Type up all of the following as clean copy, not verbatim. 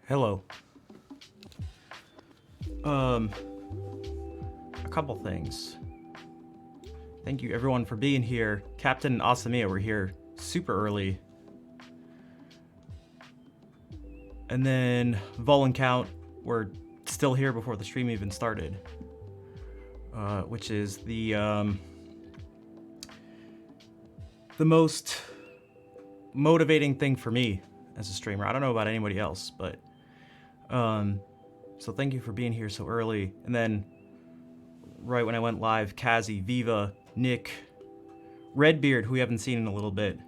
Hello. A couple things. Thank you everyone for being here. Captain and Asamiya were here super early. And then Vol and Count were still here before the stream even started. Which is the most motivating thing for me as a streamer. I don't know about anybody else, but so thank you for being here so early. And then right when I went live, Kazi, Viva, Nick, Redbeard, who we haven't seen in a little bit,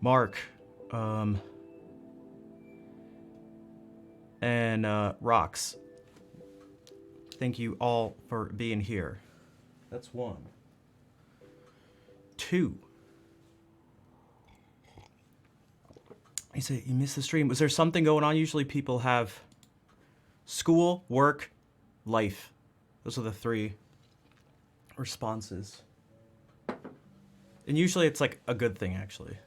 Mark, and Rox. Thank you all for being here. That's one. Two. You say you missed the stream. Was there something going on? Usually people have school, work, life. Those are the three responses. And usually it's like a good thing, actually.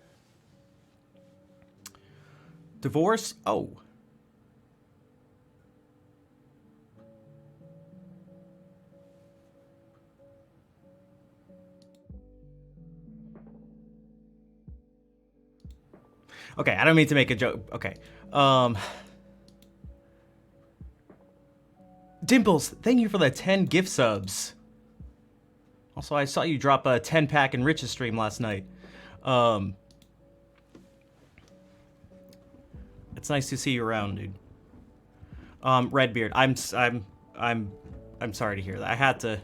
Divorce? Oh. Okay, I don't mean to make a joke. Okay. Dimples, thank you for the 10 gift subs. Also, I saw you drop a 10-pack in Rich's stream last night. It's nice to see you around, dude. Redbeard, I'm sorry to hear that. I had to.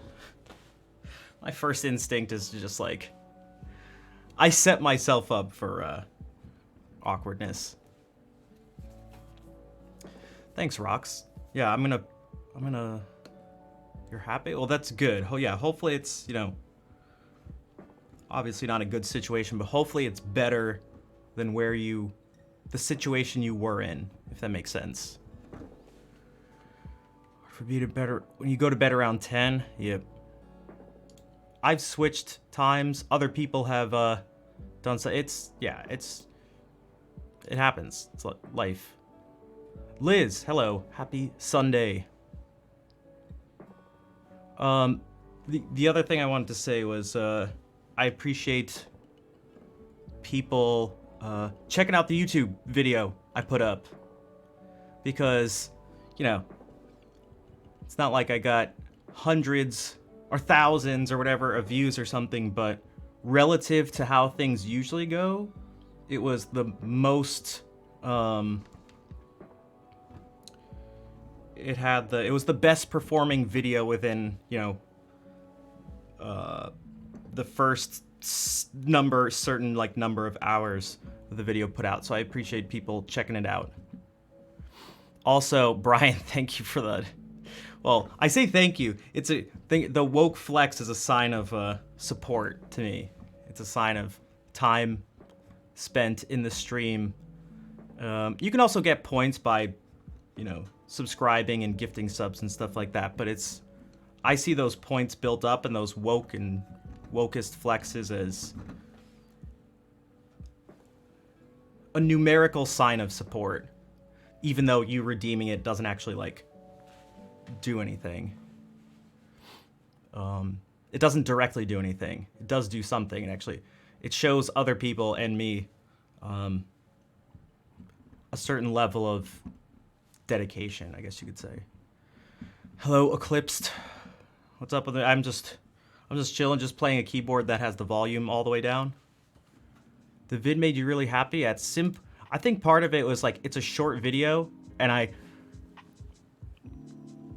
My first instinct is to just like, I set myself up for awkwardness. Thanks, Rox. Yeah, I'm gonna. You're happy? Well, that's good. Oh yeah, hopefully it's, you know, obviously not a good situation, but hopefully it's better than the situation you were in, if that makes sense. For me to better, when you go to bed around 10, yep. I've switched times. Other people have done so. It happens. It's life. Liz, hello. Happy Sunday. The other thing I wanted to say was I appreciate people checking out the YouTube video I put up, because, you know, it's not like I got hundreds or thousands or whatever of views or something, but relative to how things usually go, it was the most it was the best performing video within, you know, the first number of hours of the video put out. So I appreciate people checking it out. Also, Brian, thank you for that. Well, I say thank you. It's a thing. The woke flex is a sign of support to me. It's a sign of time spent in the stream. You can also get points by, you know, subscribing and gifting subs and stuff like that, but I see those points built up and those woke and wokest flexes as a numerical sign of support, even though you redeeming it doesn't actually like do anything. It doesn't directly do anything. It does do something, and actually it shows other people and me a certain level of dedication, I guess you could say. Hello, Eclipsed. What's up with it? I'm just chilling, just playing a keyboard that has the volume all the way down. The vid made you really happy at I think part of it was like, it's a short video, and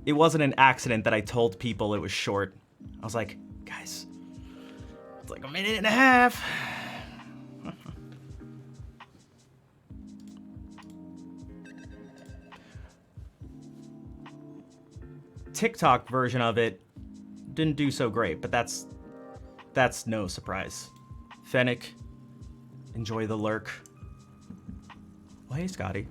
it wasn't an accident that I told people it was short. I was like, guys, it's like a minute and a half. TikTok version of it didn't do so great, but that's no surprise. Fennec, enjoy the lurk. Well, hey, Scotty.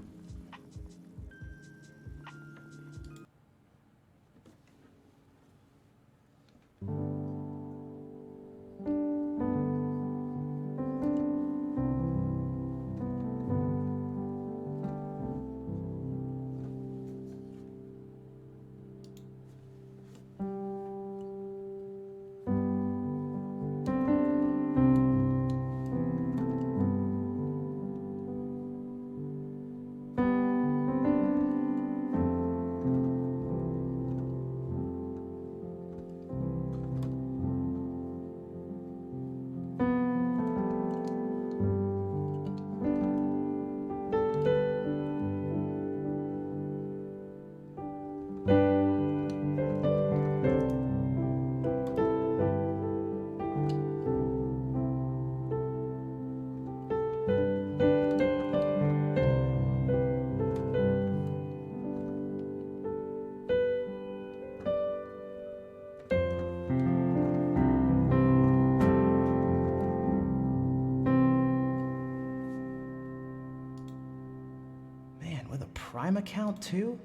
Prime account too?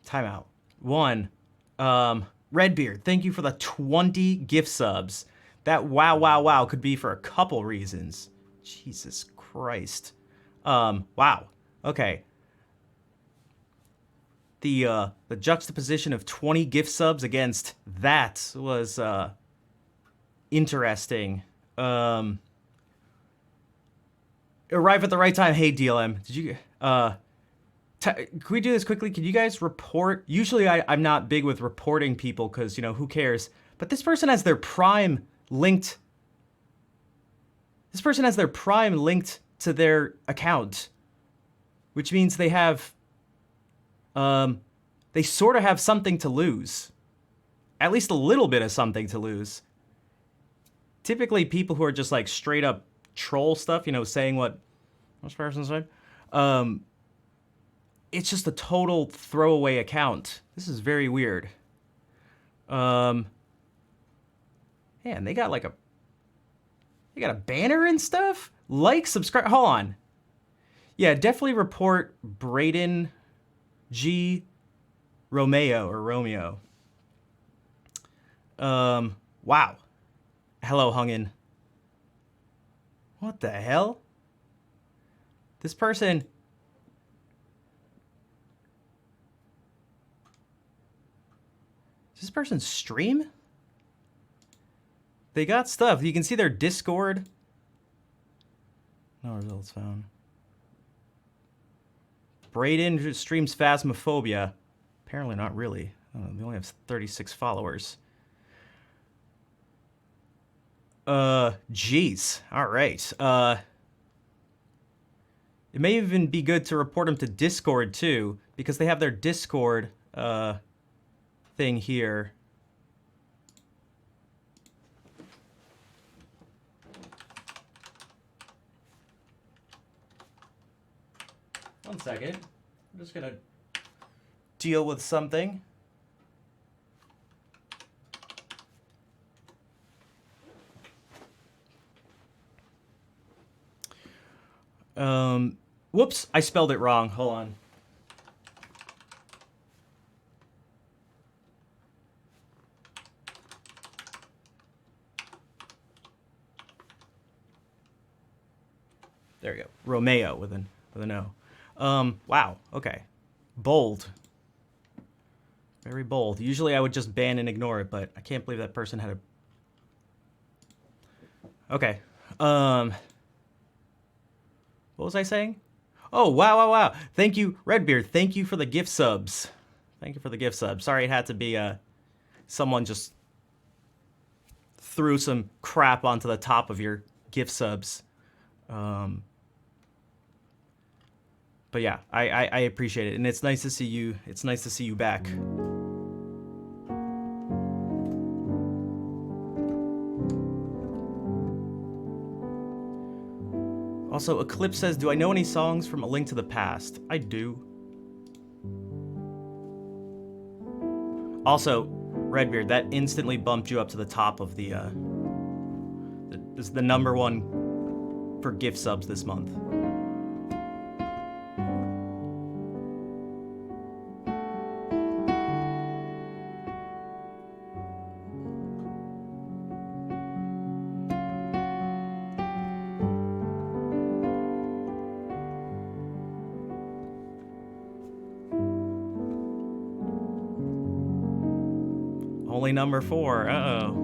Timeout. 1. Redbeard, thank you for the 20 gift subs. That wow could be for a couple reasons. Jesus Christ. Wow. Okay. The juxtaposition of 20 gift subs against that was interesting. Arrive at the right time. Hey DLM, did you can we do this quickly? Can you guys report? Usually I'm not big with reporting people because, you know, who cares? But this person has their Prime linked. This person has their Prime linked to their account, which means they have, they sort of have something to lose. At least a little bit of something to lose. Typically, people who are just like straight up troll stuff, you know, saying what this person said, it's just a total throwaway account. This is very weird. Man, they got like they got a banner and stuff? Like, subscribe, hold on. Yeah, definitely report Braden G. Romeo. Wow. Hello, Hungin. What the hell? This person... Is this person's stream? They got stuff. You can see their Discord. No results found. Braden streams Phasmophobia. Apparently not really. They only have 36 followers. Jeez. All right. It may even be good to report them to Discord too, because they have their Discord thing here. One second. I'm just gonna deal with something. Whoops, I spelled it wrong. Hold on. There you go. Romeo with an O. Wow. Okay. Bold. Very bold. Usually I would just ban and ignore it, but I can't believe that person had a... Okay. What was I saying? Oh, wow. Thank you, Redbeard. Thank you for the gift subs. Thank you for the gift subs. Sorry it had to be someone just threw some crap onto the top of your gift subs. But yeah, I appreciate it, and it's nice to see you. It's nice to see you back. Also, Eclipse says, do I know any songs from A Link to the Past? I do. Also, Redbeard, that instantly bumped you up to the top of the number one for gift subs this month. Only number 4. Uh-oh.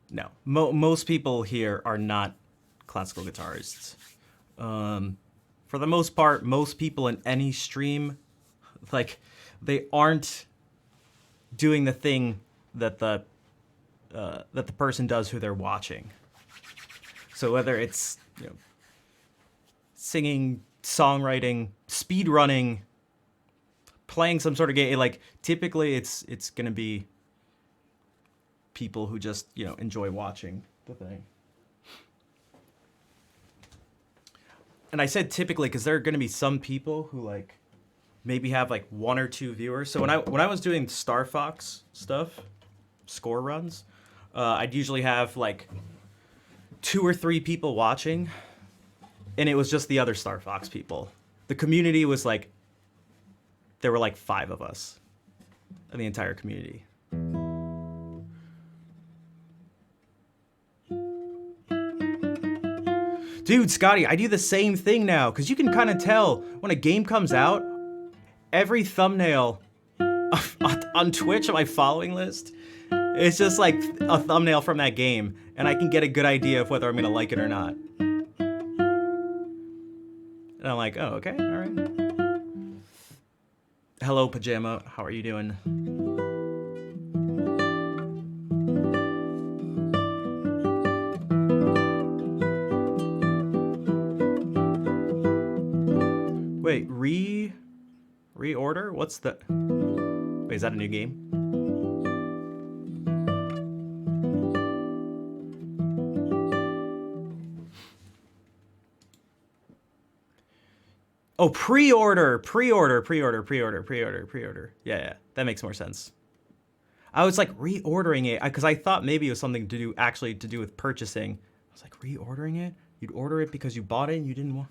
No. Most people here are not classical guitarists. For the most part, most people in any stream, like, they aren't doing the thing that the person does who they're watching. So whether it's, you know, singing, songwriting, speed running, playing some sort of game, like, typically it's gonna be people who just, you know, enjoy watching the thing. And I said typically because there are gonna be some people who, like, maybe have like 1 or 2 viewers. So when I was doing Star Fox stuff, score runs, I'd usually have like 2 or 3 people watching, and it was just the other Star Fox people. The community was like, there were like 5 of us in the entire community. Dude, Scotty, I do the same thing now, because you can kind of tell when a game comes out, every thumbnail on Twitch on my following list, it's just like a thumbnail from that game, and I can get a good idea of whether I'm gonna like it or not. And I'm like, oh, okay, all right. Hello, Pajama, how are you doing? Wait, reorder? What's the... Wait, is that a new game? Oh, pre-order. Yeah, that makes more sense. I was like reordering it because I thought maybe it was something to do with purchasing. I was like, reordering it? You'd order it because you bought it and you didn't want...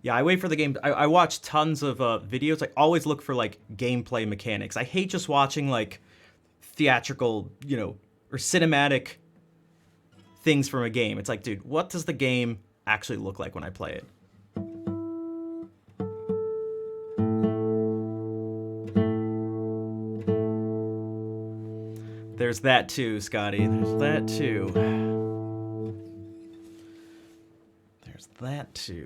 Yeah, I wait for the game. I watch tons of videos. I always look for like gameplay mechanics. I hate just watching like theatrical, you know, or cinematic things from a game. It's like, dude, what does the game actually look like when I play it? There's that too, Scotty. There's that too. There's that too.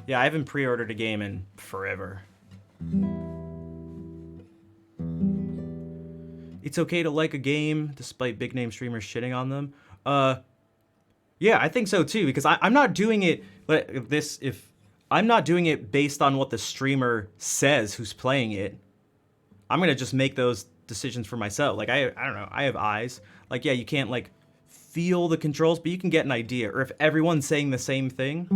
Yeah, I haven't pre-ordered a game in forever. It's okay to like a game despite big name streamers shitting on them. Yeah, I think so too, because I'm not doing it I'm not doing it based on what the streamer says who's playing it. I'm gonna just make those decisions for myself. Like I don't know, I have eyes. Like, yeah, you can't like feel the controls, but you can get an idea. Or if everyone's saying the same thing.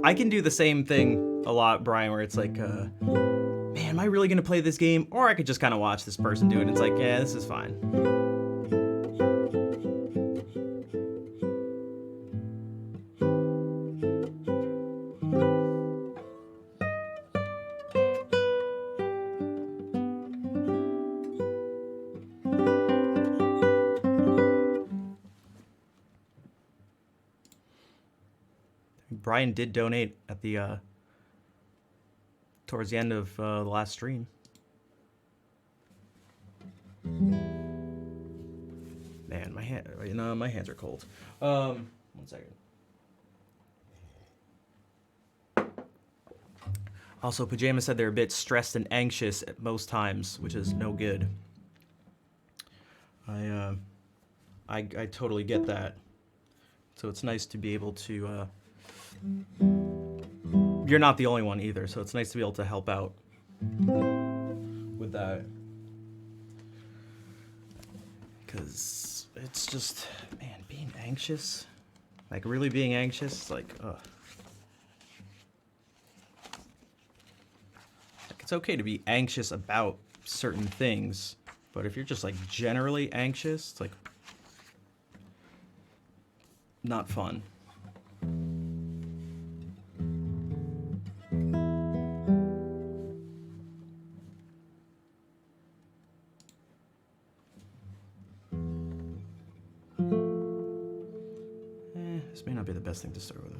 I can do the same thing a lot, Brian, where it's like, man, am I really gonna play this game? Or I could just kind of watch this person do it, and it's like, yeah, this is fine. Brian did donate at the towards the end of the last stream. Man, my hands are cold. 1 second. Also, Pajama said they're a bit stressed and anxious at most times, which is no good. I totally get that. So it's nice to be able to. You're not the only one either, so it's nice to be able to help out with that. Because it's just, man, being anxious, like really being anxious, like, ugh. Like, it's okay to be anxious about certain things. But if you're just like generally anxious, it's like not fun. This may not be the best thing to start with.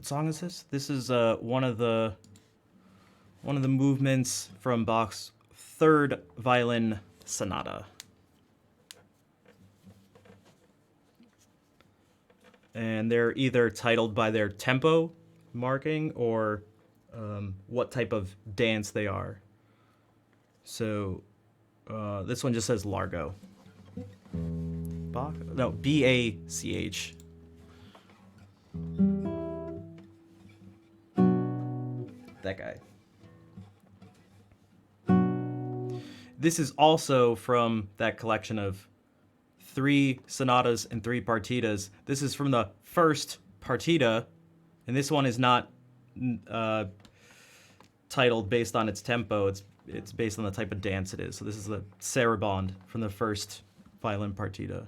What song is this? This is one of the movements from Bach's Third Violin Sonata. And they're either titled by their tempo marking or what type of dance they are. So this one just says Largo. Bach? No, B-A-C-H. That guy. This is also from that collection of 3 sonatas and 3 partitas. This is from the first partita, and this one is not titled based on its tempo. It's based on the type of dance it is. So this is the Sarabande from the first violin partita.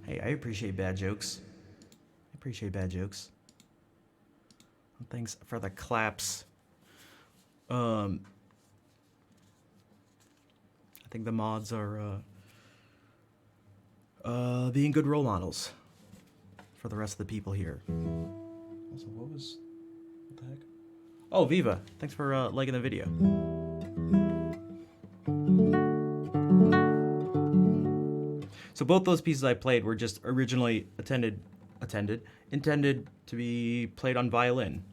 Hey, I appreciate bad jokes. I appreciate bad jokes. Thanks for the claps. I think the mods are being good role models for the rest of the people here. Also, what the heck? Oh, Viva, thanks for liking the video. So both those pieces I played were just originally intended to be played on violin,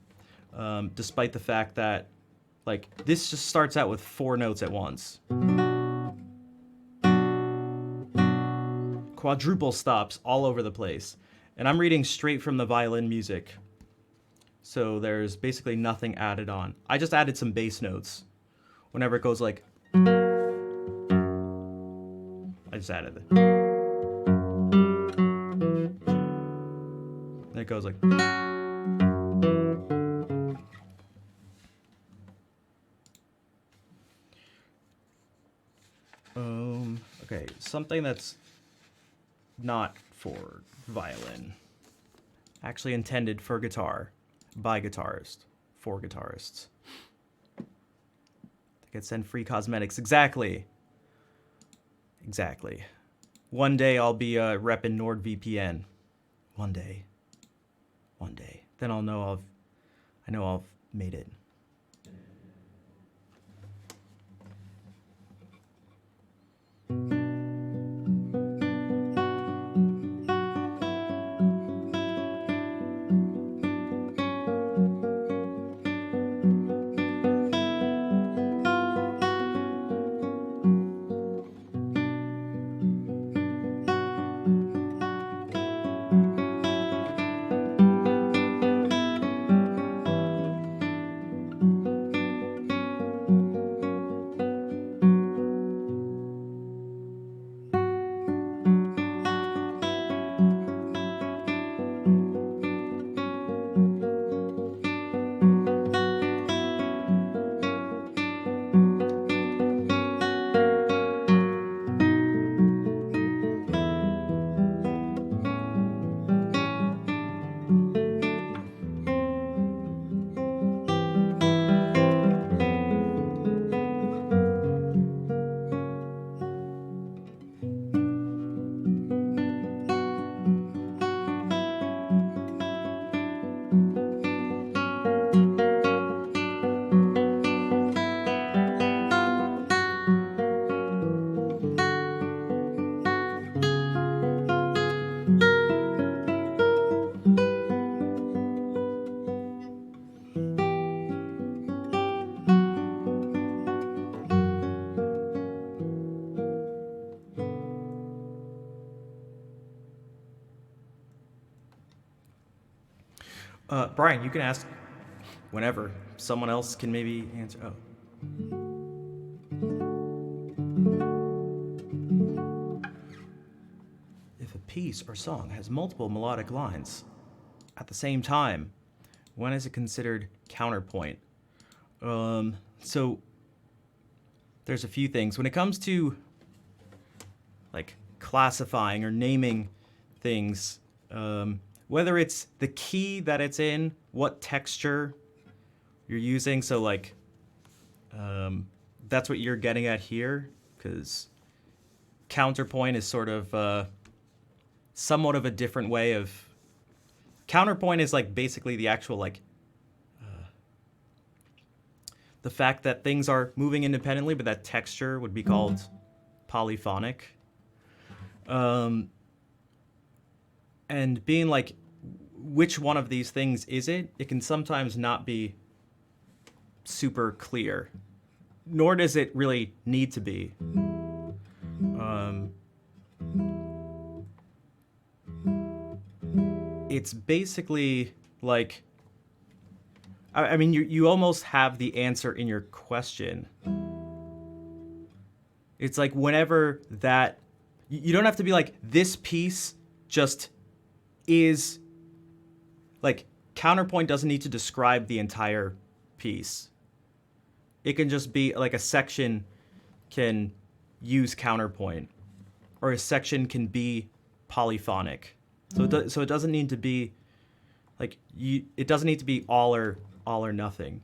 despite the fact that, like, this just starts out with 4 notes at once. Quadruple stops all over the place. And I'm reading straight from the violin music. So there's basically nothing added on. I just added some bass notes. Whenever it goes like... I just added it. And it goes like... Okay, something that's not for violin. Actually intended for guitar, by guitarist, for guitarists. They could send free cosmetics. Exactly. Exactly. One day I'll be repping NordVPN. One day. One day. Then I'll know I've made it. Brian, you can ask whenever. Someone else can maybe answer. Oh. If a piece or song has multiple melodic lines at the same time, when is it considered counterpoint? So there's a few things. When it comes to like classifying or naming things, whether it's the key that it's in, what texture you're using, so like that's what you're getting at here, because counterpoint is sort of somewhat of a different way of... Counterpoint is like basically the actual like the fact that things are moving independently, but that texture would be called polyphonic. And being like, which one of these things is it? It can sometimes not be super clear, nor does it really need to be. It's basically like, I mean, you almost have the answer in your question. It's like whenever that, you don't have to be like, this piece just is, like, counterpoint doesn't need to describe the entire piece. It can just be like a section can use counterpoint, or a section can be polyphonic. So it doesn't need to be like it doesn't need to be all or nothing.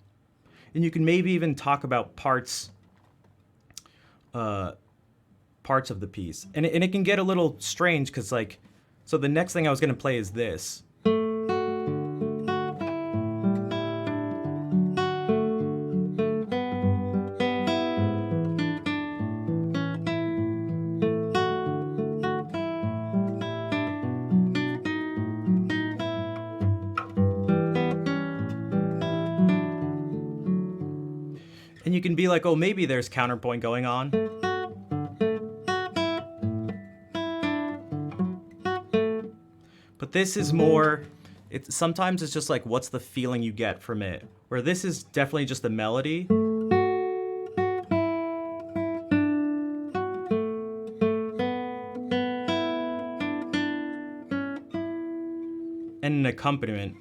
And you can maybe even talk about parts of the piece. And it can get a little strange because like, so the next thing I was going to play is this. And you can be like, oh, maybe there's counterpoint going on. But this is more, sometimes it's just like, what's the feeling you get from it? Where this is definitely just a melody. And an accompaniment.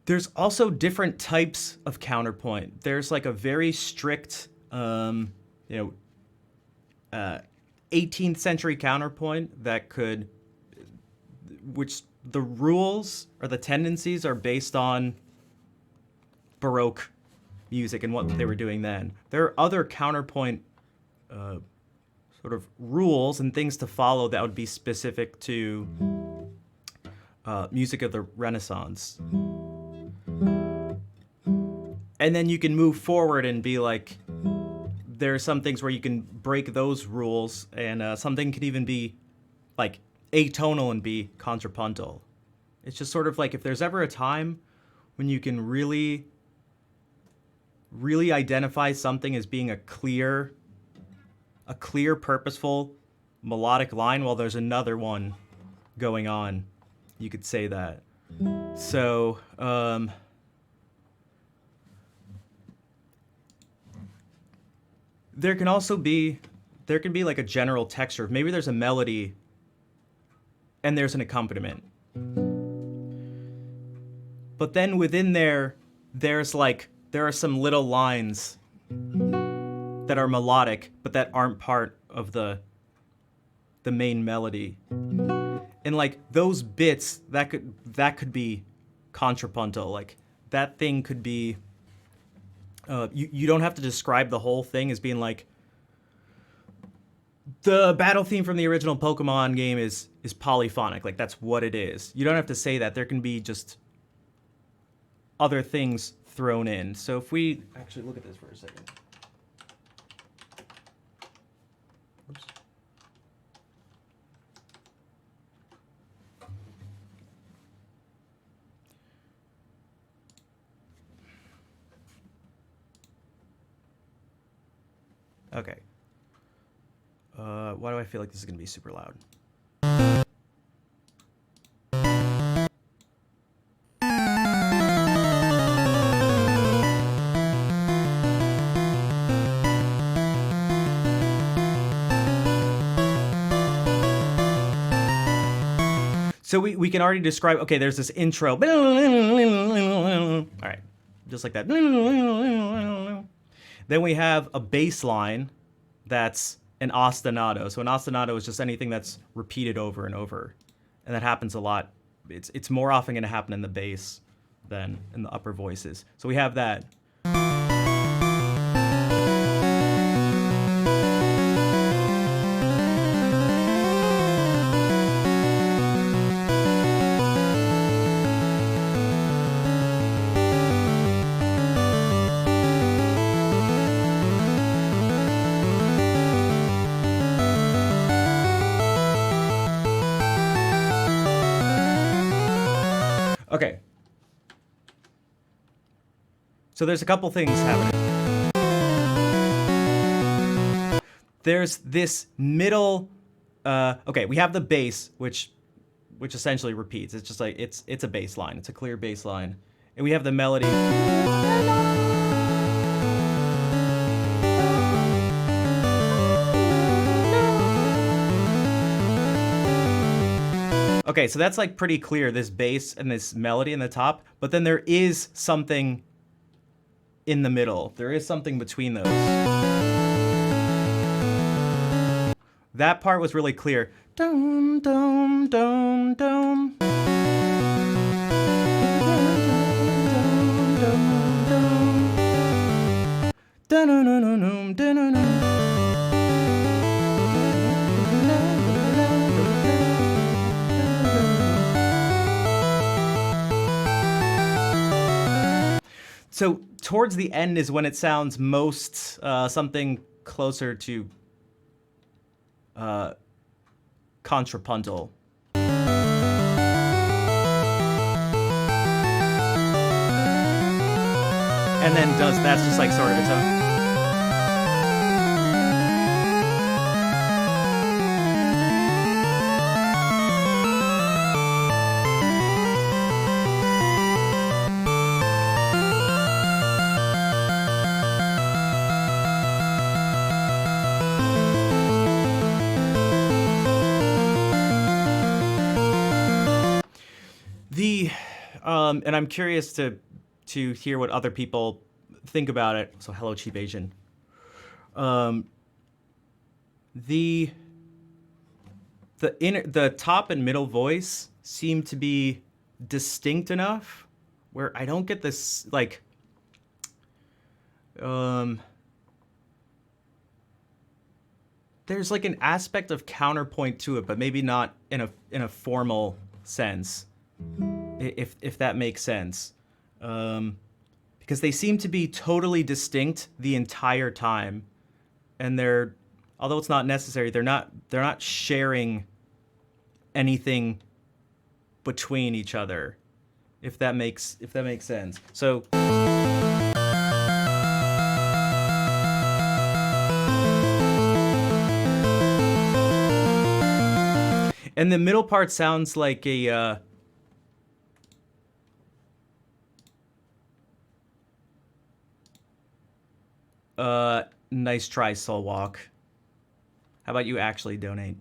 There's also different types of counterpoint. There's like a very strict, 18th century counterpoint that could, which the rules or the tendencies are based on Baroque music and what they were doing then. There are other counterpoint sort of rules and things to follow that would be specific to music of the Renaissance. And then you can move forward and be like, there are some things where you can break those rules, and something could even be like atonal and be contrapuntal. It's just sort of like, if there's ever a time when you can really, really identify something as being a clear, purposeful, melodic line while there's another one going on, you could say that. So, there can be like a general texture. Maybe there's a melody and there's an accompaniment. But then within there are some little lines that are melodic, but that aren't part of the main melody. And like those bits, that could be contrapuntal. Like that thing could be, you don't have to describe the whole thing as being like, the battle theme from the original Pokemon game is polyphonic. Like that's what it is. You don't have to say that. There can be just other things thrown in. So if we actually look at this for a second. Oops. Okay. Why do I feel like this is gonna be super loud? So we can already describe, okay, there's this intro. All right, just like that. Then we have a bass line that's an ostinato. So an ostinato is just anything that's repeated over and over. And that happens a lot. It's more often going to happen in the bass than in the upper voices. So we have that. Okay. So there's a couple things happening. There's this middle, okay, we have the bass, which essentially repeats. It's just like, it's a bass line. It's a clear bass line. And we have the melody. Okay, so that's like pretty clear, this bass and this melody in the top, but then there is something in the middle. There is something between those. That part was really clear. Dum, dum, dum, dum. So towards the end is when it sounds most something closer to contrapuntal. And then that's just like sort of its own. And I'm curious to hear what other people think about it. So hello, Cheap Asian. The top and middle voice seem to be distinct enough where I don't get this like there's like an aspect of counterpoint to it, but maybe not in a formal sense. If that makes sense, because they seem to be totally distinct the entire time, and although it's not necessary, they're not sharing anything between each other, if that makes sense. So. And the middle part sounds like a nice try, Soulwalk. How about you actually donate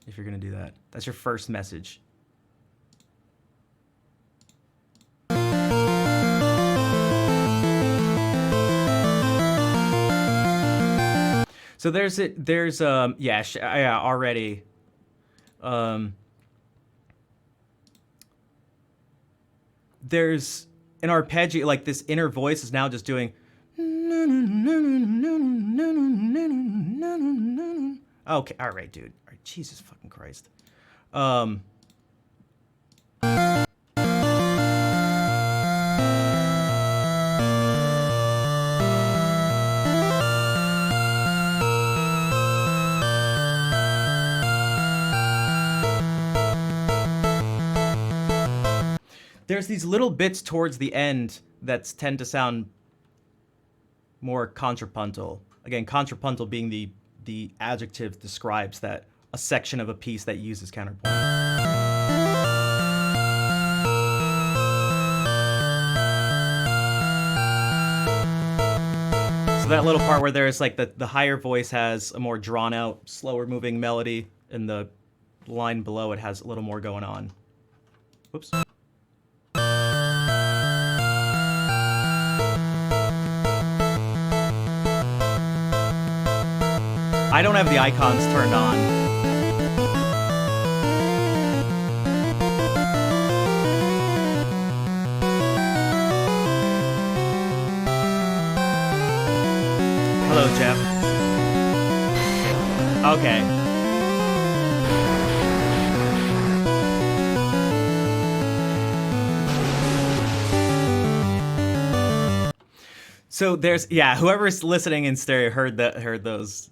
if you're gonna do that? That's your first message. So there's yeah, already. There's an arpeggio, like this inner voice is now just doing. Okay, all right, dude. All right, Jesus fucking Christ. There's these little bits towards the end that tend to sound more contrapuntal. Again, contrapuntal being the adjective describes that a section of a piece that uses counterpoint. So that little part where there's like the higher voice has a more drawn out, slower moving melody, and the line below it has a little more going on. Whoops. I don't have the icons turned on. Hello, Jeff. Okay. So there's, yeah, whoever's listening in stereo heard those.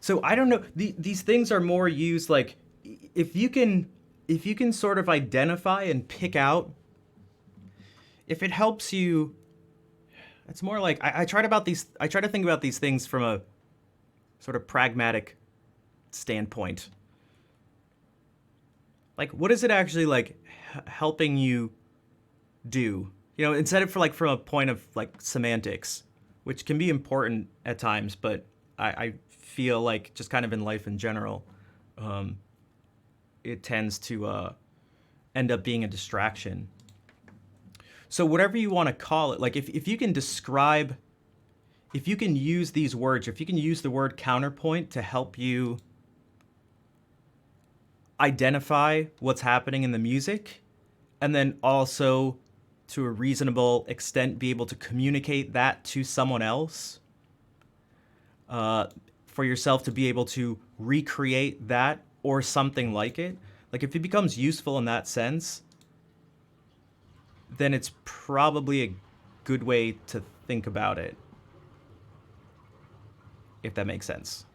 So I don't know. These things are more used like if you can sort of identify and pick out. If it helps you, it's more like I try to think about these things from a sort of pragmatic standpoint. Like, what is it actually like helping you do? You know, instead of from a point of like semantics, which can be important at times, but I feel like just kind of in life in general, it tends to end up being a distraction. So whatever you want to call it, like if you can describe, if you can use these words, if you can use the word counterpoint to help you identify what's happening in the music, and then also to a reasonable extent be able to communicate that to someone else, for yourself to be able to recreate that or something like it. Like if it becomes useful in that sense, then it's probably a good way to think about it, if that makes sense.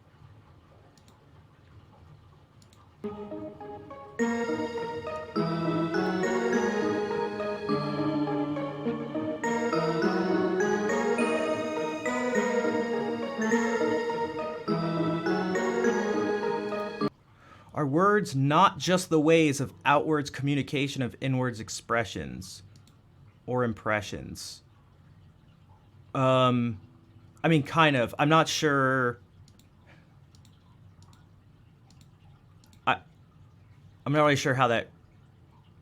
Are words not just the ways of outwards communication of inwards expressions or impressions? I mean, kind of. I'm not sure. I'm not really sure how that,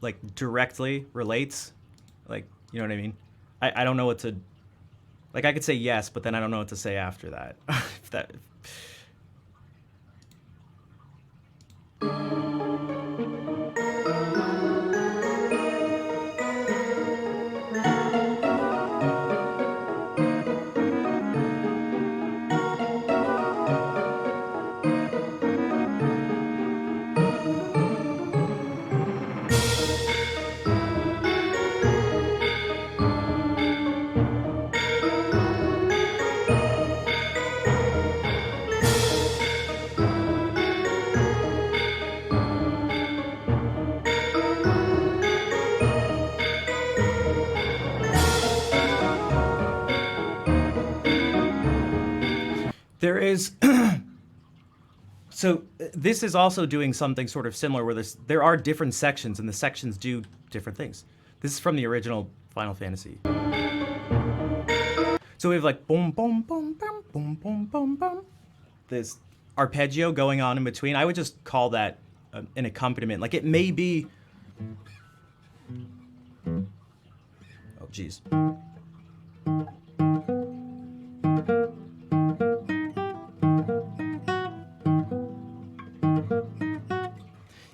like, directly relates. Like, you know what I mean? I don't know what to... Like, I could say yes, but then I don't know what to say after that. If that... There is... So this is also doing something sort of similar where there are different sections and the sections do different things. This is from the original Final Fantasy. So we have like boom, boom, boom, boom, boom, boom, boom, boom. This arpeggio going on in between. I would just call that an accompaniment. Like it may be... Oh, geez.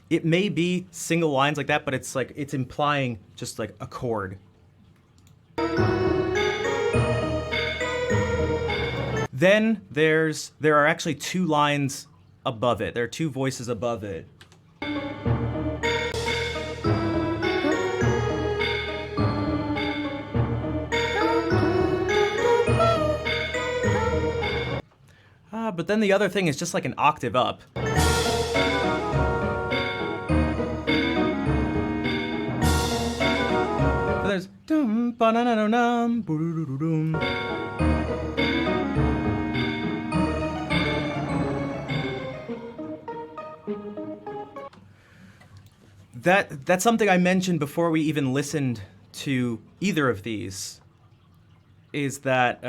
It may be single lines like that, but it's like it's implying just like a chord. Then there are actually two lines above it. There are two voices above it. But then the other thing is just like an octave up. But there's dum ba-na-na-na-num, boo-doo-doo-doo-dum. That's something I mentioned before we even listened to either of these, is that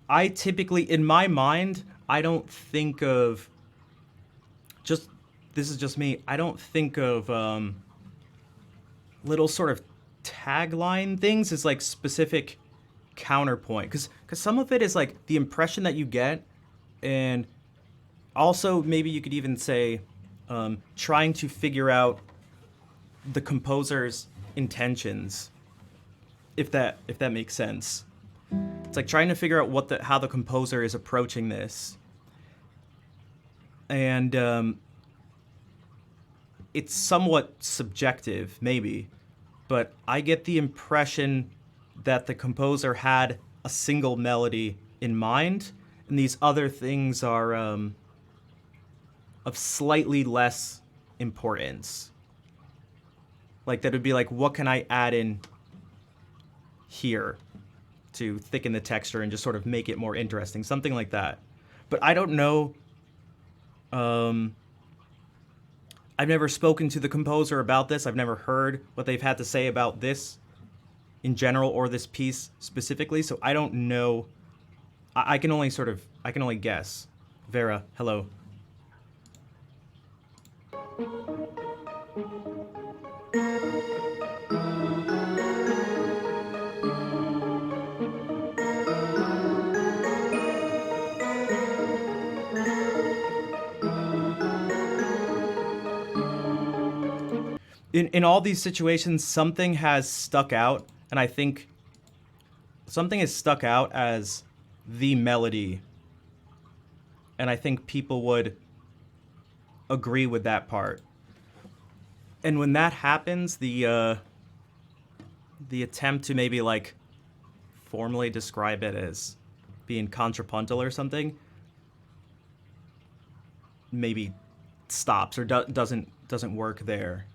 I typically, in my mind, I don't think of, this is just me, I don't think of little sort of tagline things as like specific counterpoint, because some of it is like the impression that you get, and also maybe you could even say trying to figure out the composer's intentions, if that makes sense. It's like trying to figure out how the composer is approaching this, and it's somewhat subjective, maybe, but I get the impression that the composer had a single melody in mind, and these other things are of slightly less importance. Like that would be like, what can I add in here to thicken the texture and just sort of make it more interesting, something like that. But I don't know. I've never spoken to the composer about this. I've never heard what they've had to say about this in general or this piece specifically, so I don't know. I can only guess. Vera, hello. In all these situations, something has stuck out, and I think something has stuck out as the melody, and I think people would agree with that part. And when that happens, the attempt to maybe like formally describe it as being contrapuntal or something maybe stops or doesn't work there.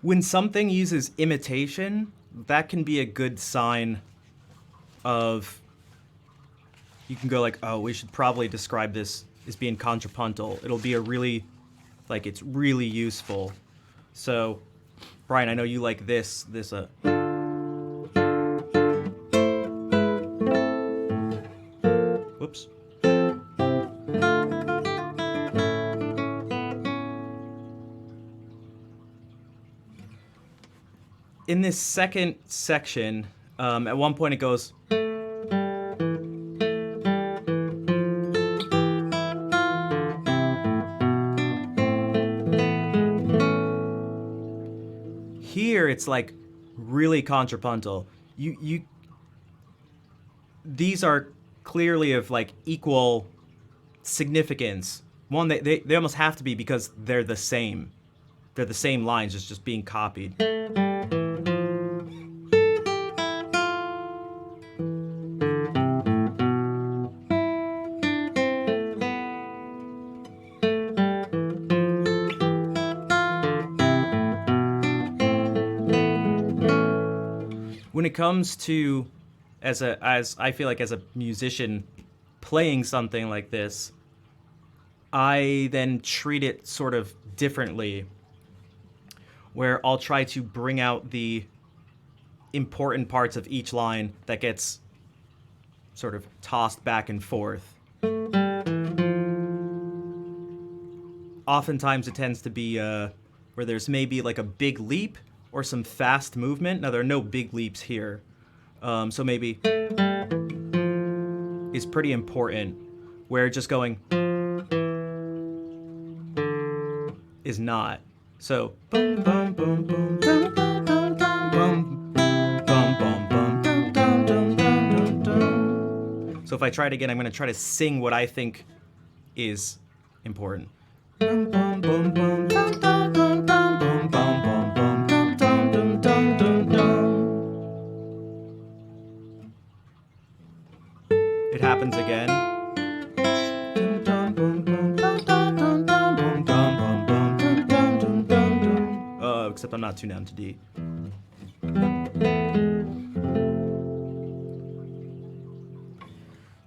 When something uses imitation, that can be a good sign of, you can go like, oh, we should probably describe this as being contrapuntal. It'll be a really, like, it's really useful. So, Brian, I know you like this. Whoops. In this second section, at one point it goes, here it's like really contrapuntal. These are clearly of like equal significance. One, they almost have to be because they're the same. They're the same lines, it's just being copied. When it comes to, as I feel like as a musician playing something like this, I then treat it sort of differently, where I'll try to bring out the important parts of each line that gets sort of tossed back and forth. Oftentimes it tends to be where there's maybe like a big leap or some fast movement. Now, there are no big leaps here. So maybe is pretty important, where just going is not. So so if I try it again, I'm going to try to sing what I think is important. happens again. Except I'm not tuned down to D.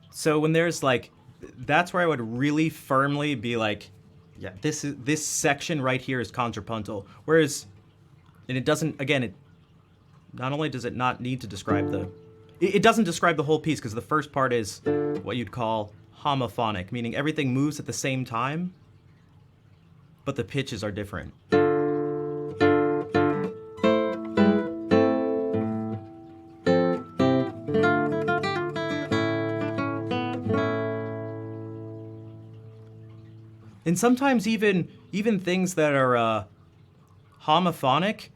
So when there's like, that's where I would really firmly be like, yeah, this section right here is contrapuntal. Whereas, and it doesn't, again, it not only does it not need to describe it doesn't describe the whole piece, because the first part is what you'd call homophonic, meaning everything moves at the same time, but the pitches are different. And sometimes even things that are homophonic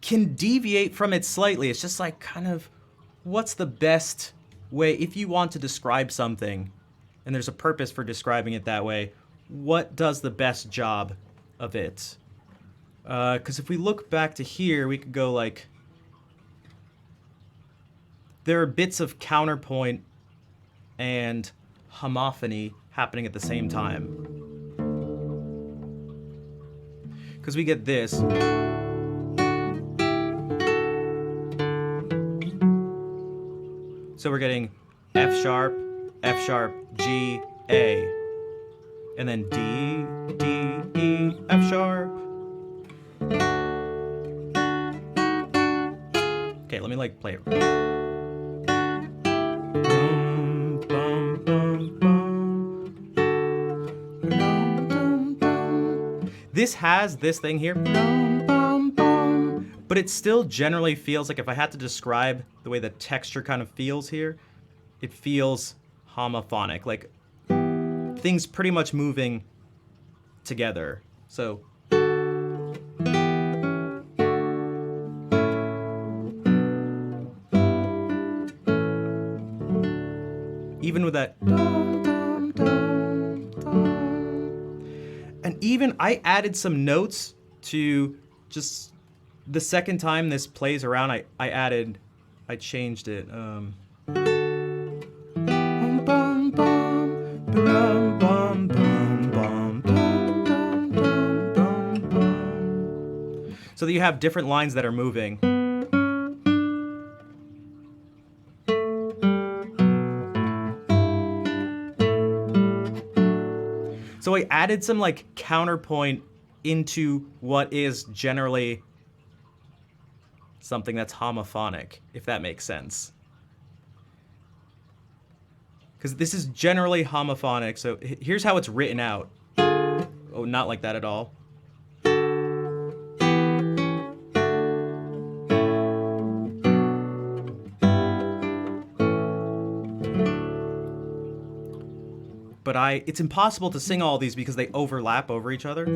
can deviate from it slightly. It's just like, kind of, what's the best way, if you want to describe something, and there's a purpose for describing it that way, what does the best job of it? Because if we look back to here, we could go like, there are bits of counterpoint and homophony happening at the same time. Because we get this. So we're getting F sharp, G, A. And then D, D, E, F sharp. Okay, let me like play it. This has this thing here, but it still generally feels like, if I had to describe the way the texture kind of feels here, it feels homophonic, like things pretty much moving together. So even with that, and even I added some notes to just the second time this plays around. I changed it. So that you have different lines that are moving. So I added some like counterpoint into what is generally something that's homophonic, if that makes sense. Because this is generally homophonic, so here's how it's written out. Oh, not like that at all. But it's impossible to sing all these because they overlap over each other.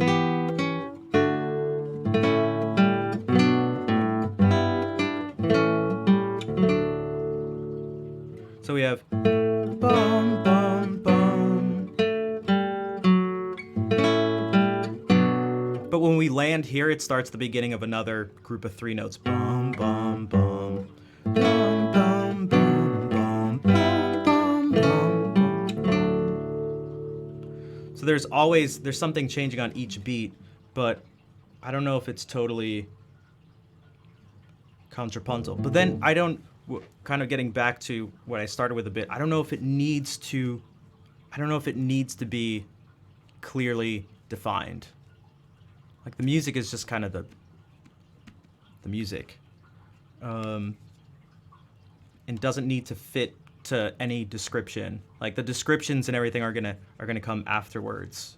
So we have bum, bum, bum. But when we land here, it starts the beginning of another group of three notes. Bum, bum, bum. Bum, bum, bum, bum, bum, bum. So there's something changing on each beat, but I don't know if it's totally contrapuntal. But then kind of getting back to what I started with a bit, I don't know if it needs to be clearly defined. Like, the music is just kind of the music, and doesn't need to fit to any description. Like, the descriptions and everything are gonna come afterwards.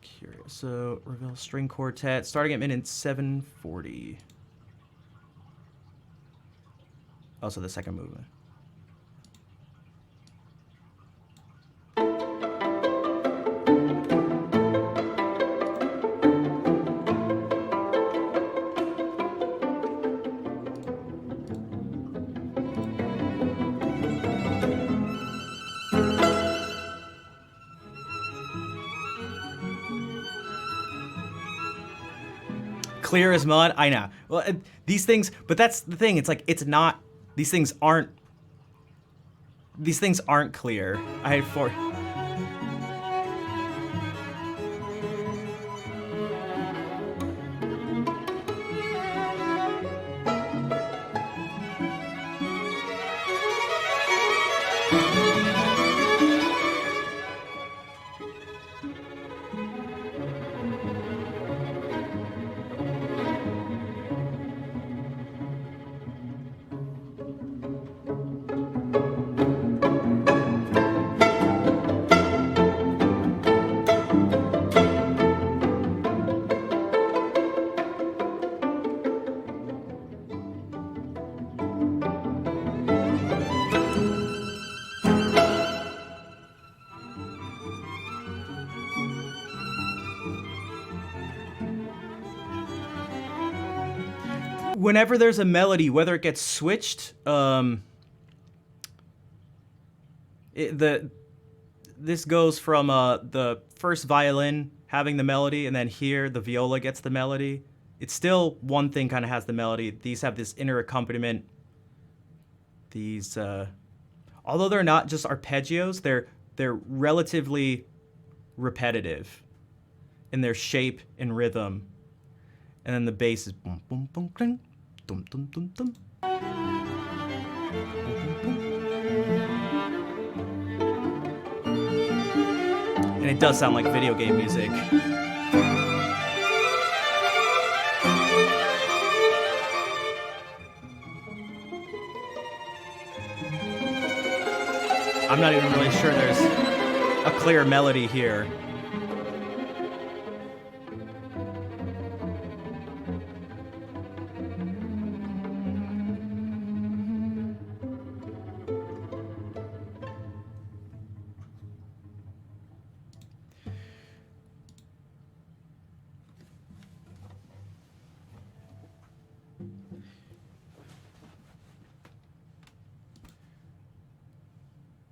Curious. So Ravel String Quartet, starting at minute 740. Also the second movement. Clear as mud. I know. Well, these things, but that's the thing. It's like it's not. These things aren't. These things aren't clear. I for. Whenever there's a melody, whether it gets switched, this goes from the first violin having the melody, and then here the viola gets the melody. It's still one thing kind of has the melody. These have this inner accompaniment. These, although they're not just arpeggios, they're relatively repetitive in their shape and rhythm. And then the bass is boom, boom, boom, cling, dum, dum, dum, dum. Boom, boom, boom. And it does sound like video game music. I'm not even really sure there's a clear melody here.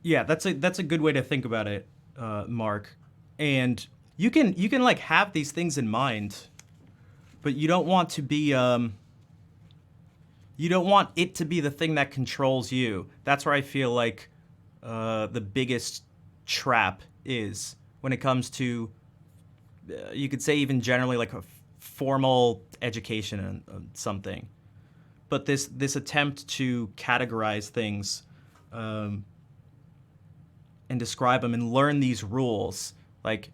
Yeah, that's a good way to think about it, Mark. And you can like have these things in mind, but you don't want to be you don't want it to be the thing that controls you. That's where I feel like the biggest trap is when it comes to you could say even generally like a formal education and something. But this attempt to categorize things and describe them and learn these rules, like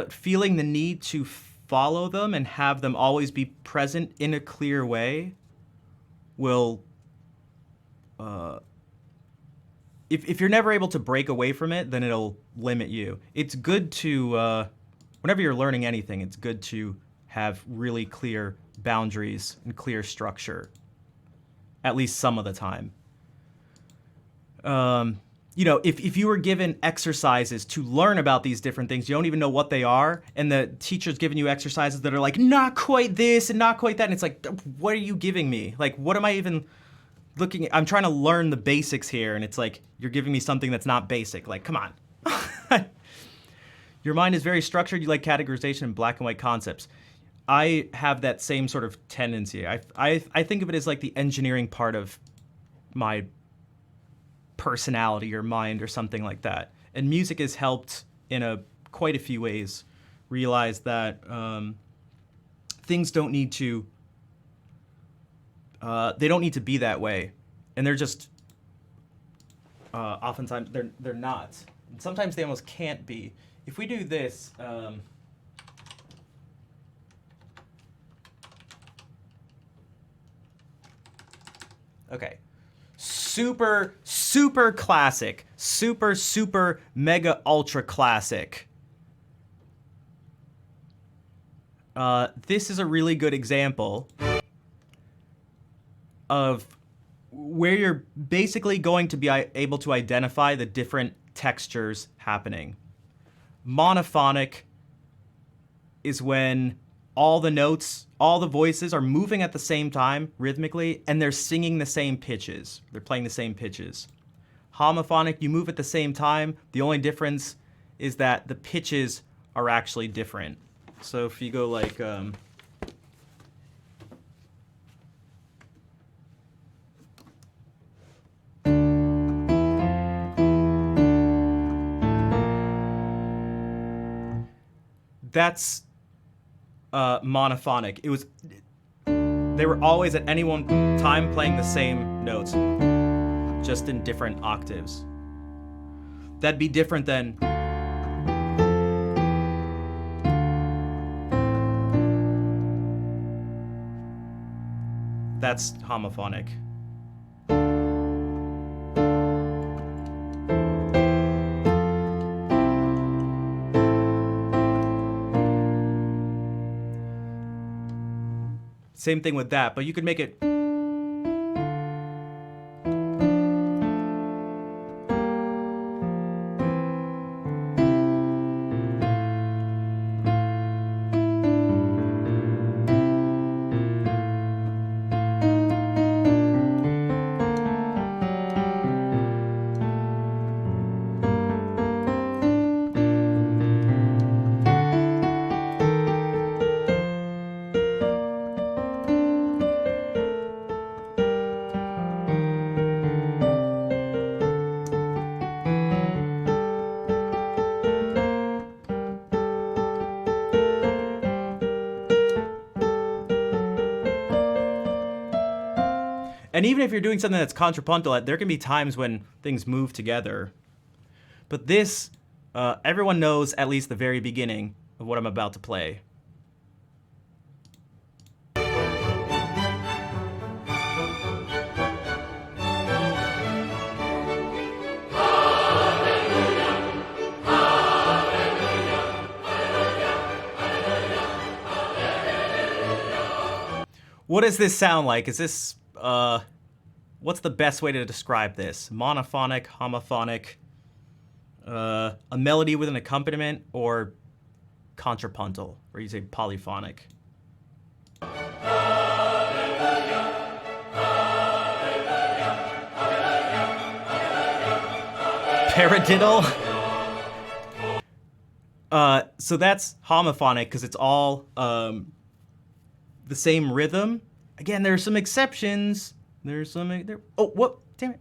feeling the need to follow them and have them always be present in a clear way will, if you're never able to break away from it, then it'll limit you. It's good to, whenever you're learning anything, it's good to have really clear boundaries and clear structure, at least some of the time. You know, if you were given exercises to learn about these different things, you don't even know what they are, and the teacher's giving you exercises that are like, not quite this and not quite that, and it's like, what are you giving me? Like, what am I even looking at? I'm trying to learn the basics here, and it's like, you're giving me something that's not basic. Like, come on. Your mind is very structured. You like categorization and black and white concepts. I have that same sort of tendency. I think of it as like the engineering part of my personality or mind or something like that. And music has helped in quite a few ways realize that things don't need to they don't need to be that way, and they're just oftentimes they're not. And sometimes they almost can't be. If we do this, okay. Super classic. Super mega ultra classic. This is a really good example of where you're basically going to be able to identify the different textures happening. Monophonic is when all the notes, all the voices are moving at the same time rhythmically, and they're singing the same pitches. They're playing the same pitches. Homophonic, you move at the same time. The only difference is that the pitches are actually different. So if you go like that's monophonic. It was, they were always at any one time playing the same notes, just in different octaves. That'd be different than that's homophonic. Same thing with that, but you could make it and even if you're doing something that's contrapuntal, there can be times when things move together. But this, everyone knows at least the very beginning of what I'm about to play. What does this sound like? Is this, what's the best way to describe this? Monophonic, homophonic, a melody with an accompaniment, or contrapuntal, or you say polyphonic? Paradiddle? So that's homophonic because it's all the same rhythm. Again, there are some exceptions. There's some. Oh, what? Damn it.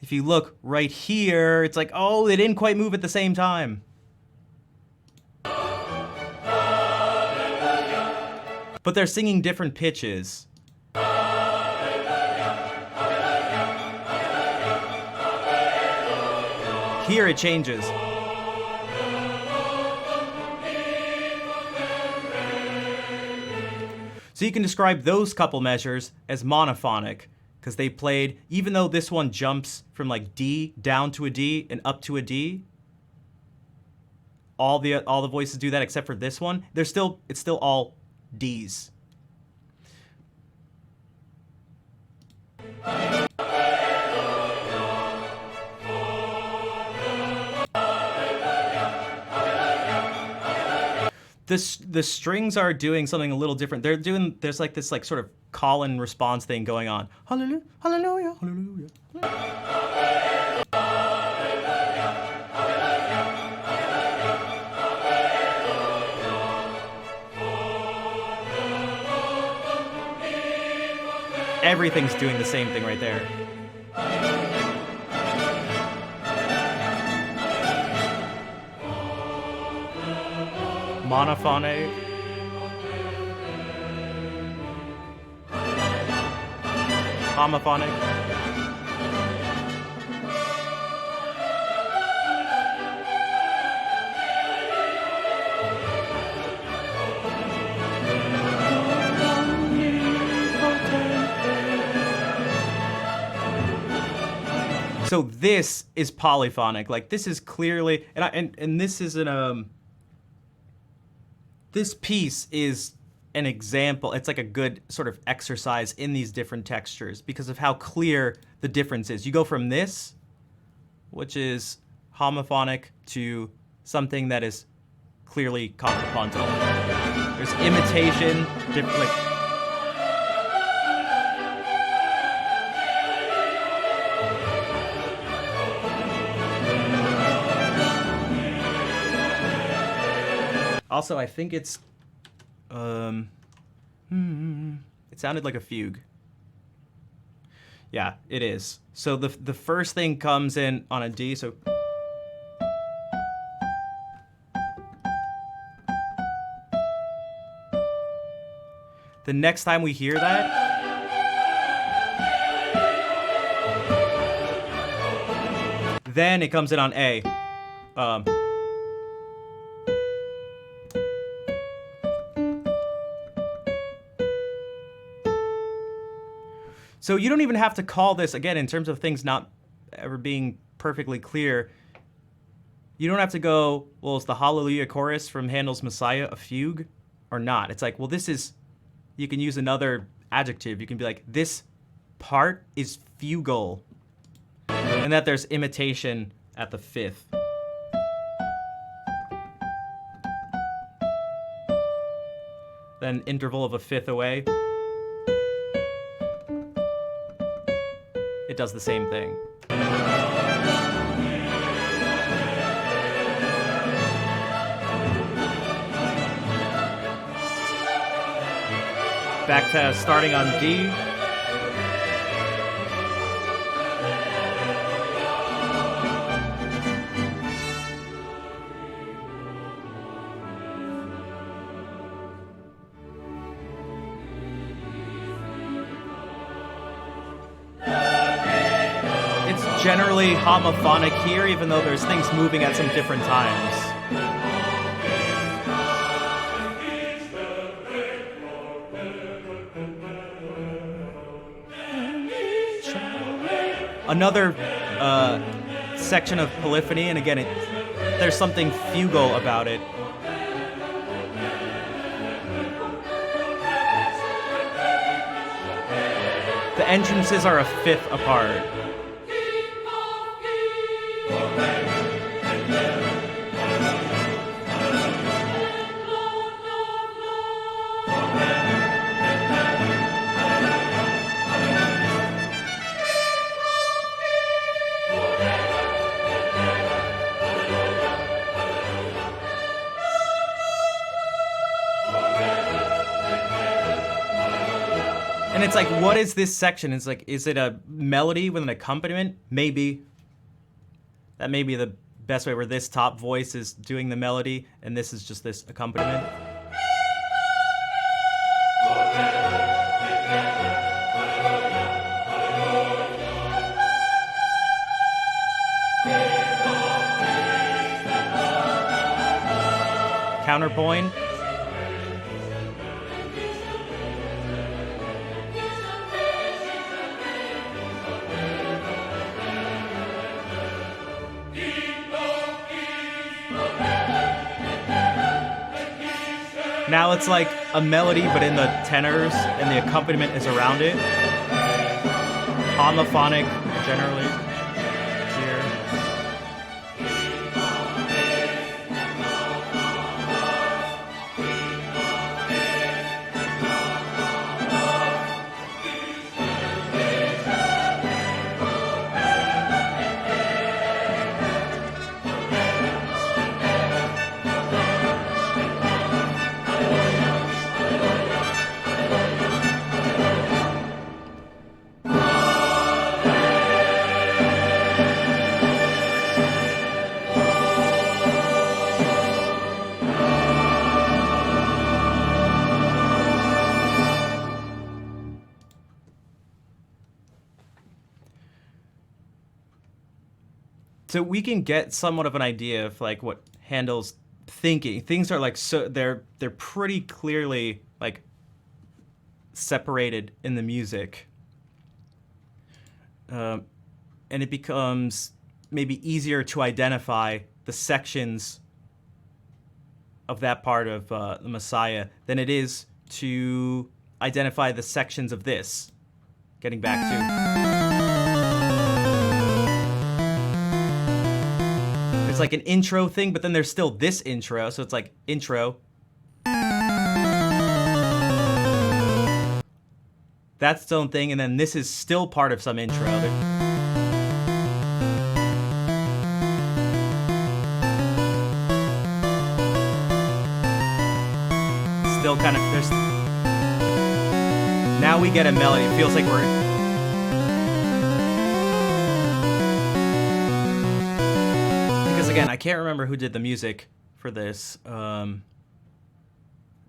If you look right here, it's like, oh, they didn't quite move at the same time. But they're singing different pitches. Here it changes. So you can describe those couple measures as monophonic, because they played, even though this one jumps from like D down to a D and up to a D, all the voices do that except for this one. It's still all Ds. The strings are doing something a little different. There's like this like sort of call and response thing going on. Hallelujah, hallelujah, hallelujah. Everything's doing the same thing right there. Monophonic. Homophonic. So this is polyphonic. Like this is clearly, and this is an this piece is an example. It's like a good sort of exercise in these different textures because of how clear the difference is. You go from this, which is homophonic, to something that is clearly contrapuntal. There's imitation, different, like, Also, I think it's it sounded like a fugue. Yeah, it is. So the first thing comes in on a D, so the next time we hear that, then it comes in on A. So you don't even have to call this, again, in terms of things not ever being perfectly clear, you don't have to go, well, is the Hallelujah chorus from Handel's Messiah a fugue or not? It's like, well, this is, you can use another adjective. You can be like, this part is fugal. And that there's imitation at the fifth. Then interval of a fifth away. It does the same thing. Back to starting on D. Generally homophonic here, even though there's things moving at some different times. Another section of polyphony, and again, there's something fugal about it. The entrances are a fifth apart. And it's like, what is this section? It's like, is it a melody with an accompaniment? Maybe. That may be the best way, where this top voice is doing the melody, and this is just this accompaniment. Counterpoint. Now it's like a melody, but in the tenors, and the accompaniment is around it. Homophonic, generally, here. So we can get somewhat of an idea of like what Handel's thinking. Things are like, so they're pretty clearly like separated in the music, and it becomes maybe easier to identify the sections of that part of the Messiah than it is to identify the sections of this. Getting back to, it's like an intro thing, but then there's still this intro, so it's like intro. That's its own thing, and then this is still part of some intro. still kind of, there's, now we get a melody. It feels like we're, because again, I can't remember who did the music for this, and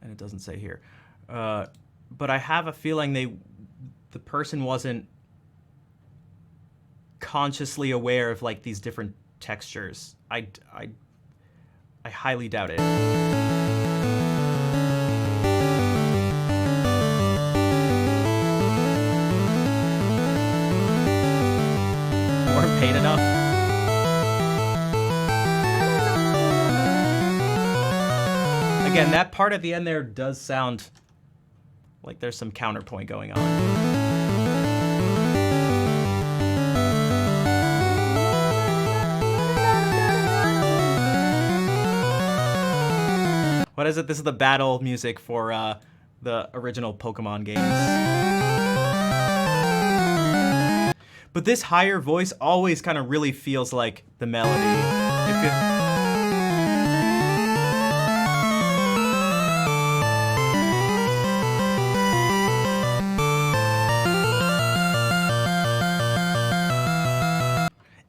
it doesn't say here, but I have a feeling the person wasn't consciously aware of like these different textures. I highly doubt it. Weren't paid enough. Again, that part at the end there does sound like there's some counterpoint going on. What is it? This is the battle music for the original Pokemon games. But this higher voice always kind of really feels like the melody.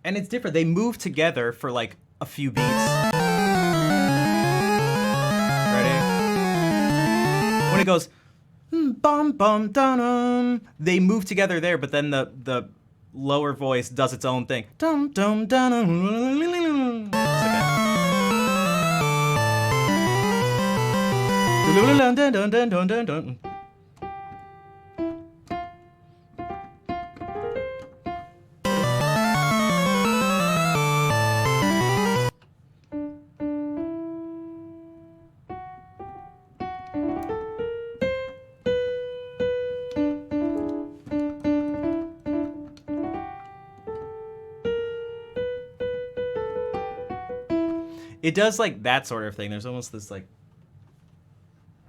And it's different. They move together for like a few beats. When it goes bum bum dum, they move together there, but then the lower voice does its own thing. Dum dum dum. It does like that sort of thing. There's almost this like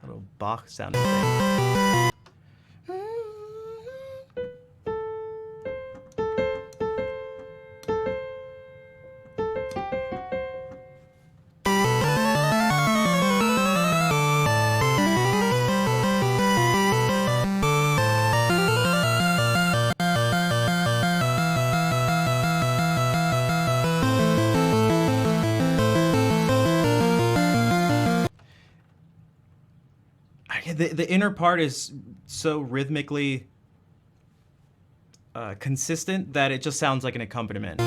little Bach sounding thing. The inner part is so rhythmically consistent that it just sounds like an accompaniment. Now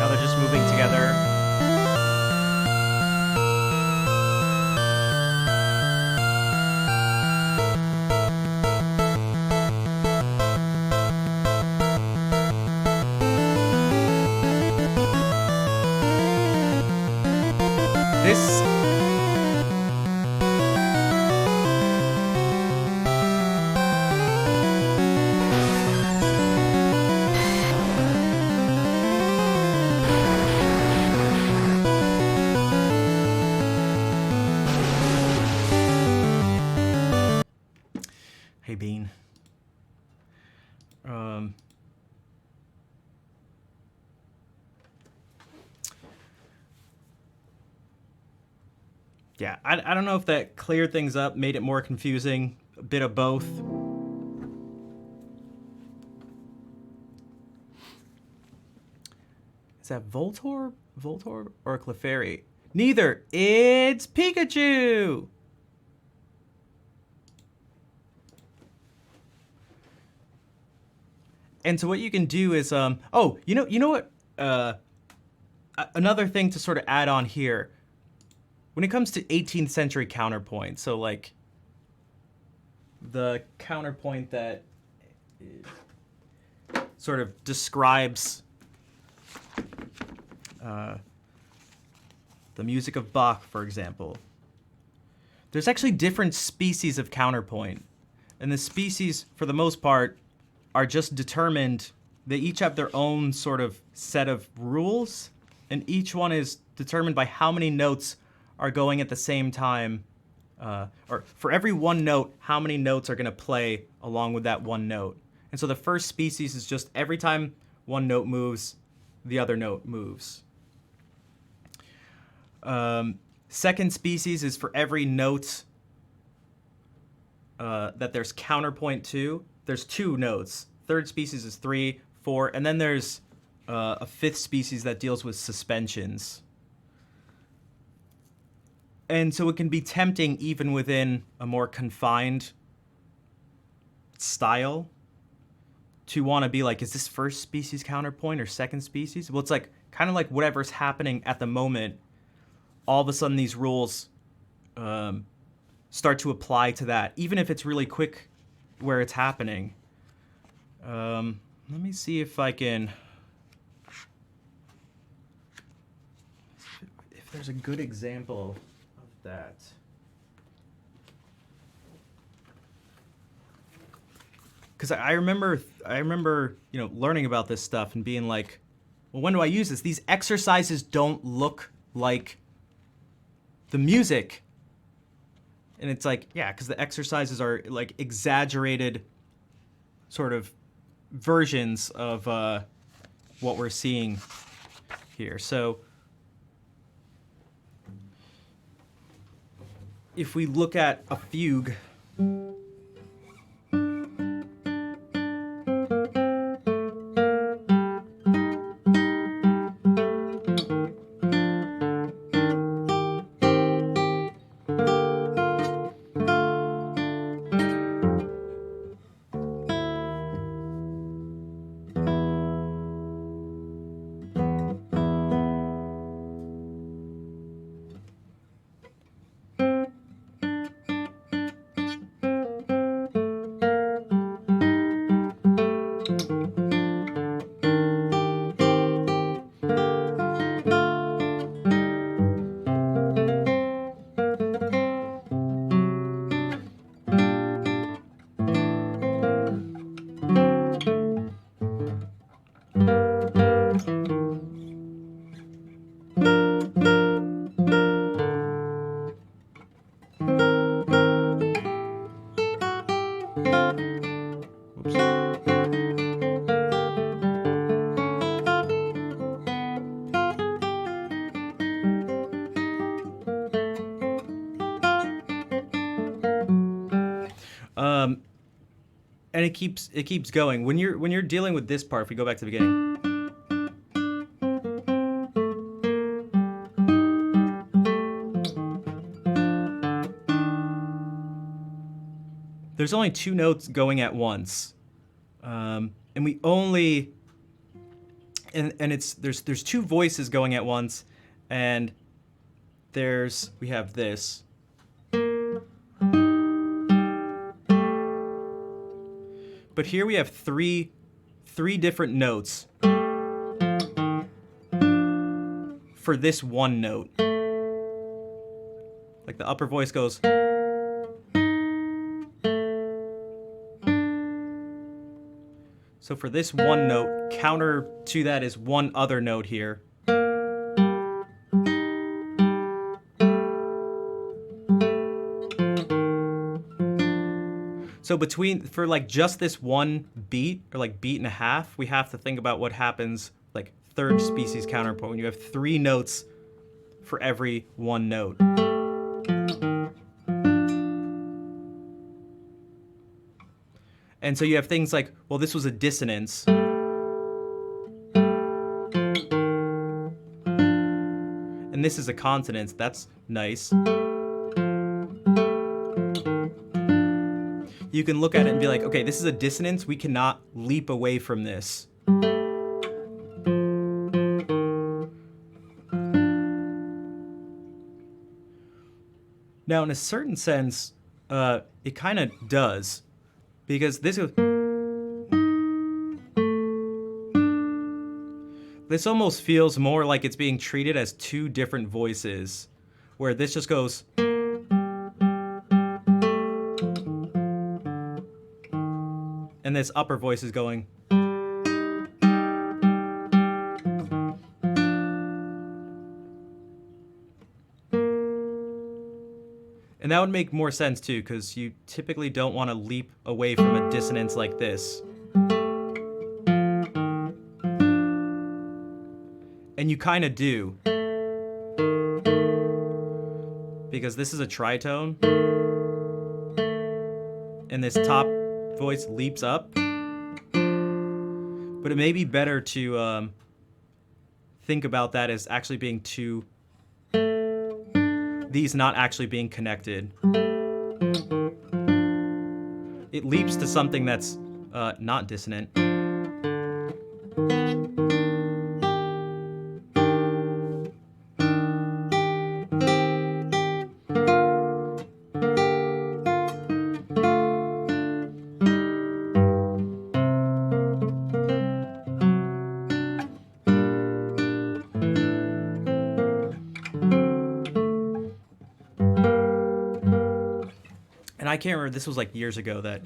they're just moving together. Hey, Bean. Yeah, I don't know if that cleared things up, made it more confusing, a bit of both. Is that Voltorb or Clefairy? Neither. It's Pikachu. And so what you can do is, oh, you know what? Another thing to sort of add on here, when it comes to 18th century counterpoint, so like the counterpoint that sort of describes the music of Bach, for example. There's actually different species of counterpoint, and the species, for the most part, are just determined. They each have their own sort of set of rules, and each one is determined by how many notes are going at the same time, or for every one note, how many notes are going to play along with that one note. And so the first species is just every time one note moves, the other note moves. Second species is for every note that there's counterpoint to. There's 2 notes. Third species is 3, 4, and then there's a 5th species that deals with suspensions. And so it can be tempting even within a more confined style to want to be like, is this first species counterpoint or second species? Well, it's like kind of like whatever's happening at the moment, all of a sudden these rules start to apply to that, even if it's really quick where it's happening. Let me see if I can... if there's a good example of that. Because I remember, learning about this stuff and being like, well, when do I use this? These exercises don't look like the music. And it's like, yeah, because the exercises are like exaggerated sort of versions of what we're seeing here. So if we look at a fugue, and it keeps going. When you're dealing with this part, if we go back to the beginning, there's only 2 notes going at once, and we only and it's there's 2 voices going at once, and we have this. But here we have three different notes for this one note. Like the upper voice goes. So for this one note, counter to that is one other note here. So for like just this one beat, or like beat and a half, we have to think about what happens like third species counterpoint when you have 3 notes for every one note. And so you have things like, well, this was a dissonance. And this is a consonance. That's nice. You can look at it and be like, okay, this is a dissonance. We cannot leap away from this. Now, in a certain sense, it kind of does. Because this almost feels more like it's being treated as 2 different voices, where this just goes. And this upper voice is going. And that would make more sense too, because you typically don't want to leap away from a dissonance like this. And you kind of do. Because this is a tritone. And this top voice leaps up. But it may be better to think about that as actually being two, these not actually being connected. It leaps to something that's not dissonant. And I can't remember, this was like years ago that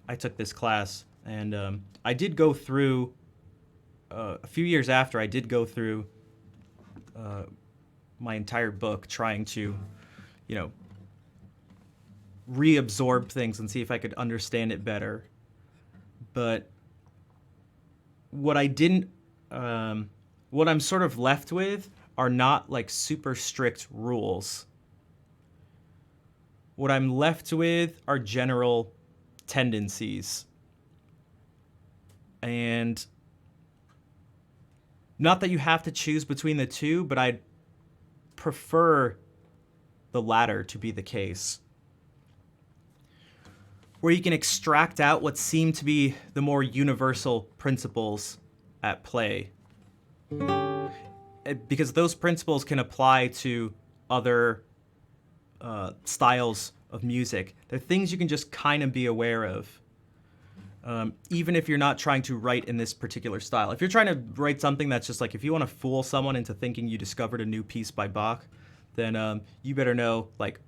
I took this class, and I did go through, a few years after, I did go through my entire book trying to, you know, reabsorb things and see if I could understand it better. But what I didn't, what I'm sort of left with are not like super strict rules. What I'm left with are general tendencies. And not that you have to choose between the two, but I'd prefer the latter to be the case. Where you can extract out what seem to be the more universal principles at play. Because those principles can apply to other styles of music. They're things you can just kind of be aware of, even if you're not trying to write in this particular style. If you're trying to write something that's just like, if you want to fool someone into thinking you discovered a new piece by Bach, then you better know like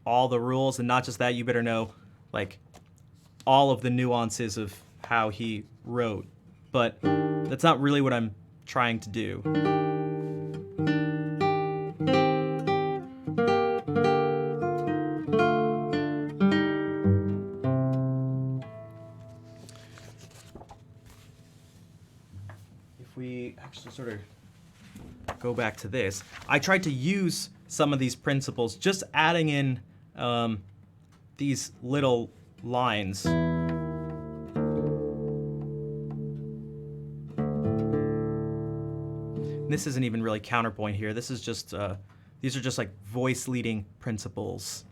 all the rules, and not just that, you better know like all of the nuances of how he wrote. But that's not really what I'm trying to do. If we actually sort of go back to this, I tried to use some of these principles, just adding in these little lines. This isn't even really counterpoint here. This is just, these are just like voice leading principles.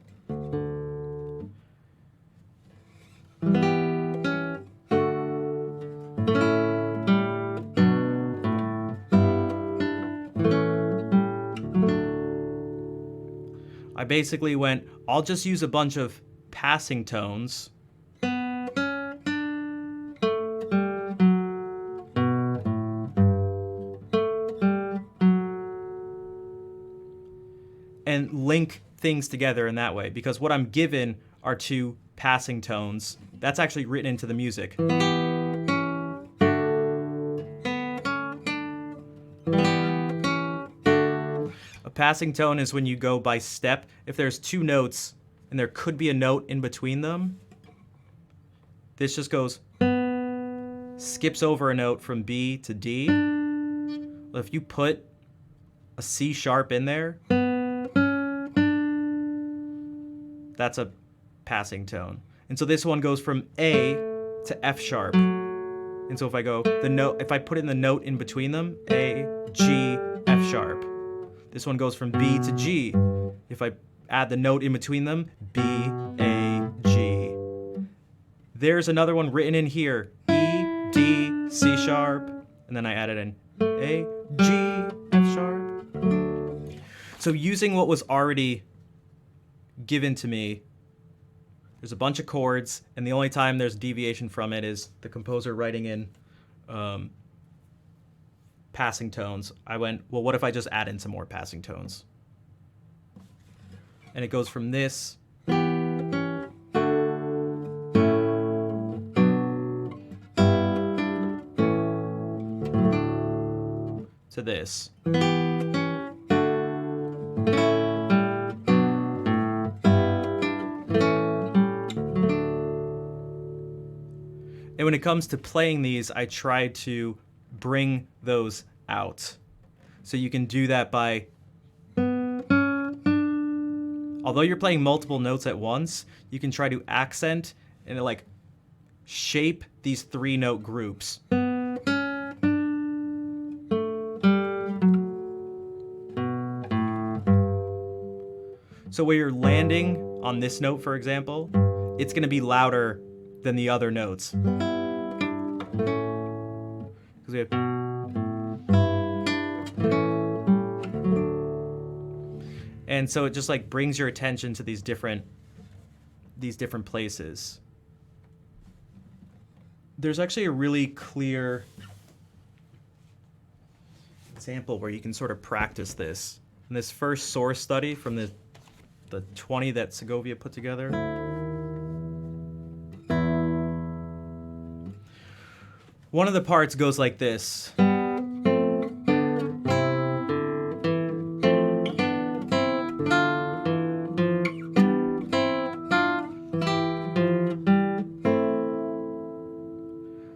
I basically went, I'll just use a bunch of passing tones. And link things together in that way, because what I'm given are two passing tones. That's actually written into the music. A passing tone is when you go by step. If there's two notes and there could be a note in between them, this just goes, skips over a note from B to D. If you put a C sharp in there, that's a passing tone. And so this one goes from A to F sharp. And so if I go the note, if I put in the note in between them, A, G, F sharp. This one goes from B to G. If I add the note in between them, B, A, G. There's another one written in here, E, D, C sharp, and then I added in A, G, F sharp. So using what was already given to me, there's a bunch of chords, and the only time there's deviation from it is the composer writing in passing tones. I went, well, what if I just add in some more passing tones? And it goes from this to this. And when it comes to playing these, I try to bring those out. So you can do that by, although you're playing multiple notes at once, you can try to accent and like shape these 3-note groups. So where you're landing on this note, for example, it's going to be louder than the other notes. Because we have... And so it just like brings your attention to these different places. There's actually a really clear example where you can sort of practice this. In this first source study from the 20 that Segovia put together. One of the parts goes like this.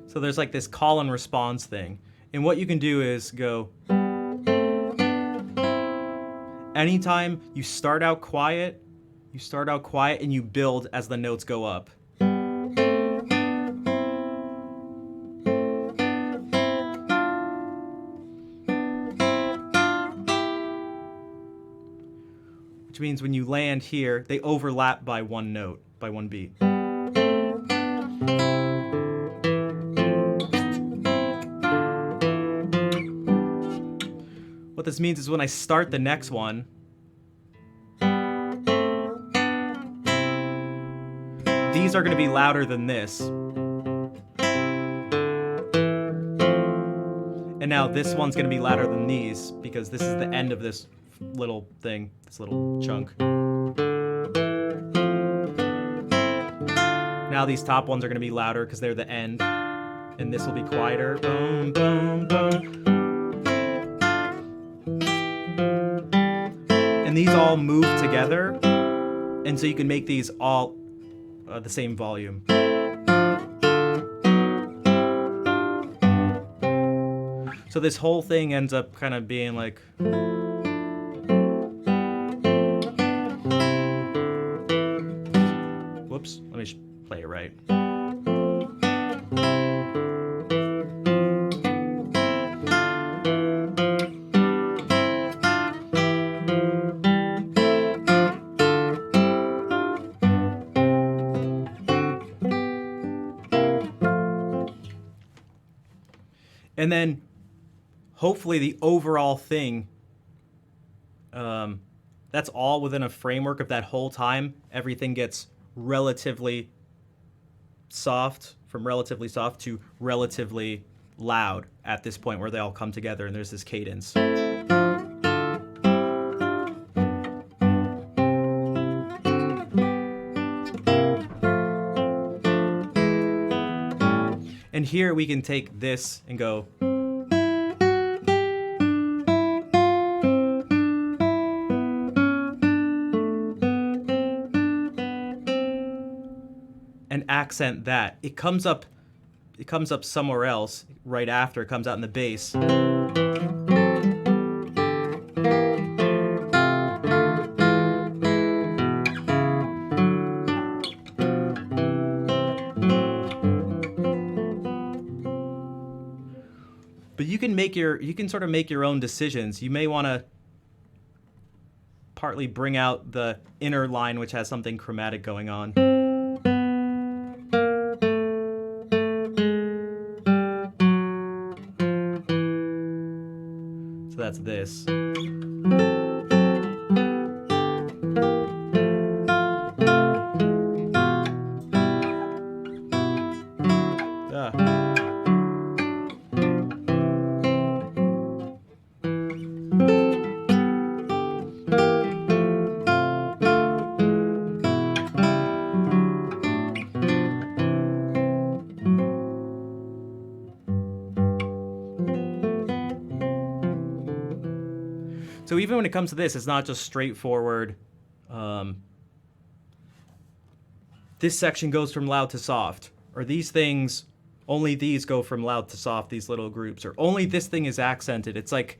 So there's like this call and response thing. And what you can do is go, anytime you start out quiet and you build as the notes go up. Which means when you land here, they overlap by one note, by one beat. What this means is when I start the next one, these are going to be louder than this. And now this one's going to be louder than these because this is the end of this little thing, this little chunk. Now these top ones are going to be louder because they're the end. And this will be quieter. Boom, boom, boom. And these all move together. And so you can make these all the same volume. So this whole thing ends up kind of being like... Whoops, let me play it right. And then hopefully the overall thing, that's all within a framework of that whole time. Everything gets relatively soft, from relatively soft to relatively loud at this point where they all come together and there's this cadence. And here we can take this and go. And accent that. It comes up somewhere else right after it comes out in the bass. But you can sort of make your own decisions. You may want to partly bring out the inner line which has something chromatic going on. So that's this. So even when it comes to this, it's not just straightforward. This section goes from loud to soft, or these things Only these go from loud to soft, these little groups, or only this thing is accented. It's like,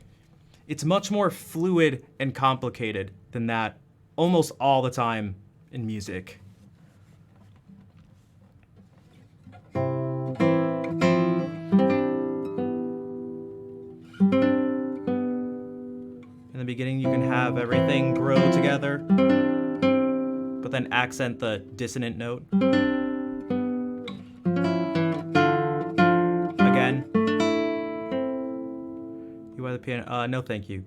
it's much more fluid and complicated than that almost all the time in music. In the beginning, you can have everything grow together, but then accent the dissonant note. Again. You buy the piano? No, thank you.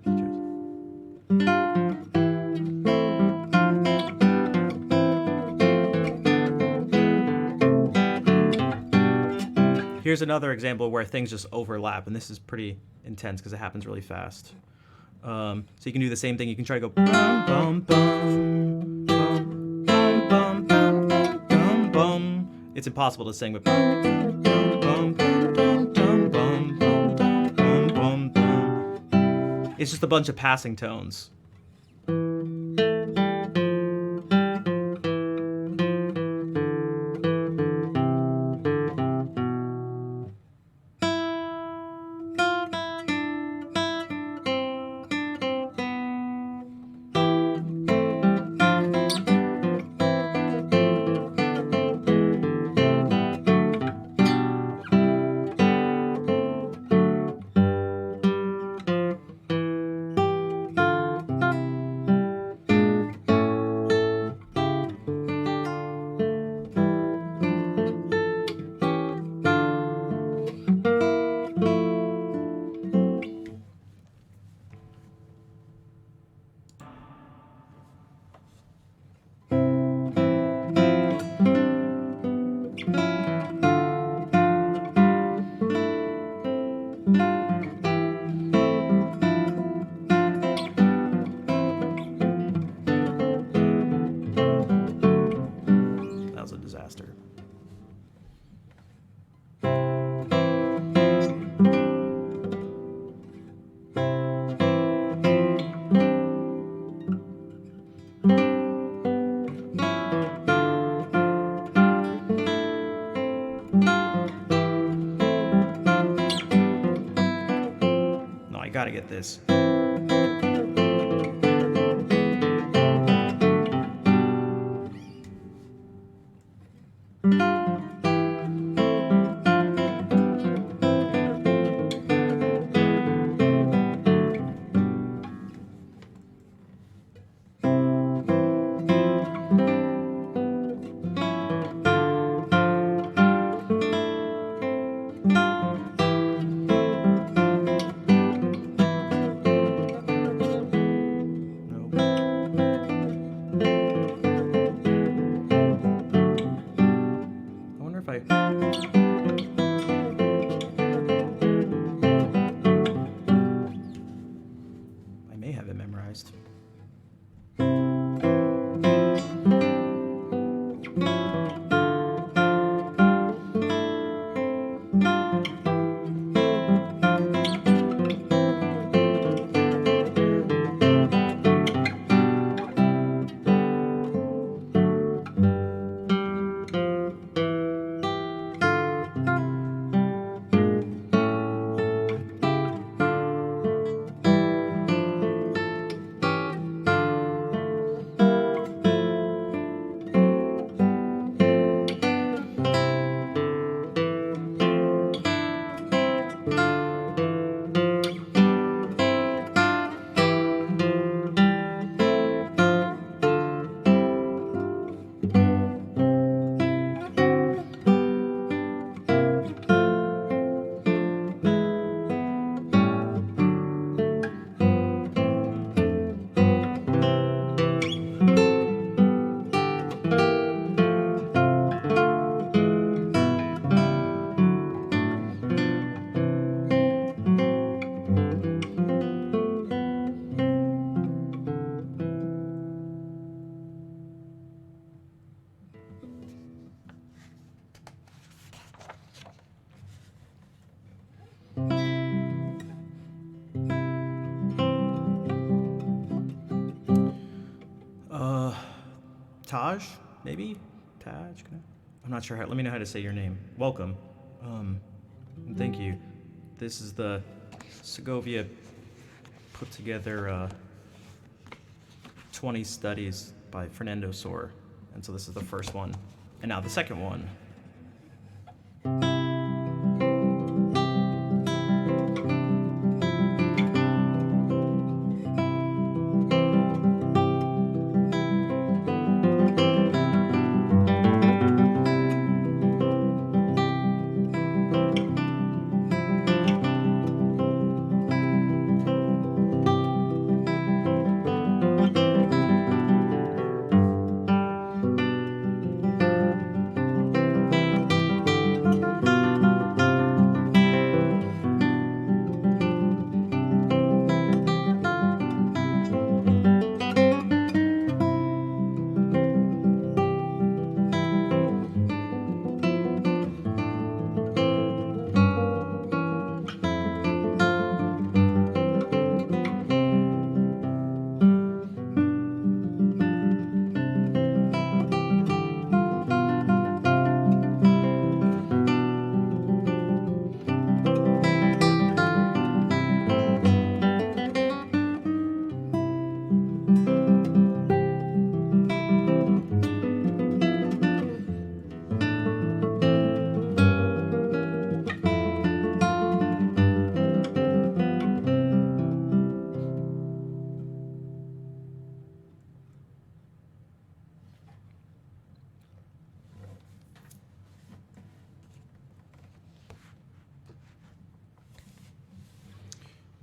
Here's another example where things just overlap, and this is pretty intense because it happens really fast. So you can do the same thing. You can try to go bum bum bum bum bum bum bum bum. It's impossible to sing, but bum bum bum bum bum bum bum bum bum. It's just a bunch of passing tones. Gotta get this. Taj, maybe? Taj? I'm not sure how. Let me know how to say your name. Welcome. Thank you. This is the Segovia put together 20 studies by Fernando Sor. And so this is the first one. And now the second one.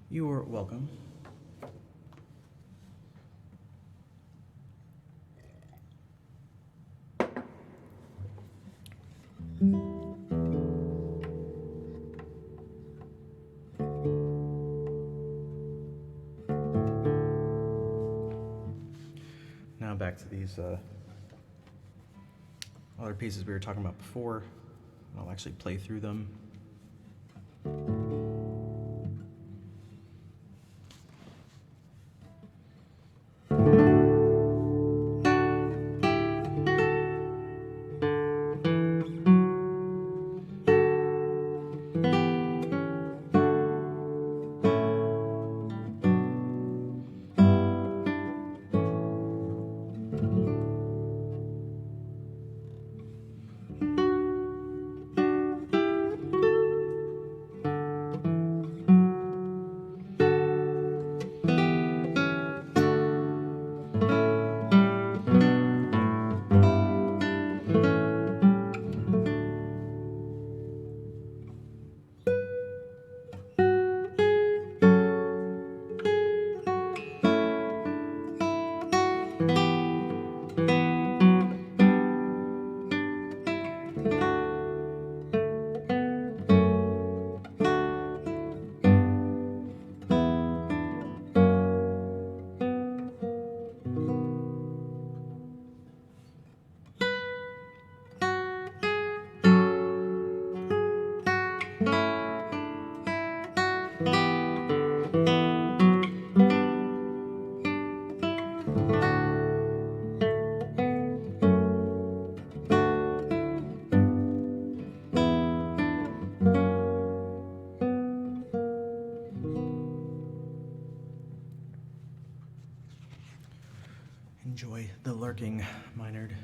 You are welcome. Now back to these other pieces we were talking about before. I'll actually play through them. Enjoy the lurking, Minard.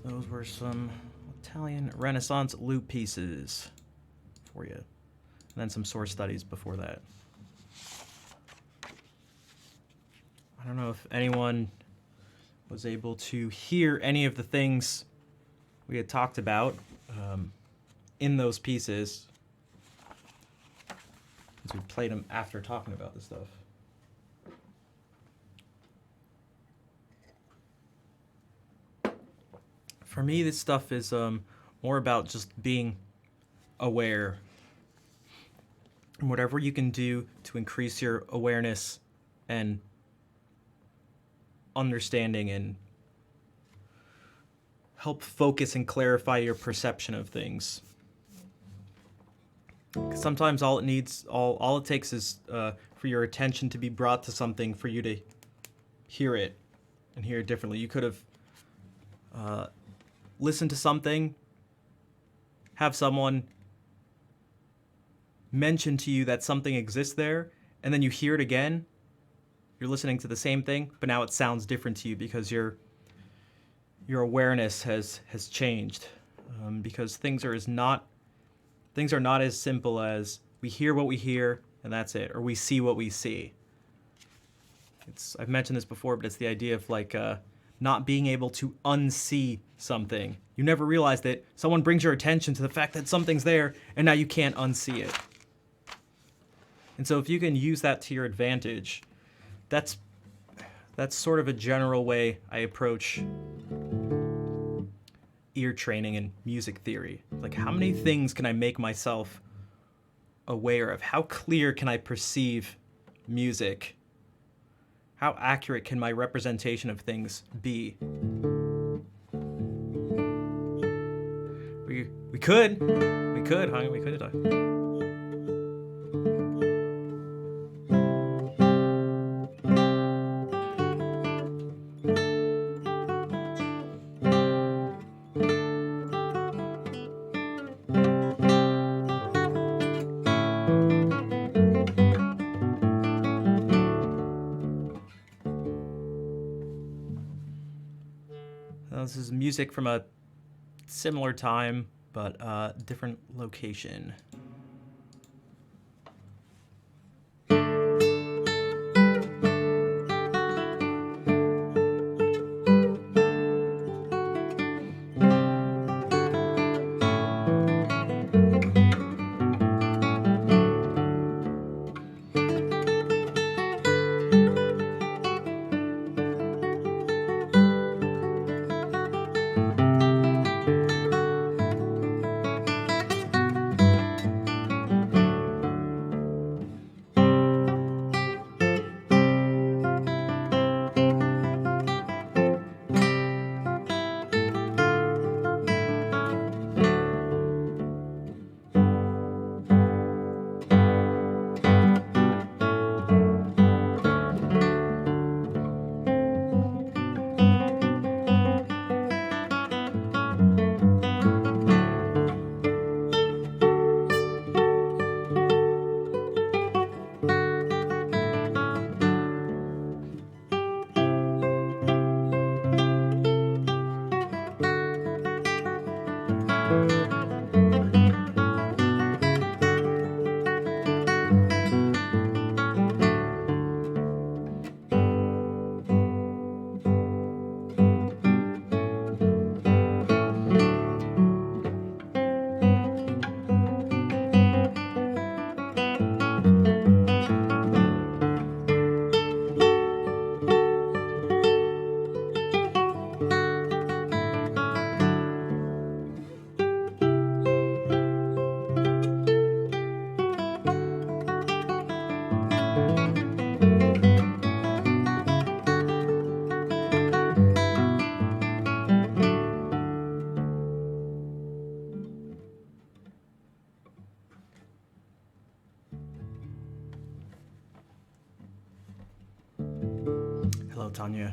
Those were some Italian Renaissance loop pieces for you. And then some source studies before that. I don't know if anyone was able to hear any of the things we had talked about in those pieces, since we played them after talking about this stuff. For me, this stuff is more about just being aware. And whatever you can do to increase your awareness and understanding and help focus and clarify your perception of things. Sometimes all it takes is for your attention to be brought to something for you to hear it and hear it differently. You could have listened to something, have someone mention to you that something exists there, and then you hear it again. You're listening to the same thing, but now it sounds different to you because your awareness has changed. Because things are not as simple as we hear what we hear and that's it, or we see what we see. I've mentioned this before, but it's the idea of like not being able to unsee something. You never realize that someone brings your attention to the fact that something's there, and now you can't unsee it. And so if you can use that to your advantage, that's sort of a general way I approach ear training and music theory. Like, how many things can I make myself aware of? How clear can I perceive music? How accurate can my representation of things be? We could, huh? We could have done. This is music from a similar time, but different location. Hello, Tanya.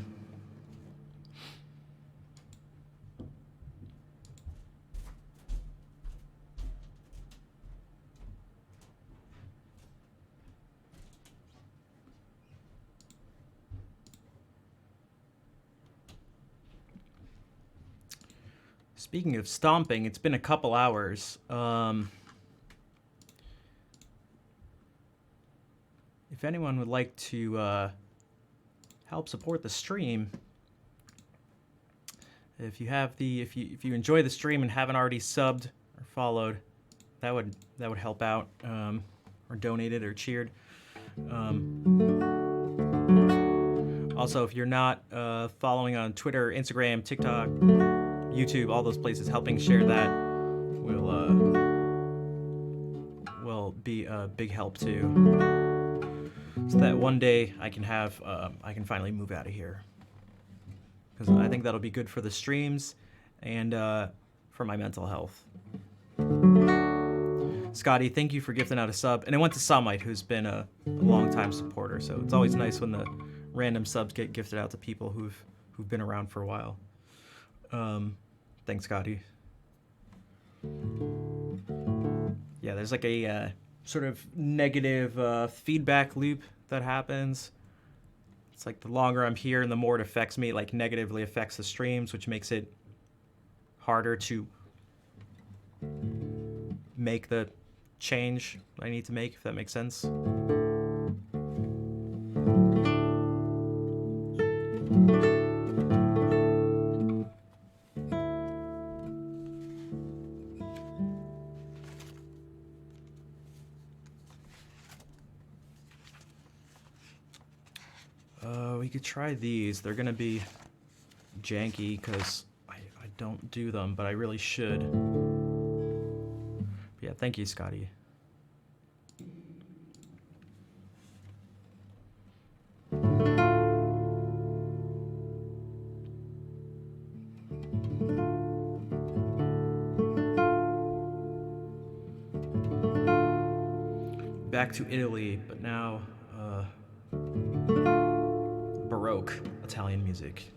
Speaking of stomping, it's been a couple hours. If anyone would like to help support the stream, if you enjoy the stream and haven't already subbed or followed, that would help out, or donated or cheered. Also, if you're not following on Twitter, Instagram, TikTok, YouTube, all those places, helping share that will be a big help too. So that one day I can finally move out of here, because I think that'll be good for the streams and for my mental health. Scotty, thank you for gifting out a sub, and it went to Samite, who's been a long-time supporter. So it's always nice when the random subs get gifted out to people who've been around for a while. Thanks, Scotty. Yeah, there's like a sort of negative feedback loop that happens. It's like the longer I'm here and the more it affects me, it like negatively affects the streams, which makes it harder to make the change I need to make, if that makes sense. We could try these. They're gonna be janky because I don't do them, but I really should. But yeah, thank you, Scotty. Back to Italy, but now Baroque Italian music.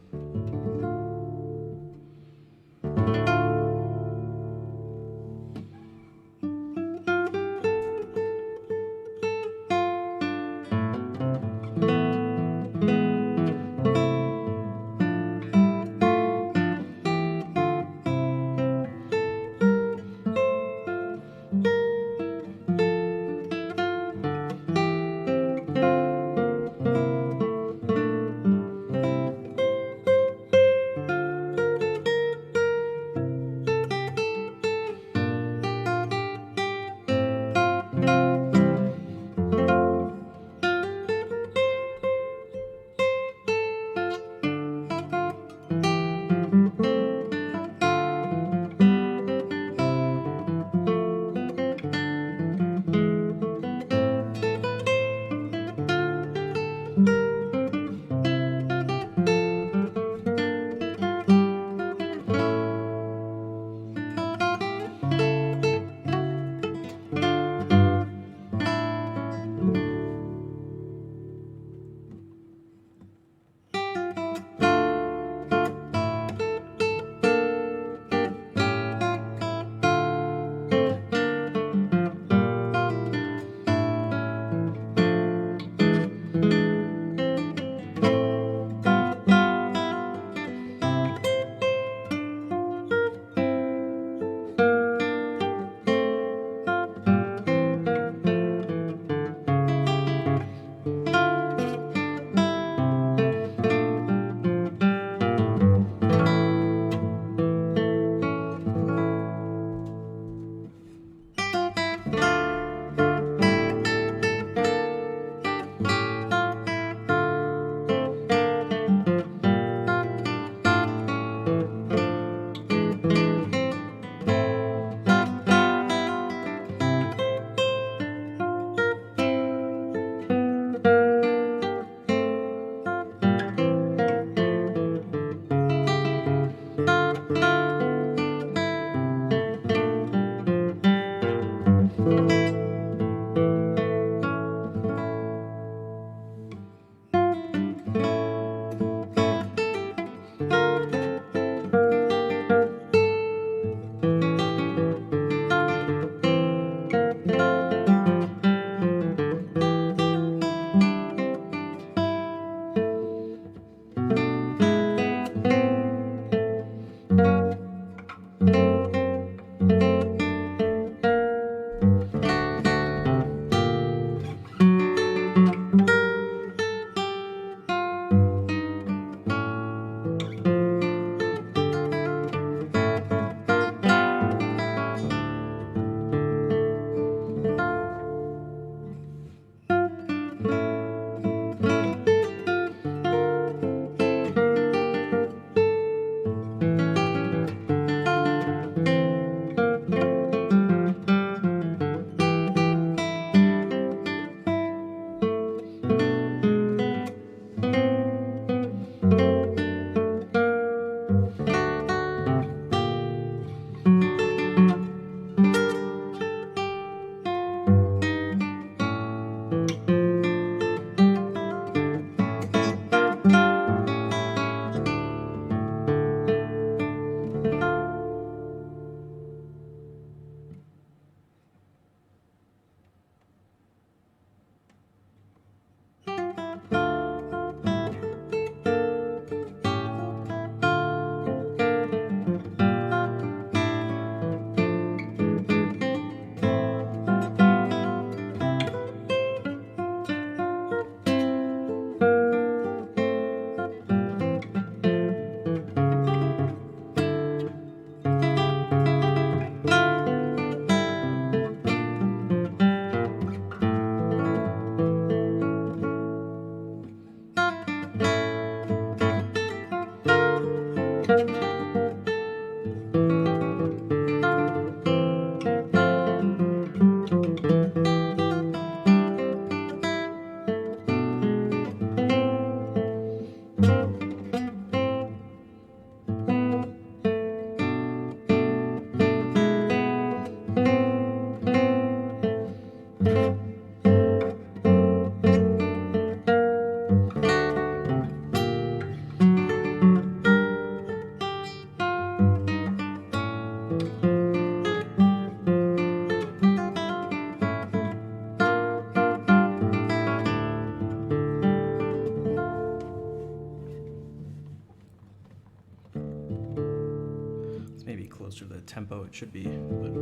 closer to the tempo it should be. But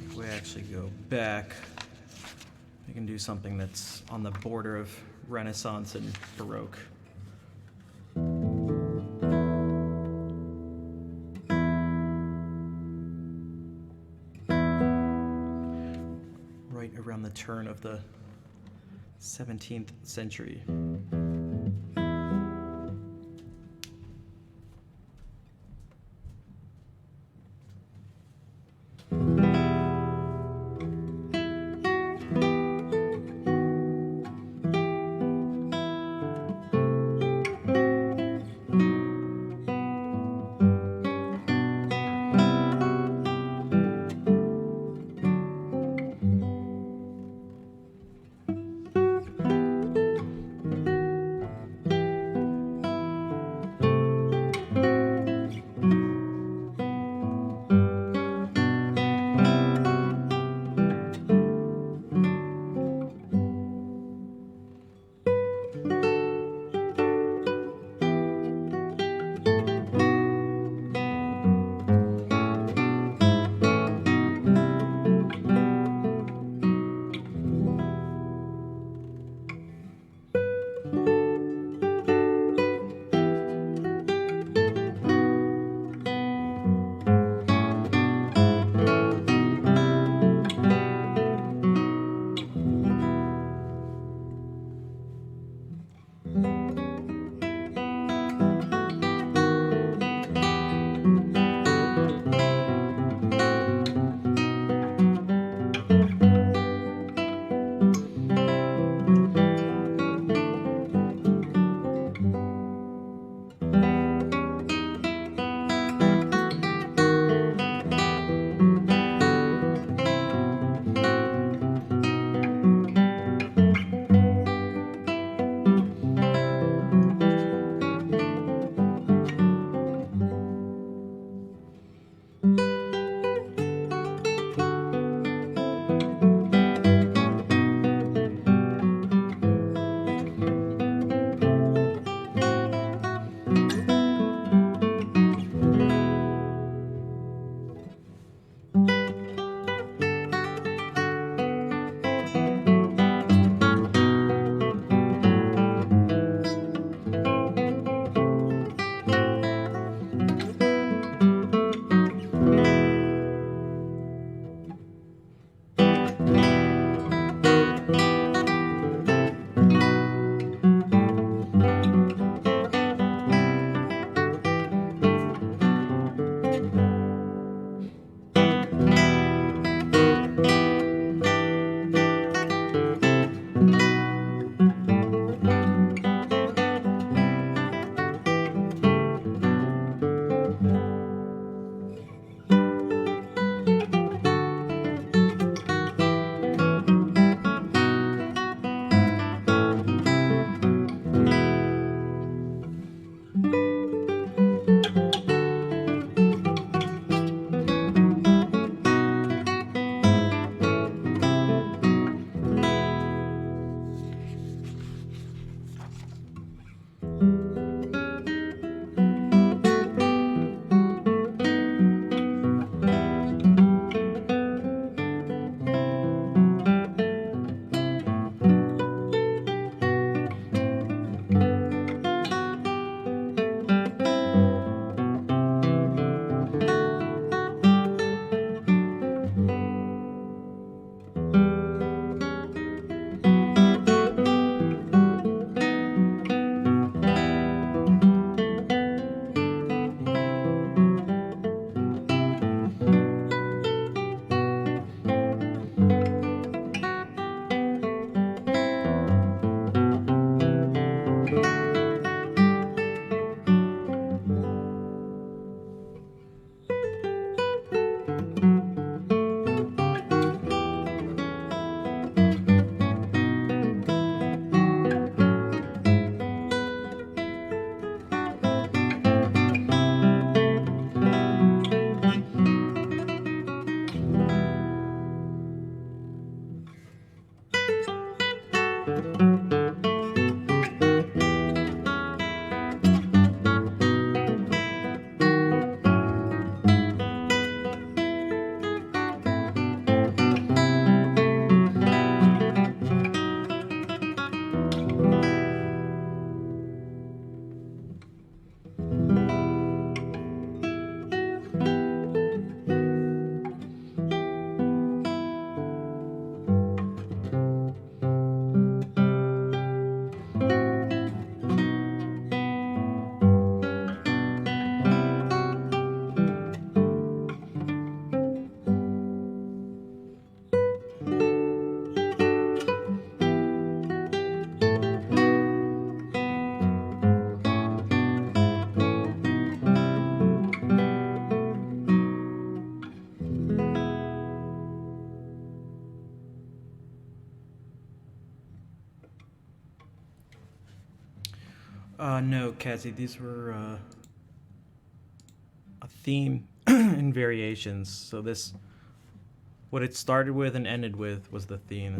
if we actually go back, we can do something that's on the border of Renaissance and Baroque. Right around the turn of the 17th century. No, Cassie, these were a theme and variations. So this, what it started with and ended with, was the theme.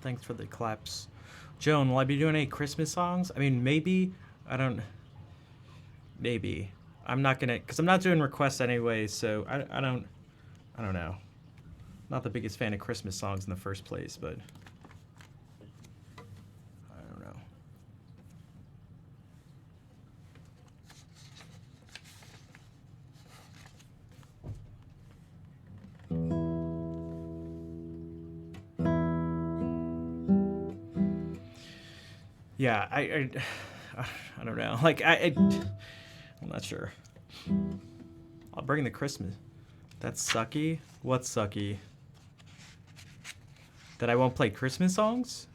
Thanks for the claps. Joan, will I be doing any Christmas songs? I mean, maybe. I don't. Maybe. I'm not gonna, cause I'm not doing requests anyway. So I don't know. Not the biggest fan of Christmas songs in the first place, but I don't know. Yeah, I don't know. Like I'm not sure. I'll bring the Christmas. That's sucky. What's sucky? That I won't play Christmas songs?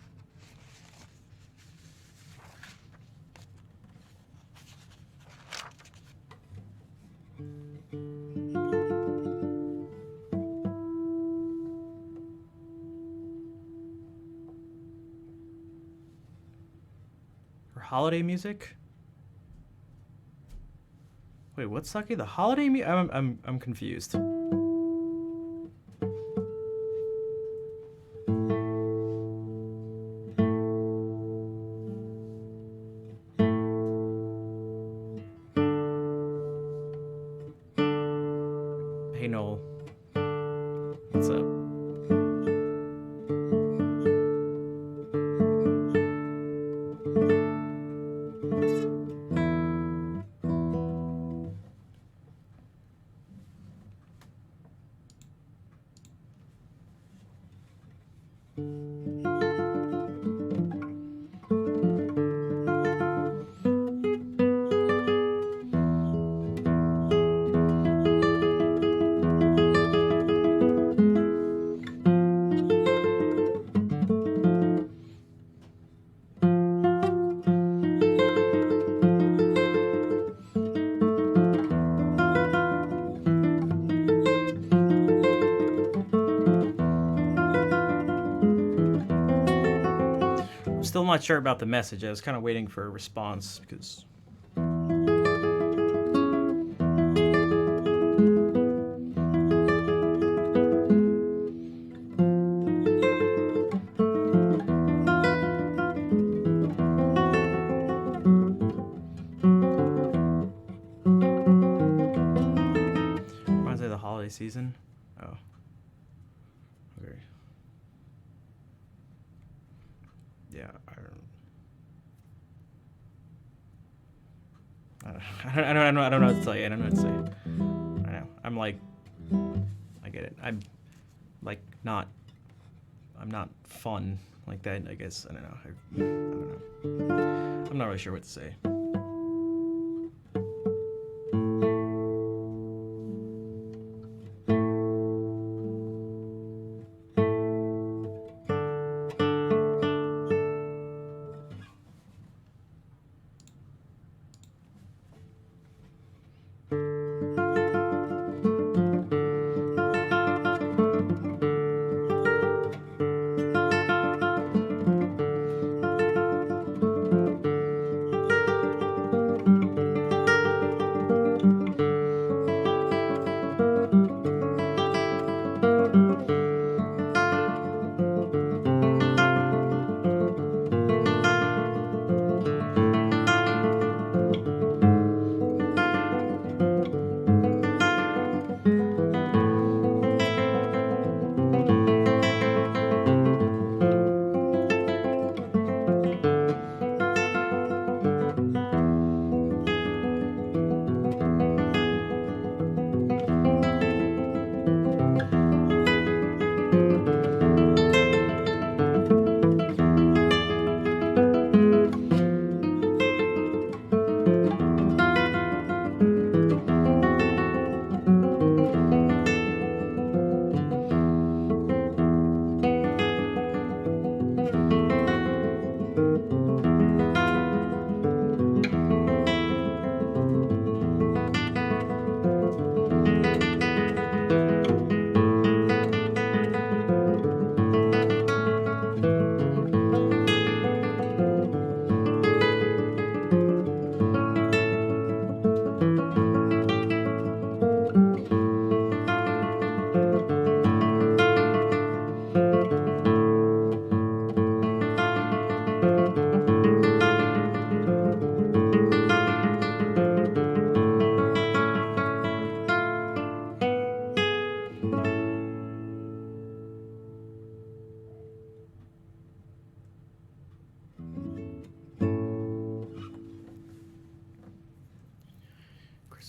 Or holiday music? Wait, what's sucky? The holiday music? I'm confused. Hey Noel, what's up? Still not sure about the message. I was kind of waiting for a response because. Reminds me of the holiday season. Oh. Okay. Yeah, I don't know what to tell you. I don't know what to say. I know. I'm like, I get it. I'm like not. I'm not fun like that. I guess I don't know. I don't know. I'm not really sure what to say.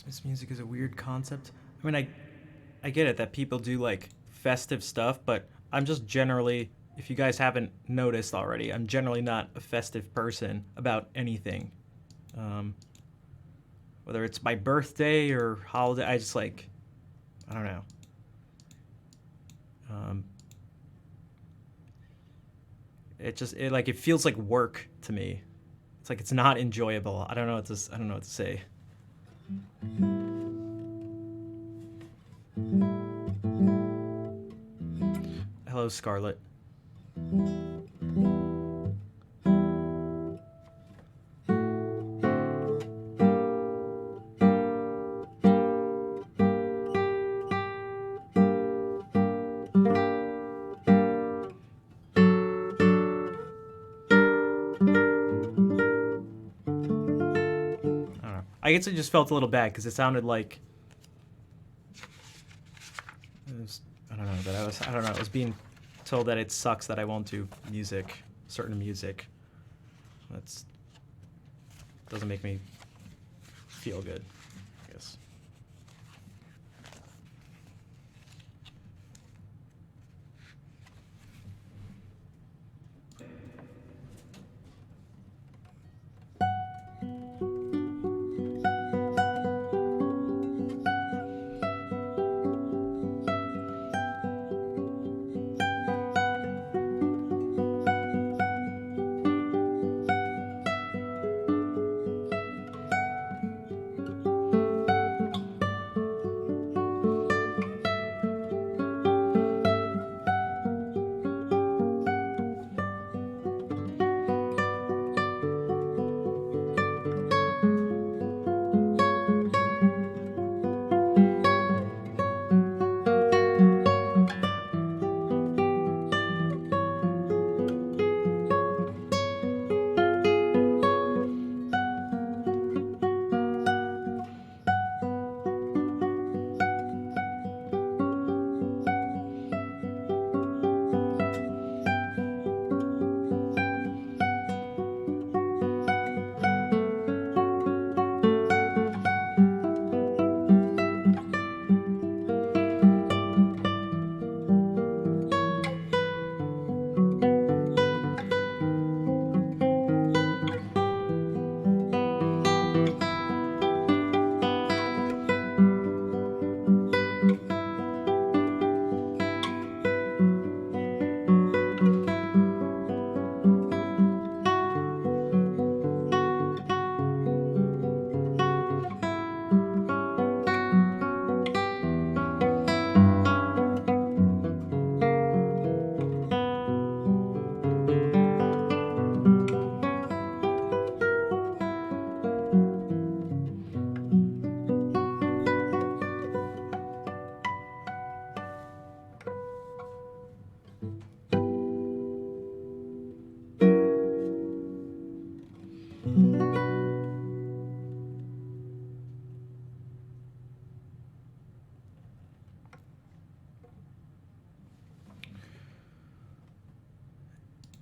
Christmas music is a weird concept. I mean, I get it that people do like festive stuff, but I'm just generally, if you guys haven't noticed already, I'm generally not a festive person about anything. Um, Whether it's my birthday or holiday, I just like, I don't know. Um, it feels like work to me. It's like it's not enjoyable. I don't know what to say. Hello, Scarlet. I don't know. I guess I just felt a little bad because it sounded like it was, I don't know that I don't know. I was being told that it sucks that I won't do music, certain music. That's doesn't make me feel good, I guess.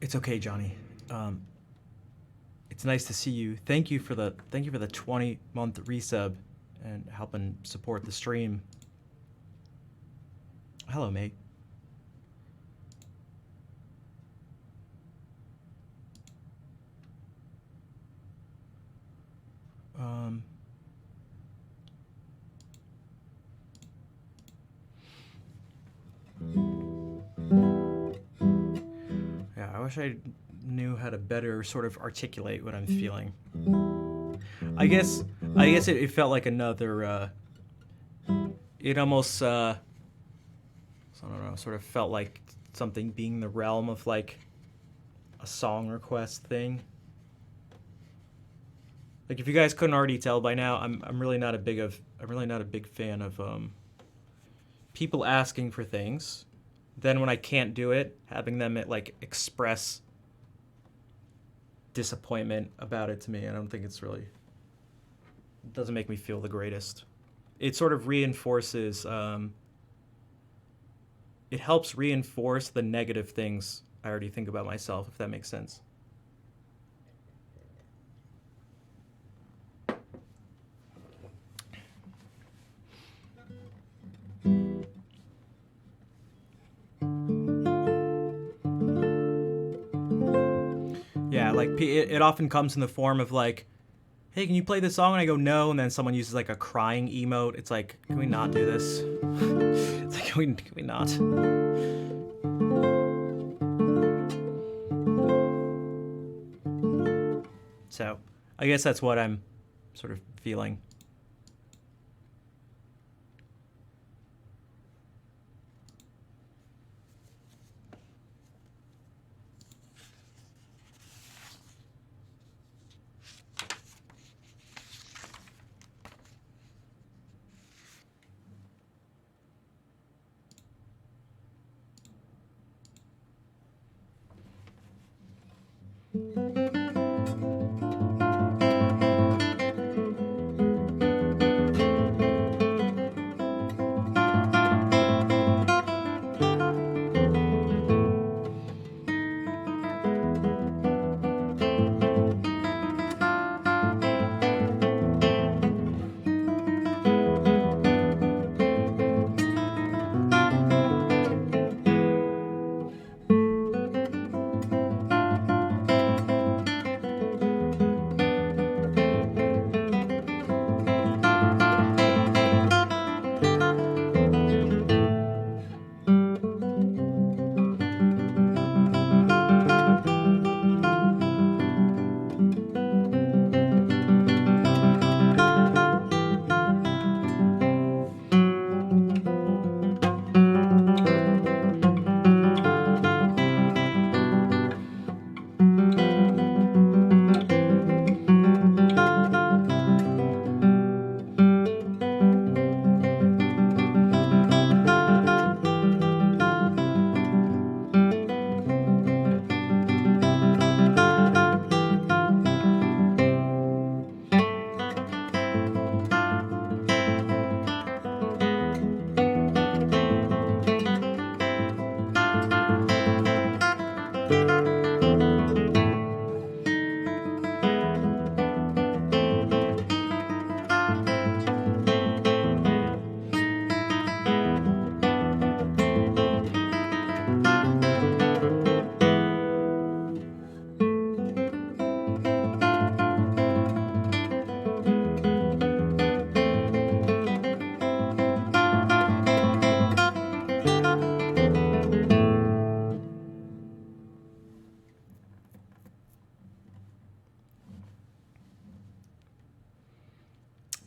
It's okay, Johnny. Um, it's nice to see you. Thank you for the 20-month resub and helping support the stream. Hello, mate. Um, yeah, I wish I knew how to better sort of articulate what I'm feeling. I guess it felt like another. It almost I don't know, sort of felt like something being the realm of like a song request thing. Like if you guys couldn't already tell by now, I'm really not a big fan of people asking for things. Then when I can't do it, having them like express disappointment about it to me. I don't think it doesn't make me feel the greatest. It sort of reinforces it helps reinforce the negative things I already think about myself, if that makes sense. like it often comes in the form of like, hey, can you play this song? And I go, no. And then someone uses like a crying emote. It's like, can we not do this? It's like, can we not? So I guess that's what I'm sort of feeling.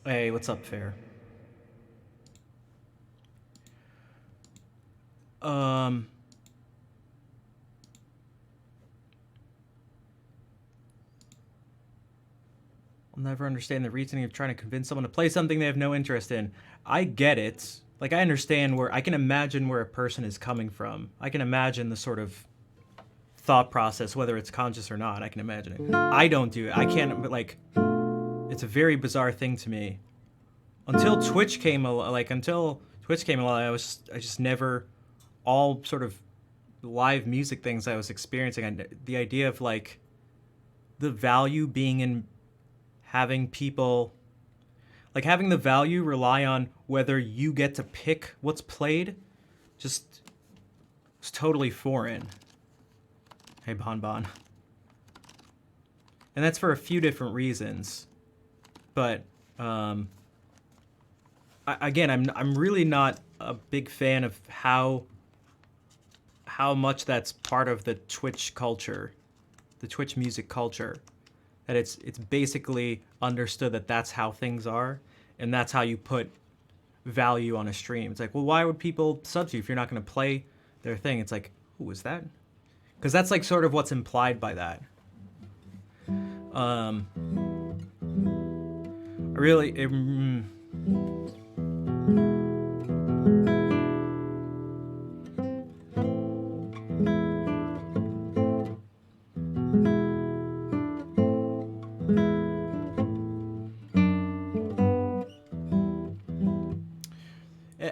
Hey, what's up, Fair? I'll never understand the reasoning of trying to convince someone to play something they have no interest in. I get it. Like, I understand where, I can imagine where a person is coming from. I can imagine the sort of thought process, whether it's conscious or not. I can imagine it. I don't do it. I can't, like, it's a very bizarre thing to me. Until Twitch came along, I just never, all sort of live music things I was experiencing, the idea of, like, the value being in having people, like, having the value rely on whether you get to pick what's played, just, it's totally foreign. Hey, Bon Bon. And that's for a few different reasons. But, again, I'm really not a big fan of how much that's part of the Twitch culture, the Twitch music culture. That it's basically understood that that's how things are, and that's how you put value on a stream. It's like, well, why would people sub to you if you're not going to play their thing? It's like, who is that? Because that's like sort of what's implied by that.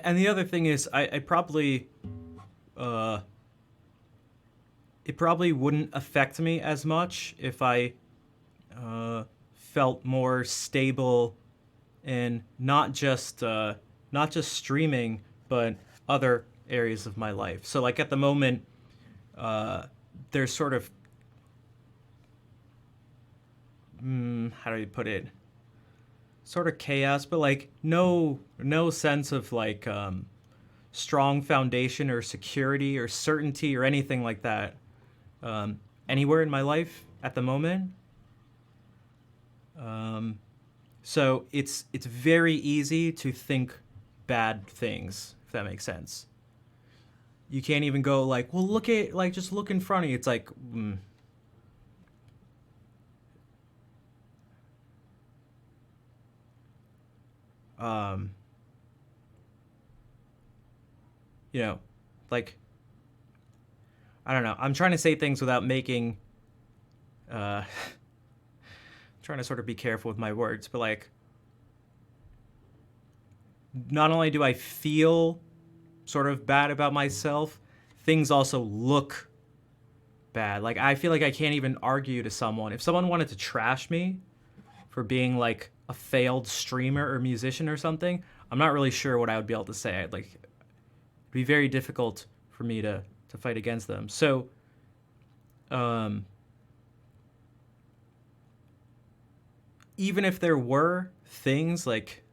And the other thing is, I probably, it probably wouldn't affect me as much if I felt more stable in not just streaming, but other areas of my life. So, like, at the moment, there's sort of how do you put it? Sort of chaos, but like no sense of like strong foundation or security or certainty or anything like that anywhere in my life at the moment. So it's very easy to think bad things, if that makes sense. You can't even go like, well, look at like just look in front of you. It's like, um, you know, like I don't know. I'm trying to say things without making, trying to sort of be careful with my words, but like, not only do I feel sort of bad about myself, things also look bad. Like I feel like I can't even argue to someone. If someone wanted to trash me for being like a failed streamer or musician or something, I'm not really sure what I would be able to say. I'd like it'd be very difficult for me to fight against them. So even if there were things like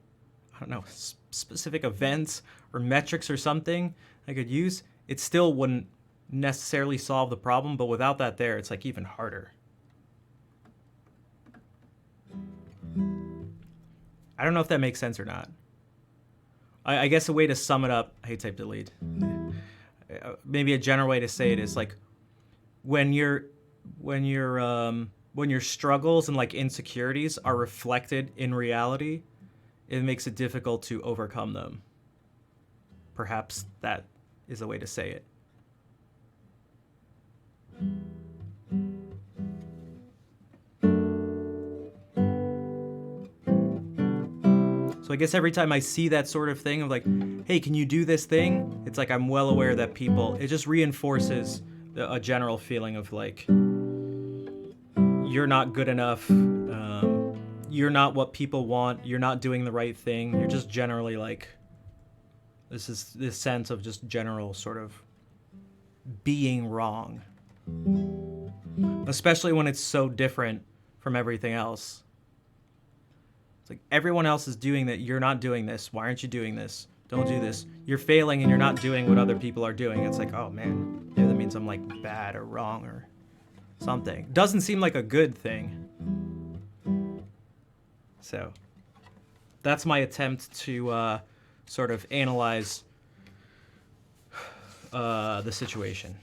I don't know, specific events or metrics or something I could use, it still wouldn't necessarily solve the problem. But without that there, it's like even harder. I don't know if that makes sense or not. I guess a way to sum it up, I hate type delete. Maybe a general way to say it is like when your struggles and like insecurities are reflected in reality, it makes it difficult to overcome them. Perhaps that is a way to say it. So I guess every time I see that sort of thing of like, hey, can you do this thing? It's like I'm well aware that it just reinforces a general feeling of like, you're not good enough. You're not what people want. You're not doing the right thing. You're just generally like, this sense of just general sort of being wrong. Especially when it's so different from everything else. It's like everyone else is doing that. You're not doing this. Why aren't you doing this? Don't do this. You're failing and you're not doing what other people are doing. It's like, oh man, maybe that means I'm like bad or wrong or something. Doesn't seem like a good thing. So that's my attempt to sort of analyze the situation.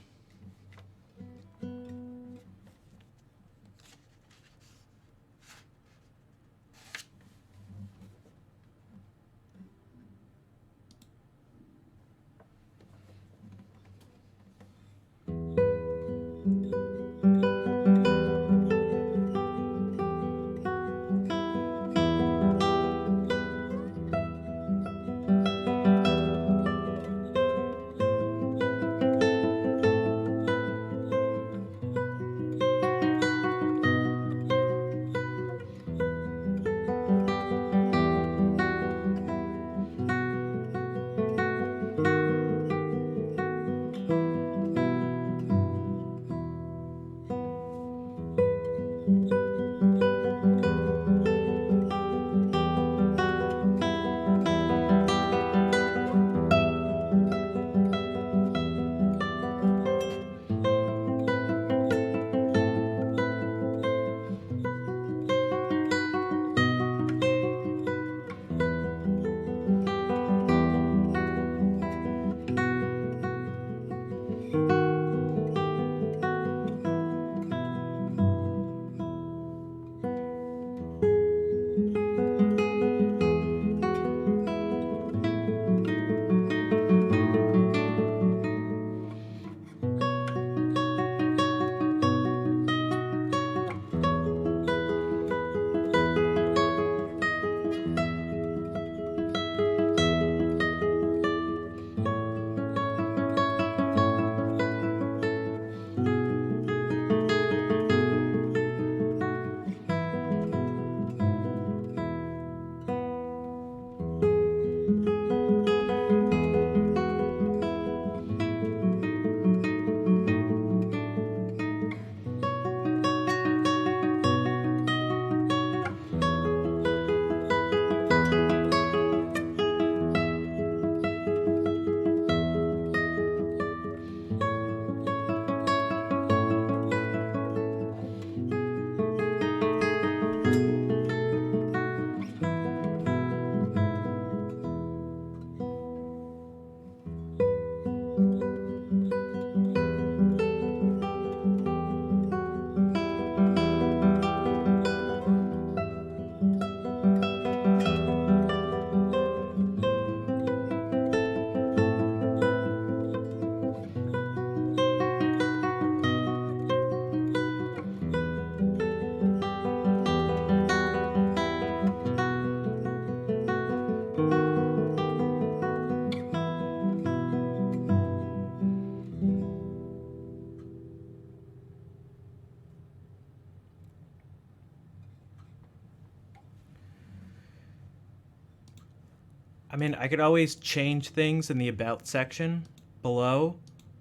I mean, I could always change things in the about section below,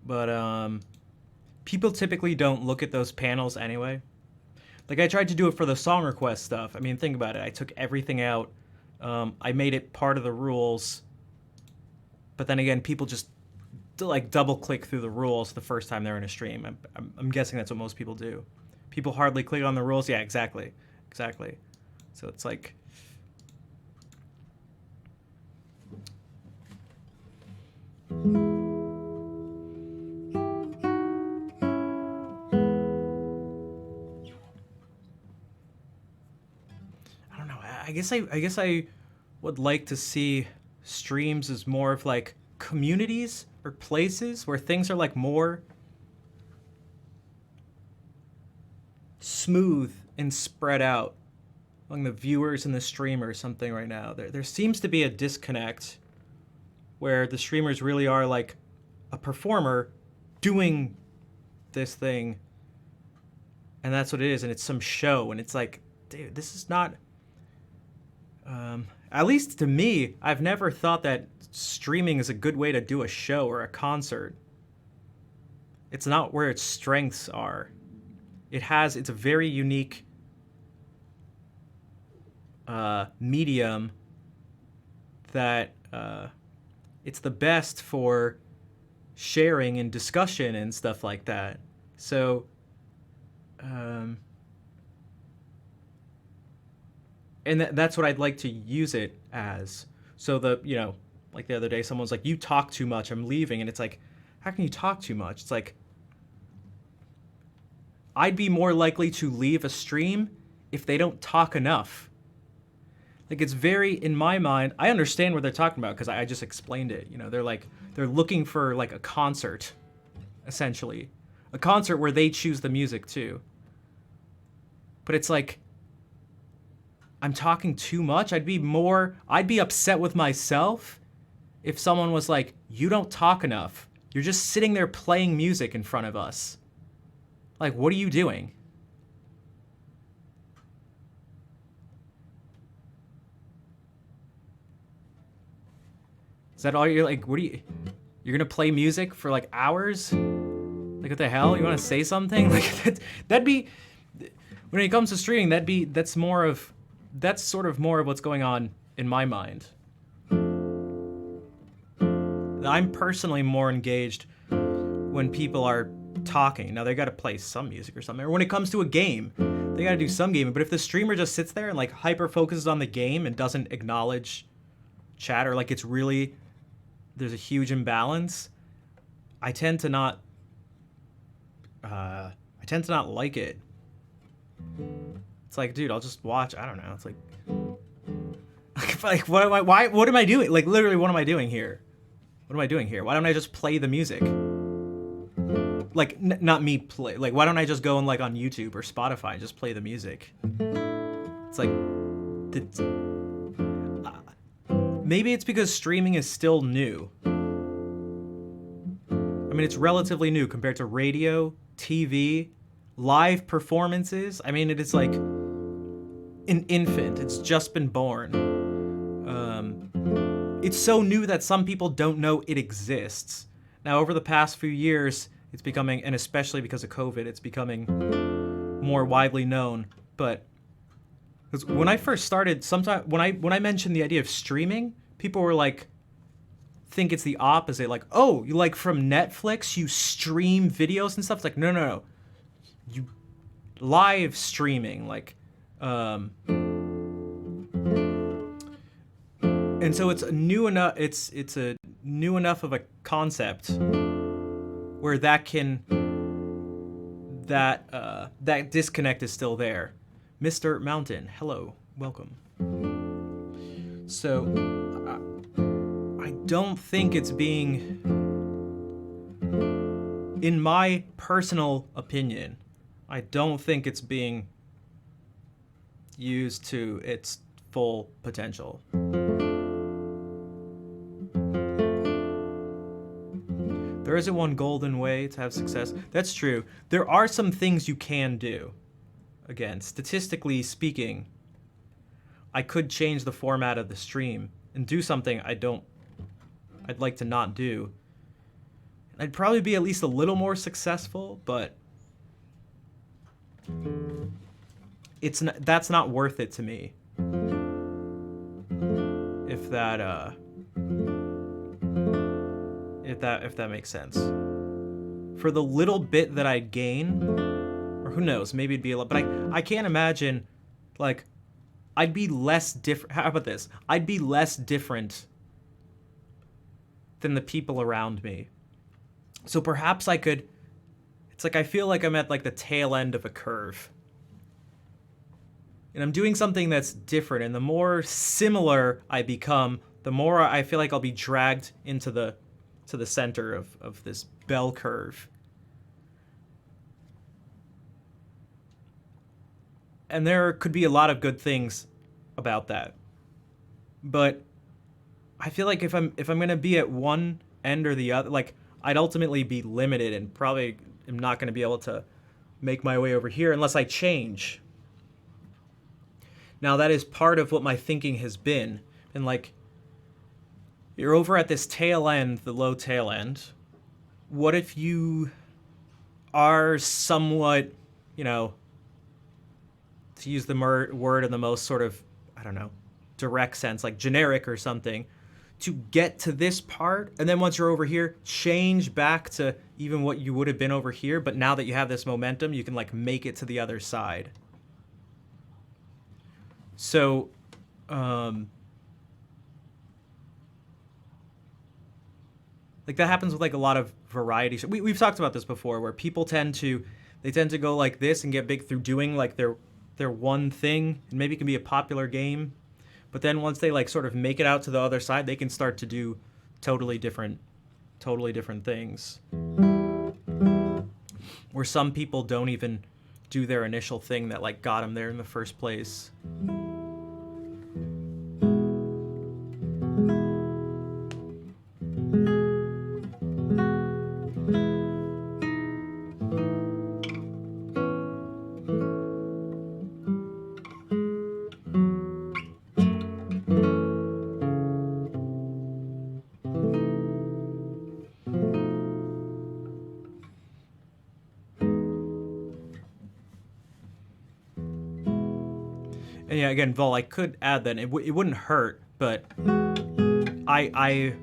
but people typically don't look at those panels anyway. Like, I tried to do it for the song request stuff. I mean, think about it. I took everything out. I made it part of the rules. But then again, people just like double click through the rules the first time they're in a stream. I'm guessing that's what most people do. People hardly click on the rules. Yeah, exactly. Exactly. So it's like... I don't know. I guess I would like to see streams as more of like communities or places where things are like more smooth and spread out among the viewers and the streamer or something right now. There seems to be a disconnect where the streamers really are like a performer doing this thing, and that's what it is, and it's some show, and it's like, dude, this is not... at least to me, I've never thought that streaming is a good way to do a show or a concert. It's not where its strengths are. It's a very unique medium that it's the best for sharing and discussion and stuff like that. So, and that's what I'd like to use it as. So like the other day, someone's like, "You talk too much, I'm leaving." And it's like, how can you talk too much? It's like, I'd be more likely to leave a stream if they don't talk enough. Like, it's very, in my mind, I understand what they're talking about because I just explained it. They're looking for like a concert, essentially. A concert where they choose the music too. But it's like, I'm talking too much. I'd be upset with myself if someone was like, "You don't talk enough. You're just sitting there playing music in front of us. Like, what are you doing?" Is that all you're like, you're gonna play music for like hours? Like, what the hell? You wanna say something? Like, that'd be, when it comes to streaming, that's sort of more of what's going on in my mind. I'm personally more engaged when people are talking. Now, they gotta play some music or something. Or when it comes to a game, they gotta do some gaming. But if the streamer just sits there and like hyper focuses on the game and doesn't acknowledge chat, or like there's a huge imbalance, I tend to not like it. It's like, dude, I'll just watch. I don't know. It's like, what am I doing? Like, literally, what am I doing here? What am I doing here? Why don't I just play the music? Like, not me play. Like, why don't I just go and like on YouTube or Spotify and just play the music? It's like, maybe it's because streaming is still new. I mean, it's relatively new compared to radio, TV, live performances. I mean, it is like an infant. It's just been born. It's so new that some people don't know it exists. Now, over the past few years, it's becoming, and especially because of COVID, it's becoming more widely known. But because when I first started, when I mentioned the idea of streaming, people were like, think it's the opposite. Like, oh, you like from Netflix, you stream videos and stuff. It's like, no. You live streaming, like, and so it's new enough. It's a new enough of a concept where that disconnect is still there. Mr. Mountain, hello, welcome. So I don't think it's being, in my personal opinion, I don't think it's being used to its full potential. There isn't one golden way to have success. That's true. There are some things you can do. Again, statistically speaking, I could change the format of the stream and do something I'd like to not do. I'd probably be at least a little more successful, but that's not worth it to me. If that makes sense. For the little bit that I'd gain, or who knows, maybe it'd be a lot, but I can't imagine, like, I'd be less different. How about this? I'd be less different than the people around me. So perhaps I could, it's like I feel like I'm at like the tail end of a curve. And I'm doing something that's different, and the more similar I become, the more I feel like I'll be dragged into the center of this bell curve. And there could be a lot of good things about that. But I feel like if I'm gonna be at one end or the other, like, I'd ultimately be limited and probably am not gonna be able to make my way over here unless I change. Now that is part of what my thinking has been. And like, you're over at this tail end, the low tail end. What if you are somewhat, to use the word in the most sort of, I don't know, direct sense, like generic or something, to get to this part, and then once you're over here, change back to even what you would have been over here, but now that you have this momentum, you can like make it to the other side. So, like that happens with like a lot of variety. We've talked about this before, where people tend to go like this and get big through doing like their one thing, and maybe it can be a popular game, but then once they like sort of make it out to the other side, they can start to do totally different things. Where some people don't even do their initial thing that like got them there in the first place. And yeah, again, Vol, I could add that it wouldn't hurt, but I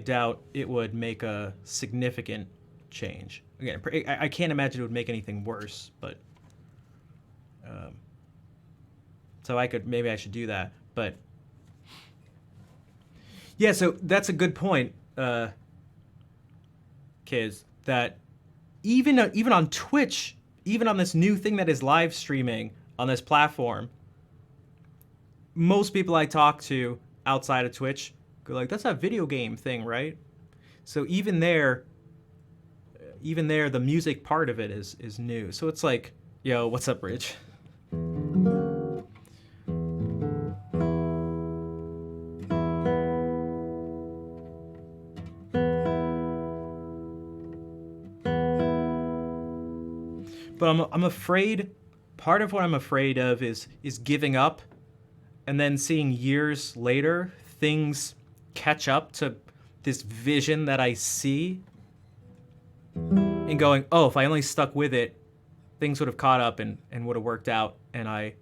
doubt it would make a significant change. Again, I can't imagine it would make anything worse, but so maybe I should do that. But yeah, so that's a good point, Kiz, that even on Twitch, even on this new thing that is live streaming on this platform, most people I talk to outside of Twitch go like, that's a video game thing, right? So even there, the music part of it is new. So it's like, yo, what's up, Rich? But I'm afraid, part of what I'm afraid of is giving up, and then seeing years later things catch up to this vision that I see, and going, oh, if I only stuck with it, things would have caught up and would have worked out, and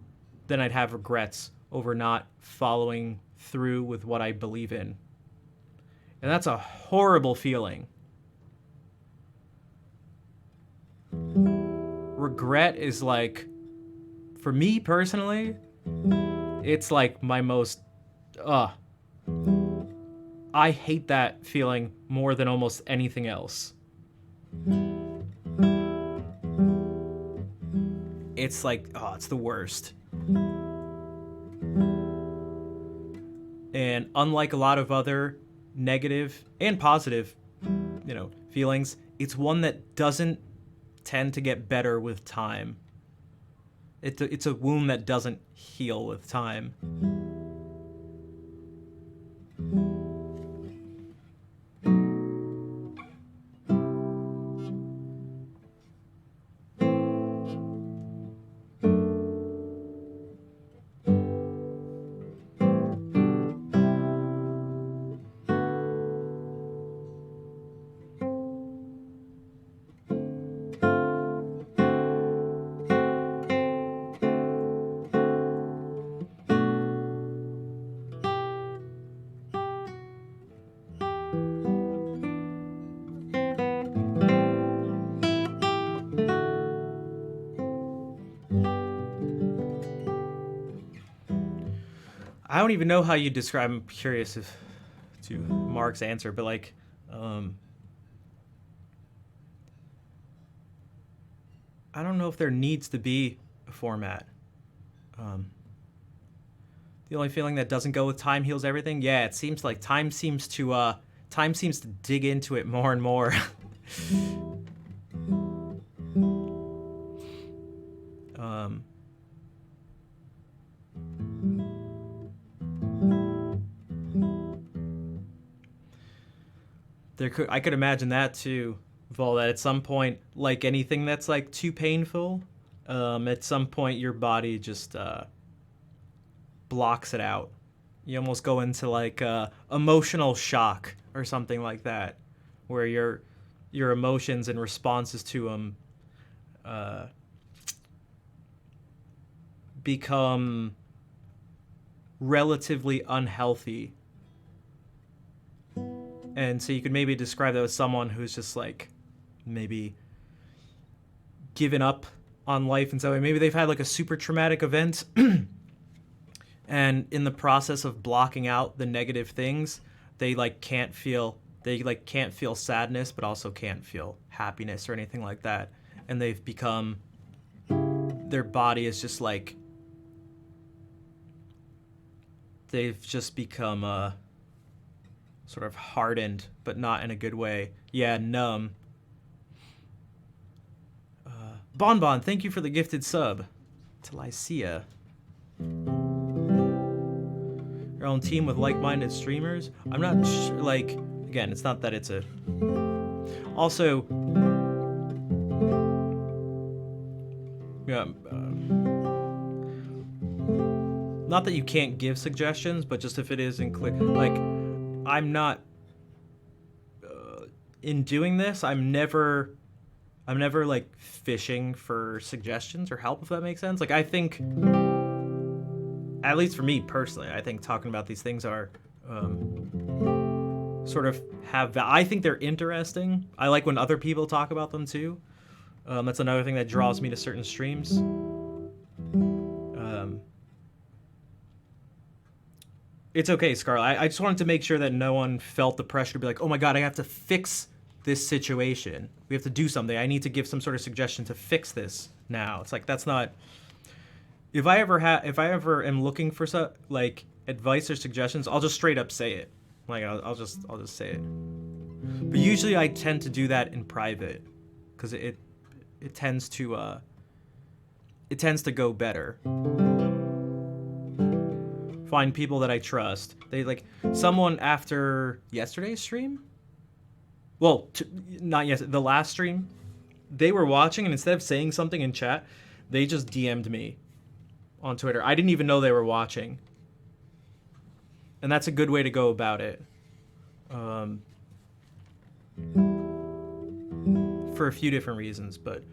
then I'd have regrets over not following through with what I believe in. And that's a horrible feeling. Regret is like, for me personally, it's like my most, I hate that feeling more than almost anything else. It's like, it's the worst. And unlike a lot of other negative and positive, feelings, it's one that doesn't tend to get better with time. It's a wound that doesn't heal with time. I don't even know how you describe. I'm curious if to Mark's answer, but like, I don't know if there needs to be a format. The only feeling that doesn't go with time heals everything. Yeah, it seems like time seems to dig into it more and more. I could imagine that too, Vol, that at some point, like anything that's like too painful, at some point your body just blocks it out. You almost go into like emotional shock or something like that, where your emotions and responses to them become relatively unhealthy. And so you could maybe describe that as someone who's just like maybe given up on life in some way. Maybe they've had like a super traumatic event and in the process of blocking out the negative things, they can't feel sadness, but also can't feel happiness or anything like that. And their body is just like, they've just become sort of hardened, but not in a good way. Yeah, numb. Bonbon, thank you for the gifted sub to Lycia. Your own team with like-minded streamers. I'm not like, again, it's not that it's a. Also, yeah. Not that you can't give suggestions, but just if it is like, I'm not in doing this. I'm never like fishing for suggestions or help, if that makes sense. Like I think, at least for me personally, I think talking about these things are sort of I think they're interesting. I like when other people talk about them too. That's another thing that draws me to certain streams. It's okay, Scarlet. I just wanted to make sure that no one felt the pressure to be like, oh my god, I have to fix this situation. We have to do something. I need to give some sort of suggestion to fix this now. It's like, that's not. If I ever am looking for like advice or suggestions, I'll just straight up say it. Like I'll just say it. But usually I tend to do that in private because it tends to go better. Find people that I trust. They like someone after yesterday's stream. Well, not yesterday. The last stream, they were watching, and instead of saying something in chat, they just DM'd me on Twitter. I didn't even know they were watching, and that's a good way to go about it. For a few different reasons, but.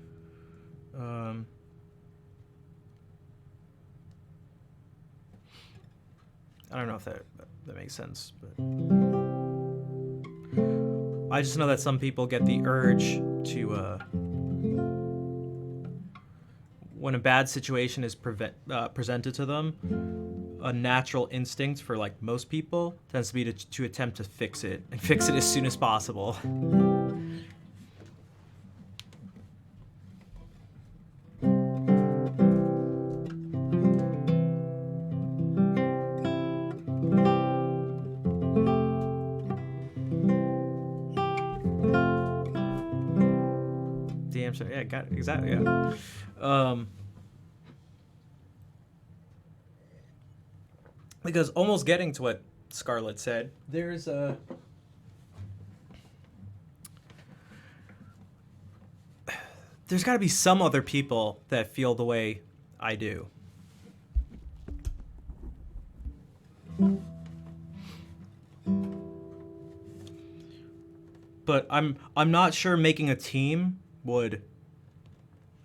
I don't know if that makes sense, but I just know that some people get the urge to, when a bad situation is presented to them, a natural instinct for like most people tends to be to attempt to fix it and fix it as soon as possible. Yeah, got it. Exactly. Yeah. Because almost getting to what Scarlett said, there's got to be some other people that feel the way I do. But I'm not sure making a team would.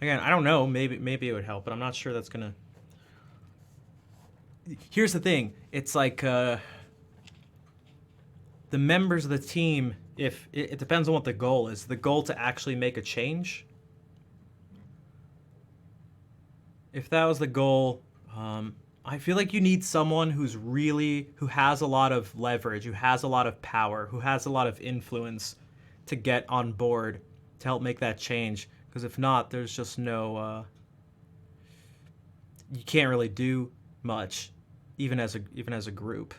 Again, I don't know. Maybe it would help, but I'm not sure that's gonna. Here's the thing. It's like the members of the team. If it depends on what the goal is. The goal to actually make a change. If that was the goal, I feel like you need someone who has a lot of leverage, who has a lot of power, who has a lot of influence to get on board to help make that change. Because if not, there's just no, you can't really do much, even as a group.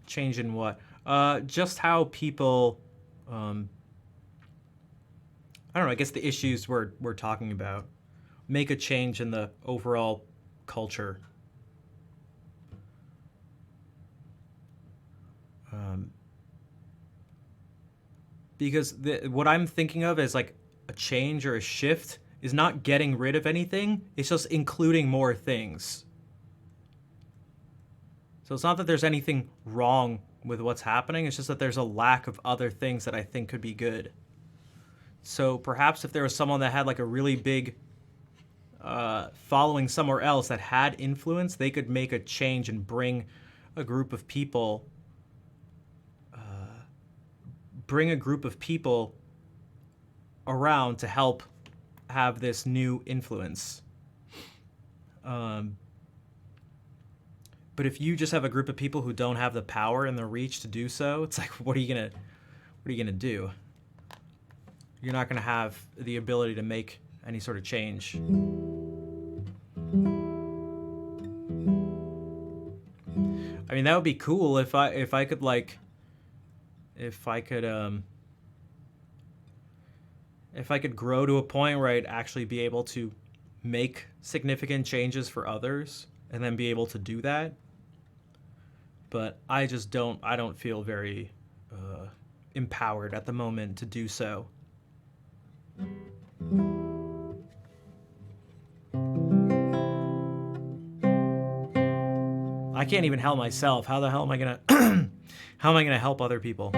Change in what? Just how people, I don't know. I guess the issues we're talking about make a change in the overall culture. Because what I'm thinking of as like a change or a shift is not getting rid of anything. It's just including more things. So it's not that there's anything wrong with what's happening. It's just that there's a lack of other things that I think could be good. So perhaps if there was someone that had like a really big following somewhere else that had influence, they could make a change and bring a group of people around to help have this new influence. But if you just have a group of people who don't have the power and the reach to do so, it's like, what are you gonna do? You're not gonna have the ability to make any sort of change. I mean, that would be cool if I could grow to a point where I'd actually be able to make significant changes for others and then be able to do that. But I don't feel very empowered at the moment to do so. I can't even help myself. How the hell am I gonna help other people?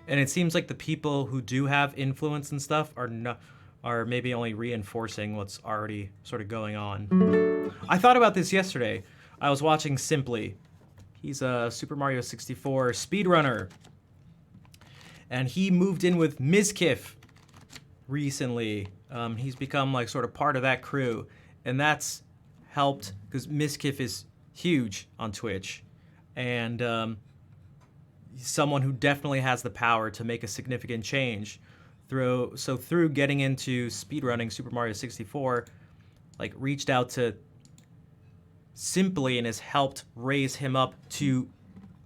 And it seems like the people who do have influence and stuff are maybe only reinforcing what's already sort of going on. I thought about this yesterday. I was watching Simply. He's a Super Mario 64 speedrunner. And he moved in with Mizkif recently. He's become like sort of part of that crew. And that's helped because Mizkif is huge on Twitch. And someone who definitely has the power to make a significant change through getting into speedrunning Super Mario 64, like reached out to Simply and has helped raise him up to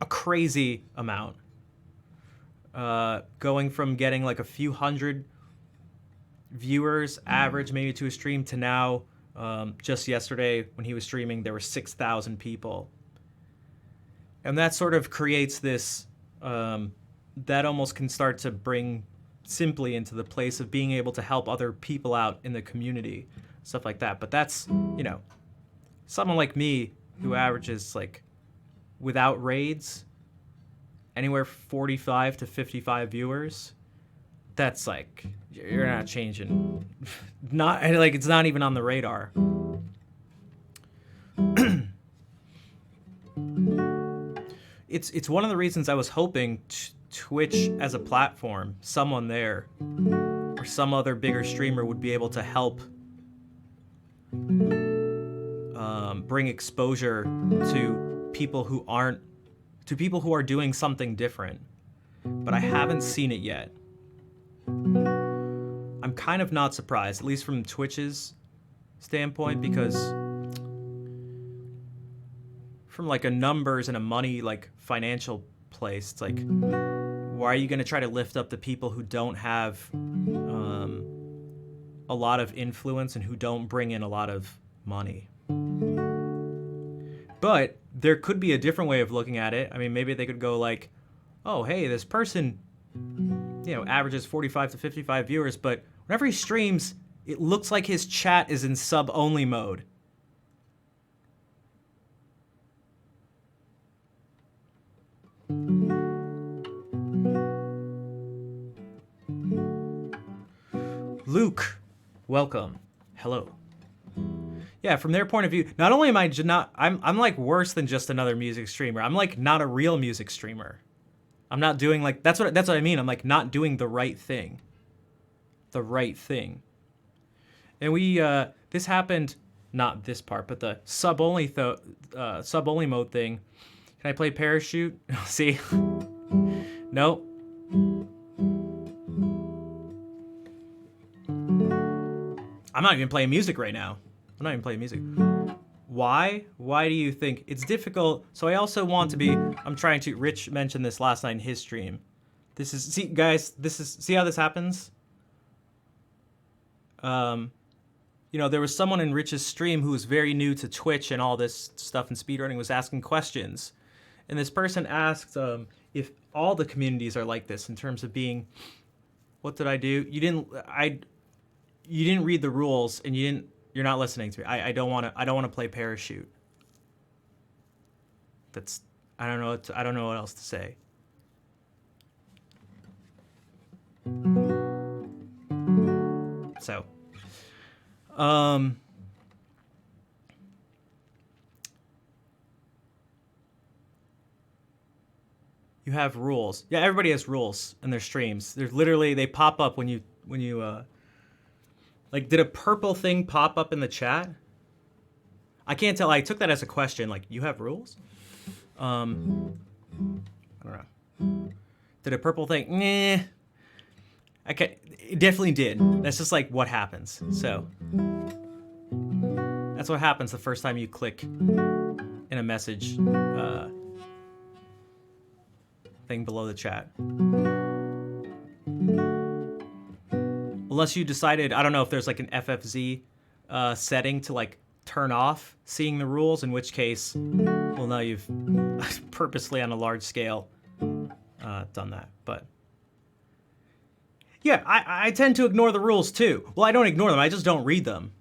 a crazy amount. Going from getting like a few hundred viewers average maybe to a stream to now, just yesterday when he was streaming, there were 6,000 people. And that sort of creates this, that almost can start to bring Simply into the place of being able to help other people out in the community, stuff like that. But that's, someone like me who averages like without raids anywhere 45 to 55 viewers. That's like, you're not changing. Not like, it's not even on the radar. It's one of the reasons I was hoping Twitch as a platform, someone there or some other bigger streamer would be able to help bring exposure to people who are doing something different. But I haven't seen it yet. I'm kind of not surprised, at least from Twitch's standpoint, because from like a numbers and a money, like financial place, it's like, why are you going to try to lift up the people who don't have a lot of influence and who don't bring in a lot of money? But there could be a different way of looking at it. I mean, maybe they could go like, oh, hey, this person, averages 45 to 55 viewers, but whenever he streams, it looks like his chat is in sub-only mode. Luke, Welcome. Hello. Yeah, from their point of view, not only am I not, I'm like worse than just another music streamer. I'm like not a real music streamer. I'm not doing like, that's what I mean. I'm like not doing the right thing. The right thing. And this happened, not this part, but the sub-only mode thing. Can I play Parachute? See? Nope. I'm not even playing music right now. I'm not even playing music. Why? Why do you think it's difficult? So I also want to be, Rich mentioned this last night in his stream. See guys, see how this happens? There was someone in Rich's stream who was very new to Twitch and all this stuff and speedrunning, was asking questions. And this person asked if all the communities are like this in terms of being, what did I do? You didn't read the rules and you're not listening to me. I don't want to play Parachute. I don't know what else to say. So, you have rules. Yeah, everybody has rules in their streams. There's literally, they pop up when you like, did a purple thing pop up in the chat? I can't tell. I took that as a question. Like, you have rules? I don't know. Did a purple thing? Nah. It definitely did. That's just like what happens. So that's what happens the first time you click in a message thing below the chat. Unless you decided, I don't know if there's like an FFZ setting to like turn off seeing the rules, in which case, well, now you've purposely on a large scale done that. But yeah, I tend to ignore the rules too. Well, I don't ignore them, I just don't read them.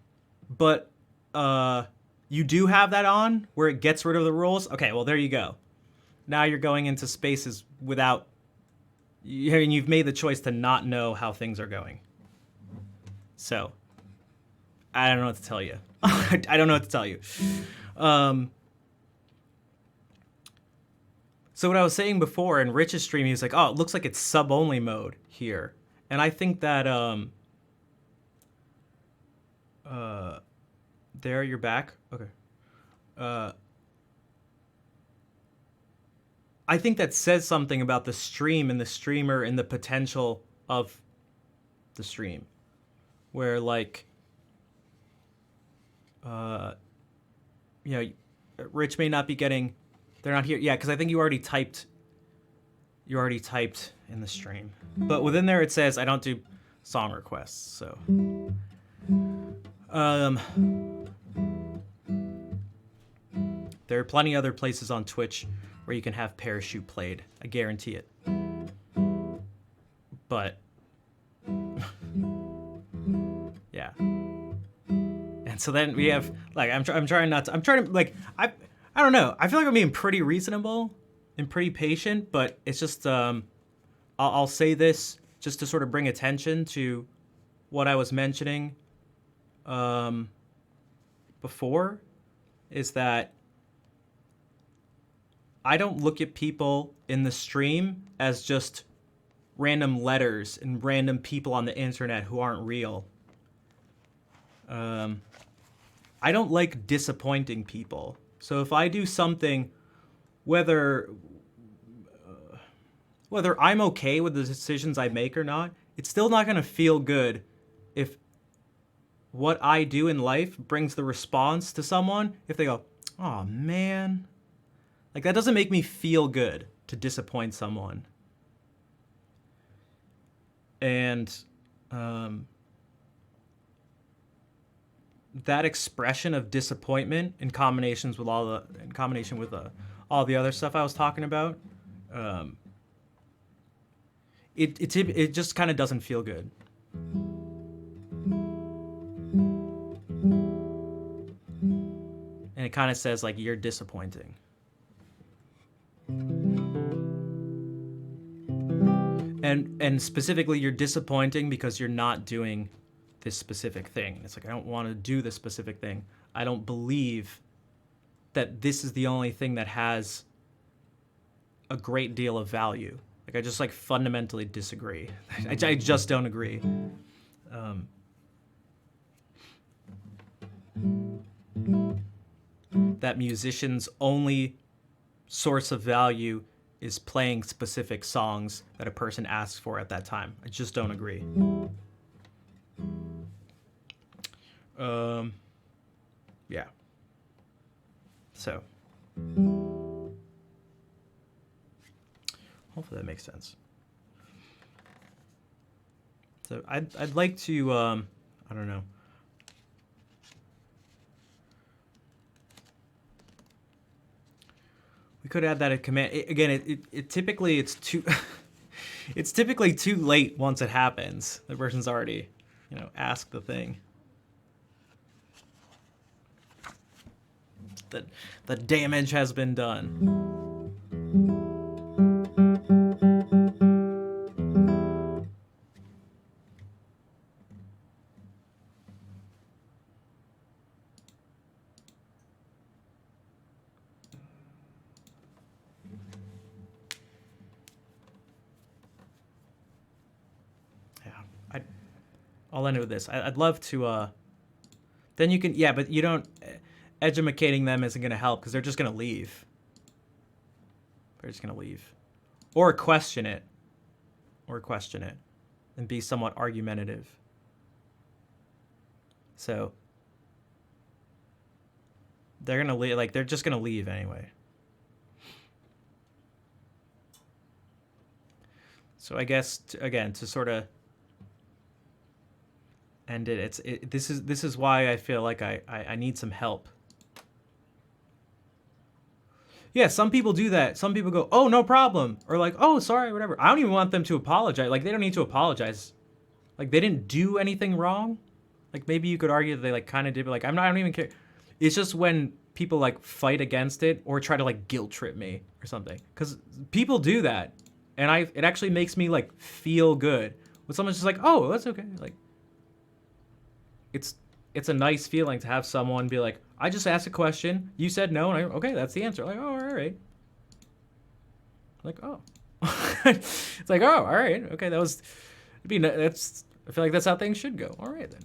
But you do have that on where it gets rid of the rules? Okay, well, there you go. Now you're going into spaces without, you've made the choice to not know how things are going. So, I don't know what to tell you. I don't know what to tell you. So what I was saying before in Rich's stream, he was like, oh, it looks like it's sub-only mode here. And I think that, there, you're back? Okay. I think that says something about the stream and the streamer and the potential of the stream. Where, like, Rich may not be getting, they're not here. Yeah, because I think you already typed in the stream. But within there it says I don't do song requests, so. There are plenty other places on Twitch where you can have Parachute played. I guarantee it. But yeah. And so then we have, like, I'm trying to, like, I don't know. I feel like I'm being pretty reasonable and pretty patient, but it's just, I'll say this just to sort of bring attention to what I was mentioning before, is that I don't look at people in the stream as just random letters and random people on the internet who aren't real. I don't like disappointing people. So if I do something, whether I'm okay with the decisions I make or not, it's still not going to feel good if what I do in life brings the response to someone, if they go, oh man. Like, that doesn't make me feel good to disappoint someone. And that expression of disappointment in combination with all the other stuff I was talking about, it just kind of doesn't feel good. And it kind of says, like, you're disappointing. And specifically, you're disappointing because you're not doing this specific thing. It's like, I don't want to do this specific thing. I don't believe that this is the only thing that has a great deal of value. Like, I just like fundamentally disagree. I just don't agree. That musicians' only source of value is playing specific songs that a person asks for at that time. I just don't agree. Yeah. So, hopefully that makes sense. So I'd like to I don't know. We could add that at command. It typically it's too it's typically too late once it happens. The person's already, asked the thing. The damage has been done. Yeah, I'll end it with this. I'd love to. Then you can, yeah, but you don't. Edumacating them isn't going to help because they're just going to leave. They're just going to leave. Or question it. And be somewhat argumentative. So they're going to leave, like, they're just going to leave anyway. So I guess, to sort of end it, this is why I feel like I need some help. Yeah, some people do that. Some people go, oh, no problem. Or like, oh, sorry, whatever. I don't even want them to apologize. Like, they don't need to apologize. Like, they didn't do anything wrong. Like, maybe you could argue that they, like, kind of did, but, like, I don't even care. It's just when people, like, fight against it or try to, like, guilt trip me or something. Because people do that. And it actually makes me, like, feel good. When someone's just like, oh, that's okay. Like, it's a nice feeling to have someone be like, I just asked a question, you said no, and okay, that's the answer. Like, oh, all right. Like, oh. It's like, oh, all right. Okay, I feel like that's how things should go. All right, then.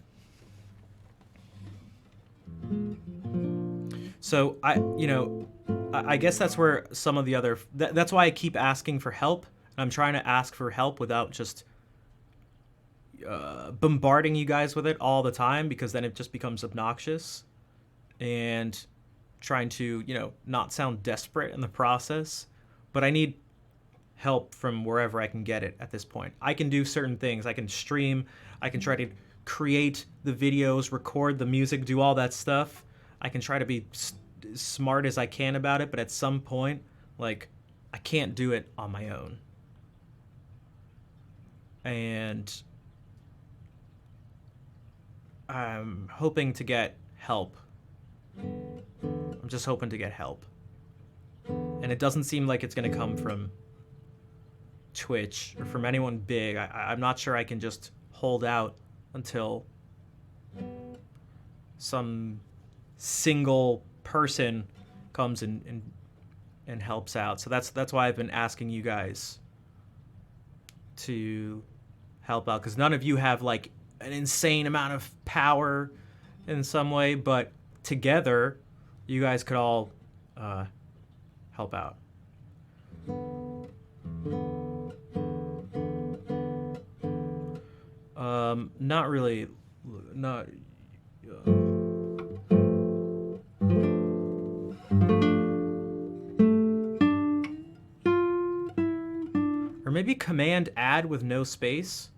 So, I guess that's where some of the other, that's why I keep asking for help. I'm trying to ask for help without just bombarding you guys with it all the time, because then it just becomes obnoxious, and trying to, not sound desperate in the process. But I need help from wherever I can get it at this point. I can do certain things. I can stream. I can try to create the videos, record the music, do all that stuff. I can try to be as smart as I can about it, but at some point, like, I can't do it on my own. And I'm hoping to get help. I'm just hoping to get help. And it doesn't seem like it's going to come from Twitch or from anyone big. I'm not sure I can just hold out until some single person comes and helps out. So that's why I've been asking you guys to help out, because none of you have, like, an insane amount of power in some way, but together you guys could all help out. Not really, not or maybe command add with no space.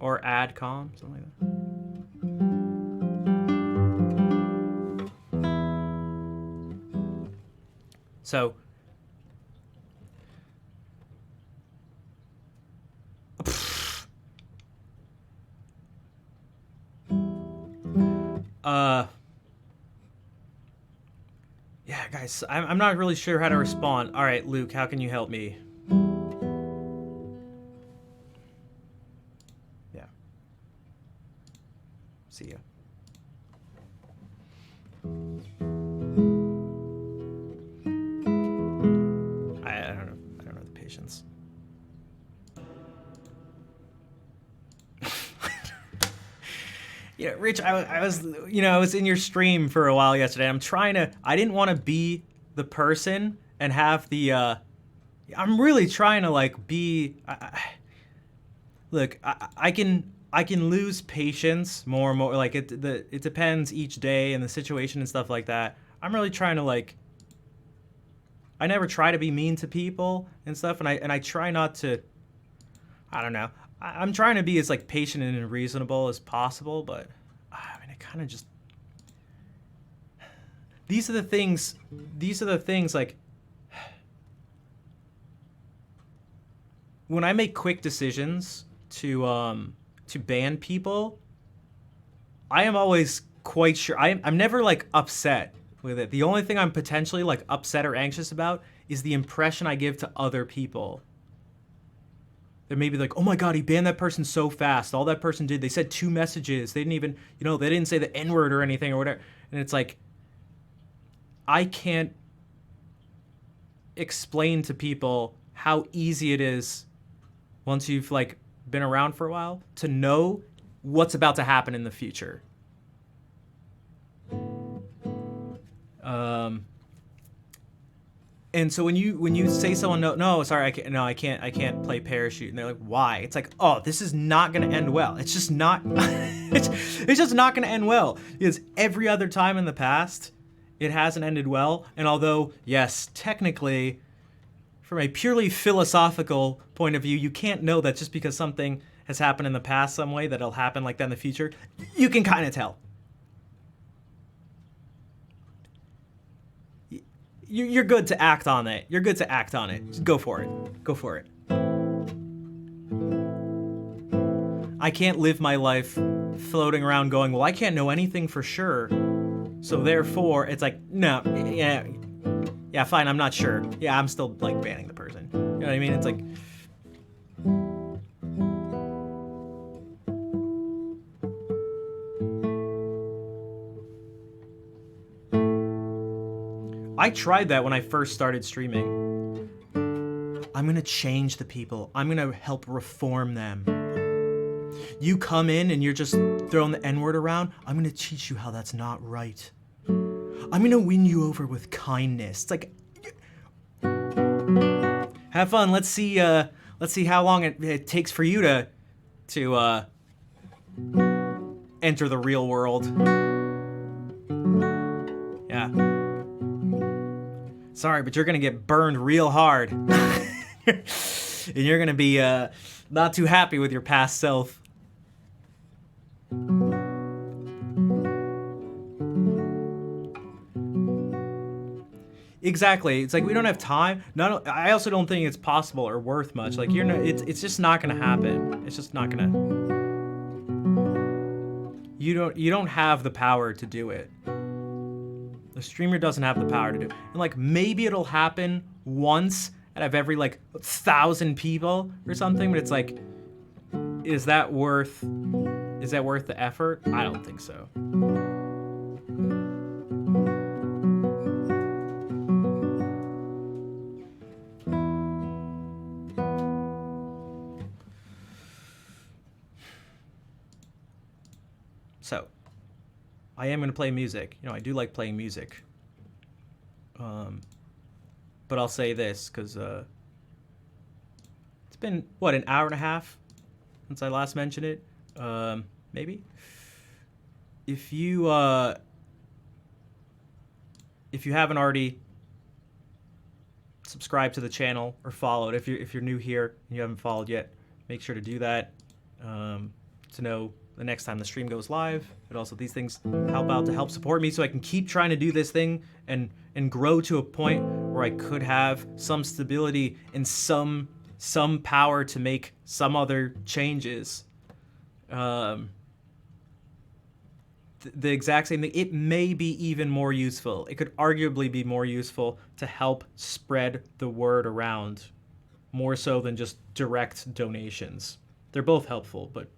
Or adcom, something like that. So, Guys, I'm not really sure how to respond. All right, Luke, how can you help me? Yeah. See ya. I don't know. I don't know the patience. Yeah, Rich, I was in your stream for a while yesterday. I didn't want to be the person and have the, I'm really trying to like be, look, I can lose patience more and more. Like it depends each day and the situation and stuff like that. I'm really trying to like, I never try to be mean to people and stuff. And I try not to, I don't know. I'm trying to be as like patient and reasonable as possible, but I mean, it kind of just. These are the things like. When I make quick decisions to ban people, I am always quite sure. I'm never like upset with it. The only thing I'm potentially like upset or anxious about is the impression I give to other people. They may be like, oh my God, he banned that person so fast. All that person did, they said 2 messages. They didn't even, they didn't say the N-word or anything or whatever. And it's like, I can't explain to people how easy it is once you've like been around for a while to know what's about to happen in the future. And so when you say someone no sorry I can't play parachute, and they're like, why? It's like, oh, this is not gonna end well. It's just not it's just not gonna end well, because every other time in the past it hasn't ended well. And although yes, technically from a purely philosophical point of view, you can't know that just because something has happened in the past some way that it'll happen like that in the future. You can kind of tell. You're good to act on it. You're good to act on it. Just go for it. Go for it. I can't live my life floating around going, well, I can't know anything for sure. So therefore, it's like, no, yeah, fine, I'm not sure. Yeah, I'm still like banning the person. You know what I mean? It's like, I tried that when I first started streaming. I'm gonna change the people. I'm gonna help reform them. You come in and you're just throwing the N-word around. I'm gonna teach you how that's not right. I'm gonna win you over with kindness. It's like, have fun. Let's see how long it takes for you to enter the real world. Yeah. Sorry, but you're gonna get burned real hard. And you're gonna be not too happy with your past self. Exactly. It's like, we don't have time. I also don't think it's possible or worth much. Like, it's just not gonna happen. It's just not gonna. You don't have the power to do it. The streamer doesn't have the power to do it. And like, maybe it'll happen once out of every like 1,000 people or something, but it's like, is that worth the effort? I don't think so. So, I am going to play music. I do like playing music. But I'll say this, because it's been, what, an hour and a half since I last mentioned it? Maybe? If you haven't already subscribed to the channel or followed, if you're new here and you haven't followed yet, make sure to do that to know the next time the stream goes live. But also, these things help out to help support me so I can keep trying to do this thing and grow to a point where I could have some stability and some power to make some other changes. the exact same thing. It may be even more useful. It could arguably be more useful to help spread the word around, more so than just direct donations. They're both helpful, but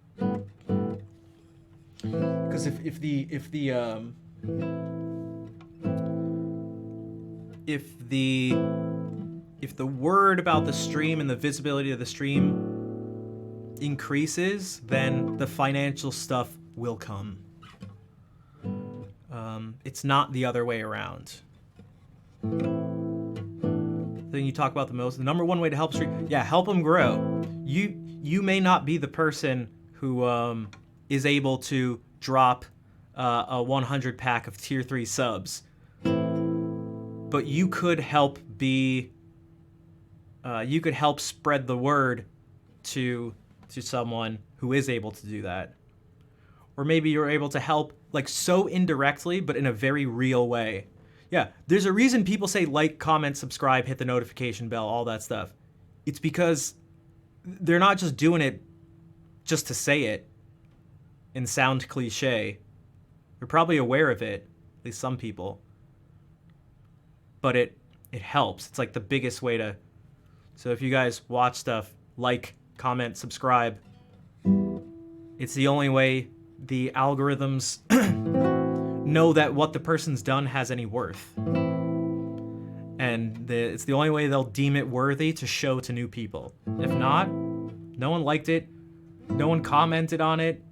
because if the word about the stream and the visibility of the stream increases, then the financial stuff will come. It's not the other way around. The thing you talk about the most, the number one way to help stream, help them grow. You may not be the person who is able to drop a 100 pack of tier 3 subs, but you could help spread the word to someone who is able to do that. Or maybe you're able to help like so indirectly, but in a very real way. Yeah, there's a reason people say like, comment, subscribe, hit the notification bell, all that stuff. It's because they're not just doing it just to say it and sound cliche. They're probably aware of it, at least some people. But it helps. It's like the biggest way to... So if you guys watch stuff, like, comment, subscribe. It's the only way the algorithms know that what the person's done has any worth. And it's the only way they'll deem it worthy to show to new people. If not, no one liked it, no one commented on it,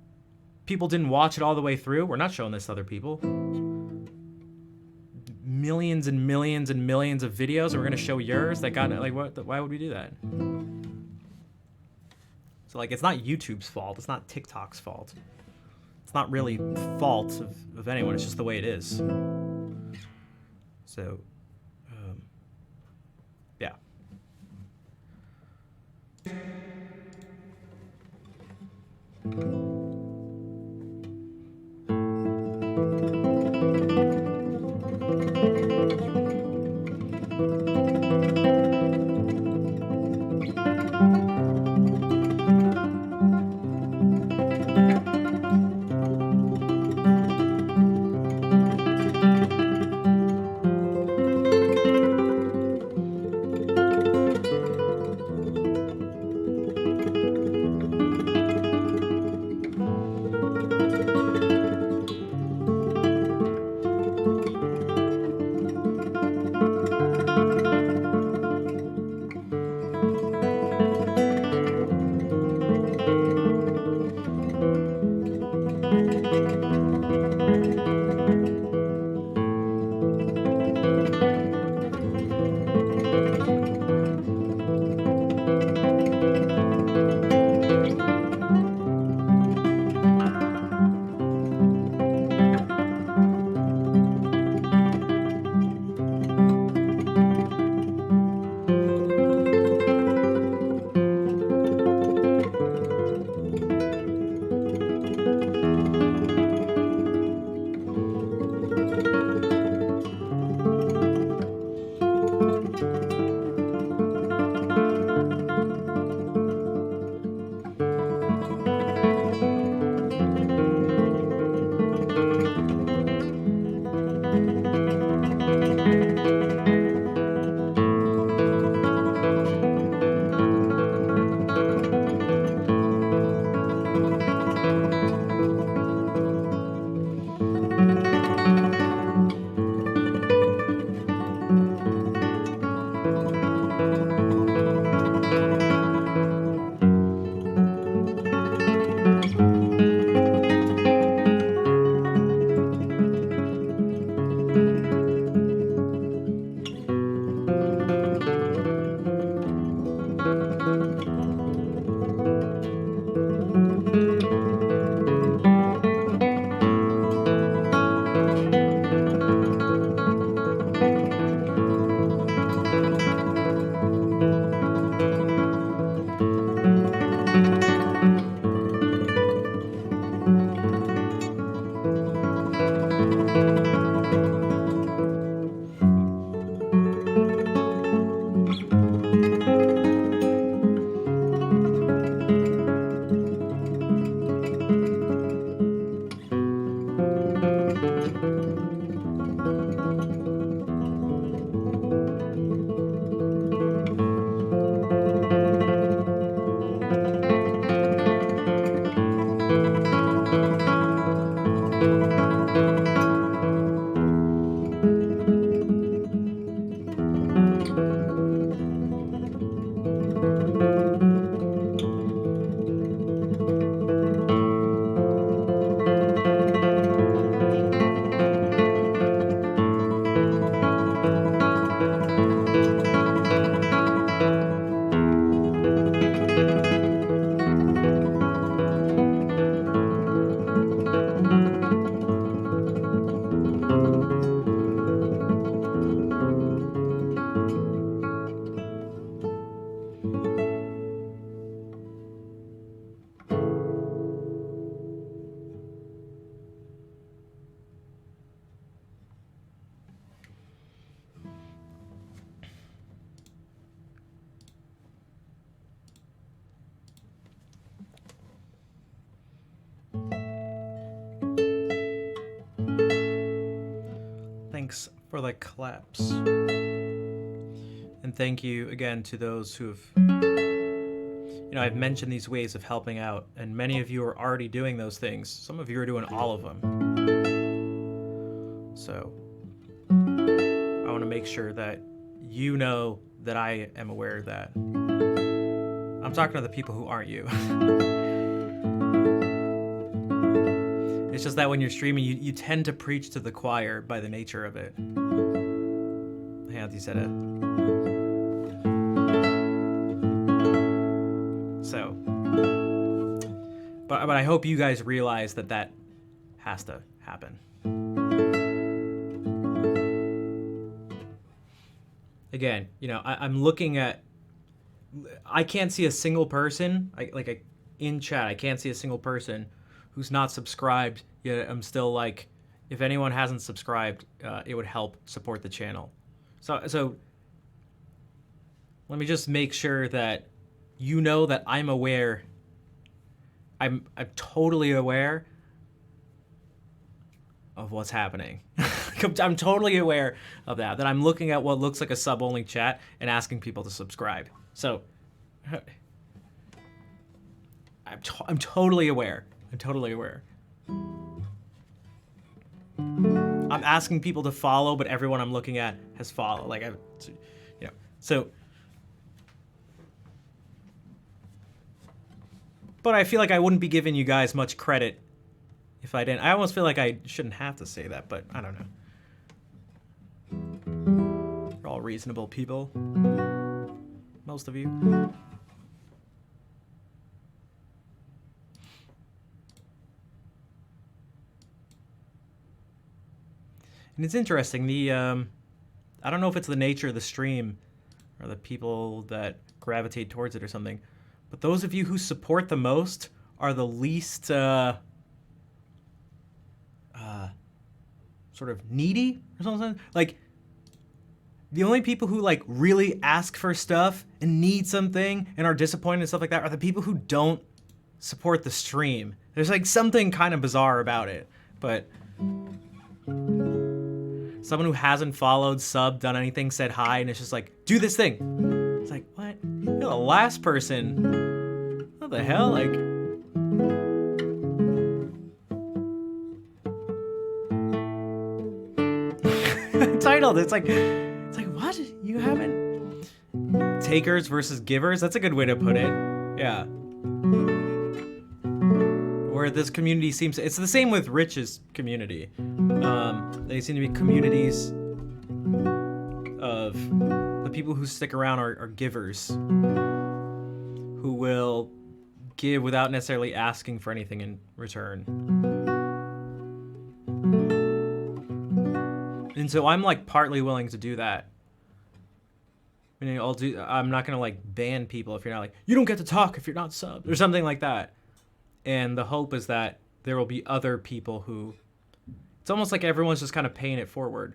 people didn't watch it all the way through, we're not showing this to other people. Millions and millions and millions of videos, and we're gonna show yours that got, like, what? Why would we do that? So, like, it's not YouTube's fault, it's not TikTok's fault. It's not really fault of anyone, it's just the way it is. So, yeah. for the claps. And thank you again to those who have, you know, I've mentioned these ways of helping out, and many of you are already doing those things. Some of you are doing all of them. So I want to make sure that you know that I am aware of that. I'm talking to the people who aren't you. It's just that when you're streaming, you tend to preach to the choir by the nature of it. Auntie said it. So, but I hope you guys realize that that has to happen. Again, you know, I'm looking at, I can't see a single person, in chat, I can't see a single person who's not subscribed, yet I'm still like, if anyone hasn't subscribed, it would help support the channel. So let me just make sure that you know that I'm aware, I'm totally aware of what's happening. I'm totally aware of that I'm looking at what looks like a sub-only chat and asking people to subscribe. So I'm totally aware. I'm totally aware. I'm asking people to follow, but everyone I'm looking at has followed. Like, you know, so. But I feel like I wouldn't be giving you guys much credit if I didn't. I almost feel like I shouldn't have to say that, but I don't know. You're all reasonable people. Most of you. And it's interesting, I don't know if it's the nature of the stream or the people that gravitate towards it or something, but those of you who support the most are the least sort of needy or something. Like, the only people who like really ask for stuff and need something and are disappointed and stuff like that are the people who don't support the stream. There's like something kind of bizarre about it, but someone who hasn't followed, subbed, done anything, said hi, and it's just like, do this thing. It's like, what? You're the last person. What the hell? Like, titled. It's like, what? You haven't? Takers versus givers. That's a good way to put it. Yeah. Where this community seems, it's the same with Rich's community. They seem to be communities of the people who stick around are givers who will give without necessarily asking for anything in return. And so I'm like partly willing to do that. Meaning I'm not gonna like ban people if you're not like, you don't get to talk if you're not subbed or something like that. And the hope is that there will be other people who, it's almost like everyone's just kind of paying it forward.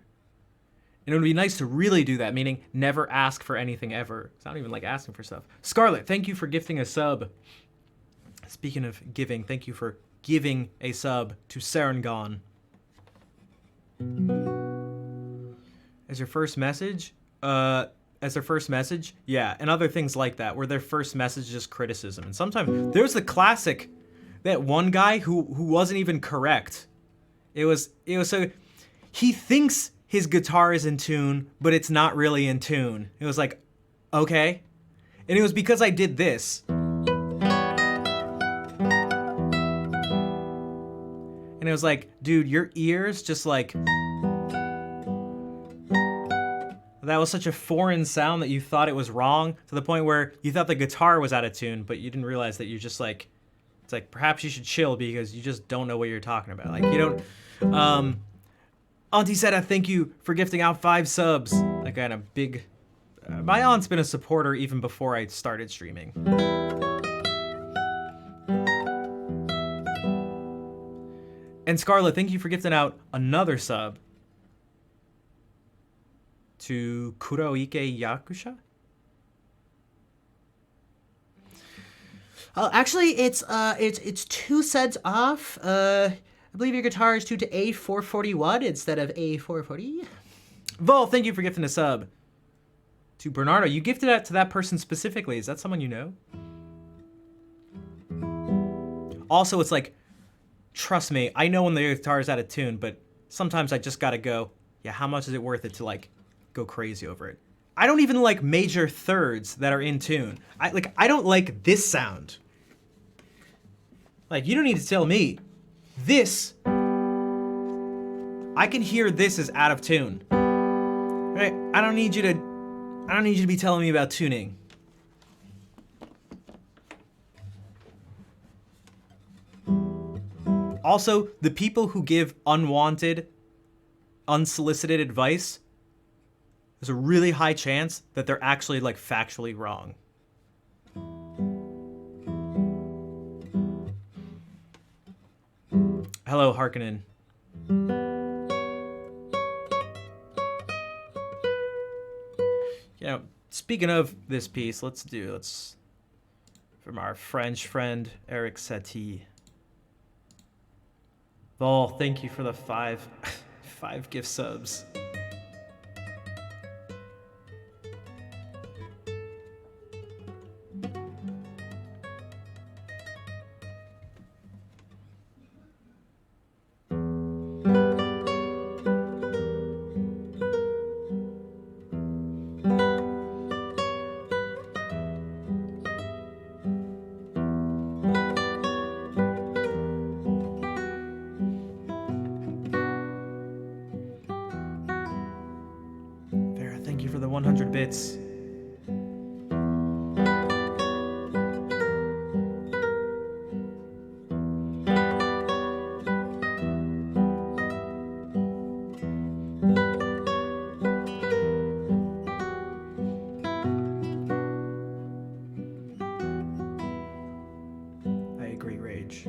And it would be nice to really do that, meaning never ask for anything ever. It's not even like asking for stuff. Scarlett, thank you for gifting a sub. Speaking of giving, thank you for giving a sub to Sarangon. As your first message? As their first message? Yeah, and other things like that, where their first message is just criticism. And sometimes, there's the classic, that one guy who wasn't even correct. It was so, he thinks his guitar is in tune, but it's not really in tune. It was like, okay. And it was because I did this. And it was like, dude, your ears just like, that was such a foreign sound that you thought it was wrong, to the point where you thought the guitar was out of tune, but you didn't realize that you're just like, it's like, perhaps you should chill because you just don't know what you're talking about. Like, you don't, Auntie said, I thank you for gifting out 5 subs. Like, I had a big, my aunt's been a supporter even before I started streaming. And Scarlett, thank you for gifting out another sub to Kuroike Yakusha. Actually, it's 2 cents off. I believe your guitar is tuned to A441 instead of A440. Vol, thank you for gifting a sub. To Bernardo, you gifted that to that person specifically. Is that someone you know? Also, it's like, trust me, I know when the guitar is out of tune, but sometimes I just gotta go, yeah, how much is it worth it to like go crazy over it? I don't even like major thirds that are in tune. I don't like this sound. Like, you don't need to tell me. This, I can hear this is out of tune. Right? I don't need you to be telling me about tuning. Also, the people who give unwanted, unsolicited advice, there's a really high chance that they're actually like factually wrong. Hello, Harkonnen. You know, speaking of this piece, let's from our French friend Eric Satie. Vol, thank you for the five gift subs. Vera, thank you for the 100 bits. I agree, Rage.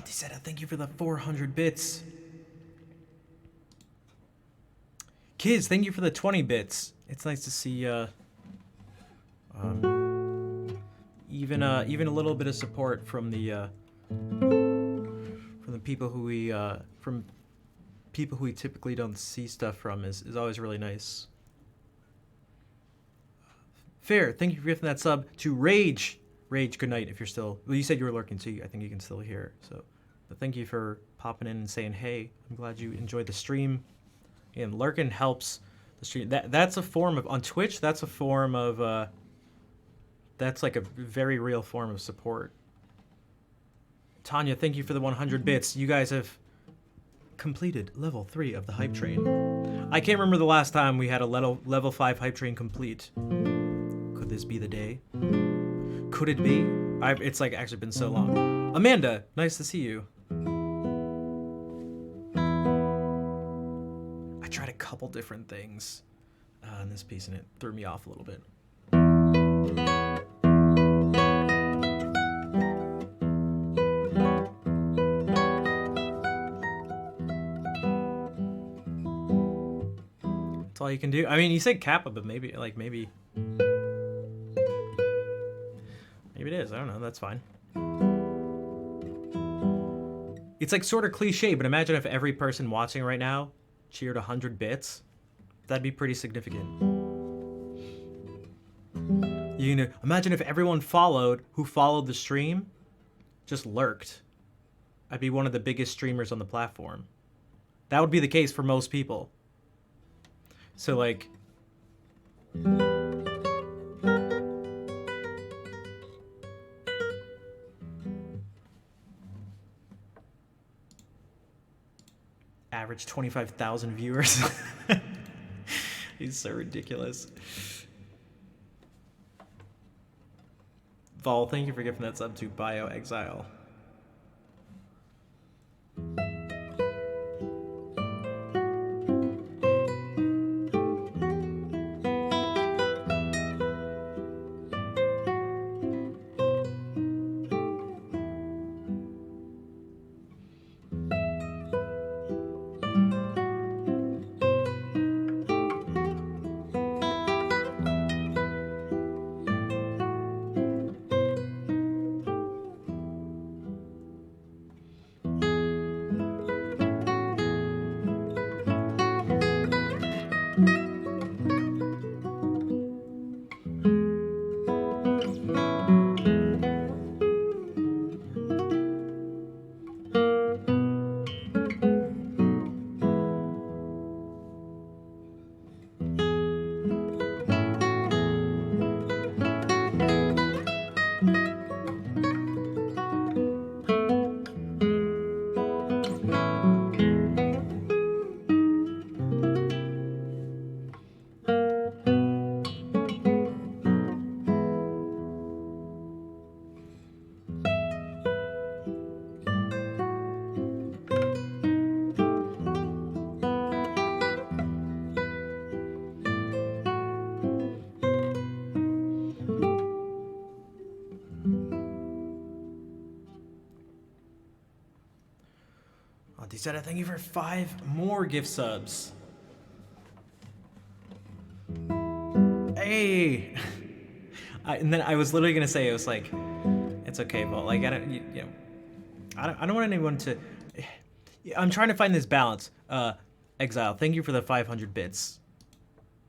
Tiseta, thank you for the 400 bits. Kids, thank you for the 20 bits. It's nice to see even a little bit of support from the people who we typically don't see stuff from is always really nice. Fair, thank you for giving that sub to Rage. Rage, good night if you're still... Well, you said you were lurking, so I think you can still hear. So, but thank you for popping in and saying, hey, I'm glad you enjoyed the stream. And lurking helps the stream. That's a form of... On Twitch, that's a form of... that's like a very real form of support. Tanya, thank you for the 100 bits. You guys have completed level 3 of the hype train. I can't remember the last time we had a level 5 hype train complete. Could this be the day? Could it be? It's like actually been so long. Amanda, nice to see you. I tried a couple different things in this piece and it threw me off a little bit. That's all you can do. I mean, you said Kappa, but maybe it is. I don't know. That's fine. It's like sort of cliche, but imagine if every person watching right now cheered 100 bits. That'd be pretty significant. You know, imagine if everyone who followed the stream just lurked. I'd be one of the biggest streamers on the platform. That would be the case for most people. So like... Average 25,000 viewers. He's so ridiculous. Vol, thank you for giving that sub to Bio Exile. Said, thank you for 5 more gift subs. Hey! And then I was literally gonna say, it was like, it's okay, but like, I don't want anyone to. I'm trying to find this balance. Exile, thank you for the 500 bits.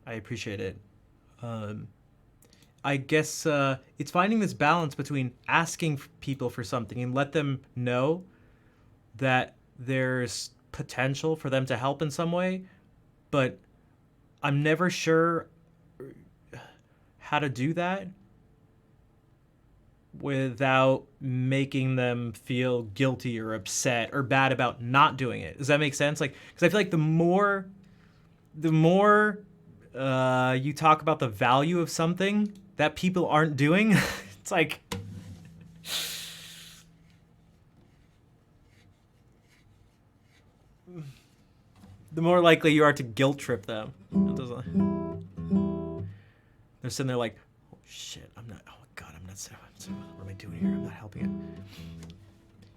I appreciate it. I guess it's finding this balance between asking people for something and let them know that there's potential for them to help in some way, but I'm never sure how to do that without making them feel guilty or upset or bad about not doing it. Does that make sense? Like, because I feel like the more you talk about the value of something that people aren't doing, it's like... the more likely you are to guilt trip them. They're sitting there like, oh shit, I'm not, oh god, I'm not, what am I doing here? I'm not helping it.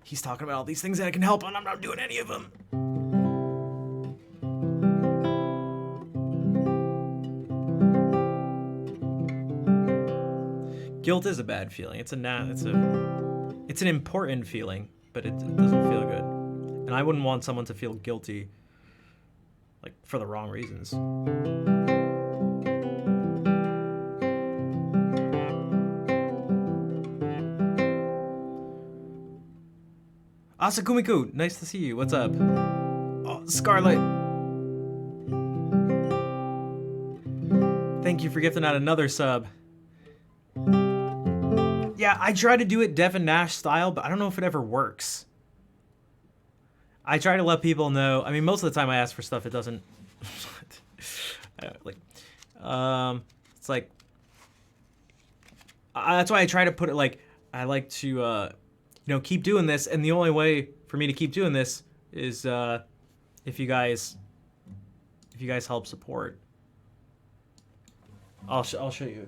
he's talking about all these things that I can help, and I'm not doing any of them. Guilt is a bad feeling. It's an important feeling, but it doesn't feel good. And I wouldn't want someone to feel guilty, like, for the wrong reasons. Asakumiku, nice to see you. What's up? Oh, Scarlet. Thank you for gifting out another sub. Yeah, I try to do it Devin Nash style, but I don't know if it ever works. I try to let people know. I mean, most of the time I ask for stuff, it doesn't. It's like. That's why I try to put it like, I like to, keep doing this, and the only way for me to keep doing this is if you guys help support. I'll show you.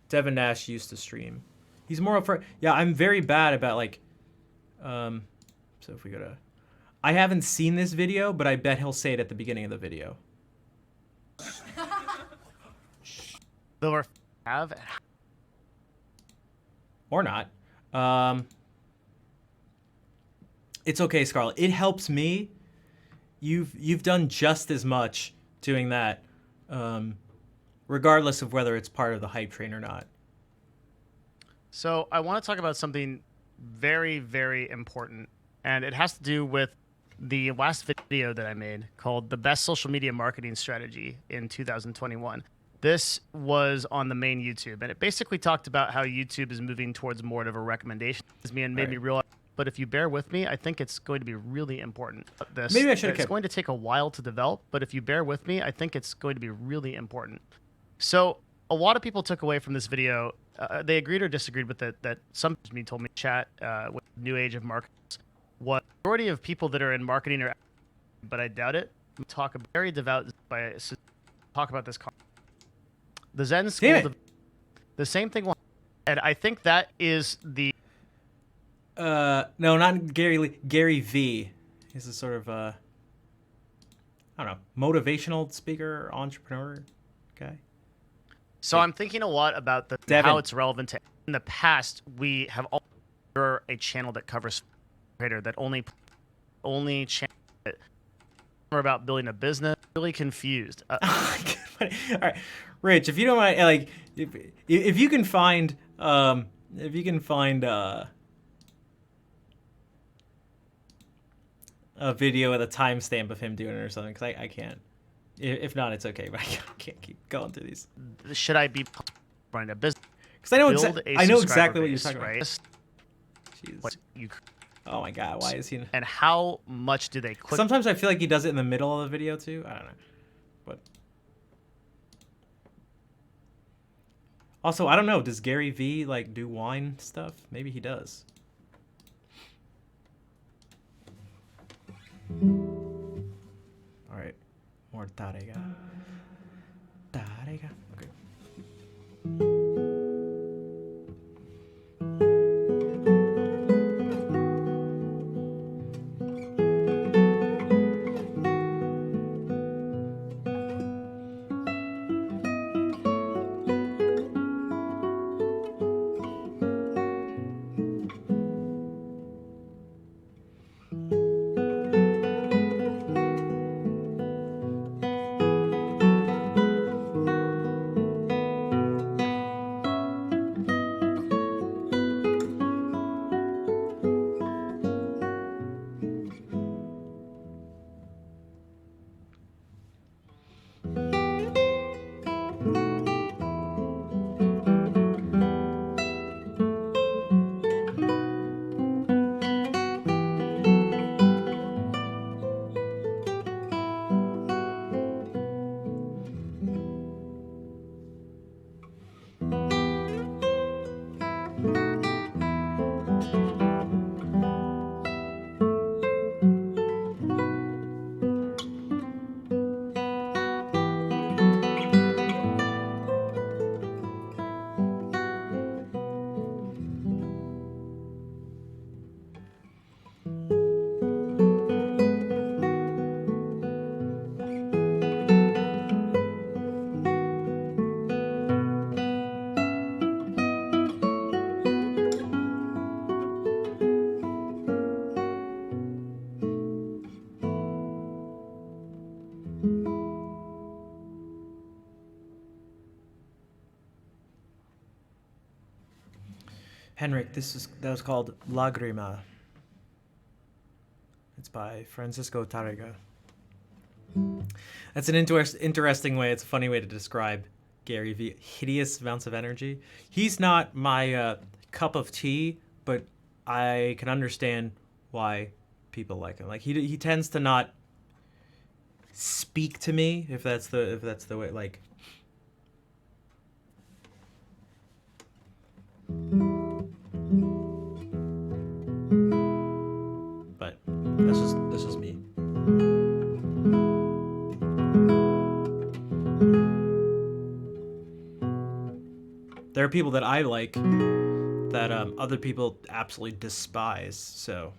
Devin Nash used to stream. He's more upfront. Yeah, I'm very bad about like. So if we go to, I haven't seen this video, but I bet he'll say it at the beginning of the video. They'll have. Or not. It's okay, Scarlett. It helps me. You've done just as much doing that, regardless of whether it's part of the hype train or not. So I want to talk about something very, very important, and it has to do with the last video that I made called "The Best Social Media Marketing Strategy in 2021." This was on the main YouTube, and it basically talked about how YouTube is moving towards more of a recommendation and made me realize. But if you bear with me, I think it's going to be really important. Maybe I should have It's kept. going to take a while to develop, but if you bear with me, I think it's going to be really important. So a lot of people took away from this video. They agreed or disagreed with it. That some of me told me chat with New Age of Marketers. What majority of people that are in marketing are, but I doubt it. Talk very devout by talk about this. The Zen school, the same thing, and I think that is the. No, not Gary Lee. Gary V. He's a sort of I don't know, motivational speaker, entrepreneur guy. So I'm thinking a lot about how it's relevant to. In the past, we have all a channel that covers creator that only channel that are about building a business. Really confused. All right, Rich, if you don't mind, like, if you can find a video with a timestamp of him doing it or something, because I can't. If not, it's okay, but I can't keep going through these. Should I be running a business? Because I know exactly what you're talking about. Right? Jeez. Oh my God, why is he? And how much do they click? Sometimes I feel like he does it in the middle of the video too. I don't know, but also I don't know. Does Gary V like do wine stuff? Maybe he does. All right, more Tarega. Okay. Henrik, that was called Lagrima. It's by Francisco Tarrega. That's an interesting way. It's a funny way to describe Gary Vee. Hideous amounts of energy. He's not my cup of tea, but I can understand why people like him. Like he tends to not speak to me, if that's the way. Like, but that's just me. There are people that I like that other people absolutely despise. So.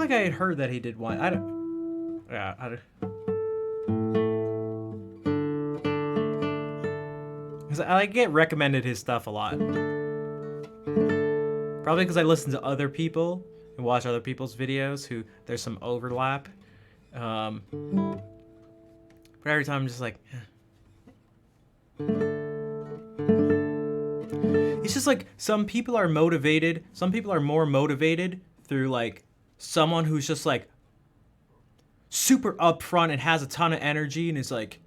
I had heard that he did one. I don't. Yeah, I don't. Because I get recommended his stuff a lot. Probably because I listen to other people and watch other people's videos who there's some overlap. But every time I'm just like, it's just like some people are motivated. Some people are more motivated through like someone who's just like super upfront and has a ton of energy and is like,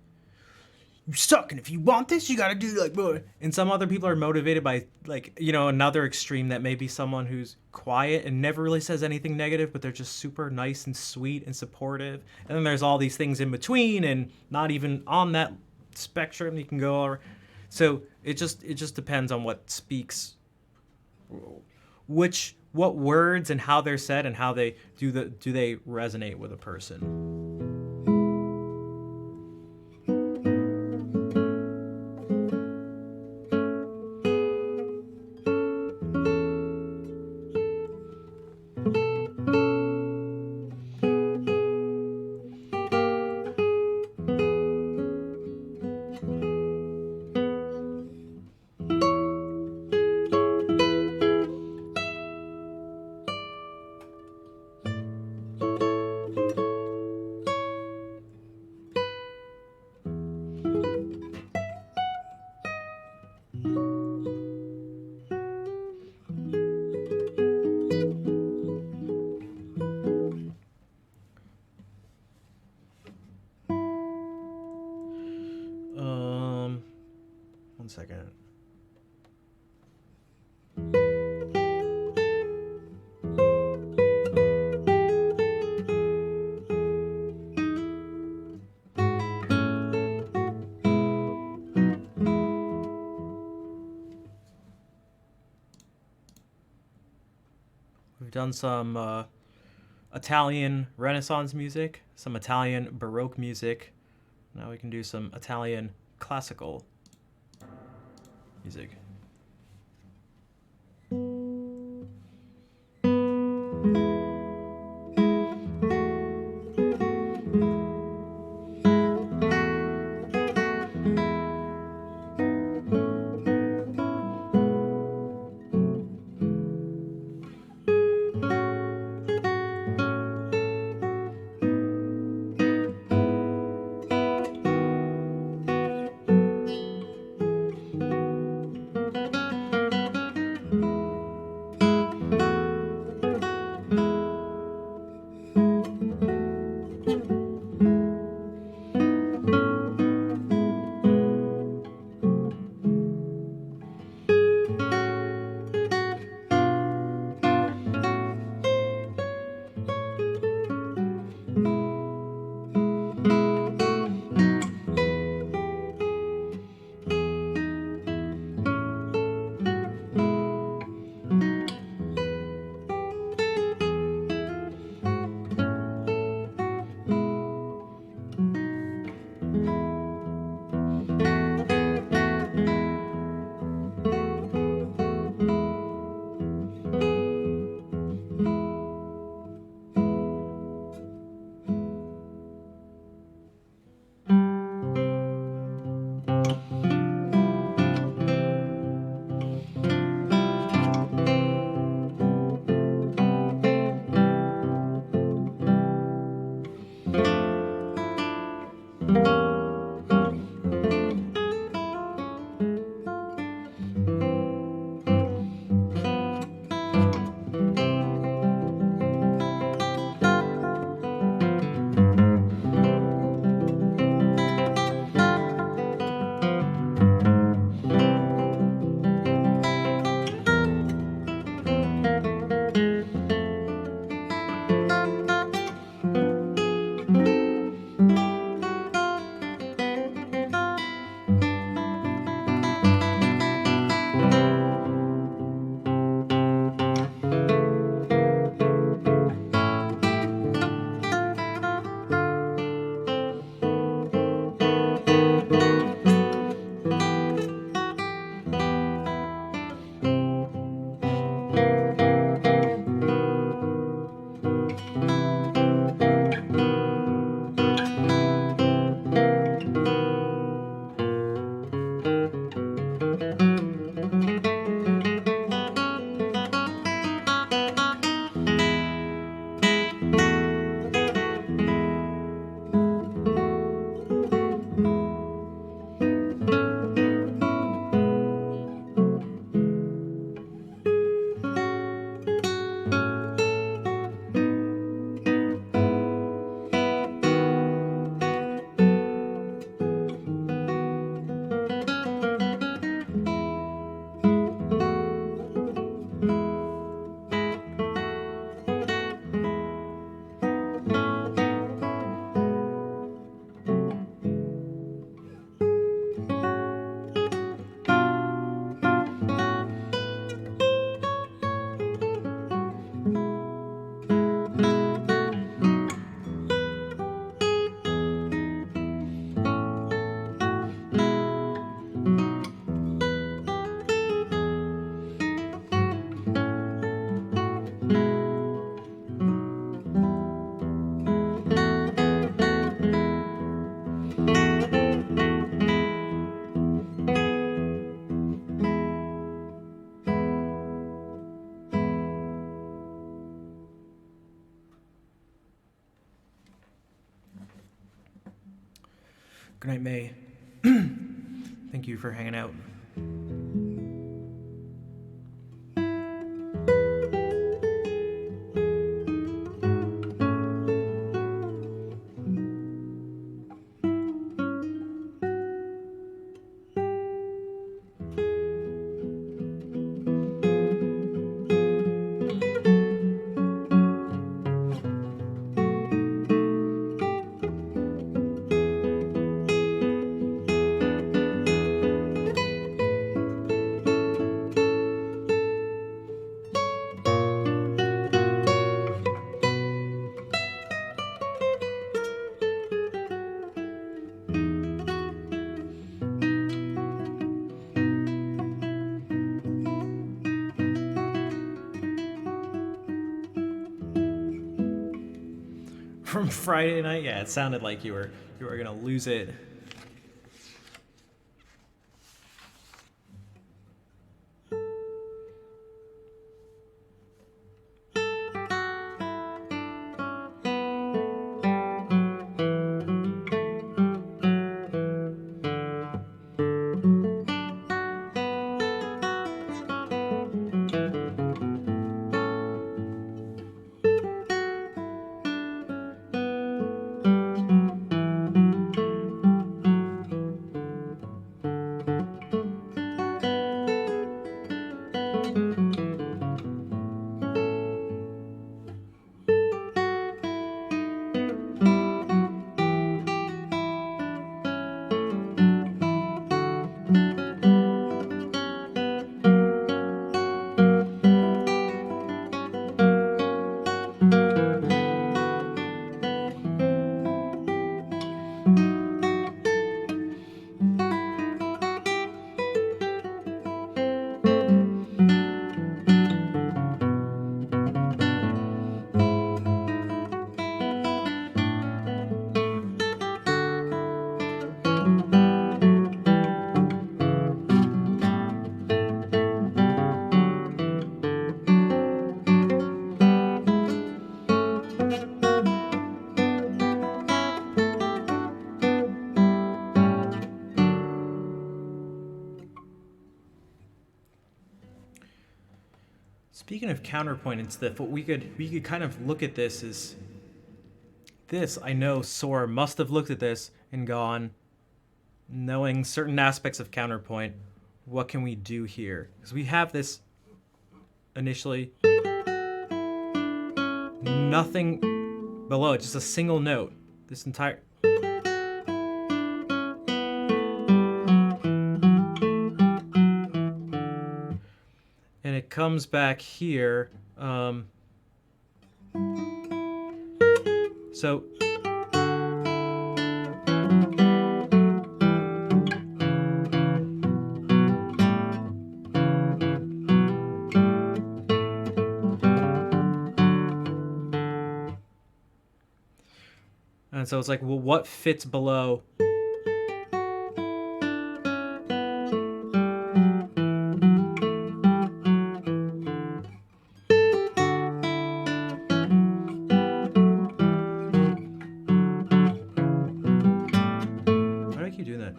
you suck, and if you want this, you gotta do like more. And some other people are motivated by like, you know, another extreme that may be someone who's quiet and never really says anything negative, but they're just super nice and sweet and supportive. And then there's all these things in between and not even on that spectrum you can go over. So it just depends on what speaks, what words and how they're said and how they do they resonate with a person. One second. We've done some Italian Renaissance music, some Italian Baroque music. Now we can do some Italian classical music. Good night, May. Thank you for hanging out. From Friday night? Yeah, it sounded like you were gonna lose it. Speaking of counterpoint and stuff, what we could kind of look at this is this. I know Sora must have looked at this and gone, knowing certain aspects of counterpoint, what can we do here? Because we have this initially, nothing below it, just a single note. This entire. And it comes back here. So and so it's like, well, what fits below? Why do I keep doing that?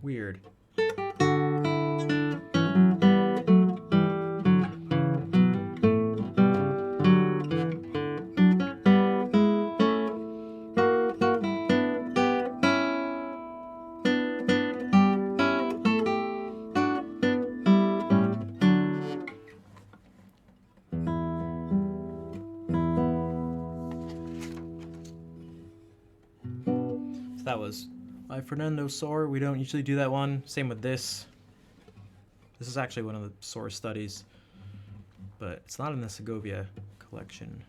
Weird. So that was by Fernando Sor. We don't usually do that one. Same with this. This is actually one of the Sor studies, but it's not in the Segovia collection.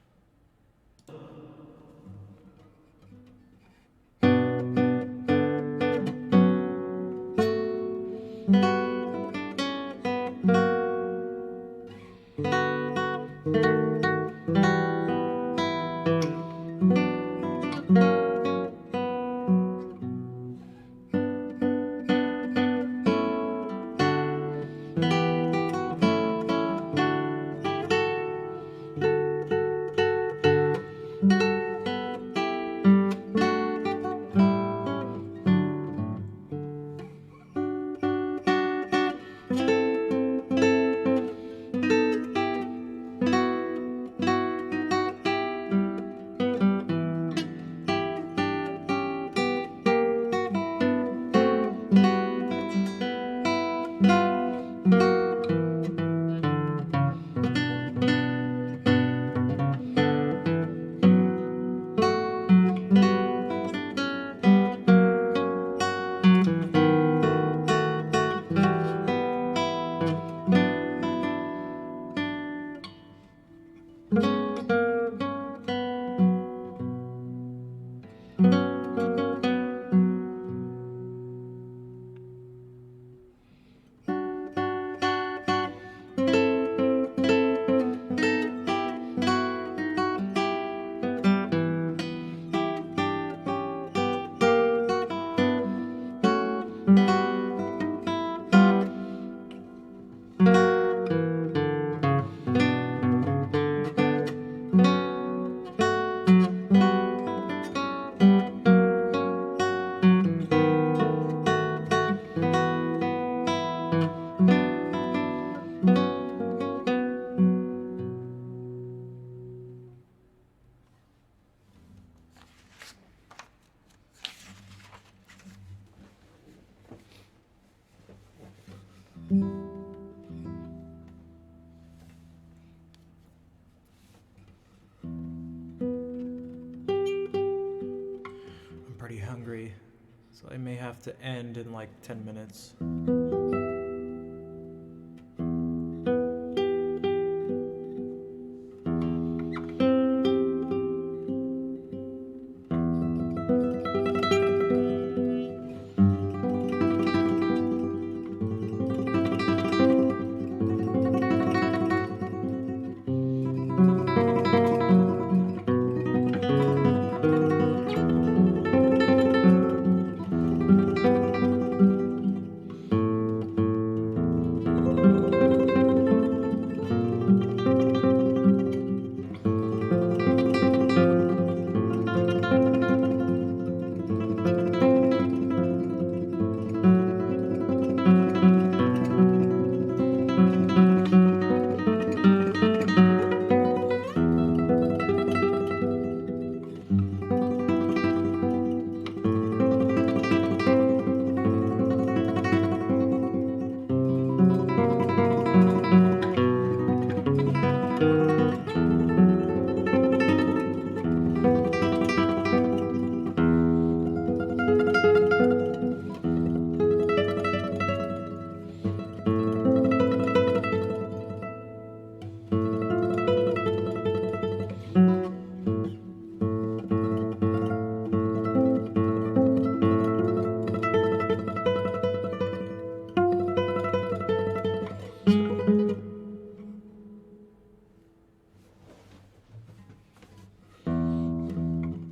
So I may have to end in like 10 minutes.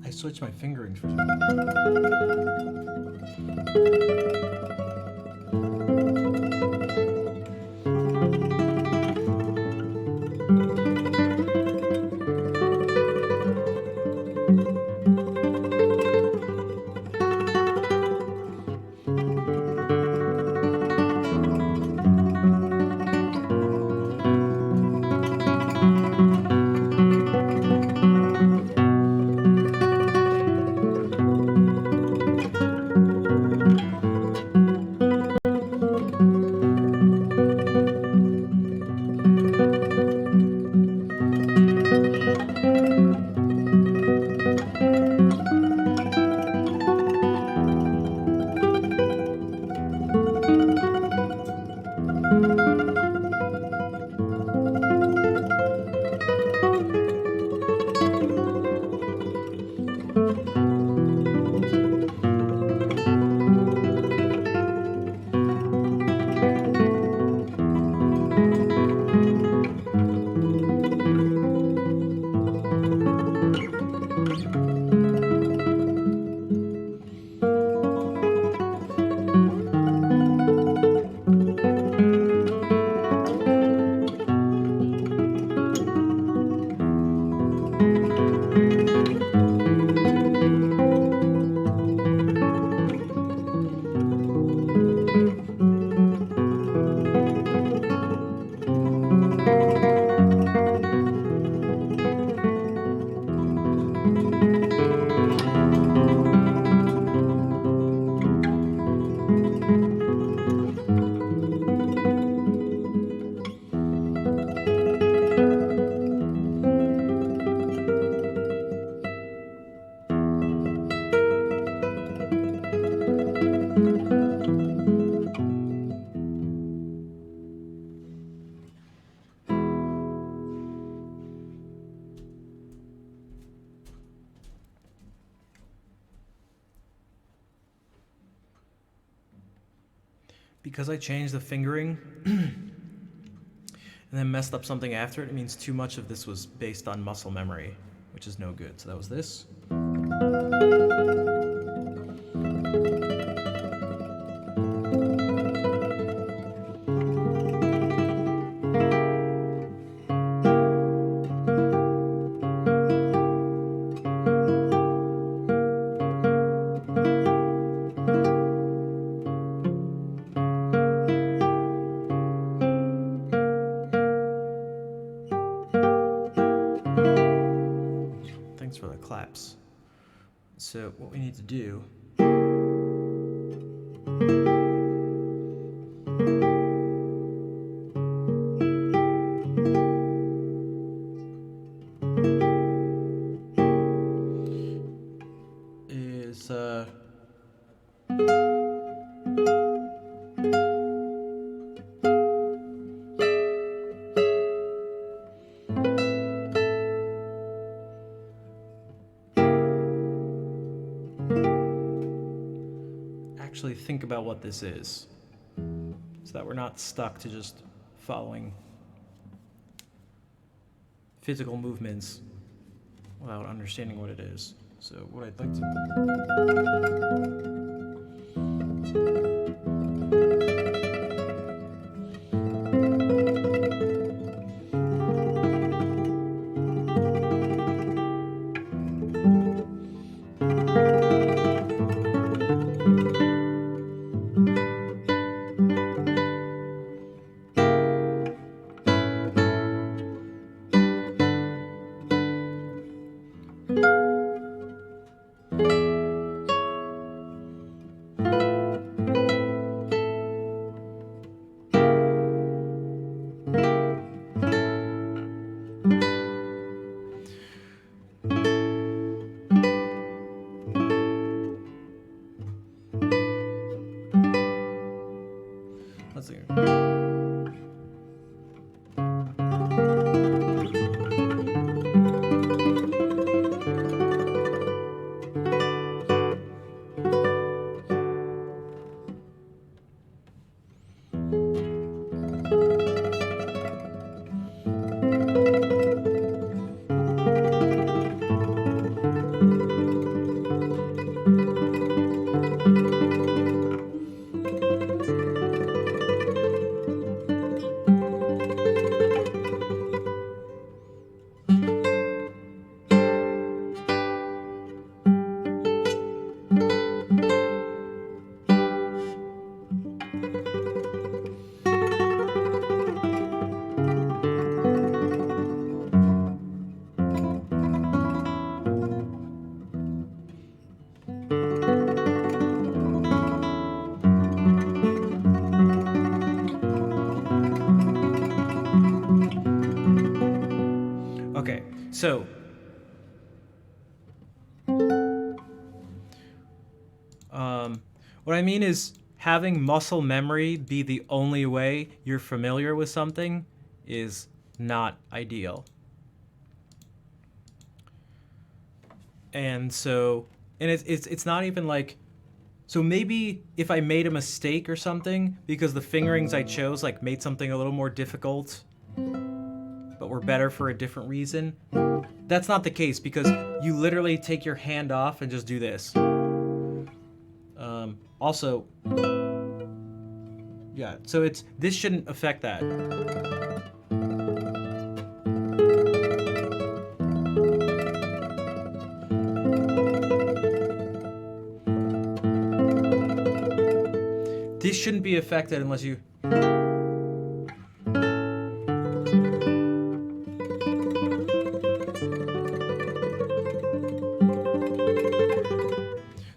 I switched my fingerings for some reason. Because I changed the fingering and then messed up something after it, it means too much of this was based on muscle memory, which is no good. So that was this. Thanks for the claps. So what we need to do is actually think about what this is, so that we're not stuck to just following physical movements without understanding what it is. So what I'd like to... Let's see. Okay, so what I mean is having muscle memory be the only way you're familiar with something is not ideal. And so, and it's not even like, so maybe if I made a mistake or something because the fingerings I chose like made something a little more difficult, but were better for a different reason. That's not the case because you literally take your hand off and just do this. Also, yeah, so this shouldn't affect that. This shouldn't be affected unless you...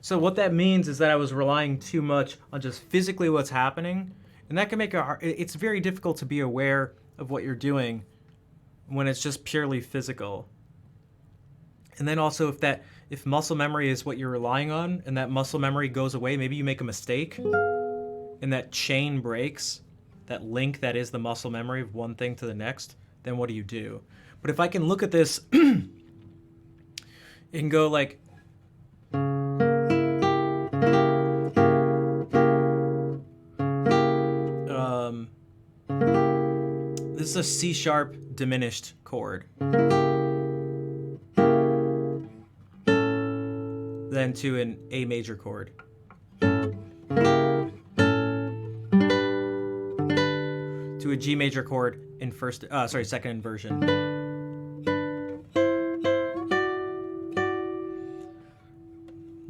So what that means is that I was relying too much on just physically what's happening, and that can make it's very difficult to be aware of what you're doing when it's just purely physical. And then also if muscle memory is what you're relying on and that muscle memory goes away, maybe you make a mistake and that chain breaks, that link that is the muscle memory of one thing to the next, then what do you do? But if I can look at this and go like, this is a C sharp diminished chord. Then to an A major chord. To a G major chord in second inversion.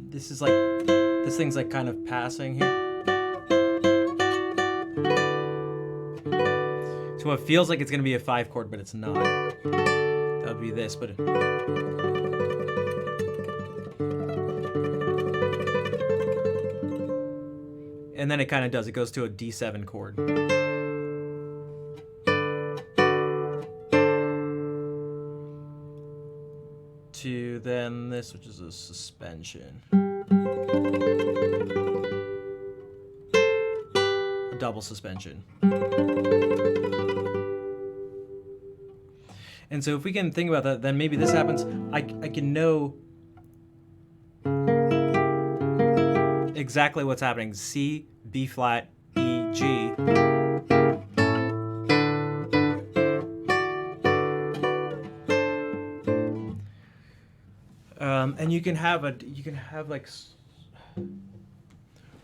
This is like, this thing's like kind of passing here. So it feels like it's gonna be a 5 chord, but it's not. That would be this, but and then it kind of does. It goes to a D7 chord. To then this, which is a suspension. A double suspension. And so if we can think about that, then maybe this happens. I can know exactly what's happening. C, B flat, E, G. And you can have like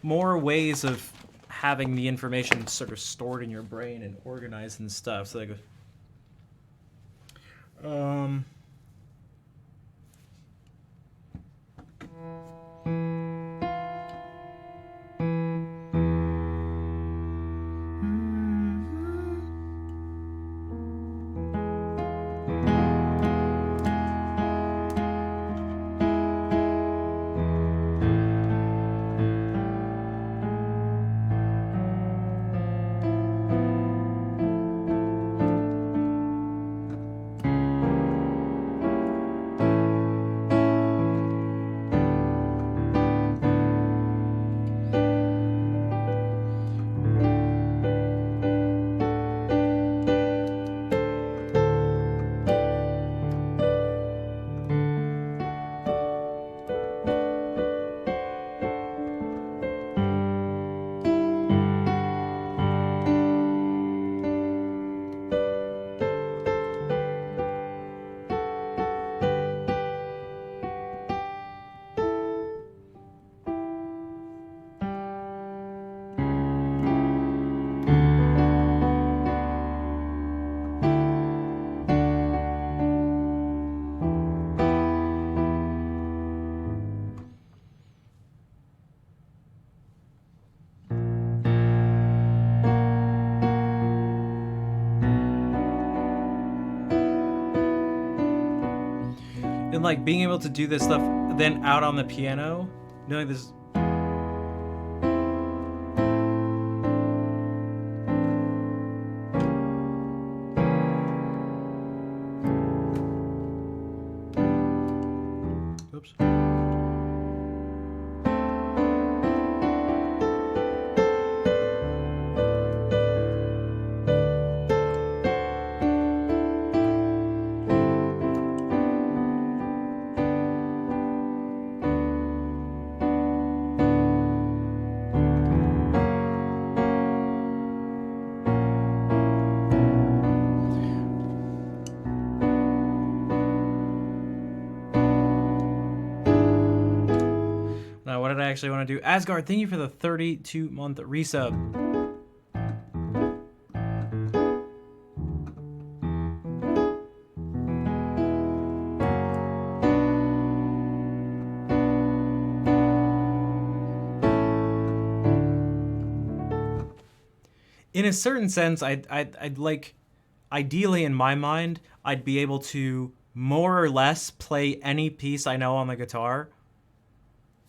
more ways of having the information sort of stored in your brain and organized and stuff. So like, and like being able to do this stuff then out on the piano, knowing this. Oops. Now, what did I actually want to do? Asgard, thank you for the 32-month resub. In a certain sense, I'd like, ideally in my mind, I'd be able to more or less play any piece I know on the guitar,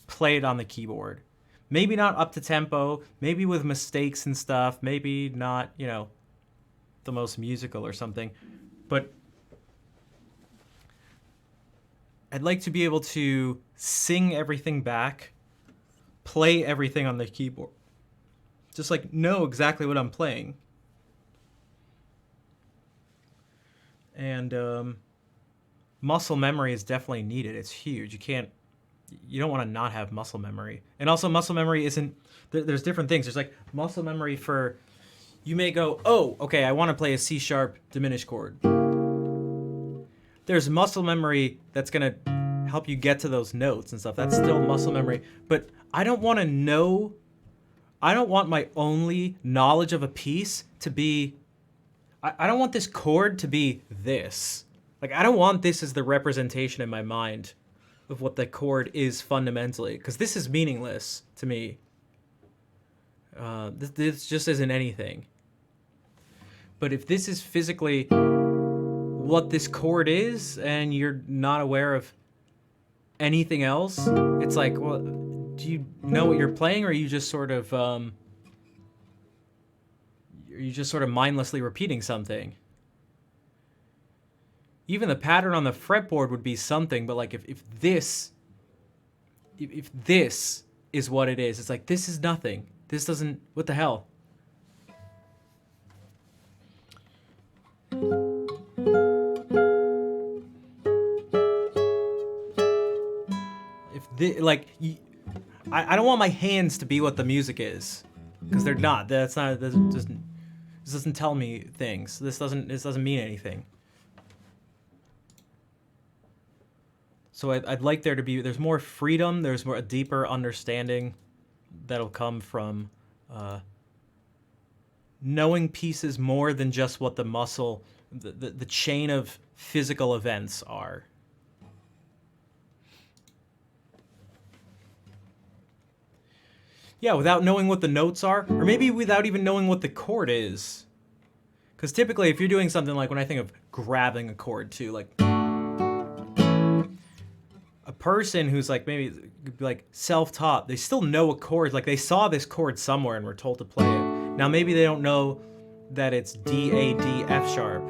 play it on the keyboard. Maybe not up to tempo, maybe with mistakes and stuff, maybe not, you know, the most musical or something, but I'd like to be able to sing everything back, play everything on the keyboard. Just like know exactly what I'm playing. And muscle memory is definitely needed. It's huge. You don't want to not have muscle memory. And also muscle memory isn't, there's different things. There's like muscle memory for, you may go, oh, okay, I want to play a C sharp diminished chord. There's muscle memory that's going to help you get to those notes and stuff. That's still muscle memory. But I don't want to know, I don't want my only knowledge of a piece to be, I don't want this chord to be this. Like, I don't want this as the representation in my mind of what the chord is fundamentally, because this is meaningless to me. This just isn't anything. But if this is physically what this chord is, and you're not aware of anything else, it's like, well, do you know what you're playing, or are you just sort of mindlessly repeating something? Even the pattern on the fretboard would be something, but like if this is what it is, it's like, this is nothing. This doesn't, what the hell? I don't want my hands to be what the music is, because they're not. That's not. This doesn't tell me things. This doesn't mean anything. So I'd like there to be, there's more freedom, there's more a deeper understanding that'll come from knowing pieces more than just what the muscle, the chain of physical events are. Yeah, without knowing what the notes are, or maybe without even knowing what the chord is. Because typically if you're doing something like, when I think of grabbing a chord too, like a person who's like maybe like self-taught, they still know a chord, like they saw this chord somewhere and were told to play it. Now maybe they don't know that it's D, A, D, F sharp.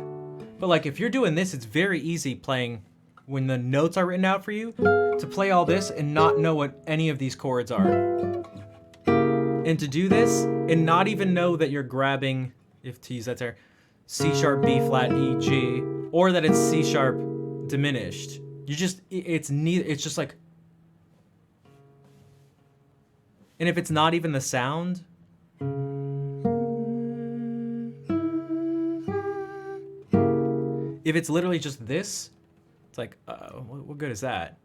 But like if you're doing this, it's very easy playing, when the notes are written out for you, to play all this and not know what any of these chords are. And to do this and not even know that you're grabbing, if to use that term, C sharp, B flat, E, G, or that it's C sharp diminished. You just, it's neither, it's just like, and if it's not even the sound, if it's literally just this, it's like, what good is that?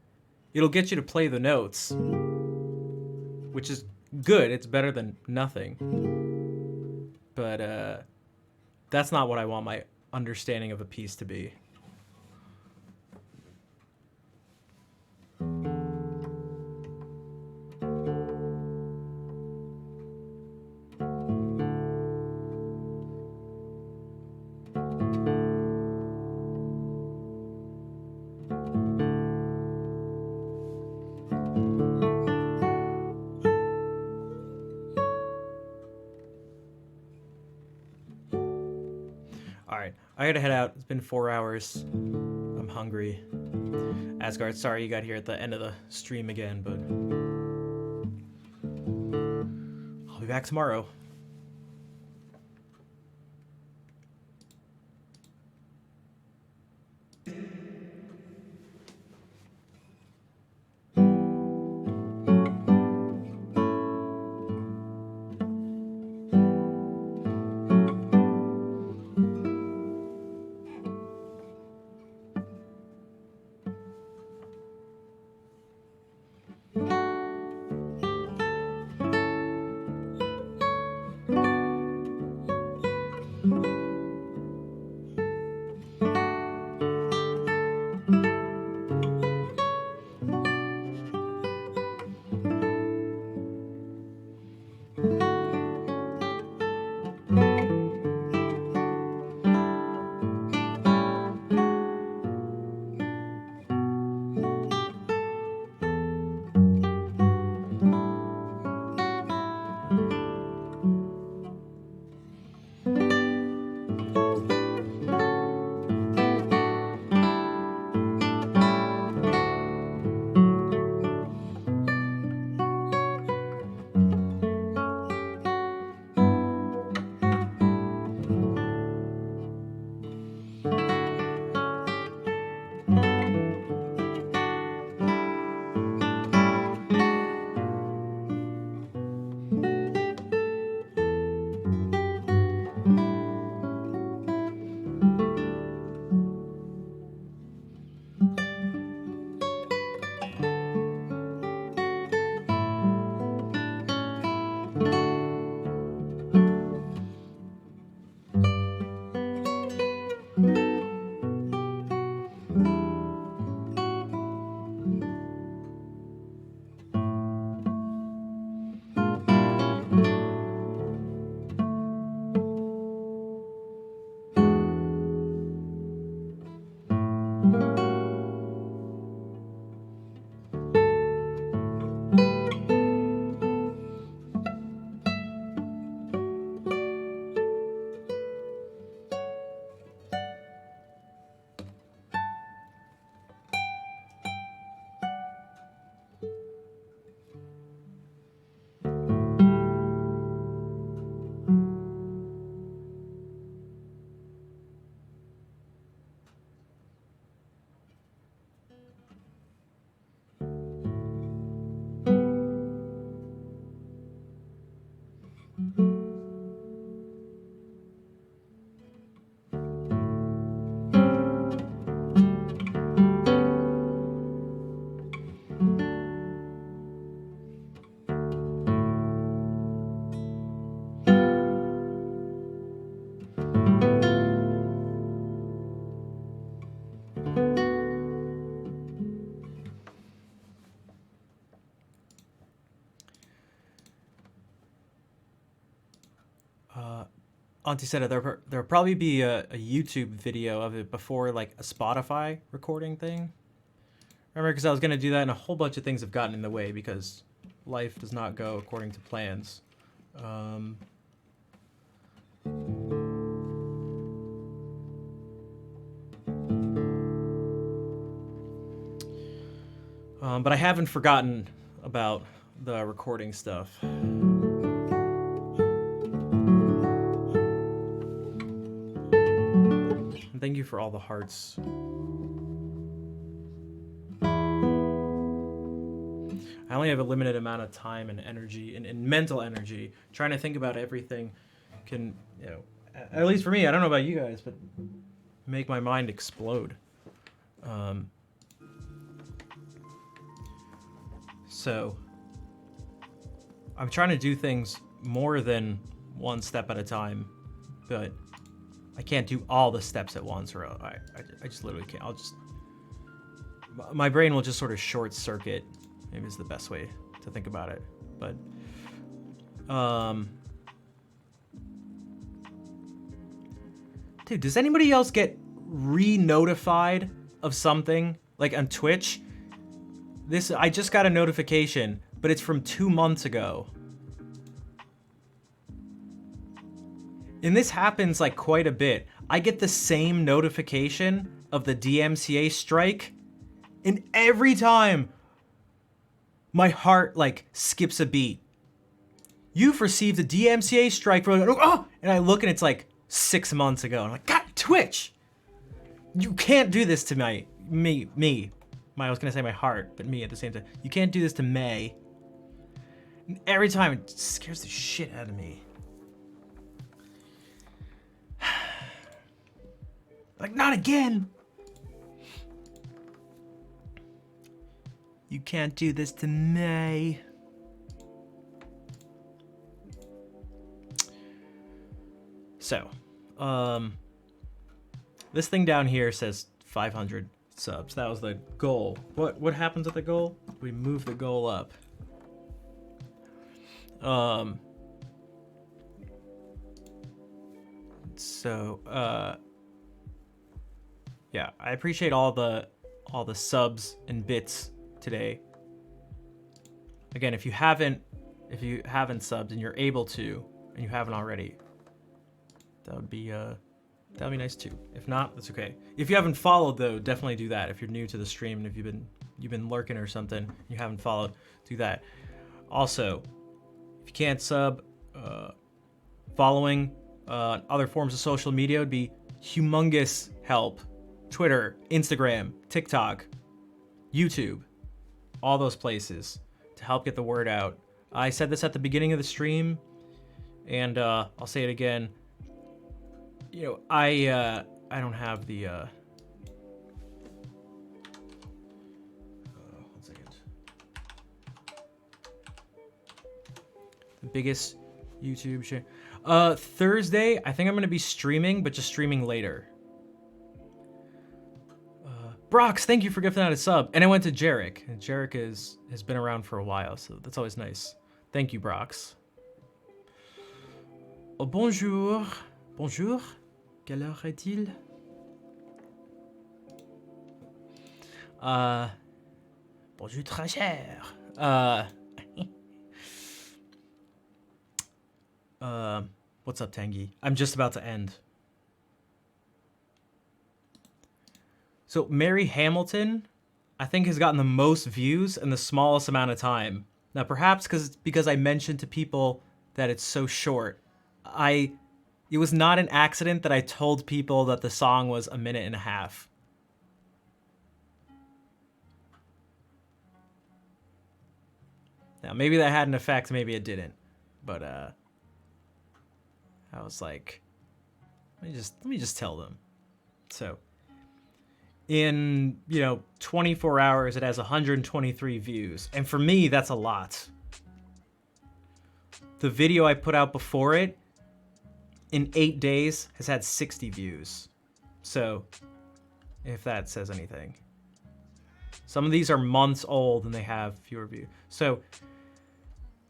It'll get you to play the notes, which is good. It's better than nothing. But that's not what I want my understanding of a piece to be. Alright, I gotta head out. It's been 4 hours. I'm hungry. Asgard, sorry you got here at the end of the stream again, but I'll be back tomorrow. Auntie said it, there'll probably be a YouTube video of it before like a Spotify recording thing. Remember, because I was gonna do that, and a whole bunch of things have gotten in the way because life does not go according to plans. But I haven't forgotten about the recording stuff. And thank you for all the hearts. I only have a limited amount of time and energy and mental energy. Trying to think about everything can, you know, at least for me, I don't know about you guys, but make my mind explode. So I'm trying to do things more than one step at a time, but I can't do all the steps at once, or I just literally can't. My brain will just sort of short circuit. Maybe is the best way to think about it. But dude, does anybody else get re-notified of something like on Twitch? I just got a notification, but it's from 2 months ago. And this happens like quite a bit. I get the same notification of the DMCA strike, and every time my heart like skips a beat. You've received a DMCA strike for, oh! And I look and it's like 6 months ago. I'm like, God, Twitch! You can't do this to me. I was gonna say my heart, but me at the same time. You can't do this to May. And every time it scares the shit out of me. Like, not again! You can't do this to May. So, this thing down here says 500 subs. That was the goal. What happens at the goal? We move the goal up. Yeah, I appreciate all the subs and bits today. Again, if you haven't subbed and you're able to, and you haven't already, that would be nice too. If not, that's okay. If you haven't followed though, definitely do that. If you're new to the stream and if you've been lurking or something, and you haven't followed, do that. Also, if you can't sub, following other forms of social media would be humongous help. Twitter, Instagram, TikTok, YouTube, all those places to help get the word out. I said this at the beginning of the stream, and I'll say it again. You know, I don't have the one second. The biggest YouTube share. Thursday, I think I'm gonna be streaming, but just streaming later. Brox, thank you for gifting out a sub. And I went to Jarek. And Jarek has been around for a while, so that's always nice. Thank you, Brox. Oh, bonjour. Bonjour. Quelle heure est-il? Bonjour, très cher. What's up, Tangy? I'm just about to end. So Mary Hamilton, I think, has gotten the most views in the smallest amount of time. Now, perhaps because I mentioned to people that it's so short. It was not an accident that I told people that the song was 1.5 minutes. Now, maybe that had an effect, maybe it didn't. But I was like, let me just tell them. So in, 24 hours, it has 123 views. And for me, that's a lot. The video I put out before it, in 8 days, has had 60 views. So, if that says anything. Some of these are months old and they have fewer views. So,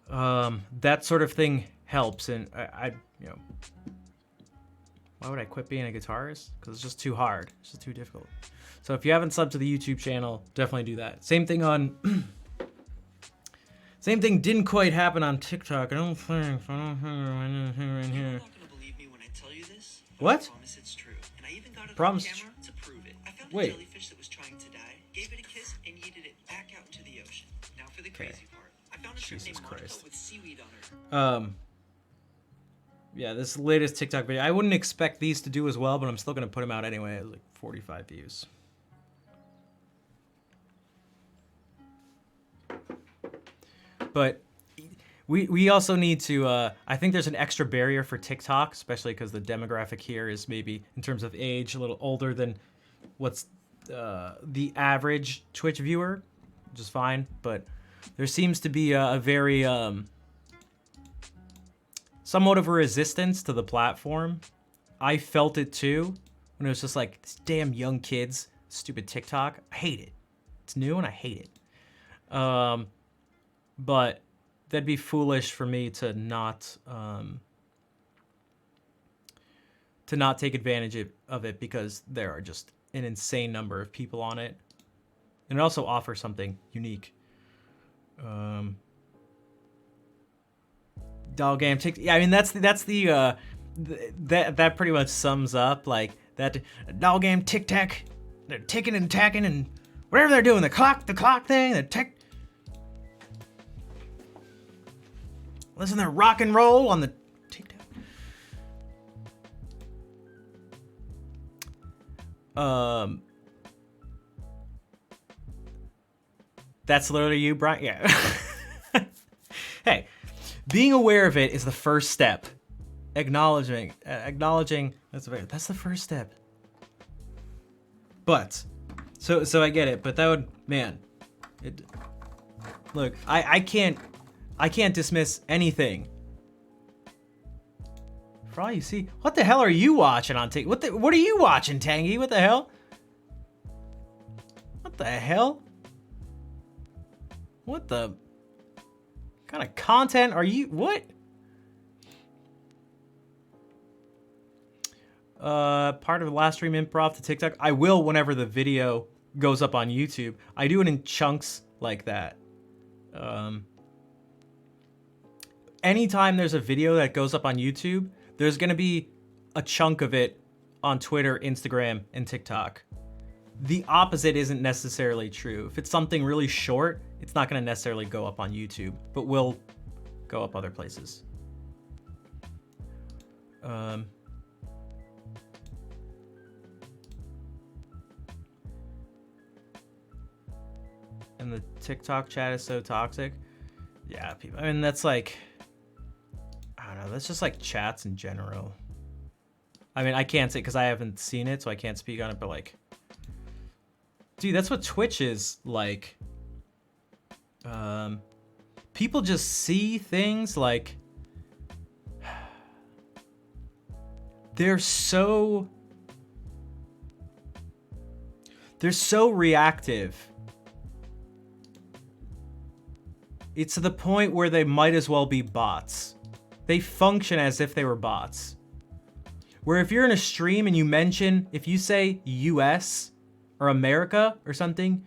that sort of thing helps. And Why would I quit being a guitarist? Because it's just too hard. It's just too difficult. So if you haven't subbed to the YouTube channel, definitely do that. Same thing on... Same thing didn't quite happen on TikTok. I don't think. I don't think right here. You're not gonna believe me when I tell you this. What? I promise it's true. And I even got it Promise on it's camera to prove it. I found Wait. a jellyfish that was trying to die, gave it a kiss, and yeeted it back out into the ocean. Now for the crazy part. I found a shrimp Jesus named Monica Christ. with seaweed on her. Yeah, this latest TikTok video. I wouldn't expect these to do as well, but I'm still gonna put them out anyway. It was like 45 views. But we also need to. I think there's an extra barrier for TikTok, especially because the demographic here is maybe in terms of age a little older than what's the average Twitch viewer, which is fine. But there seems to be a very somewhat of a resistance to the platform. I felt it too when it was just like, these damn young kids, stupid TikTok. I hate it. It's new and I hate it. But that'd be foolish for me to not take advantage of it because there are just an insane number of people on it, and it also offers something unique. Dog game tick. Yeah, I mean that pretty much sums up like that. Dog game tic tac. They're ticking and tacking and whatever they're doing. The clock thing. The tick. Listen to rock and roll on the tic tac. That's literally you, Brian. Yeah. Hey. Being aware of it is the first step. Acknowledging that's the first step. But so I get it, but that would, man, look, I can't dismiss anything. For all you see, what the hell are you watching on TikTok? What are you watching, Tangy? What the hell? What the hell? What the kind of content are you? What? Part of the last stream improv to TikTok. I will whenever the video goes up on YouTube. I do it in chunks like that. Anytime there's a video that goes up on YouTube, there's gonna be a chunk of it on Twitter, Instagram, and TikTok. The opposite isn't necessarily true. If it's something really short, it's not gonna necessarily go up on YouTube, but will go up other places. And the TikTok chat is so toxic. Yeah, people. I mean, that's like, I don't know. That's just like chats in general. I mean, I can't say because I haven't seen it, so I can't speak on it. But like, dude, that's what Twitch is like. People just see things like they're so reactive. It's to the point where they might as well be bots. They function as if they were bots. Where if you're in a stream and you mention, if you say US or America or something,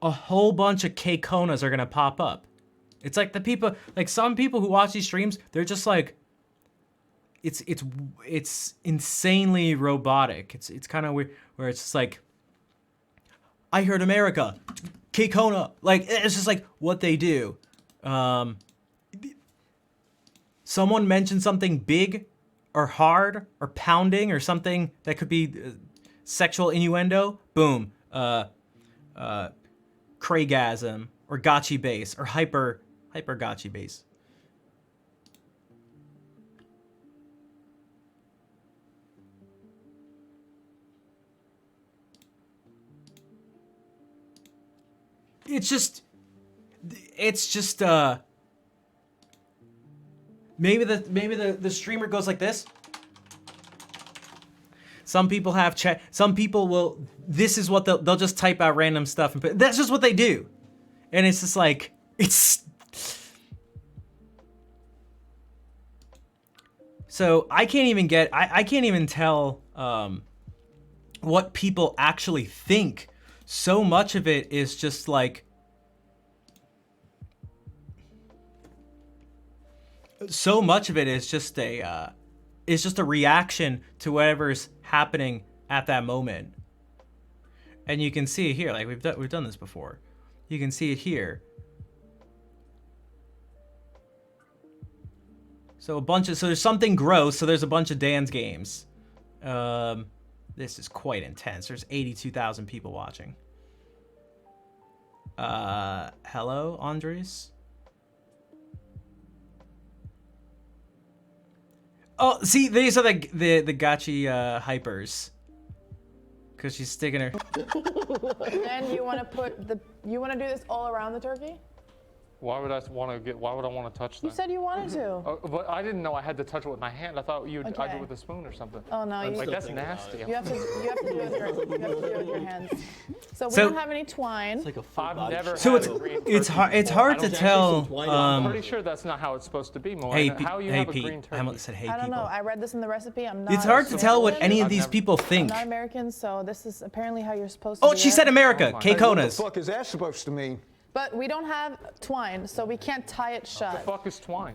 a whole bunch of K-Konas are gonna pop up. It's like the people, like some people who watch these streams, they're just like, it's insanely robotic. It's kind of weird where it's just like, I heard America, K-Kona. Like, it's just like what they do. Someone mentioned something big or hard or pounding or something that could be sexual innuendo. Boom. Craigasm or gotchi base or hyper gotchi base. It's just maybe the streamer goes like this. Some people have chat. Some people will. This is what they'll just type out random stuff and put. That's just what they do, and it's just like it's So I can't even get, I can't even tell what people actually think. So much of it is just like, so much of it is just a reaction to whatever's happening at that moment. And you can see it here, like we've done this before. You can see it here. So there's something gross, so there's a bunch of Dan's games. This is quite intense. There's 82,000 people watching. Hello, Andres? Oh, see, these are the Gachi hypers. Because she's sticking her. And you want to do this all around the turkey? Why would I want to touch that? You said you wanted to. Oh, but I didn't know I had to touch it with my hand. I thought I'd do Okay. it with a spoon or something. Oh no, Like that's nasty. you have to do it with your hands. So we So- don't have any twine. It's like a full I've body never shot. had So a green it's turkey hard. It's before. hard I to don't- tell. I'm pretty sure that's not how it's supposed to be, Moana. Hey, How you hey, have a Pete. green turkey? Hamlet said, "Hey, I don't people." know. I read this in the recipe. I'm not. It's hard to tell what American. any of these people I'm think. not American, so this is apparently how you're supposed to. Oh, do she it. said America. Oh my- K-Konas. What the fuck is that supposed to mean? But we don't have twine, so we can't tie it The shut. fuck is twine?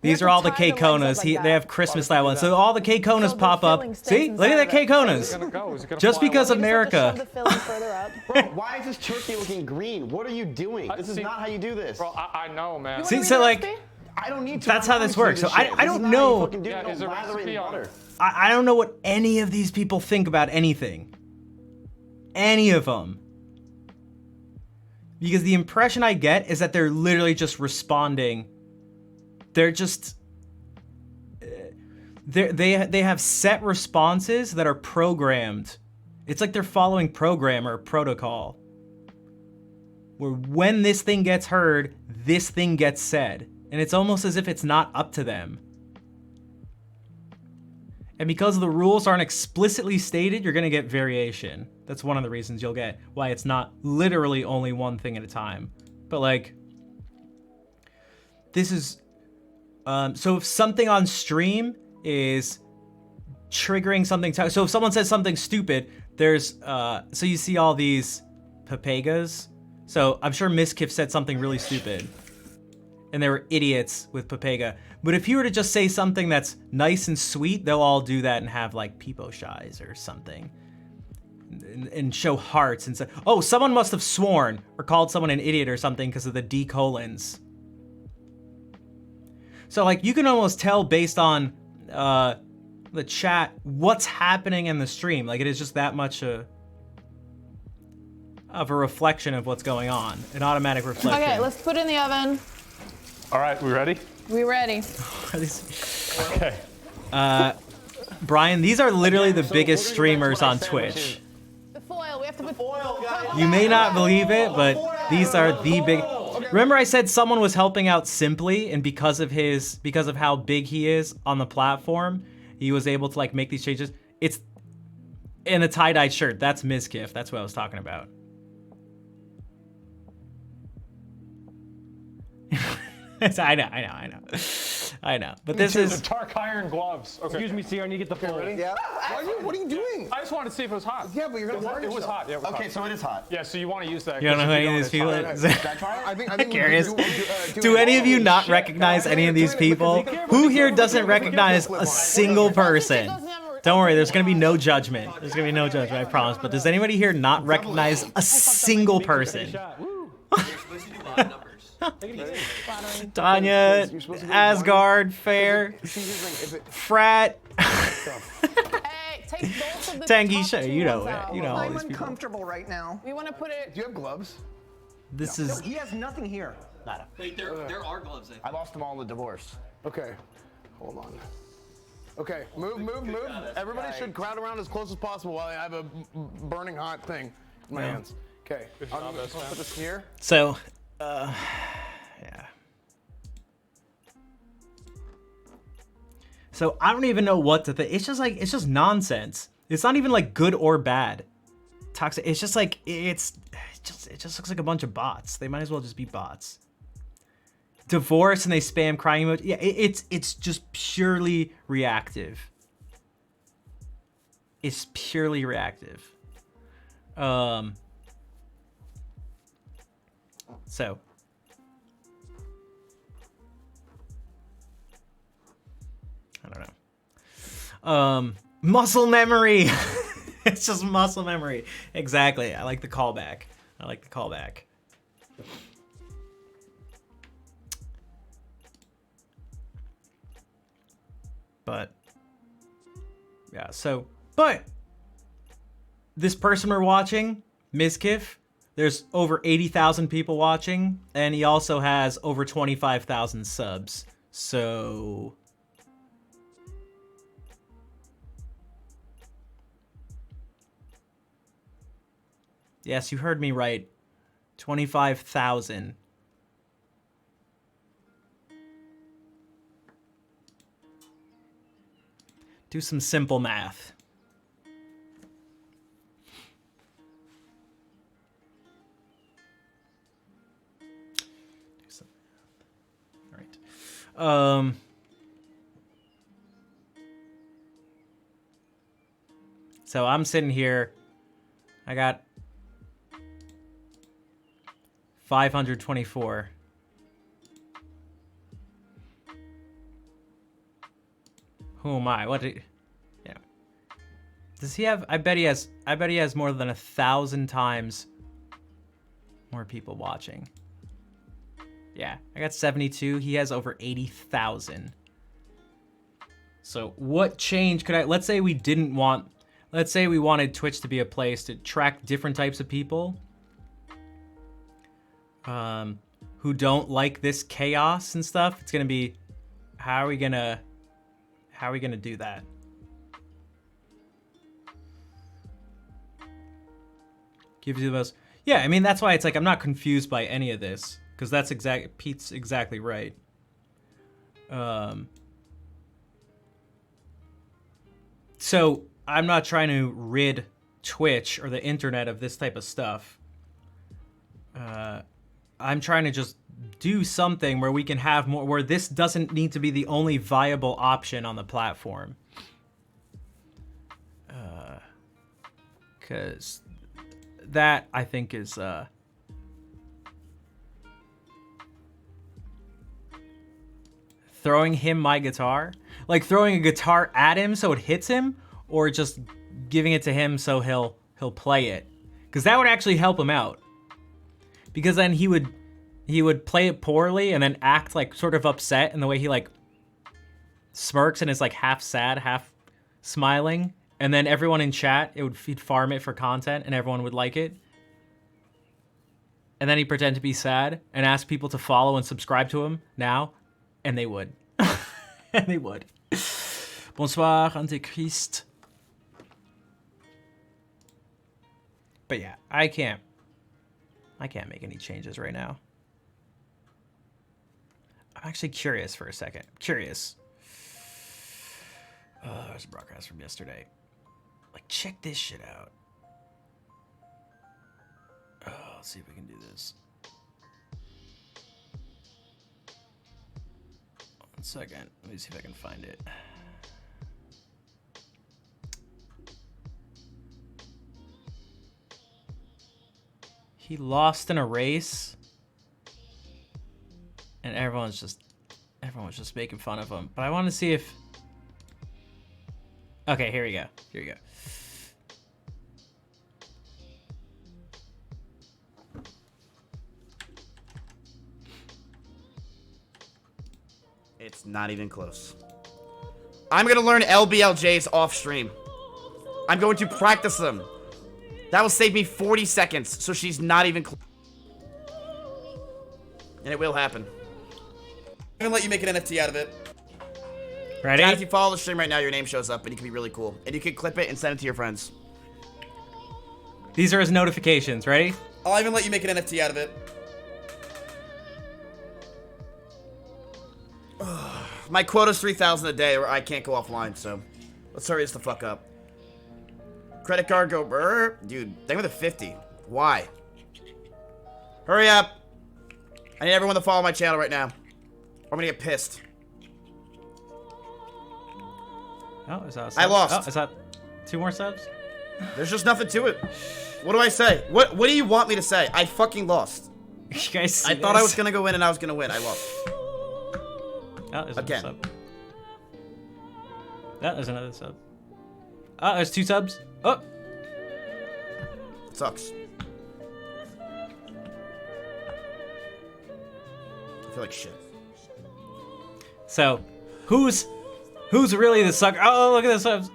These have are to all the tie the legs up K-Konas. like They that. have Christmas style ones. So all the K-Konas So the pop up. filling stays See? Look at the inside of it. K-Konas. Is it gonna go? Is it gonna Just fly because away? You just have to America. shove the filling further up. Bro, why is this turkey looking green? What are you doing? This is see- not how you do this. Bro, I know, man. You See, wanna read so the like, recipe? I don't need to. That's how this works. So I don't This is not how you know. fucking do it. Yeah, Don't is there a lather it in recipe on butter. it? I don't know what any of these people think about anything. Any of them. Because the impression I get is that they're literally just responding. They're just... They have set responses that are programmed. It's like they're following program or protocol. Where when this thing gets heard, this thing gets said. And it's almost as if it's not up to them. And because the rules aren't explicitly stated, you're gonna get variation. That's one of the reasons you'll get why it's not literally only one thing at a time. But like, this is, so if something on stream is triggering something, so if someone says something stupid, there's, so you see all these Papegas. So I'm sure Miskiff said something really stupid. And there were idiots with Papega. But if you were to just say something that's nice and sweet, they'll all do that and have like peepo shies or something. And show hearts and say, oh, someone must have sworn or called someone an idiot or something because of the D colons. So like you can almost tell based on the chat what's happening in the stream. Like it is just that much of a reflection of what's going on. An automatic reflection. Okay, let's put it in the oven. All right, we ready? We ready? Okay. Brian, these are literally the biggest streamers on Twitch. The foil. We have to put foil. You may not believe it, but these are the big. Remember I said someone was helping out Simply, and because of how big he is on the platform, he was able to like make these changes. It's in a tie-dye shirt. That's Miskiff. That's what I was talking about. I know. But this is Dark iron gloves. Okay. Excuse me, sir, I need to get the phone. Ready? Yeah. What are you doing? I just wanted to see if it was hot. Yeah, but you're gonna burn It was yourself. hot. Yeah, it was Okay, hot. so it is hot. Yeah, so you want to use that. You don't know who any of these people is. is. I think we Curious. do Do it. any of you Holy not shit. recognize any of these people? Who here doesn't recognize a single person? Don't worry, there's gonna be no judgment. There's gonna be no judgment, I promise. But does anybody here not recognize a single person? Tanya, Asgard, Fair, Frat, Hey, take both of the Tangy top Show. two You know ones it. out. You know all I'm these people. uncomfortable right now. We want to put it. Do you have gloves? This is. He has nothing here. Wait, there are gloves. I lost them all in the divorce. Okay. Hold on. Okay, move. Everybody should crowd around as close as possible while I have a burning hot thing in my hands. Okay. I'm gonna put this here. So, yeah. So I don't even know what to think. It's just nonsense. It's not even like good or bad. Toxic. It's just like it just looks like a bunch of bots. They might as well just be bots. divorce and they spam crying emoji. Yeah, it's just purely reactive. It's purely reactive. So I don't know. Muscle memory. It's just muscle memory. Exactly. I like the callback. I like the callback. But yeah, so but this person we're watching, Mizkif, there's over 80,000 people watching, and he also has over 25,000 subs. So yes, you heard me right. 25,000. Do some simple math. All right. So I'm sitting here. I got 524. Who am I? What? Yeah. Does he have? I bet he has more than 1,000 times more people watching. Yeah, I got 72. He has over 80,000. So what change could I? Let's say we didn't want. Let's say we wanted Twitch to be a place to track different types of people. Who don't like this chaos and stuff. It's gonna be, how are we gonna do that? Gives you the most. Yeah, I mean that's why it's like I'm not confused by any of this because that's Pete's exactly right. So I'm not trying to rid Twitch or the internet of this type of stuff. I'm trying to just do something where we can have more, where this doesn't need to be the only viable option on the platform. Because that, I think, is... throwing him my guitar? Like throwing a guitar at him so it hits him? Or just giving it to him so he'll play it? Because that would actually help him out. Because then he would play it poorly and then act like sort of upset in the way he like smirks and is like half sad, half smiling. And then everyone in chat, he'd farm it for content and everyone would like it. And then he'd pretend to be sad and ask people to follow and subscribe to him now. And they would. And they would. Bonsoir, Antichrist. But yeah, I can't make any changes right now. I'm actually curious for a second. Curious. There's a broadcast from yesterday. Like, check this shit out. Let's see if we can do this. 1 second. Let me see if I can find it. He lost in a race. And everyone was just making fun of him. But I want to see if... Okay, here we go. Here we go. It's not even close. I'm gonna learn LBLJs off stream. I'm going to practice them. That will save me 40 seconds, so she's not even close. And it will happen. I'm gonna let you make an NFT out of it. Ready? And if you follow the stream right now, your name shows up, and it can be really cool. And you can clip it and send it to your friends. These are his notifications. Ready? I'll even let you make an NFT out of it. My quota's 3,000 a day, or I can't go offline, so let's hurry this the fuck up. Credit card go brr. Dude, think with a 50. Why? Hurry up. I need everyone to follow my channel right now. I'm gonna get pissed. Oh, is that a sub? I lost. Oh, is that 2 more subs? There's just nothing to it. What do I say? What do you want me to say? I fucking lost. You guys see I thought I this? was gonna go in and I was gonna win. I lost. Oh, there's Again. another sub. Oh, there's another sub. Oh, there's 2 subs. Oh, Sucks. I feel like shit. so who's really the sucker? Oh, look at the subs.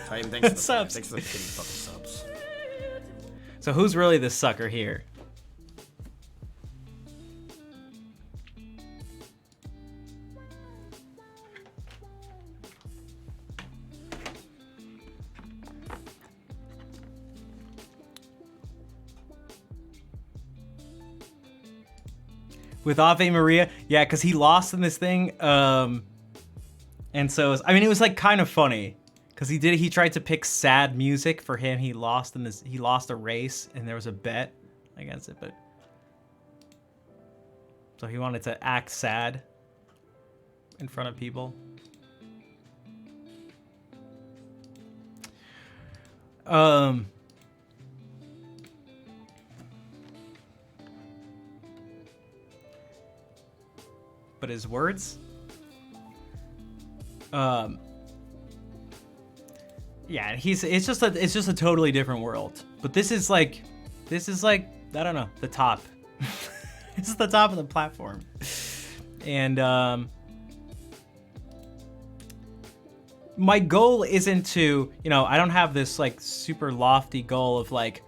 Titan, thanks for the Subs. Thanks for the kitty fucking subs. So who's really the sucker here? With Ave Maria, yeah, because he lost in this thing, and so it was like kind of funny, because he tried to pick sad music for him. He lost a race, and there was a bet against it, but so he wanted to act sad in front of people. But his words, yeah, it's just a totally different world. But this is like I don't know, the top. It's the top of the platform, and my goal isn't to, I don't have this like super lofty goal of like,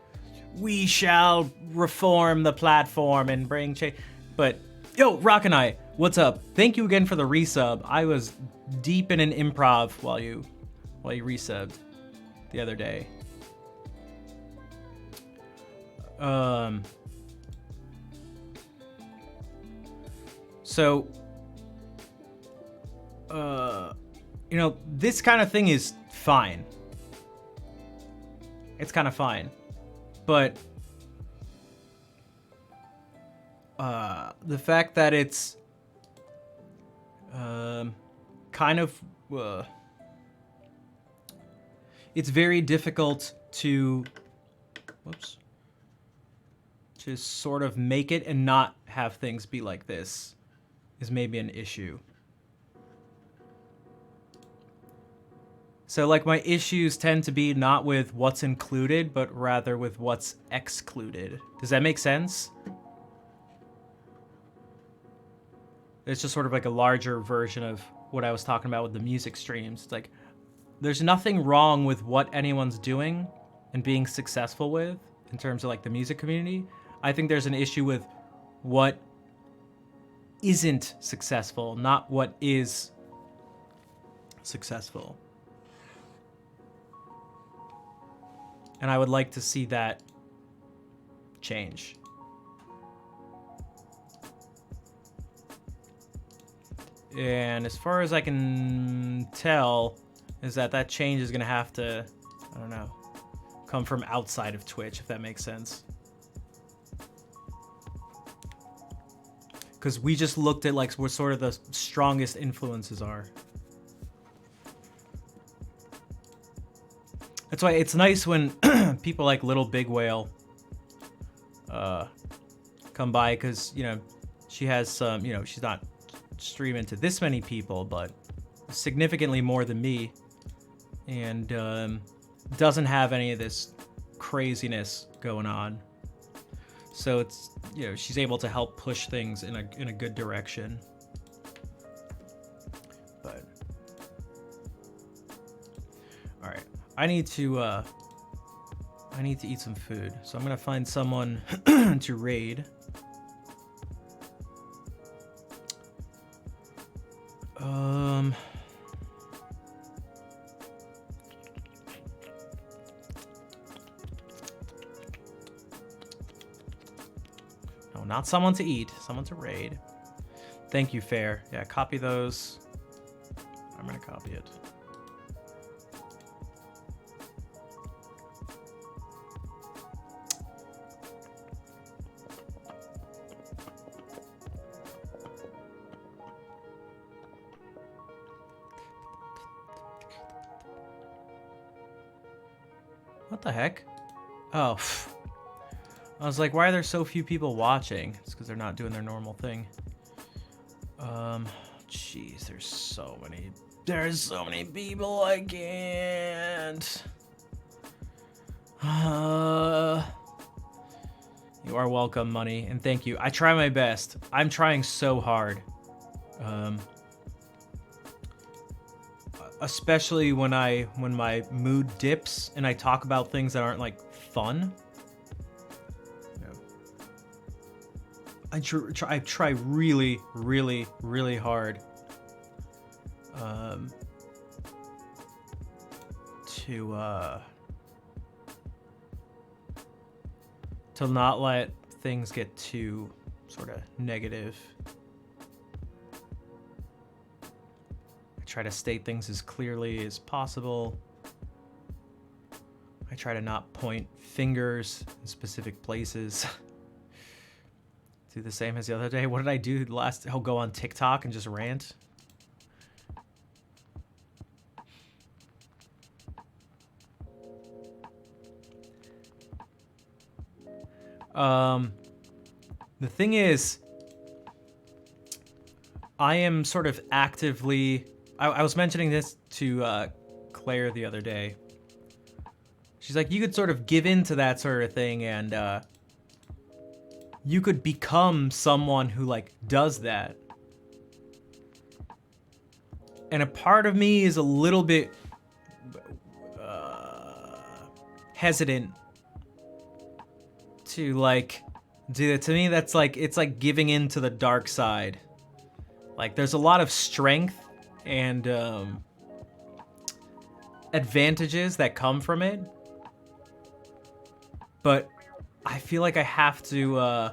we shall reform the platform and bring change. But yo, Rock and I, what's up? Thank you again for the resub. I was deep in an improv while you resubbed the other day. So this kind of thing is fine. It's kind of fine. But the fact that it's kind of it's very difficult to sort of make it and not have things be like this is maybe an issue. So like my issues tend to be not with what's included, but rather with what's excluded. Does that make sense? It's just sort of like a larger version of what I was talking about with the music streams. It's like, there's nothing wrong with what anyone's doing and being successful with in terms of like the music community. I think there's an issue with what isn't successful, not what is successful. And I would like to see that change. And as far as I can tell, is that change is gonna have to, I don't know, come from outside of Twitch, if that makes sense. Because we just looked at like where sort of the strongest influences are. That's why it's nice when people like Little Big Whale come by, because, she has some, she's not streaming to this many people, but significantly more than me, and doesn't have any of this craziness going on. So it's, she's able to help push things in a good direction. But all right, I need to eat some food, so I'm gonna find someone to raid. No, not someone to eat, someone to raid. Thank you, Fair. Yeah, copy those. I'm gonna copy it. What the heck? Oh. I was like, why are there so few people watching? It's because they're not doing their normal thing. Jeez, there's so many people I can't. You are welcome, money, and thank you. I try my best. I'm trying so hard. Especially when my mood dips and I talk about things that aren't like fun. I try really, really, really hard to not let things get too sort of negative. I try to state things as clearly as possible. I try to not point fingers in specific places. Do the same as the other day. What did I do last? I'll go on TikTok and just rant. The thing is, I am sort of actively... I was mentioning this to Claire the other day. She's like, you could sort of give in to that sort of thing and you could become someone who like does that. And a part of me is a little bit hesitant to like do it. To me, that's like, it's like giving in to the dark side. Like there's a lot of strength and advantages that come from it. But I feel like I have to,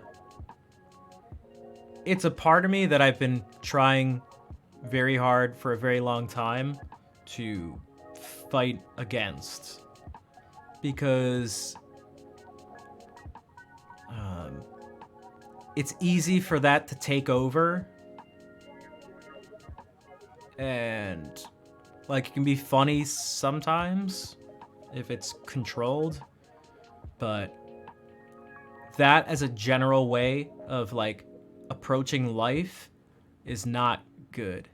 it's a part of me that I've been trying very hard for a very long time to fight against. Because it's easy for that to take over. And like it can be funny sometimes if it's controlled. But that as a general way of like approaching life is not good.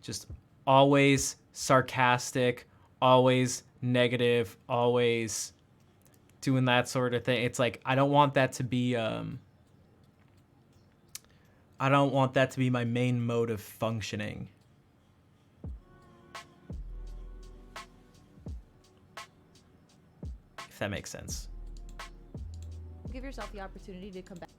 Just always sarcastic, always negative, always doing that sort of thing. It's like I don't want that to be my main mode of functioning. If that makes sense. Give yourself the opportunity to come back.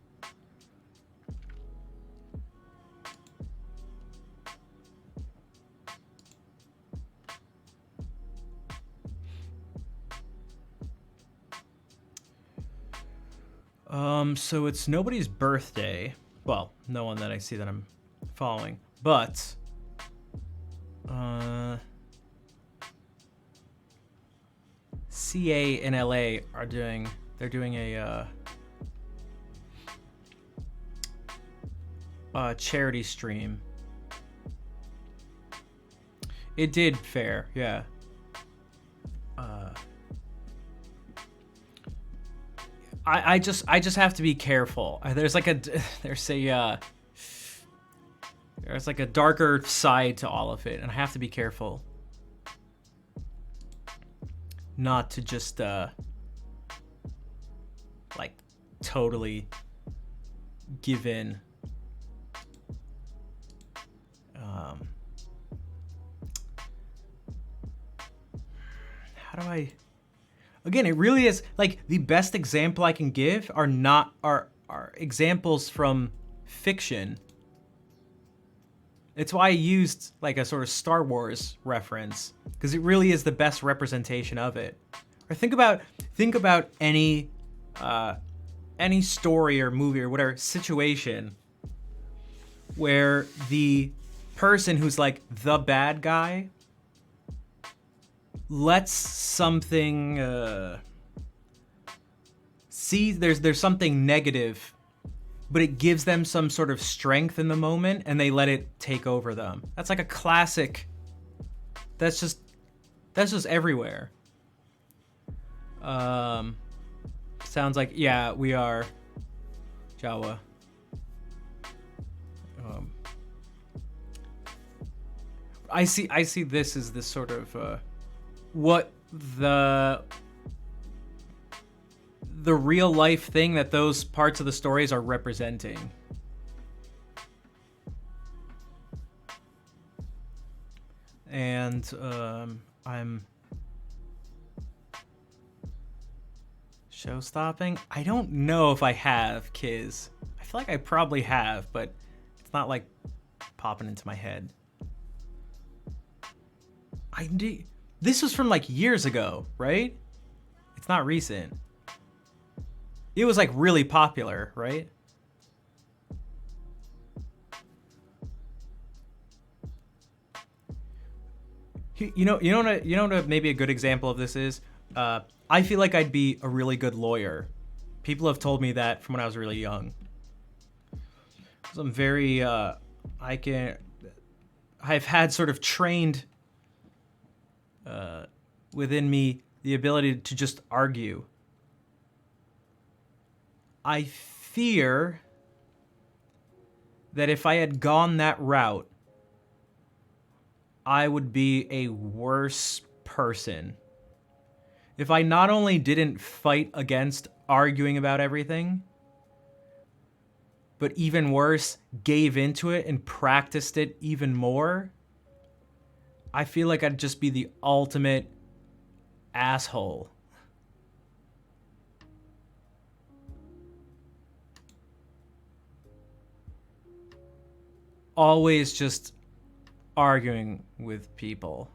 So it's nobody's birthday. Well, no one that I see that I'm following. But CA in LA are doing a charity stream. It did fair, yeah. I just have to be careful. There's like a darker side to all of it, and I have to be careful not to just like totally give in. How do I? Again, it really is like the best example I can give are examples from fiction. It's why I used like a sort of Star Wars reference, because it really is the best representation of it. Or think about any story or movie or whatever situation where the person who's like the bad guy lets something see there's something negative, but it gives them some sort of strength in the moment and they let it take over them. That's like a classic. That's just everywhere. Sounds like, yeah, we are Jawa. I see this as this sort of what the real life thing that those parts of the stories are representing. And I'm show stopping. I don't know if I have, Kiz. I feel like I probably have, but it's not like popping into my head. This was from like years ago, right? It's not recent. It was like really popular, right? You know what maybe a good example of this is? I feel like I'd be a really good lawyer. People have told me that from when I was really young. 'Cause I'm very, I've had sort of trained within me the ability to just argue. I fear that if I had gone that route, I would be a worse person. If I not only didn't fight against arguing about everything, but even worse, gave into it and practiced it even more, I feel like I'd just be the ultimate asshole. Always just arguing with people.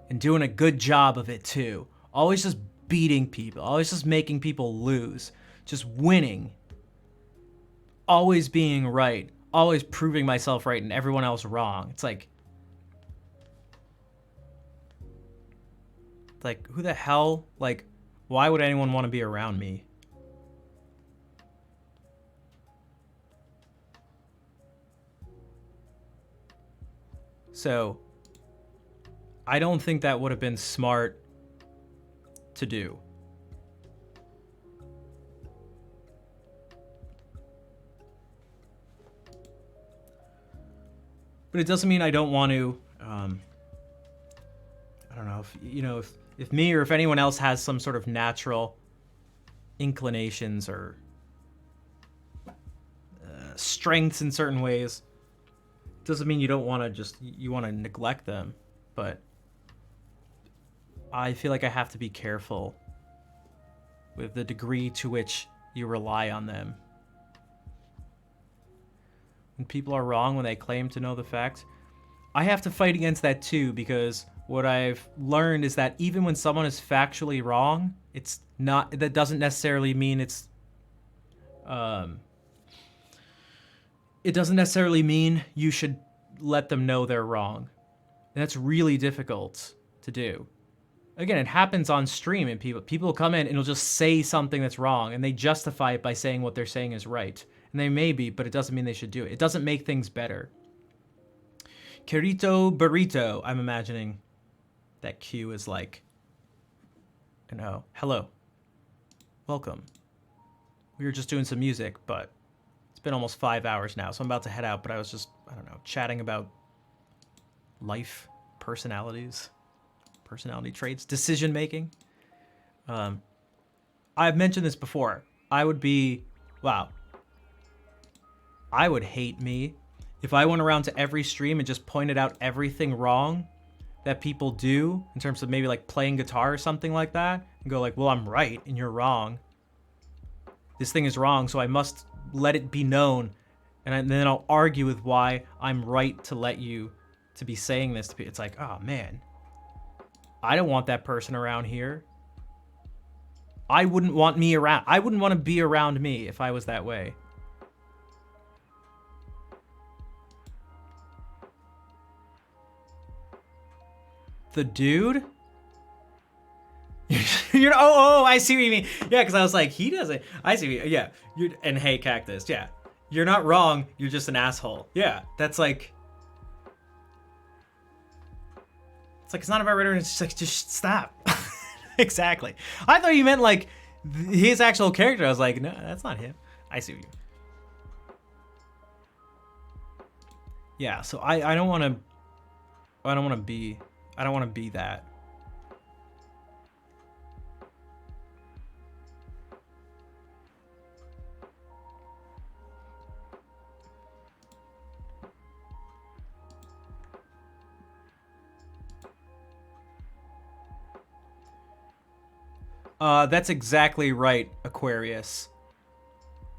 And doing a good job of it too. Always just beating people. Always just making people lose. Just winning. Always being right. Always proving myself right and everyone else wrong. It's like, who the hell? Like, why would anyone want to be around me? So, I don't think that would have been smart to do. But it doesn't mean I don't want to, I don't know, if me or if anyone else has some sort of natural inclinations or strengths in certain ways, doesn't mean you don't want to you want to neglect them, but I feel like I have to be careful with the degree to which you rely on them. When people are wrong when they claim to know the facts, I have to fight against that too, because what I've learned is that even when someone is factually wrong, that doesn't necessarily mean it doesn't necessarily mean you should let them know they're wrong. And that's really difficult to do. Again, it happens on stream, and people come in and will just say something that's wrong, and they justify it by saying what they're saying is right. And they may be, but it doesn't mean they should do it. It doesn't make things better. Kirito Burrito, I'm imagining that Q is like, hello, welcome. We were just doing some music, but it's been almost 5 hours now, so I'm about to head out, but I was just, chatting about life, personality traits, decision making. I've mentioned this before. I would hate me if I went around to every stream and just pointed out everything wrong that people do in terms of maybe like playing guitar or something like that, and go like, well, I'm right and you're wrong. This thing is wrong, so I must let it be known, and then I'll argue with why I'm right to be saying this to people. It's like, oh man, I don't want that person around here. I wouldn't want to be around me if I was that way. The dude? I see what you mean. Yeah, because I was like, he doesn't. I see what you mean. Yeah. And hey, Cactus. Yeah. You're not wrong. You're just an asshole. Yeah. That's like. It's like, it's not about rhetoric. It's just like, just stop. Exactly. I thought you meant like his actual character. I was like, no, that's not him. I see what you. Yeah. So I don't want to. I don't want to be. I don't want to be that. That's exactly right, Aquarius.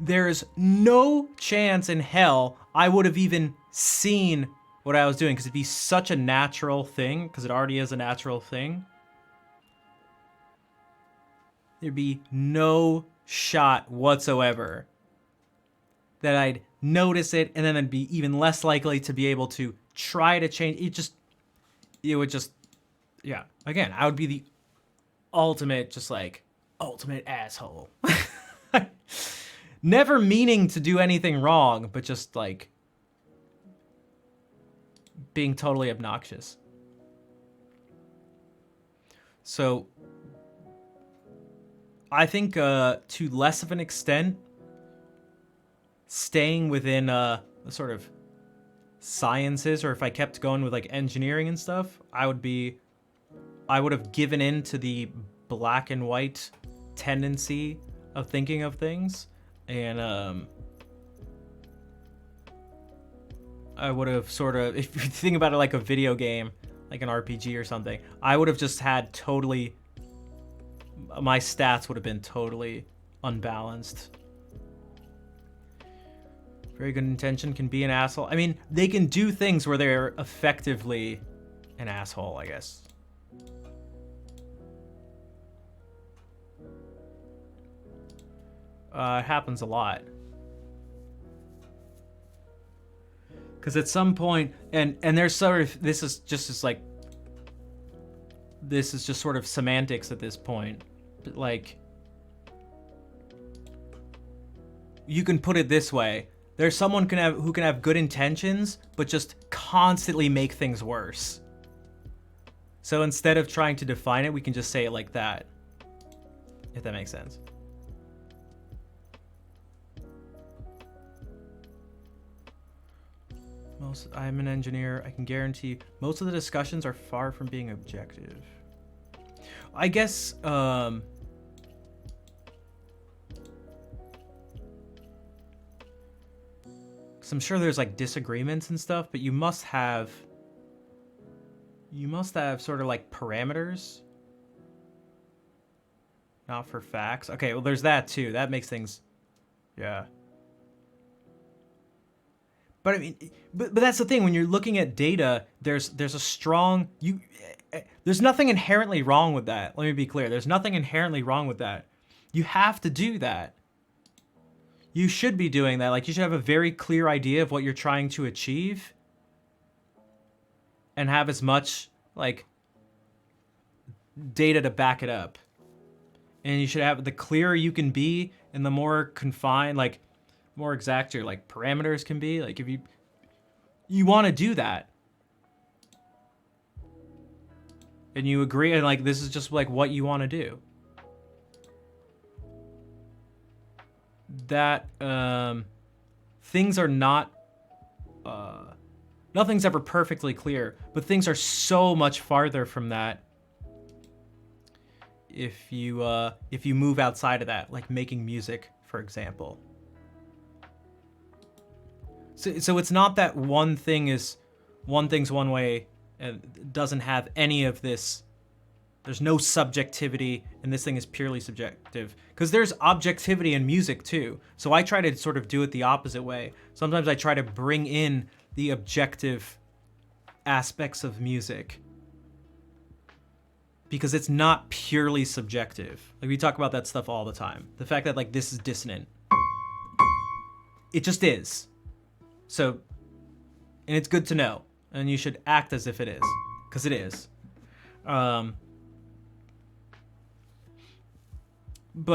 There's no chance in hell I would have even seen what I was doing, because it'd be such a natural thing, because it already is a natural thing. There'd be no shot whatsoever that I'd notice it, and then I'd be even less likely to be able to try to change. It would just, yeah. Again, I would be the ultimate, just like, ultimate asshole. Never meaning to do anything wrong, but just like being totally obnoxious. So I think to less of an extent, staying within the sort of sciences, or if I kept going with like engineering and stuff, I would have given in to the black and white tendency of thinking of things, and I would have sort of, if you think about it like a video game, like an RPG or something, I would have just had totally, my stats would have been totally unbalanced. Very good intention can be an asshole. I mean, they can do things where they're effectively an asshole, I guess. It happens a lot. Because at some point, and there's sort of, this is just sort of semantics at this point. But like, you can put it this way. There's someone who can have good intentions, but just constantly make things worse. So instead of trying to define it, we can just say it like that. If that makes sense. I'm an engineer. I can guarantee most of the discussions are far from being objective. I guess, so I'm sure there's like disagreements and stuff, but you must have sort of like parameters. Not for facts. Okay, well there's that too. That makes things, yeah. But I mean, but that's the thing. When you're looking at data, there's a strong there's nothing inherently wrong with that. Let me be clear. There's nothing inherently wrong with that. You have to do that. You should be doing that. Like, you should have a very clear idea of what you're trying to achieve, and have as much like data to back it up. And you should have, the clearer you can be, and the more confined, like, more exact your like parameters can be. Like, if you want to do that, and you agree, and like this is just like what you want to do, that things are not nothing's ever perfectly clear, but things are so much farther from that if you move outside of that, like making music, for example. So it's not that one thing's one way and doesn't have any of this. There's no subjectivity, and this thing is purely subjective. Because there's objectivity in music too. So I try to sort of do it the opposite way. Sometimes I try to bring in the objective aspects of music, because it's not purely subjective. Like, we talk about that stuff all the time. The fact that like this is dissonant. It just is. So, and it's good to know, and you should act as if it is, because it is. But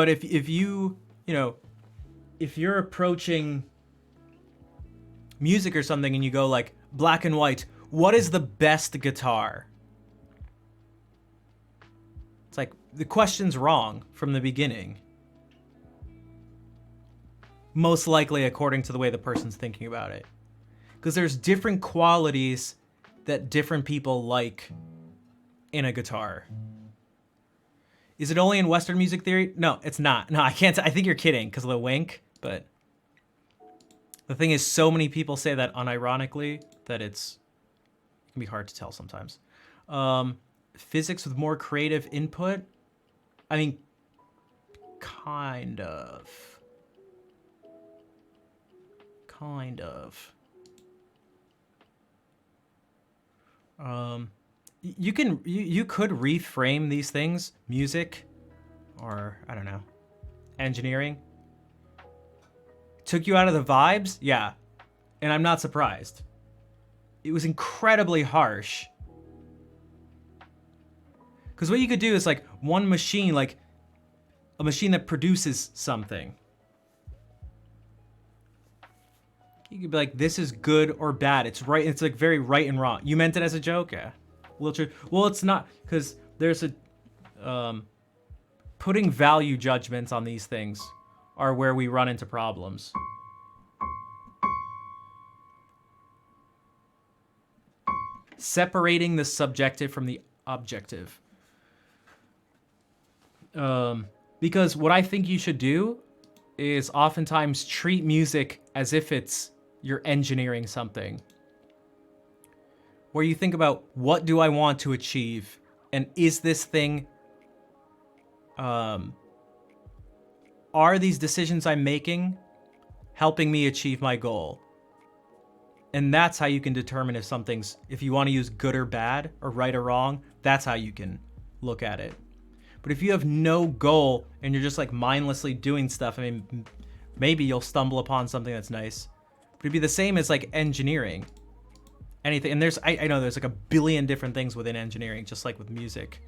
if you know, if you're approaching music or something and you go like black and white, what is the best guitar? It's like, the question's wrong from the beginning. Most likely according to the way the person's thinking about it. Because there's different qualities that different people like in a guitar. Is it only in Western music theory? No, it's not. No, I can't. I think you're kidding because of the wink, but the thing is, so many people say that unironically that it can be hard to tell sometimes. Physics with more creative input? I mean, kind of. Kind of. You could reframe these things, music, or I don't know, engineering. Took you out of the vibes? Yeah. And I'm not surprised. It was incredibly harsh. Because what you could do is like one machine, like a machine that produces something. You could be like, this is good or bad. It's right. It's like very right and wrong. You meant it as a joke? Yeah. Well, it's not, because there's a, putting value judgments on these things are where we run into problems. Separating the subjective from the objective. Because what I think you should do is oftentimes treat music as if you're engineering something. Where you think about, what do I want to achieve? And is this thing, are these decisions I'm making helping me achieve my goal? And that's how you can determine if you want to use good or bad, or right or wrong, that's how you can look at it. But if you have no goal and you're just like mindlessly doing stuff, I mean, maybe you'll stumble upon something that's nice. But it'd be the same as like engineering. Anything, and I know there's like a billion different things within engineering, just like with music.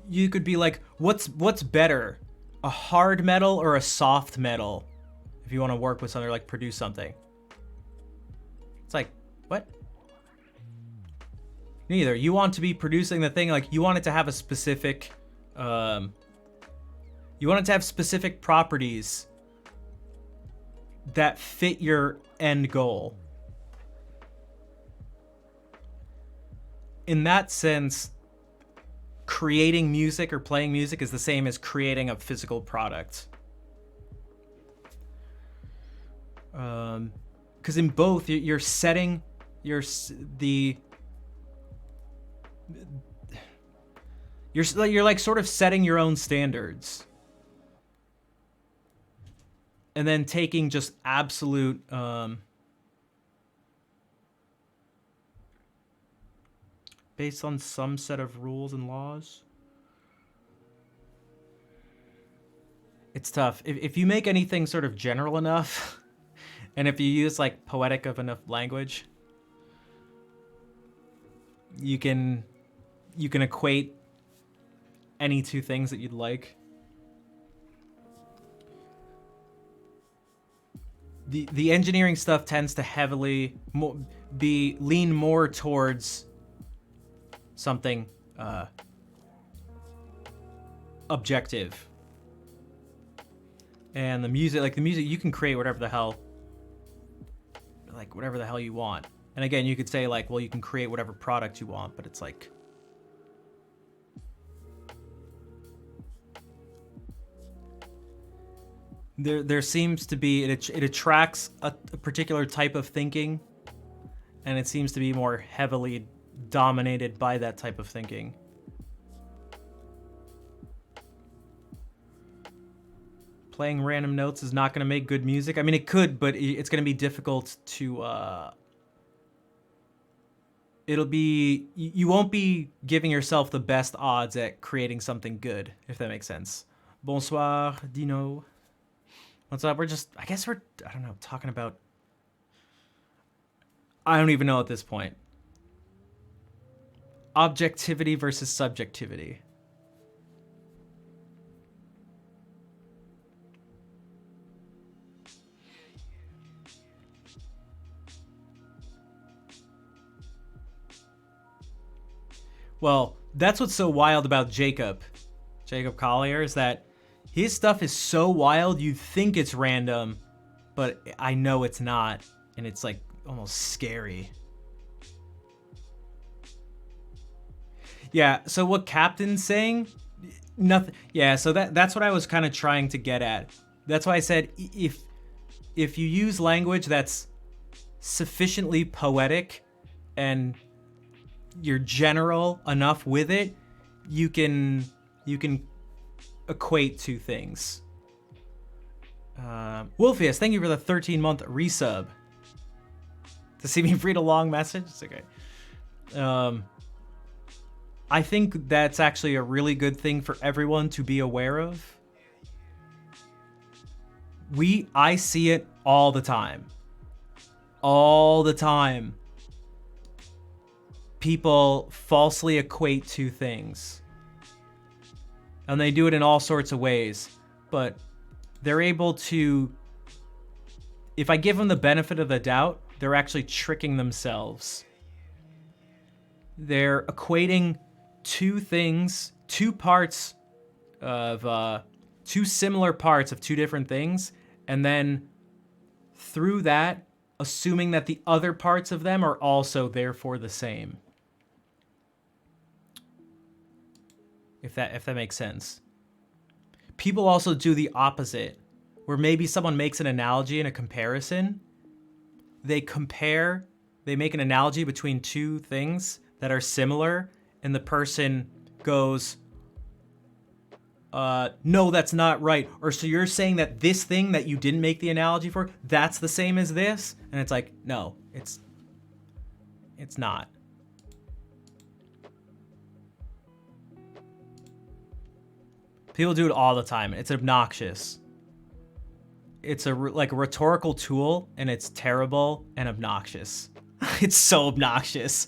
You could be like, what's better, a hard metal or a soft metal? If you want to work with something or like produce something, it's like, what? Neither. You want to be producing the thing, like you want it to have a specific, you want it to have specific properties that fit your end goal. In that sense, creating music or playing music is the same as creating a physical product. Because in both, you're setting you're like sort of setting your own standards. And then taking just absolute based on some set of rules and laws. It's tough. If you make anything sort of general enough, and if you use like poetic of enough language, you can equate any two things that you'd like. The engineering stuff tends to heavily lean more towards something objective. And the music, you can create whatever the hell you want. And again, you could say like, well, you can create whatever product you want, but it's like, there seems to be, it attracts a particular type of thinking, and it seems to be more heavily dominated by that type of thinking. Playing random notes is not going to make good music. I mean, it could, but it's going to be difficult to, you won't be giving yourself the best odds at creating something good, if that makes sense. Bonsoir, Dino. What's up? I don't know, talking about, I don't even know at this point. Objectivity versus subjectivity. Well, that's what's so wild about Jacob Collier, is that his stuff is so wild you think it's random, but I know it's not, and it's like almost scary. Yeah, so what Captain's saying, nothing. Yeah, so that's what I was kind of trying to get at. That's why I said if you use language that's sufficiently poetic and you're general enough with it, you can equate two things. Wolfius, thank you for the 13-month resub. To see me read a long message? It's okay. I think that's actually a really good thing for everyone to be aware of. I see it all the time. All the time. People falsely equate two things. And they do it in all sorts of ways. But they're able to... If I give them the benefit of the doubt, they're actually tricking themselves. They're equating two things, two similar parts of two different things, and then through that, assuming that the other parts of them are also therefore the same. If that makes sense. People also do the opposite, where maybe someone makes an analogy and a comparison. They make an analogy between two things that are similar, and the person goes, no, that's not right. Or so you're saying that this thing that you didn't make the analogy for, that's the same as this? And it's like, no, it's not. People do it all the time. It's obnoxious. It's like a rhetorical tool, and it's terrible and obnoxious. It's so obnoxious.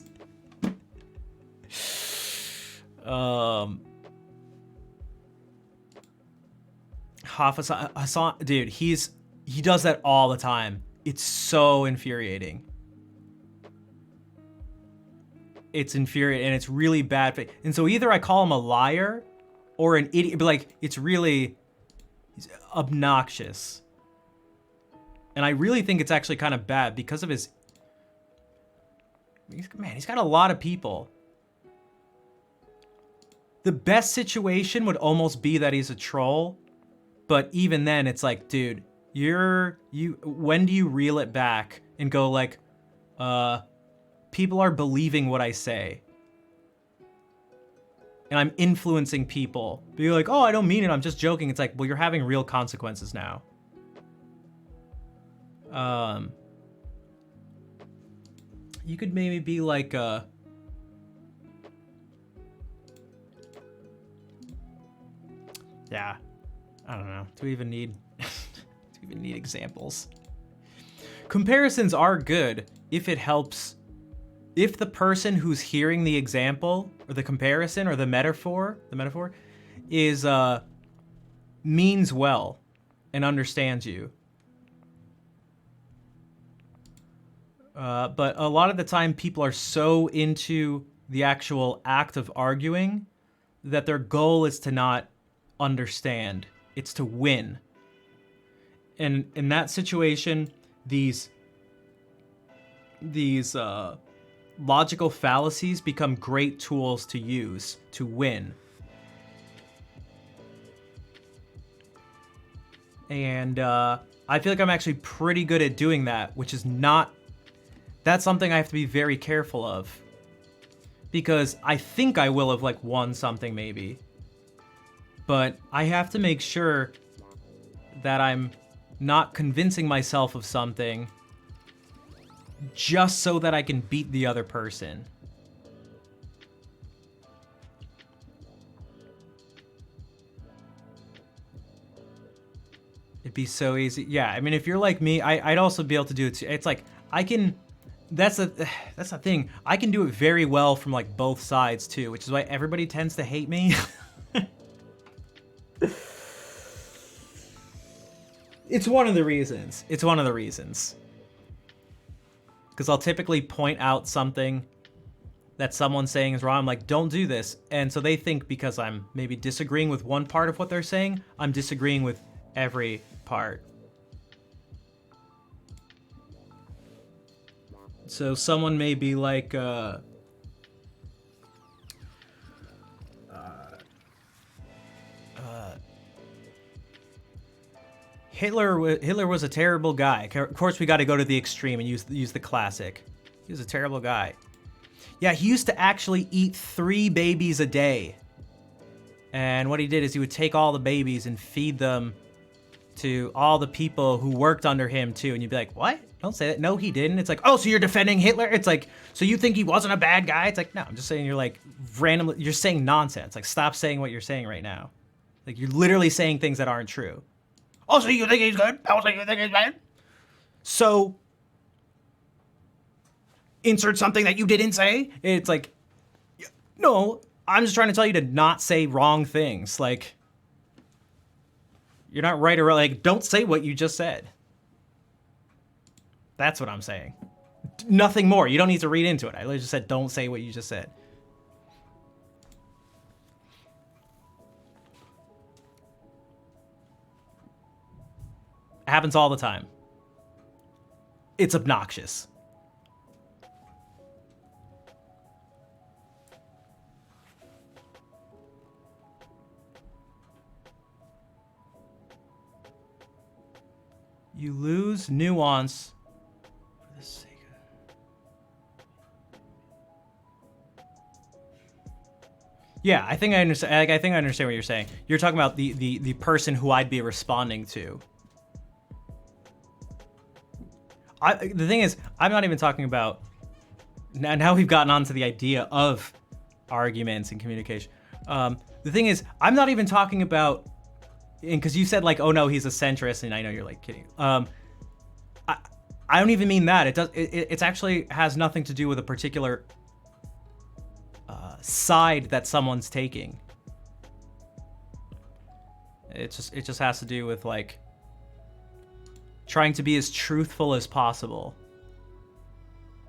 Hassan, dude, he does that all the time. It's so infuriating. It's infuriating, and it's really bad. And so either I call him a liar or an idiot, but like, it's really obnoxious. And I really think it's actually kind of bad because of his... Man, he's got a lot of people. The best situation would almost be that he's a troll, but even then, it's like, dude, when do you reel it back and go like, people are believing what I say, and I'm influencing people. But you're like, oh, I don't mean it, I'm just joking. It's like, well, you're having real consequences now. You could maybe be like, yeah, I don't know. Do we even need examples? Comparisons are good if it helps. If the person who's hearing the example or the comparison or the metaphor is means well and understands you. But a lot of the time people are so into the actual act of arguing that their goal is to not understand. It's to win. And in that situation, these logical fallacies become great tools to use to win. And I feel like I'm actually pretty good at doing that, which is not... That's something I have to be very careful of. Because I think I will have like won something maybe. But I have to make sure that I'm not convincing myself of something just so that I can beat the other person. It'd be so easy. Yeah, I mean, if you're like me, I'd also be able to do it too. It's like, I can... That's the thing. I can do it very well from like both sides too, which is why everybody tends to hate me. It's one of the reasons. Because I'll typically point out something that someone's saying is wrong. I'm like, don't do this. And so they think because I'm maybe disagreeing with one part of what they're saying, I'm disagreeing with every part. So someone may be like, Hitler was a terrible guy. Of course, we got to go to the extreme and use the classic. He was a terrible guy. Yeah, he used to actually eat 3 babies a day. And what he did is he would take all the babies and feed them to all the people who worked under him too. And you'd be like, what? Don't say that. No, he didn't. It's like, oh, so you're defending Hitler? It's like, so you think he wasn't a bad guy? It's like, no, I'm just saying you're like randomly, you're saying nonsense. Like, stop saying what you're saying right now. Like, you're literally saying things that aren't true. Oh, so you think he's good? Oh, so you think he's bad? So, insert something that you didn't say. It's like, no, I'm just trying to tell you to not say wrong things. Like, you're not right or wrong. Like, don't say what you just said. That's what I'm saying. Nothing more. You don't need to read into it. I literally just said, don't say what you just said. It happens all the time. It's obnoxious. You lose nuance for the sake of... Yeah, I think I understand. I think I understand what you're saying. You're talking about the person who I'd be responding to. The thing is, I'm not even talking about... Now we've gotten onto the idea of arguments and communication. The thing is, I'm not even talking about... And because you said like, oh no, he's a centrist, and I know you're like kidding. I don't even mean that. It's actually has nothing to do with a particular side that someone's taking. It just has to do with like trying to be as truthful as possible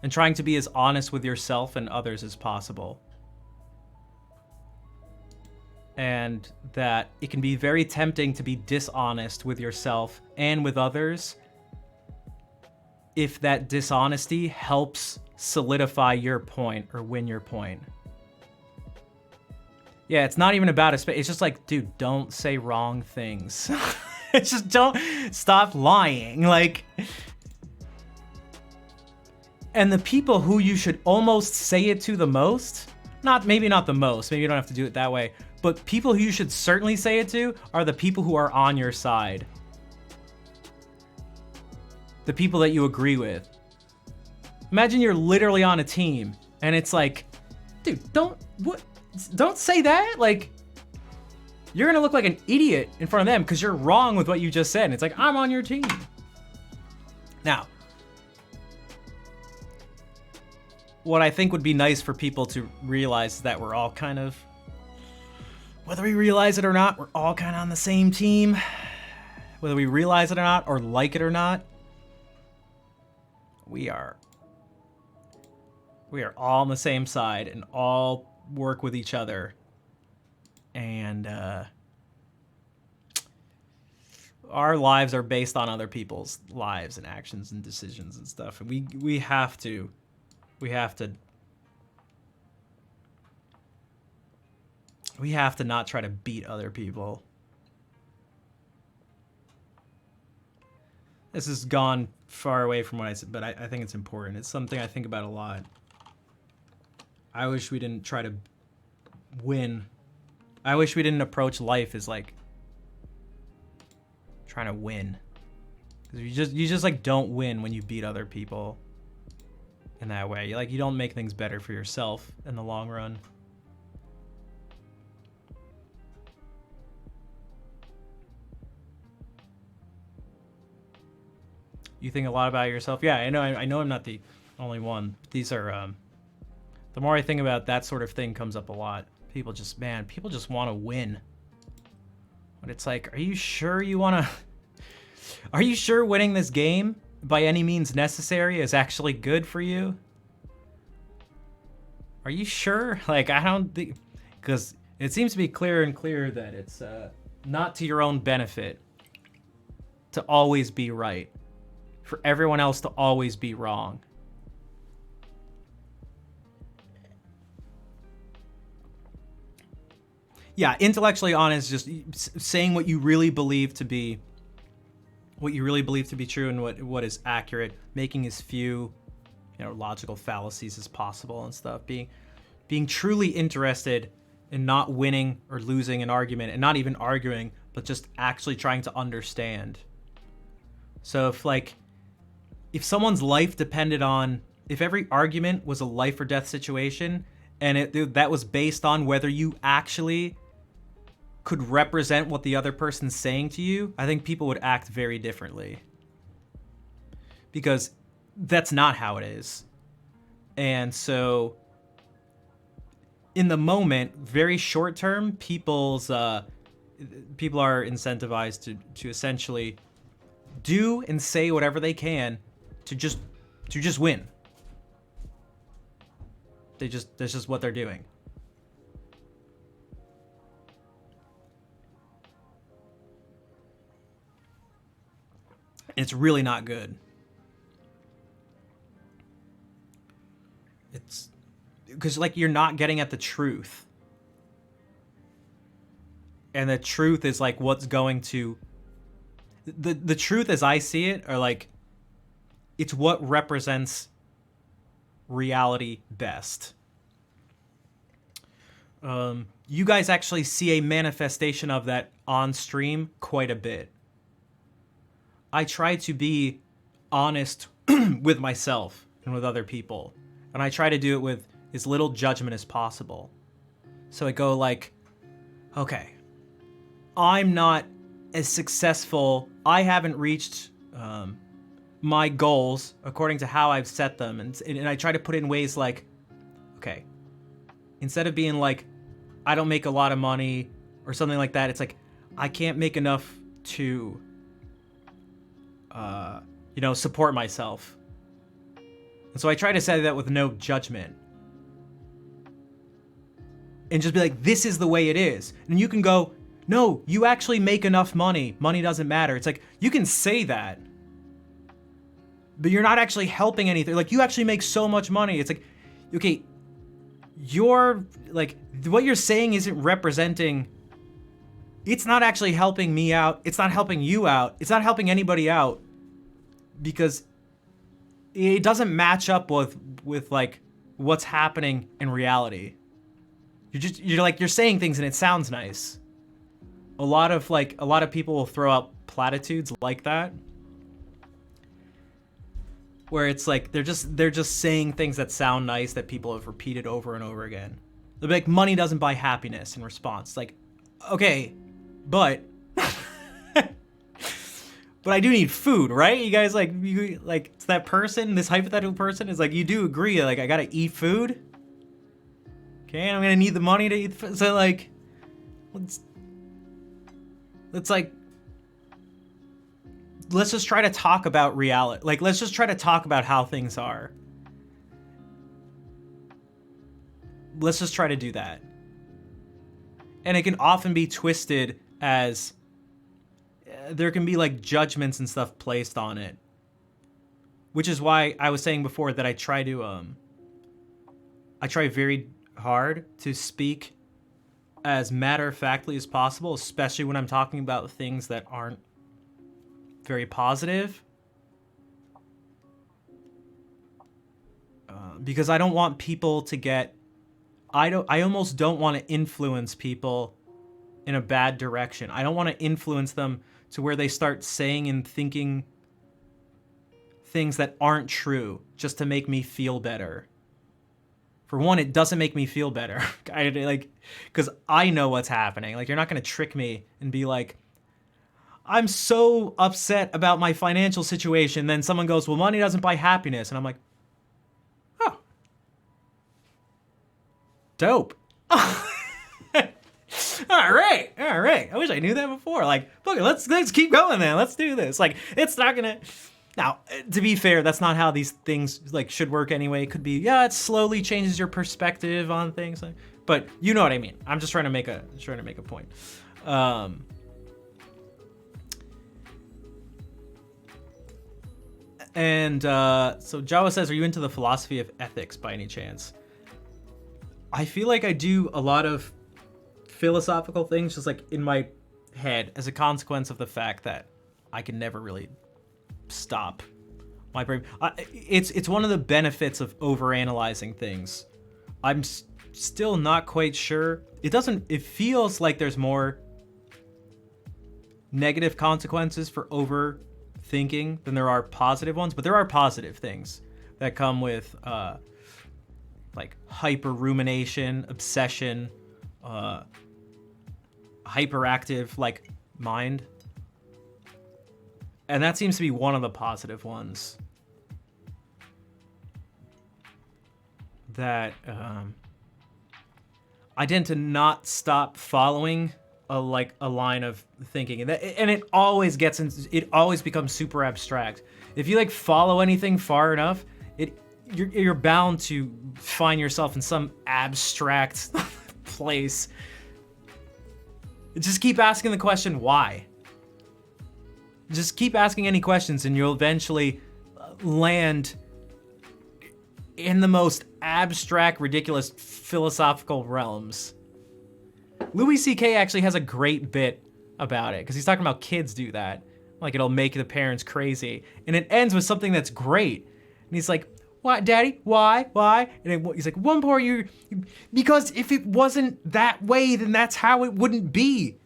and trying to be as honest with yourself and others as possible. And that it can be very tempting to be dishonest with yourself and with others if that dishonesty helps solidify your point or win your point. Yeah, it's not even about it's just like, dude, don't say wrong things. It's just don't stop lying. Like, and the people who you should almost say it to the most, maybe not the most, maybe you don't have to do it that way, but people who you should certainly say it to are the people who are on your side. The people that you agree with. Imagine you're literally on a team and it's like, dude, don't say that. Like, you're gonna look like an idiot in front of them because you're wrong with what you just said. And it's like, I'm on your team. Now, what I think would be nice for people to realize is that we're all kind of, whether we realize it or not, we're all kind of on the same team. Whether we realize it or not, or like it or not, we are all on the same side and all work with each other. And our lives are based on other people's lives and actions and decisions and stuff. And we have to not try to beat other people. This has gone far away from what I said, but I think it's important. It's something I think about a lot. I wish we didn't try to win. I wish we didn't approach life as like trying to win. Because you just like don't win when you beat other people in that way. You don't make things better for yourself in the long run. You think a lot about yourself? Yeah, I know I'm not the only one. These are the more I think about that sort of thing comes up a lot. People just want to win. But it's like, are you sure winning this game by any means necessary is actually good for you? Are you sure? Like, I don't think, because it seems to be clearer and clearer that it's not to your own benefit to always be right, for everyone else to always be wrong. Yeah, intellectually honest, just saying what you really believe to be, true and what is accurate, making as few, logical fallacies as possible and stuff. Being truly interested in not winning or losing an argument, and not even arguing, but just actually trying to understand. So if someone's life depended on, if every argument was a life or death situation, and that was based on whether you actually could represent what the other person's saying to you, I think people would act very differently. Because that's not how it is. And so, in the moment, very short term, people are incentivized to essentially do and say whatever they can to just win. That's just what they're doing. It's really not good. It's because you're not getting at the truth. And the truth is what's going to the truth as I see it are it's what represents reality best. You guys actually see a manifestation of that on stream quite a bit. I try to be honest with myself and with other people. And I try to do it with as little judgment as possible. So I go okay, I'm not as successful. I haven't reached my goals according to how I've set them. And I try to put it in ways okay, instead of being I don't make a lot of money or something like that, it's I can't make enough to support myself. And so I try to say that with no judgment. And just be this is the way it is. And you can go, no, you actually make enough money. Money doesn't matter. It's you can say that, but you're not actually helping anything. You actually make so much money. It's okay, you're what you're saying isn't representing, it's not actually helping me out. It's not helping you out. It's not helping anybody out. Because it doesn't match up with what's happening in reality. You're saying things and it sounds nice. A lot of people will throw out platitudes like that, where it's they're just saying things that sound nice that people have repeated over and over again. They'll be money doesn't buy happiness in response. Okay, but but I do need food, right? You guys it's that person, this hypothetical person is you do agree, I gotta eat food. Okay, and I'm gonna need the money to eat food. So let's just try to talk about reality. Let's just try to talk about how things are. Let's just try to do that. And it can often be twisted as there can be judgments and stuff placed on it, which is why I was saying before that I try very hard to speak as matter-of-factly as possible, especially when I'm talking about things that aren't very positive, because I don't want people to get, I almost don't want to influence people in a bad direction. I don't want to influence them to where they start saying and thinking things that aren't true just to make me feel better. For one, it doesn't make me feel better. Because I know what's happening. You're not going to trick me and be I'm so upset about my financial situation. Then someone goes, well, money doesn't buy happiness. And I'm oh. Dope. All right. I wish I knew that before. Look, let's keep going then. Let's do this. It's not gonna. Now, to be fair, that's not how these things like should work anyway. It could be, yeah, it slowly changes your perspective on things, but you know what I mean. I'm just trying to make a point. So Jawa says, are you into the philosophy of ethics by any chance? I feel like I do a lot of philosophical things just like in my head as a consequence of the fact that I can never really stop my brain. It's one of the benefits of overanalyzing things. I'm still not quite sure. It feels like there's more negative consequences for overthinking than there are positive ones, but there are positive things that come with like hyper rumination, obsession, hyperactive like mind. And that seems to be one of the positive ones that I tend to not stop following a line of thinking, and it always becomes super abstract. If you like follow anything far enough, you're bound to find yourself in some abstract place. Just keep asking the question why. Just keep asking any questions and you'll eventually land in the most abstract, ridiculous philosophical realms. Louis C.K. actually has a great bit about it because he's talking about kids do that. Like it'll make the parents crazy. And it ends with something that's great. And he's like, why, Daddy? Why? And he's like, one part because if it wasn't that way, then that's how it wouldn't be.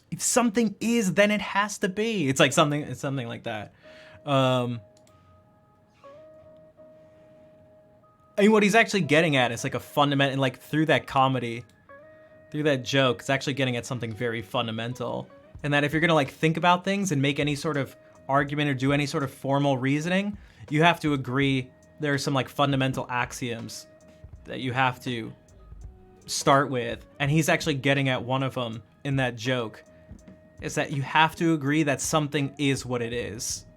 If something is, then it has to be. It's something like that. I mean, what he's actually getting at is like a fundamental, like through that comedy, through that joke, it's actually getting at something very fundamental. And that if you're gonna like think about things and make any sort of argument or do any sort of formal reasoning, you have to agree there are some like fundamental axioms that you have to start with. And he's actually getting at one of them in that joke. Is that you have to agree that something is what it is.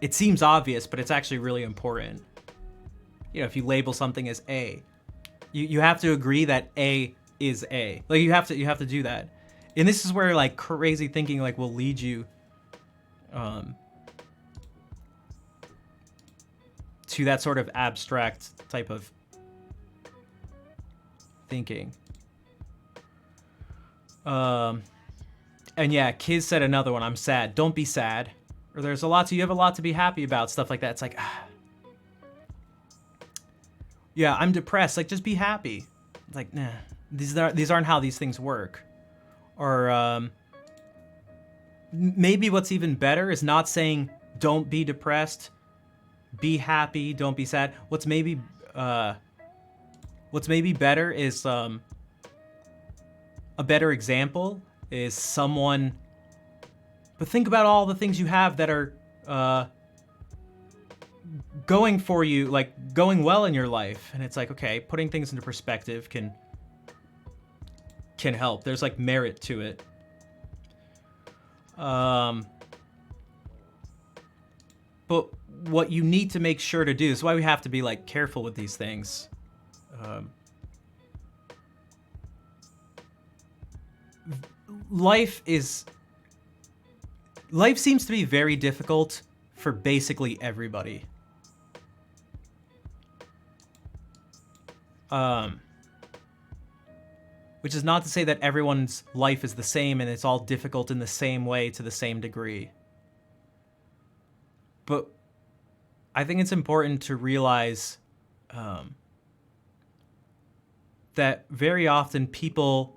It seems obvious, but it's actually really important. You know, if you label something as A, you have to agree that A is A. Like you have to do that. And this is where like crazy thinking like will lead you to that sort of abstract type of thinking. And yeah, Kiz said another one. I'm sad. Don't be sad. Or you have a lot to be happy about. Stuff like that. It's like, yeah, I'm depressed. Like, just be happy. It's like, nah, these aren't how these things work. Or maybe what's even better is not saying don't be depressed, be happy, don't be sad. What's maybe better is a better example is someone. But think about all the things you have that are going for you, like going well in your life, and it's like, okay, putting things into perspective can help. There's like merit to it. But what you need to make sure to do is why we have to be like careful with these things. Life seems to be very difficult for basically everybody. Which is not to say that everyone's life is the same and it's all difficult in the same way to the same degree. But I think it's important to realize that very often people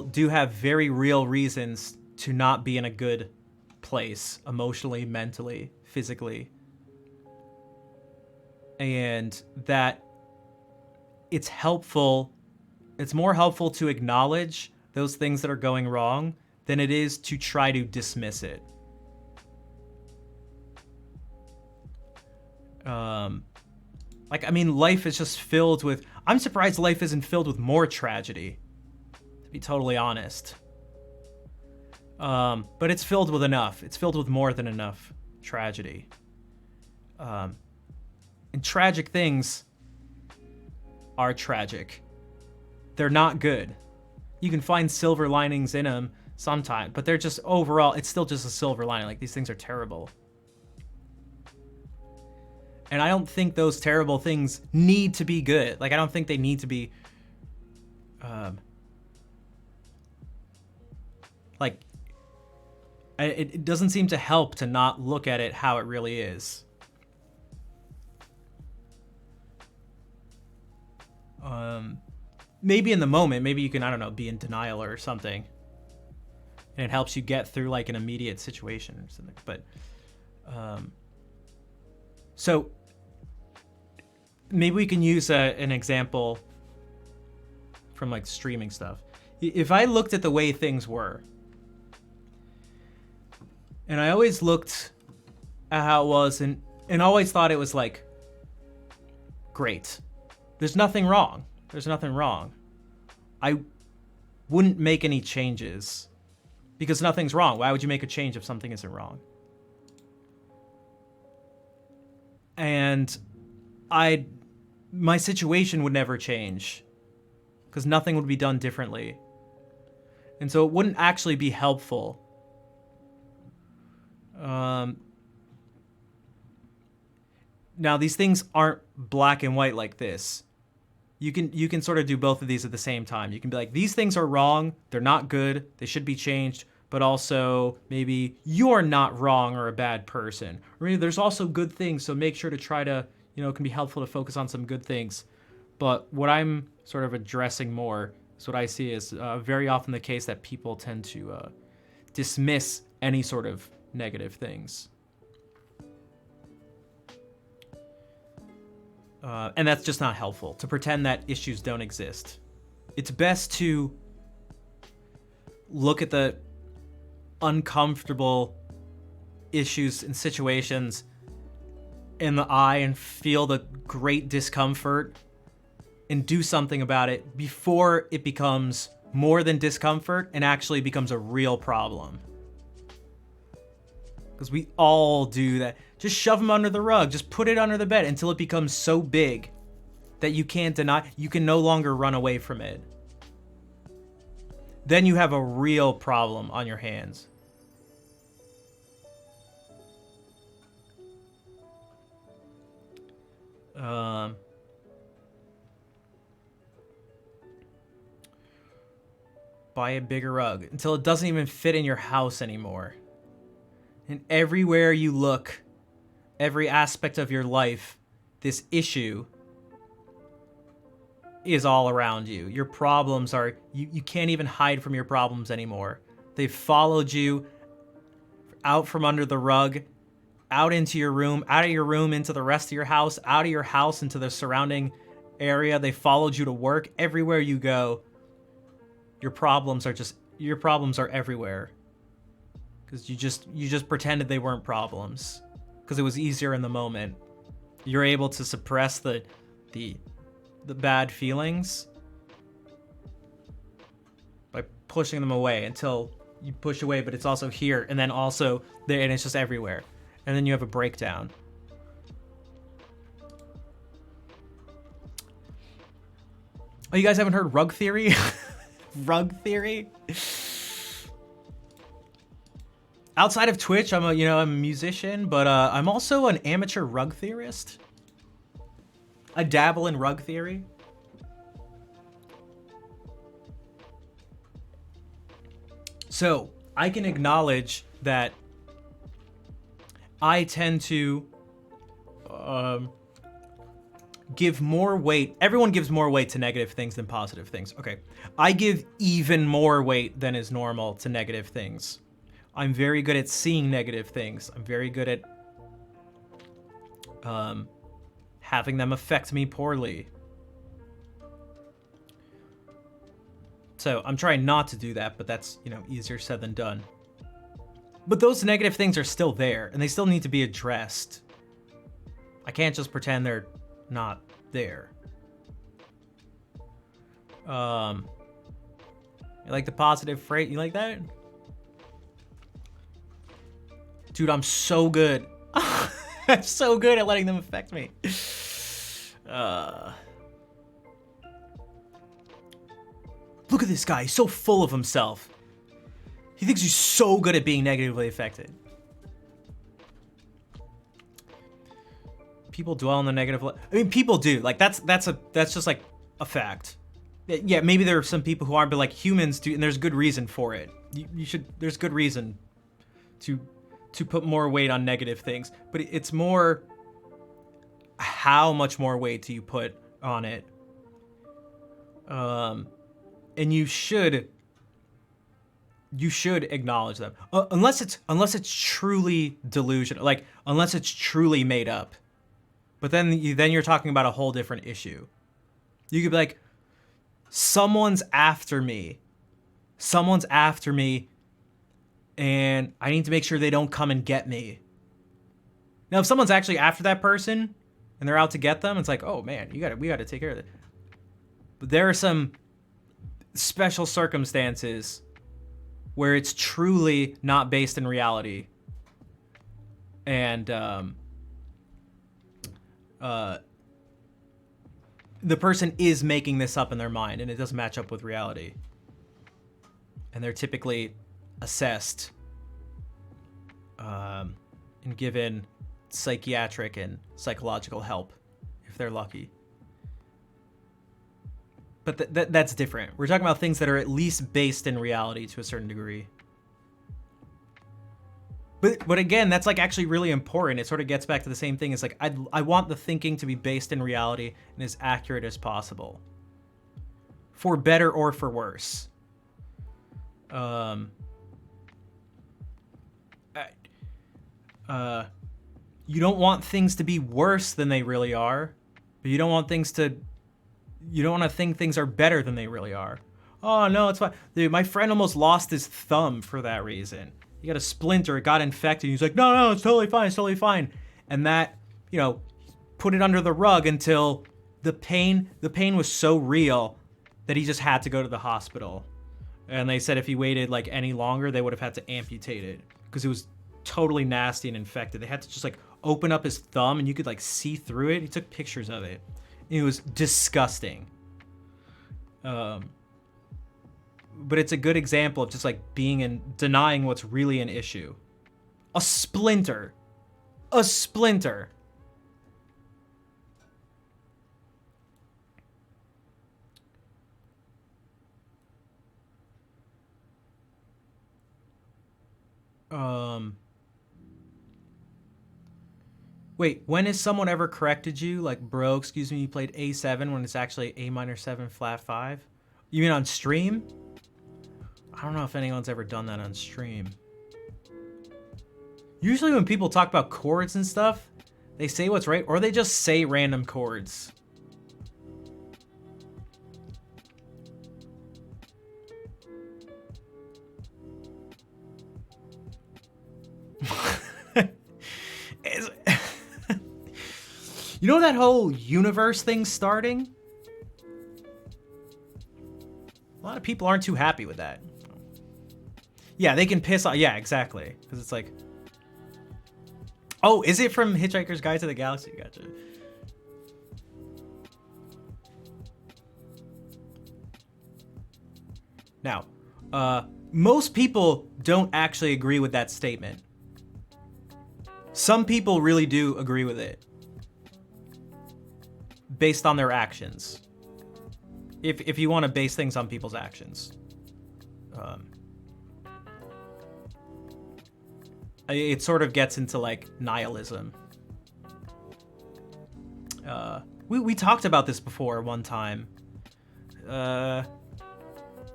do have very real reasons to not be in a good place emotionally, mentally, physically. And that it's more helpful to acknowledge those things that are going wrong than it is to try to dismiss it. Like, I mean, life is just filled with... I'm surprised life isn't filled with more tragedy, to be totally honest. But it's filled with enough. It's filled with more than enough tragedy. And tragic things are tragic. They're not good. You can find silver linings in them sometimes, but they're just overall, it's still just a silver lining. Like, these things are terrible. And I don't think those terrible things need to be good. Like, I don't think they need to be, it doesn't seem to help to not look at it how it really is. Maybe in the moment, maybe you can, I don't know, be in denial or something. And it helps you get through like an immediate situation or something. But, so maybe we can use an example from like streaming stuff. If I looked at the way things were, and I always looked at how it was and always thought it was like, great. There's nothing wrong. There's nothing wrong. I wouldn't make any changes because nothing's wrong. Why would you make a change if something isn't wrong? And my situation would never change because nothing would be done differently. And so it wouldn't actually be helpful. Now these things aren't black and white like this. You can sort of do both of these at the same time. You can be like, these things are wrong, they're not good, they should be changed, but also maybe you're not wrong or a bad person. Or maybe there's also good things, so make sure to try to, it can be helpful to focus on some good things. But what I'm sort of addressing more is what I see is very often the case that people tend to dismiss any sort of negative things. And that's just not helpful, to pretend that issues don't exist. It's best to look at the uncomfortable issues and situations in the eye and feel the great discomfort and do something about it before it becomes more than discomfort and actually becomes a real problem. Because we all do that. Just shove them under the rug. Just put it under the bed until it becomes so big that you can't deny. You can no longer run away from it. Then you have a real problem on your hands. Buy a bigger rug until it doesn't even fit in your house anymore. And everywhere you look, every aspect of your life, this issue is all around you. Your problems are, you can't even hide from your problems anymore. They've followed you out from under the rug, out into your room, out of your room into the rest of your house, out of your house into the surrounding area. They followed you to work. Everywhere you go, your problems are everywhere. Because you just pretended they weren't problems. Because it was easier in the moment. You're able to suppress the bad feelings by pushing them away until you push away, but it's also here, and then also there, and it's just everywhere. And then you have a breakdown. Oh, you guys haven't heard rug theory? Rug theory? Outside of Twitch, I'm a musician, but I'm also an amateur rug theorist. I dabble in rug theory. So, I can acknowledge that I tend to give more weight. Everyone gives more weight to negative things than positive things. Okay. I give even more weight than is normal to negative things. I'm very good at seeing negative things. I'm very good at having them affect me poorly. So I'm trying not to do that, but that's, easier said than done. But those negative things are still there, and they still need to be addressed. I can't just pretend they're not there. You like the positive freight? You like that? Dude, I'm so good. I'm so good at letting them affect me. Look at this guy. He's so full of himself. He thinks he's so good at being negatively affected. People dwell on the negative. I mean, people do. Like that's just like a fact. Yeah, maybe there are some people who aren't, but like humans do, and there's good reason for it. There's good reason to put more weight on negative things, but it's more how much more weight do you put on it? And you should acknowledge them, unless it's truly delusional, like unless it's truly made up. But then you're talking about a whole different issue. You could be like, someone's after me, and I need to make sure they don't come and get me. Now, if someone's actually after that person and they're out to get them, it's like, oh man, we gotta take care of it. But there are some special circumstances where it's truly not based in reality, and the person is making this up in their mind and it doesn't match up with reality. And they're typically assessed and given psychiatric and psychological help if they're lucky. But that's different. We're talking about things that are at least based in reality to a certain degree. But again, that's like actually really important. It sort of gets back to the same thing. It's like I want the thinking to be based in reality and as accurate as possible, for better or for worse. You don't want things to be worse than they really are, but you don't want to think things are better than they really are. Oh no, it's fine. Dude, my friend almost lost his thumb for that reason. He got a splinter, it got infected. He's like, no, it's totally fine. And that, put it under the rug until the pain was so real that he just had to go to the hospital. And they said if he waited like any longer, they would have had to amputate it because it was totally nasty and infected. They had to just like open up his thumb and you could like see through it. He took pictures of it. It was disgusting. But it's a good example of just like denying what's really an issue. A splinter. Wait, when has someone ever corrected you? Like, bro, excuse me, you played A7 when it's actually A minor 7 flat 5? You mean on stream? I don't know if anyone's ever done that on stream. Usually when people talk about chords and stuff, they say what's right, or they just say random chords. You know that whole universe thing starting? A lot of people aren't too happy with that. Yeah, they can piss off. Yeah, exactly. Because it's like, oh, is it from Hitchhiker's Guide to the Galaxy? Gotcha. Now, most people don't actually agree with that statement. Some people really do agree with it, based on their actions. If you want to base things on people's actions. It sort of gets into like nihilism. We talked about this before one time.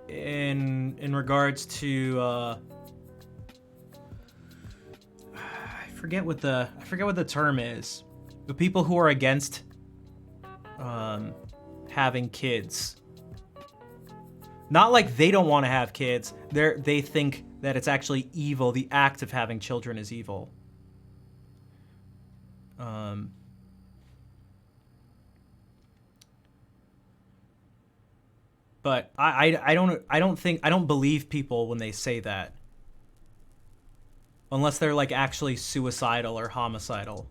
In regards to I forget what the term is. The people who are against having kids. Not like they don't want to have kids. They think that it's actually evil. The act of having children is evil. But I don't believe people when they say that. Unless they're like actually suicidal or homicidal.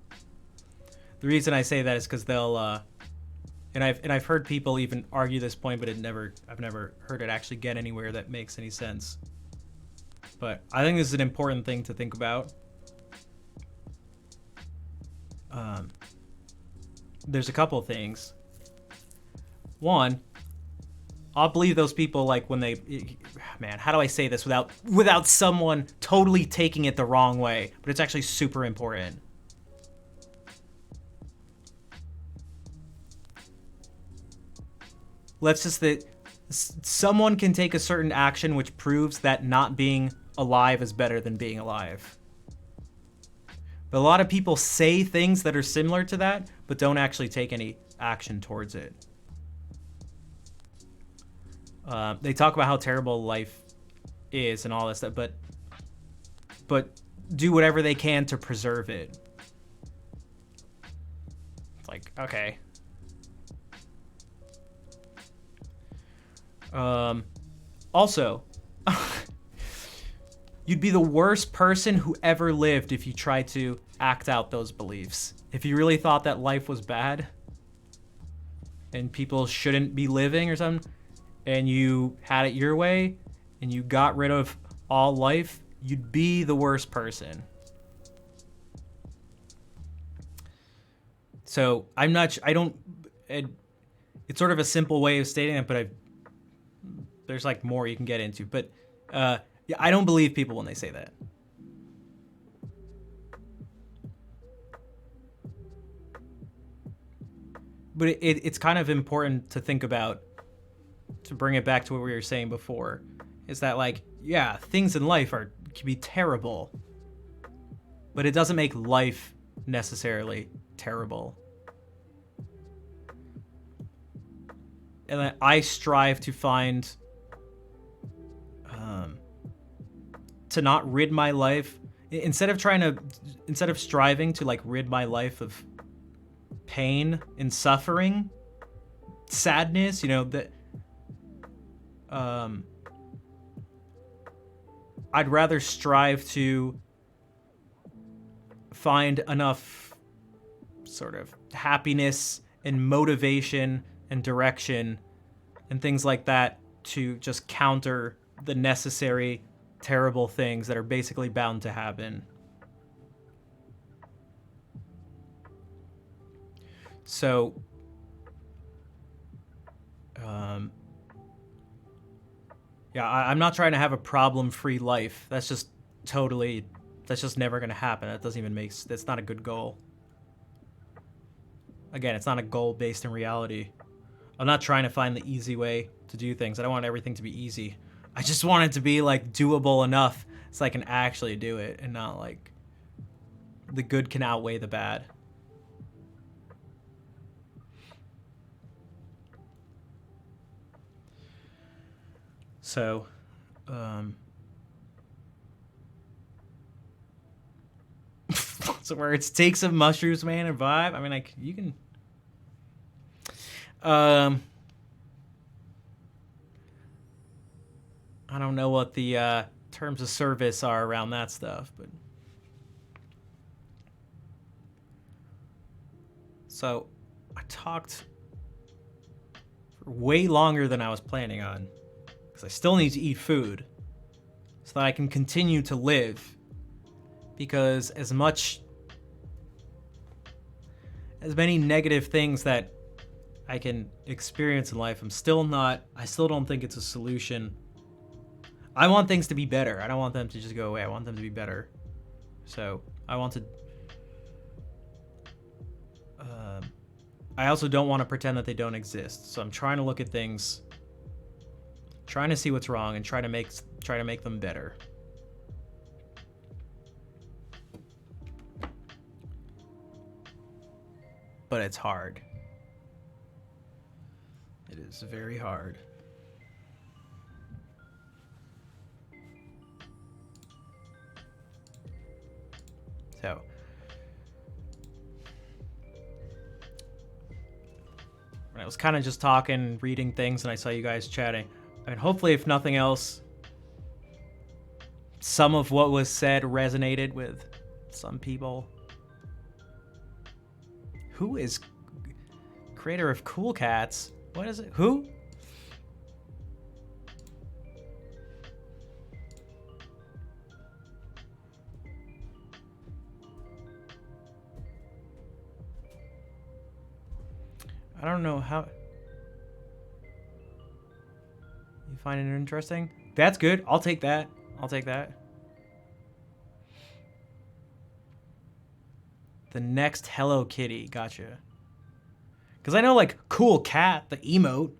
The reason I say that is because they'll and I've heard people even argue this point, but I've never heard it actually get anywhere that makes any sense. But I think this is an important thing to think about. There's a couple things. One, I'll believe those people like when they, man, how do I say this without someone totally taking it the wrong way? But it's actually super important. Let's just that someone can take a certain action which proves that not being alive is better than being alive. But a lot of people say things that are similar to that, but don't actually take any action towards it. They talk about how terrible life is and all this stuff, but do whatever they can to preserve it. It's like, okay. Also, you'd be the worst person who ever lived if you tried to act out those beliefs. If you really thought that life was bad and people shouldn't be living or something, and you had it your way and you got rid of all life, you'd be the worst person. So it's sort of a simple way of stating it, but there's like more you can get into. But yeah, I don't believe people when they say that. But it's kind of important to think about, to bring it back to what we were saying before, is that like, yeah, things in life can be terrible, but it doesn't make life necessarily terrible. And I strive to find, to not rid my life, instead of striving to like rid my life of pain and suffering, sadness, that I'd rather strive to find enough sort of happiness and motivation and direction and things like that to just counter the necessary terrible things that are basically bound to happen. So, yeah, I'm not trying to have a problem-free life. That's just never going to happen. That doesn't even that's not a good goal. Again, it's not a goal based in reality. I'm not trying to find the easy way to do things. I don't want everything to be easy. I just want it to be like doable enough so I can actually do it, and not like the good can outweigh the bad. So, so where it's take some mushrooms, man, and vibe. I mean, like, you can. I don't know what the terms of service are around that stuff, but. So, I talked for way longer than I was planning on, because I still need to eat food so that I can continue to live. Because as many negative things that I can experience in life, I still don't think it's a solution. I want things to be better. I don't want them to just go away. I want them to be better. So I also don't want to pretend that they don't exist. So I'm trying to look at things, trying to see what's wrong, and try to make them better. But it's hard. It is very hard. So, I was kind of just talking, reading things, and I saw you guys chatting. And hopefully, if nothing else, some of what was said resonated with some people. Who is creator of Cool Cats? What is it? Who? I don't know how. You find it interesting? That's good. I'll take that. I'll take that. The next Hello Kitty. Gotcha. Because I know, like, Cool Cat, the emote.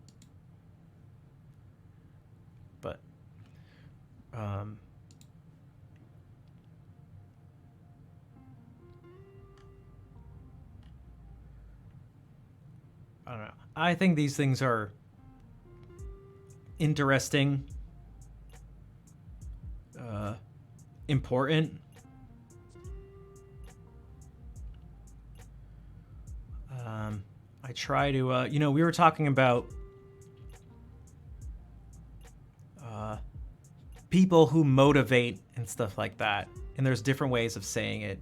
But, I don't know. I think these things are interesting, important. I try to, you know, we were talking about people who motivate and stuff like that. And there's different ways of saying it,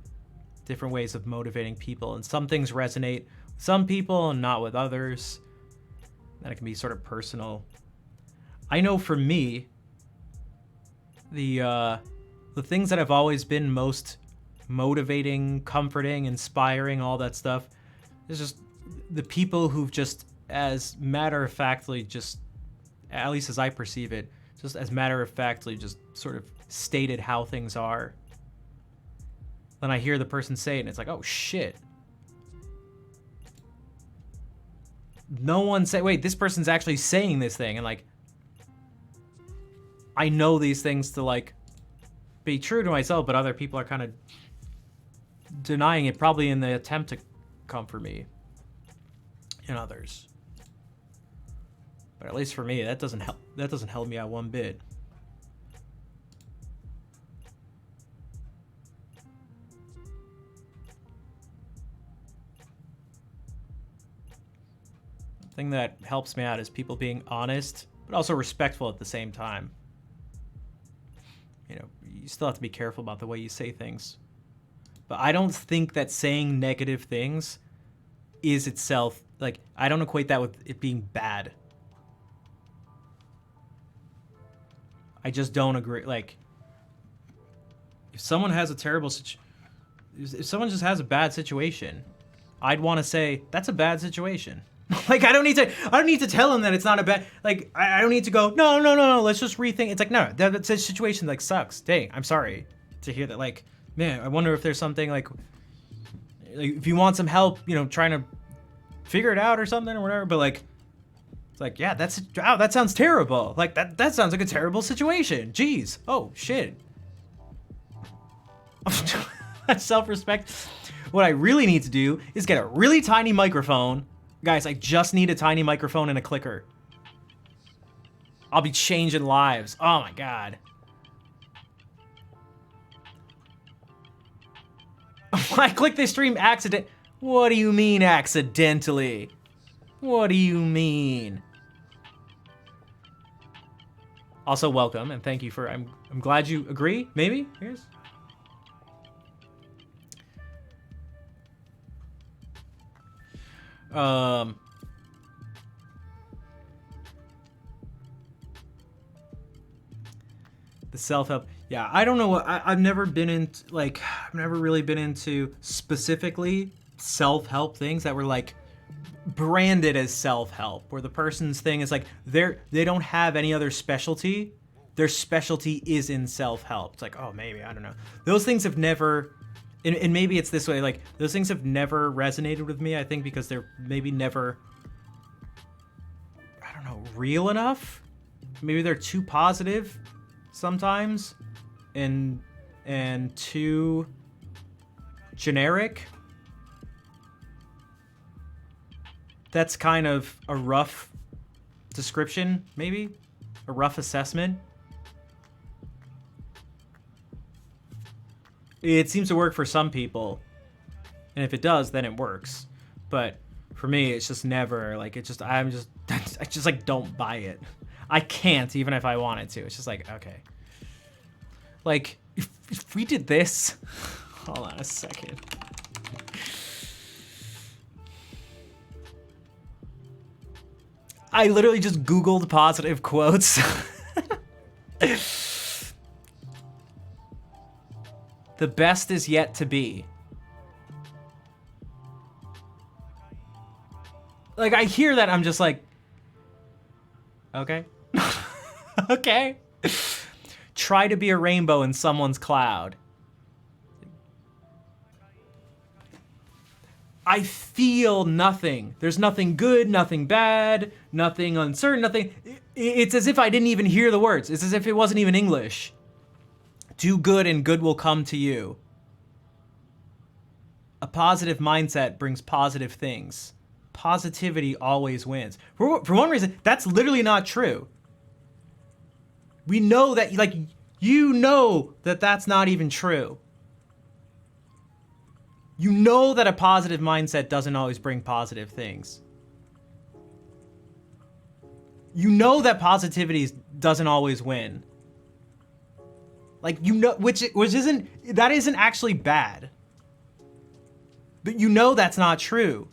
different ways of motivating people. And some things resonate with some people and not with others. And it can be sort of personal. I know for me, the things that have always been most motivating, comforting, inspiring, all that stuff, is just the people who've just, as matter-of-factly, just, at least as I perceive it, just as matter-of-factly just sort of stated how things are. Then I hear the person say it, and it's like, oh, shit. No one say, wait, this person's actually saying this thing, and, like, I know these things to, like, be true to myself, but other people are kind of denying it, probably in the attempt to comfort me and others. But at least for me, that doesn't help me out one bit. The thing that helps me out is people being honest, but also respectful at the same time. You know, you still have to be careful about the way you say things. But I don't think that saying negative things is itself, like, I don't equate that with it being bad. I just don't agree. Like, if someone has a terrible if someone just has a bad situation, I'd want to say, that's a bad situation. Like, I don't need to tell them that it's not a bad, like, I don't need to go, no, let's just rethink. It's like, no, that situation, like, sucks. Dang, I'm sorry to hear that. Like, man, I wonder if there's something, like if you want some help, you know, trying to figure it out or something or whatever, but, like, it's like, yeah, wow, that sounds terrible. Like, that sounds like a terrible situation. Jeez. Oh, shit. That's self-respect. What I really need to do is get a really tiny microphone. Guys, I just need a tiny microphone and a clicker. I'll be changing lives. Oh my god. I clicked this stream accident. What do you mean accidentally? What do you mean? Also, welcome and thank you for. I'm glad you agree. Maybe. Here's. The self-help. Yeah, I don't know what I've never been into, like, I've never really been into specifically self-help things that were like branded as self-help, where the person's thing is like they don't have any other specialty. Their specialty is in self-help. It's like, oh, maybe, I don't know. Those things have never, and maybe it's this way, like, those things have never resonated with me, I think, because they're maybe never, I don't know, real enough? Maybe they're too positive sometimes, and too generic. That's kind of a rough description, maybe? A rough assessment. It seems to work for some people. And if it does, then it works. But For me, it's just never like it's just I just like don't buy it. I can't even if I wanted to. It's just like okay. Like if we did this, hold on a second. I literally just Googled positive quotes. The best is yet to be. Like, I hear that, I'm just like, okay. Okay. Try to be a rainbow in someone's cloud. I feel nothing. There's nothing good, nothing bad, nothing uncertain, nothing. It's as if I didn't even hear the words. It's as if it wasn't even English. Do good and good will come to you. A positive mindset brings positive things. Positivity always wins. For one reason, that's literally not true. We know that, like, you know that that's not even true. You know that a positive mindset doesn't always bring positive things. You know that positivity doesn't always win. Like, you know, which isn't, that isn't actually bad. But you know that's not true.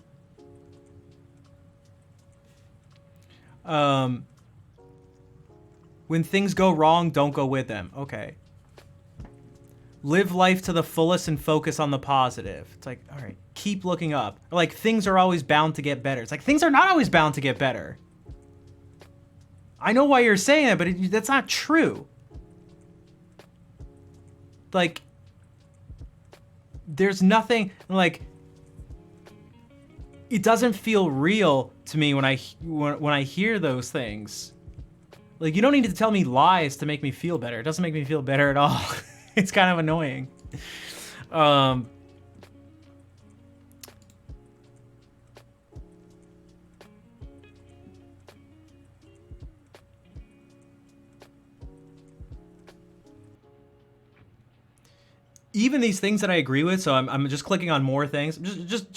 When things go wrong, don't go with them. Okay. Live life to the fullest and focus on the positive. It's like, all right, keep looking up. Like, things are always bound to get better. It's like, things are not always bound to get better. I know why you're saying that, but that's not true. Like, there's nothing, like, it doesn't feel real to me when I hear those things. Like, you don't need to tell me lies to make me feel better. It doesn't make me feel better at all. It's kind of annoying. Even these things that I agree with, so I'm just clicking on more things. I'm just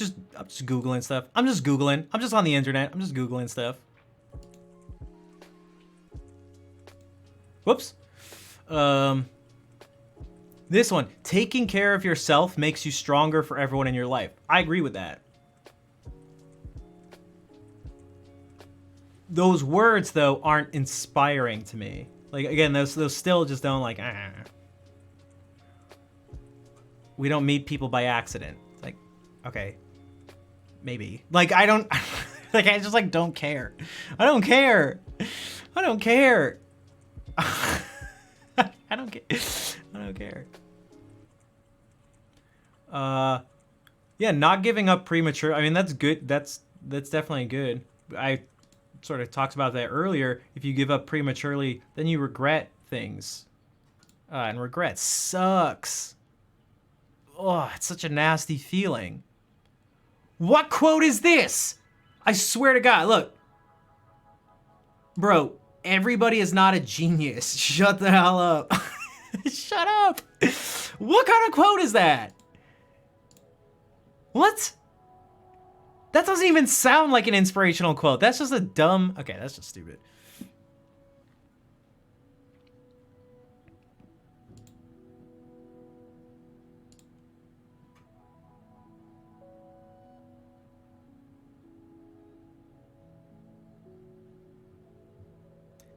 Googling stuff. I'm just Googling. I'm just on the internet. I'm just Googling stuff. Whoops. This one, taking care of yourself makes you stronger for everyone in your life. I agree with that. Those words, though, aren't inspiring to me. Like, again, those still just don't, like, We don't meet people by accident. It's like, okay, maybe. Like, I don't, like, I just, like, don't care. I don't care. I don't care. I don't care. I don't care. Yeah, not giving up premature. I mean, that's good. That's definitely good. I sort of talked about that earlier. If you give up prematurely, then you regret things. And regret sucks. Oh, it's such a nasty feeling. What quote is this? I swear to God, look. Bro, everybody is not a genius. Shut the hell up. Shut up. What kind of quote is that? What? That doesn't even sound like an inspirational quote. That's just a dumb... Okay, that's just stupid.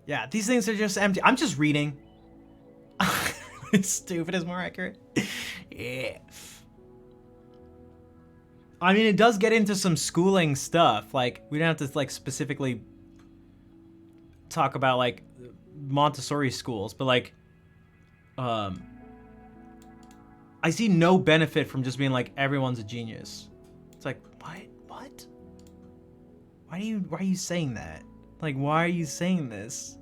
Yeah, these things are just empty. I'm just reading. Stupid is more accurate. Yeah. I mean, it does get into some schooling stuff. Like, we don't have to, like, specifically talk about, like, Montessori schools, but, like, I see no benefit from just being like, everyone's a genius. It's like, what? Why are you saying that? Like, why are you saying this?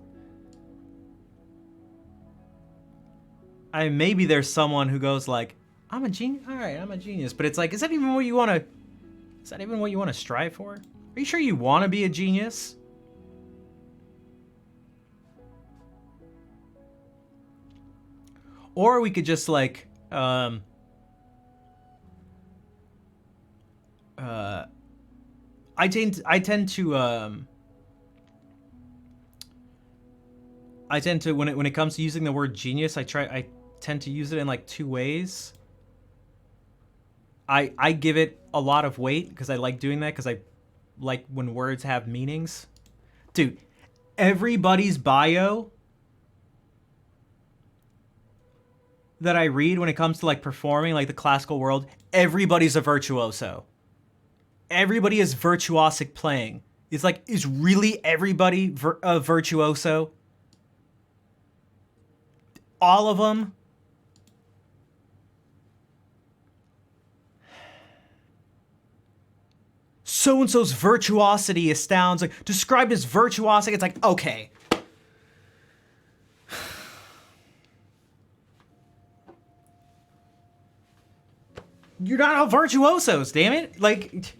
Maybe there's someone who goes like, I'm a genius. All right, I'm a genius. But it's like, is that even what you want to strive for? Are you sure you want to be a genius? Or we could just like, I tend to when it comes to using the word genius, I tend to use it in like two ways. I give it a lot of weight because I like doing that, because I like when words have meanings. Dude, everybody's bio that I read when it comes to like performing, like the classical world, everybody's a virtuoso. Everybody is virtuosic playing. It's like, is really everybody a virtuoso? All of them? So-and-so's virtuosity astounds. Like, described as virtuosic, it's like, okay. You're not all virtuosos, damn it. Like,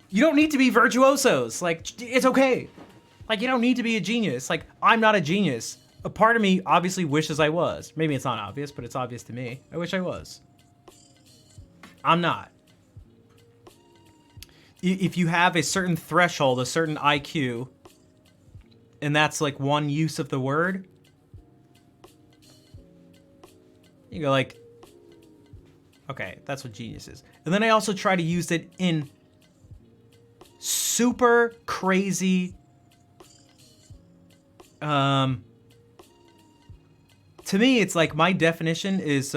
you don't need to be virtuosos. Like, it's okay. Like, you don't need to be a genius. Like, I'm not a genius. A part of me obviously wishes I was. Maybe it's not obvious, but it's obvious to me. I wish I was. I'm not. If you have a certain threshold, a certain IQ, and that's like one use of the word, you go like, okay, that's what genius is. And then I also try to use it in super crazy, to me, it's like my definition is,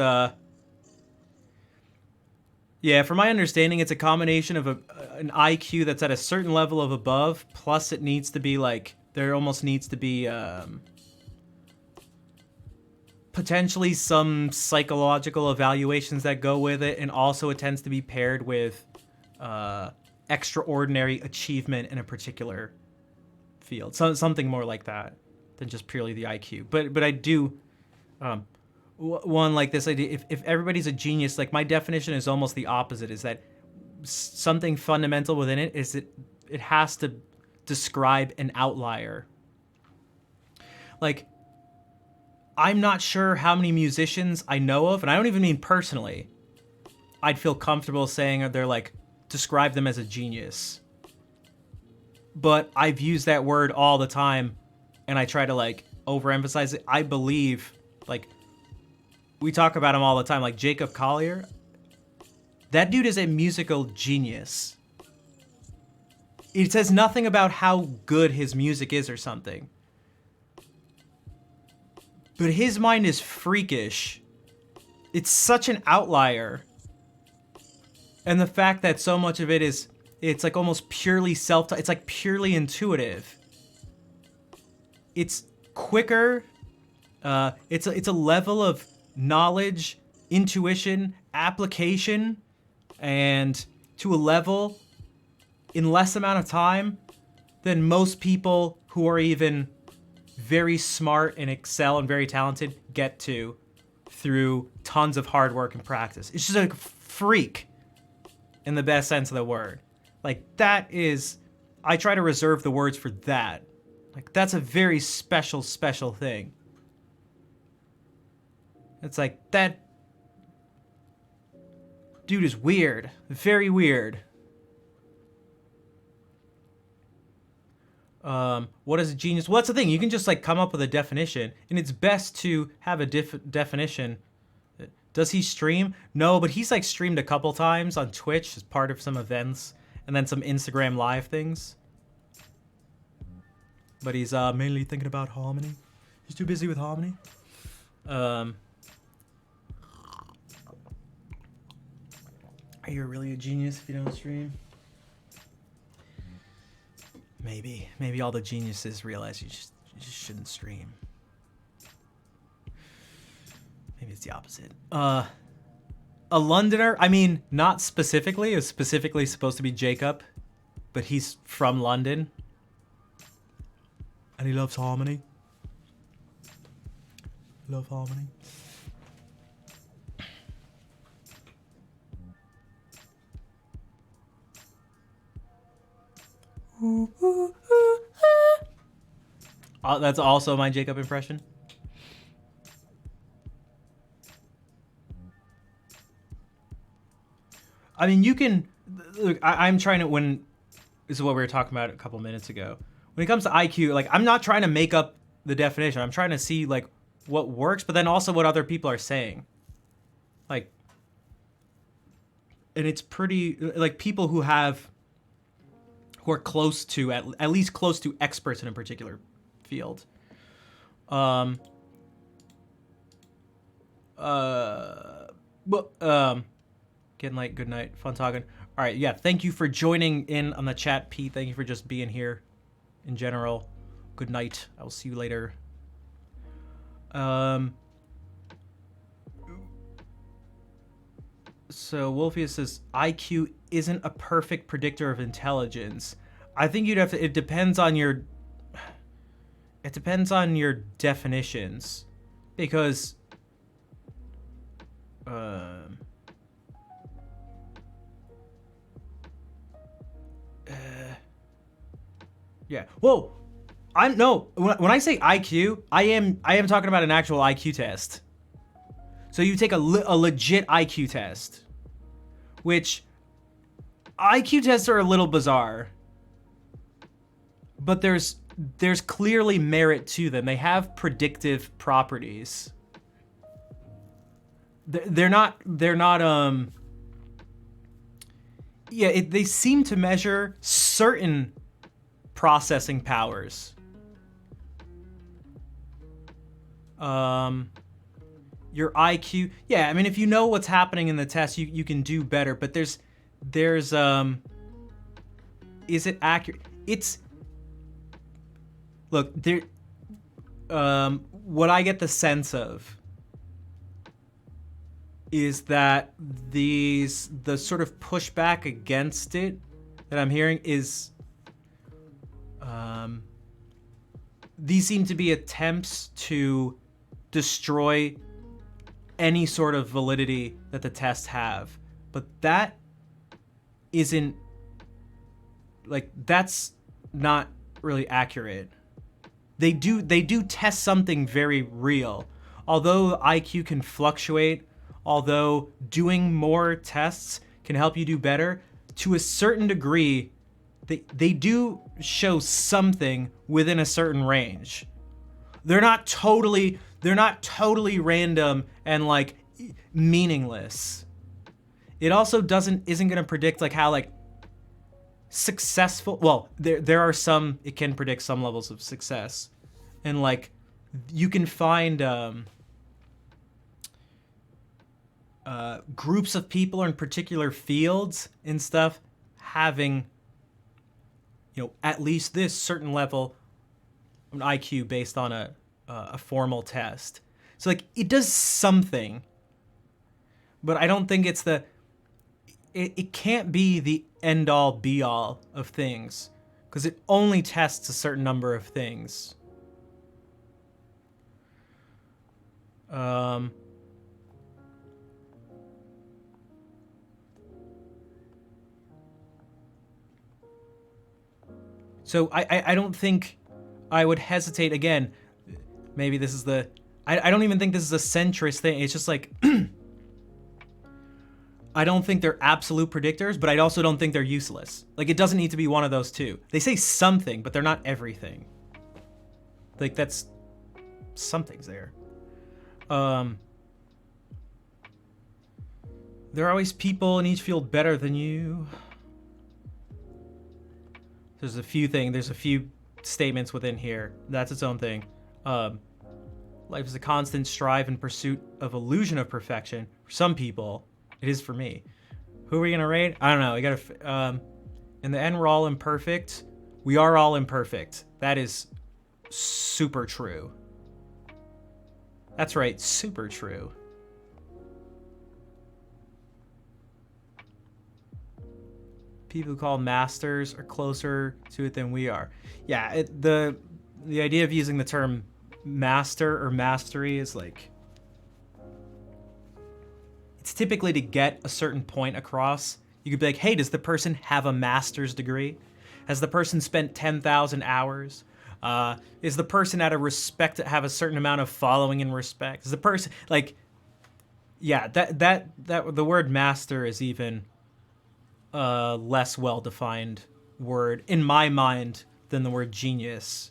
yeah, from my understanding, it's a combination of an IQ that's at a certain level of above, plus it needs to be like, there almost needs to be potentially some psychological evaluations that go with it, and also it tends to be paired with extraordinary achievement in a particular field. Something more like that than just purely the IQ. But I do... one like this idea, if everybody's a genius, like my definition is almost the opposite, is that something fundamental within it is that it has to describe an outlier. Like, I'm not sure how many musicians I know of, and I don't even mean personally, I'd feel comfortable saying they're like, describe them as a genius. But I've used that word all the time, and I try to like overemphasize it. I believe, like, we talk about him all the time, like Jacob Collier. That dude is a musical genius. It says nothing about how good his music is or something. But his mind is freakish. It's such an outlier. And the fact that so much of it is, it's like almost purely it's like purely intuitive. It's quicker. It's a level of knowledge, intuition, application, and to a level in less amount of time than most people who are even very smart and excel and very talented get to through tons of hard work and practice. It's just a freak in the best sense of the word. Like, that is, I try to reserve the words for that. Like, that's a very special, special thing. It's like, that dude is weird. Very weird. What is a genius? Well, that's the thing. You can just like come up with a definition, and it's best to have a definition. Does he stream? No, but he's like streamed a couple times on Twitch as part of some events, and then some Instagram live things. But he's mainly thinking about Harmony. He's too busy with Harmony. Are you really a genius if you don't stream? Maybe. Maybe all the geniuses realize you just shouldn't stream. Maybe it's the opposite. A Londoner, I mean, not specifically. It was specifically supposed to be Jacob, but he's from London. And he loves Harmony. Love Harmony. That's also my Jacob impression. I mean, you can look. I'm trying to when this is what we were talking about a couple minutes ago. When it comes to IQ, like I'm not trying to make up the definition. I'm trying to see like what works, but then also what other people are saying. Like, and it's pretty like people who are close to at least close to experts in a particular field. Getting late. Good night. Fun talking. All right. Yeah. Thank you for joining in on the chat, Pete. Thank you for just being here in general. Good night. I will see you later. So Wolfius says IQ isn't a perfect predictor of intelligence. I think you'd have to. It depends on your definitions, because yeah. Whoa. When I say IQ, I am talking about an actual IQ test. So you take a legit IQ test, which IQ tests are a little bizarre, but there's clearly merit to them. They have predictive properties. They're not they seem to measure certain processing powers. Your IQ, yeah, I mean, if you know what's happening in the test, you can do better, but there's is it accurate? Look, there, what I get the sense of is that the sort of pushback against it that I'm hearing is, these seem to be attempts to destroy any sort of validity that the tests have, but that isn't, like, that's not really accurate. They do test something very real. Although IQ can fluctuate, although doing more tests can help you do better, to a certain degree, they do show something within a certain range. They're not totally random and like meaningless. It also isn't gonna predict like how like successful, well, there are some, it can predict some levels of success, and like you can find groups of people in particular fields and stuff having, you know, at least this certain level of an IQ based on a formal test. So like it does something, but I don't think it's it can't be the end all be all of things, because it only tests a certain number of things. So I don't think I would hesitate again. Maybe this is I don't even think this is a centrist thing. It's just like, I don't think they're absolute predictors, but I also don't think they're useless. Like, it doesn't need to be one of those two. They say something, but they're not everything. Like, that's, something's there. There are always people in each field better than you. There's a few statements within here. That's its own thing. Life is a constant strive and pursuit of illusion of perfection. For some people, it is for me. Who are we gonna rate? I don't know. We gotta. In the end, we're all imperfect. We are all imperfect. That is super true. That's right, super true. People who call masters are closer to it than we are. Yeah, the idea of using the term master or mastery is like, it's typically to get a certain point across. You could be like, hey, does the person have a master's degree? Has the person spent 10,000 hours? Is the person have a certain amount of following and respect? Is the person like, yeah, that the word master is even less well-defined word in my mind than the word genius.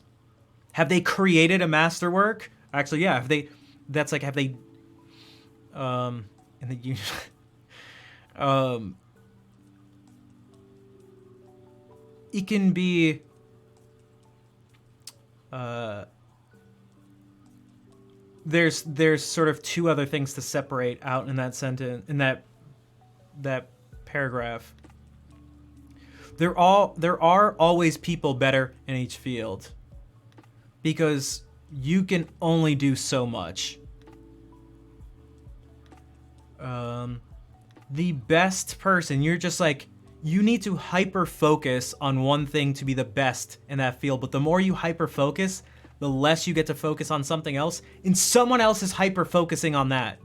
Have they created a masterwork? Actually, yeah. Have they? That's like, have they? In the it can be. There's sort of two other things to separate out in that sentence, in that paragraph. There are always people better in each field, because you can only do so much. The best person, you're just like, you need to hyper focus on one thing to be the best in that field, but the more you hyper focus, the less you get to focus on something else, and someone else is hyper focusing on that.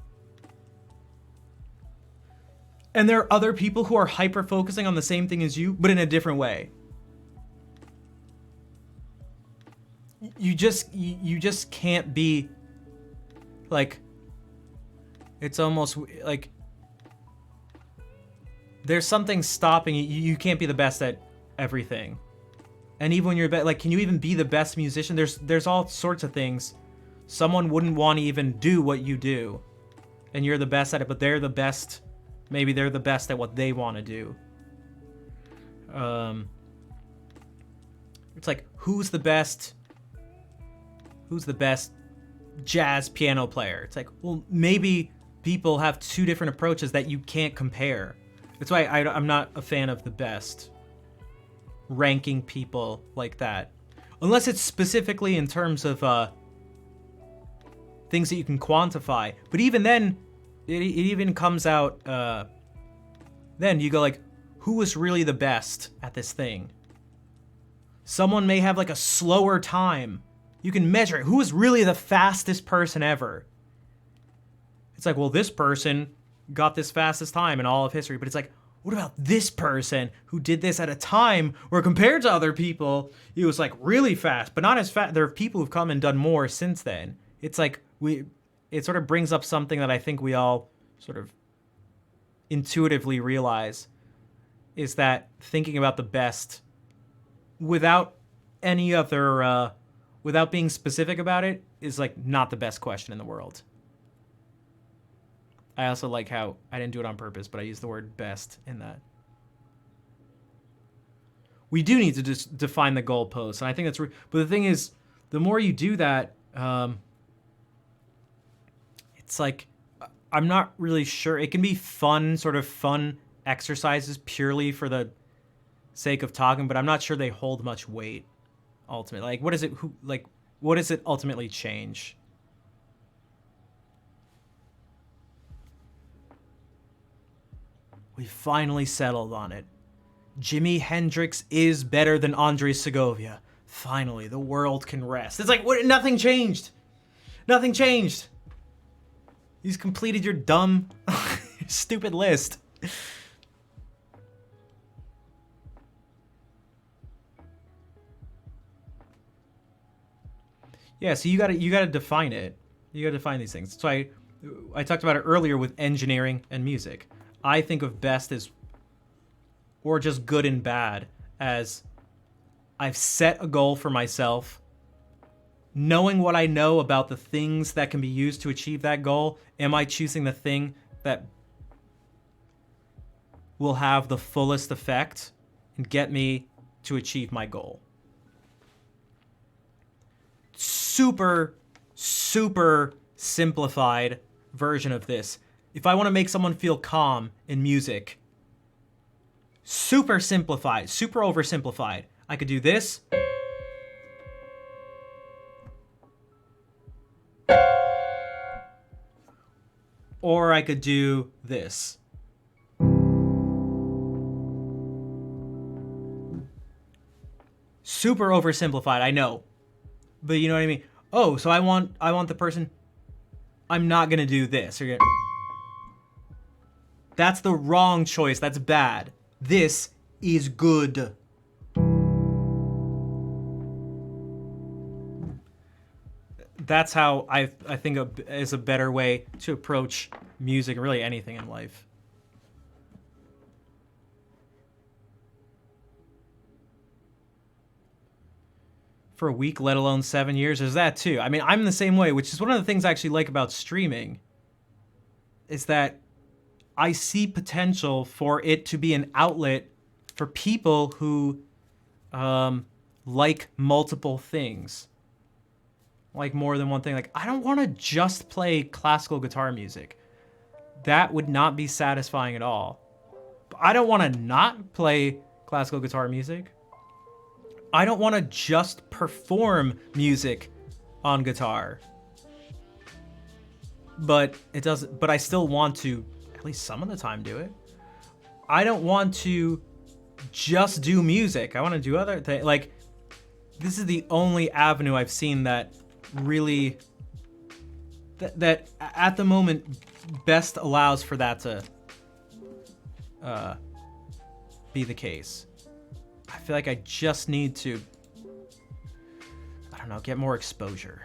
And there are other people who are hyper focusing on the same thing as you, but in a different way. You just can't be like, it's almost like there's something stopping you. You can't be the best at everything. And even when you're like, can you even be the best musician? There's all sorts of things. Someone wouldn't want to even do what you do, and you're the best at it, but they're the best. Maybe they're the best at what they want to do. It's like, who's the best jazz piano player? It's like, well, maybe people have two different approaches that you can't compare. That's why I'm not a fan of the best. Ranking people like that. Unless it's specifically in terms of things that you can quantify. But even then, it even comes out, then you go like, who was really the best at this thing? Someone may have like a slower time. You can measure it. Who is really the fastest person ever? It's like, well, this person got this fastest time in all of history. But it's like, what about this person who did this at a time where compared to other people, he was like really fast, but not as fast. There are people who've come and done more since then. It's like, it sort of brings up something that I think we all sort of intuitively realize, is that thinking about the best without any other, without being specific about it, is like not the best question in the world. I also like how I didn't do it on purpose, but I used the word best in that. We do need to just define the goalposts, and I think that's. But the thing is, the more you do that, it's like, I'm not really sure. It can be fun, sort of fun exercises purely for the sake of talking, but I'm not sure they hold much weight ultimately. Like, what is it? What does it ultimately change? We finally settled on it. Jimi Hendrix is better than Andres Segovia. Finally, the world can rest. It's like, what? Nothing changed. Nothing changed. You've completed your dumb, stupid list. Yeah, so you gotta define it. You gotta define these things. So I talked about it earlier with engineering and music. I think of best as, or just good and bad, as I've set a goal for myself. Knowing what I know about the things that can be used to achieve that goal, am I choosing the thing that will have the fullest effect and get me to achieve my goal? Super, super simplified version of this. If I want to make someone feel calm in music, super simplified, super oversimplified, I could do this. Or I could do this. Super oversimplified, I know. But you know what I mean? Oh, so I want the person, I'm not gonna do this. That's the wrong choice. That's bad. This is good. That's how I think is a better way to approach music, really anything in life. for a week, let alone 7 years. There's that too. I mean, I'm the same way, which is one of the things I actually like about streaming, is that I see potential for it to be an outlet for people who like multiple things, like more than one thing. Like, I don't want to just play classical guitar music. That would not be satisfying at all. I don't want to not play classical guitar music. I don't want to just perform music on guitar. But it doesn't, but I still want to, at least some of the time, do it. I don't want to just do music. I want to do other things. Like, this is the only avenue I've seen that really, that at the moment best allows for that to be the case. I feel like I just need to, I don't know, get more exposure.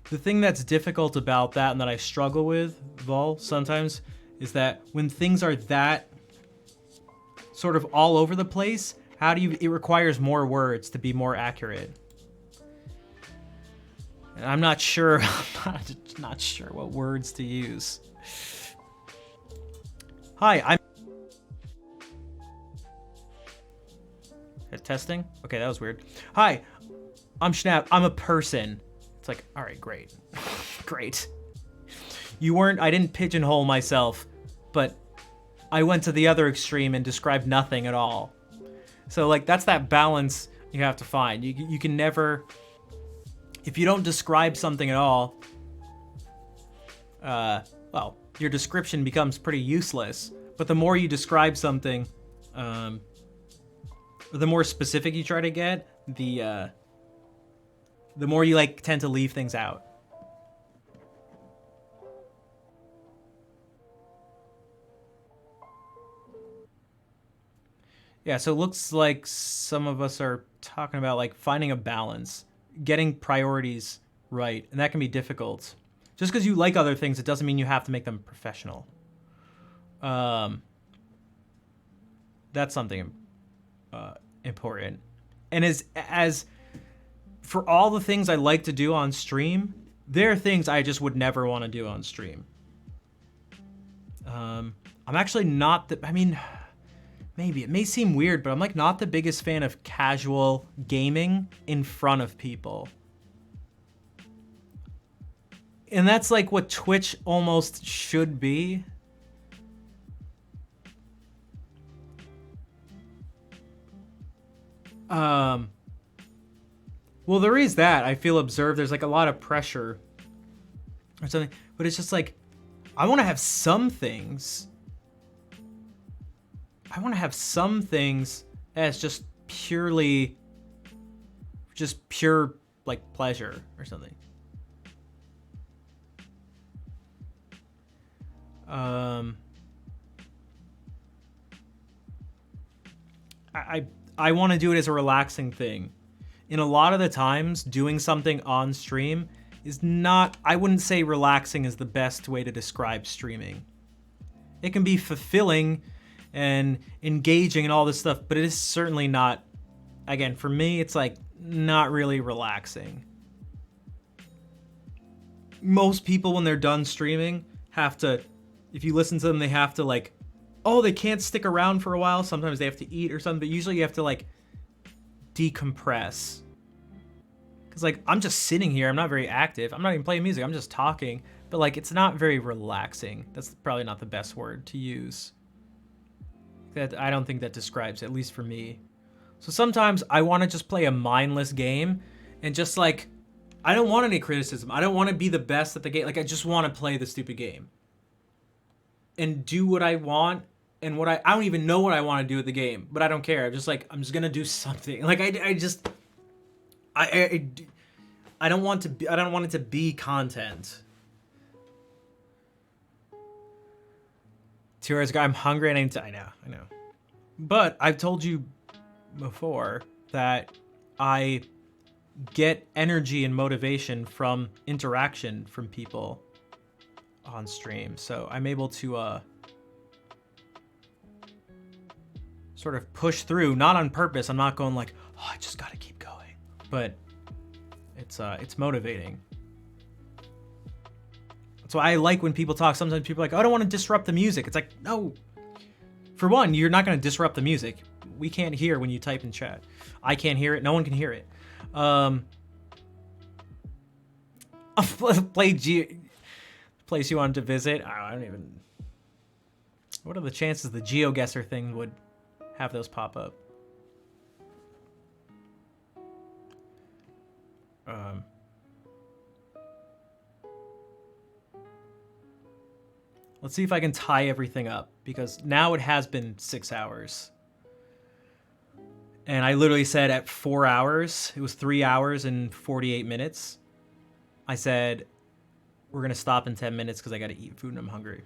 The thing that's difficult about that and that I struggle with, Vol, sometimes, is that when things are that sort of all over the place, how do you, it requires more words to be more accurate. And I'm not sure, I'm not sure what words to use. Hi, I'm... Testing? Okay, that was weird. Hi, I'm Schnapp. I'm a person. It's like, all right, great. Great. You weren't, I didn't pigeonhole myself, but I went to the other extreme and described nothing at all. So, like, that's that balance you have to find. You can never, if you don't describe something at all, well, your description becomes pretty useless. But the more you describe something, the more specific you try to get, the more you like tend to leave things out. Yeah, so it looks like some of us are talking about like finding a balance, getting priorities right, and that can be difficult. Just because you like other things, it doesn't mean you have to make them professional. That's something important. And as for all the things I like to do on stream, there are things I just would never want to do on stream. I'm actually not the, I mean, maybe it may seem weird, but I'm like not the biggest fan of casual gaming in front of people. And that's like what Twitch almost should be. Well, there is that. I feel observed. There's like a lot of pressure or something, but it's just like, I want to have some things. I want to have some things as just purely, just pure like pleasure or something. I want to do it as a relaxing thing. In a lot of the times, doing something on stream is not, I wouldn't say relaxing is the best way to describe streaming. It can be fulfilling and engaging and all this stuff, but it is certainly not, again, for me, it's like not really relaxing. Most people, when they're done streaming, have to, if you listen to them, they have to like, oh, they can't stick around for a while. Sometimes they have to eat or something, but usually you have to like decompress. Cause like, I'm just sitting here, I'm not very active. I'm not even playing music, I'm just talking, but like, it's not very relaxing. That's probably not the best word to use. That I don't think that describes, at least for me. So sometimes I want to just play a mindless game and just like, I don't want any criticism. I don't want to be the best at the game. Like, I just want to play the stupid game and do what I want. And what I don't even know what I want to do with the game, but I don't care. I'm just like, I'm just gonna do something. Like I don't want to be, I don't want it to be content. 2 hours ago, I'm hungry and I know. But I've told you before that I get energy and motivation from interaction from people on stream. So I'm able to sort of push through, not on purpose. I'm not going like, oh, I just gotta keep going. But it's motivating. That's why I like when people talk. Sometimes people are like, oh, I don't want to disrupt the music. It's like, no. For one, you're not going to disrupt the music. We can't hear when you type in chat. I can't hear it. No one can hear it. Place you wanted to visit. I don't even. What are the chances the GeoGuessr thing would have those pop up? Let's see if I can tie everything up, because now it has been 6 hours. And I literally said at 4 hours, it was 3 hours and 48 minutes. I said, we're going to stop in 10 minutes because I got to eat food and I'm hungry.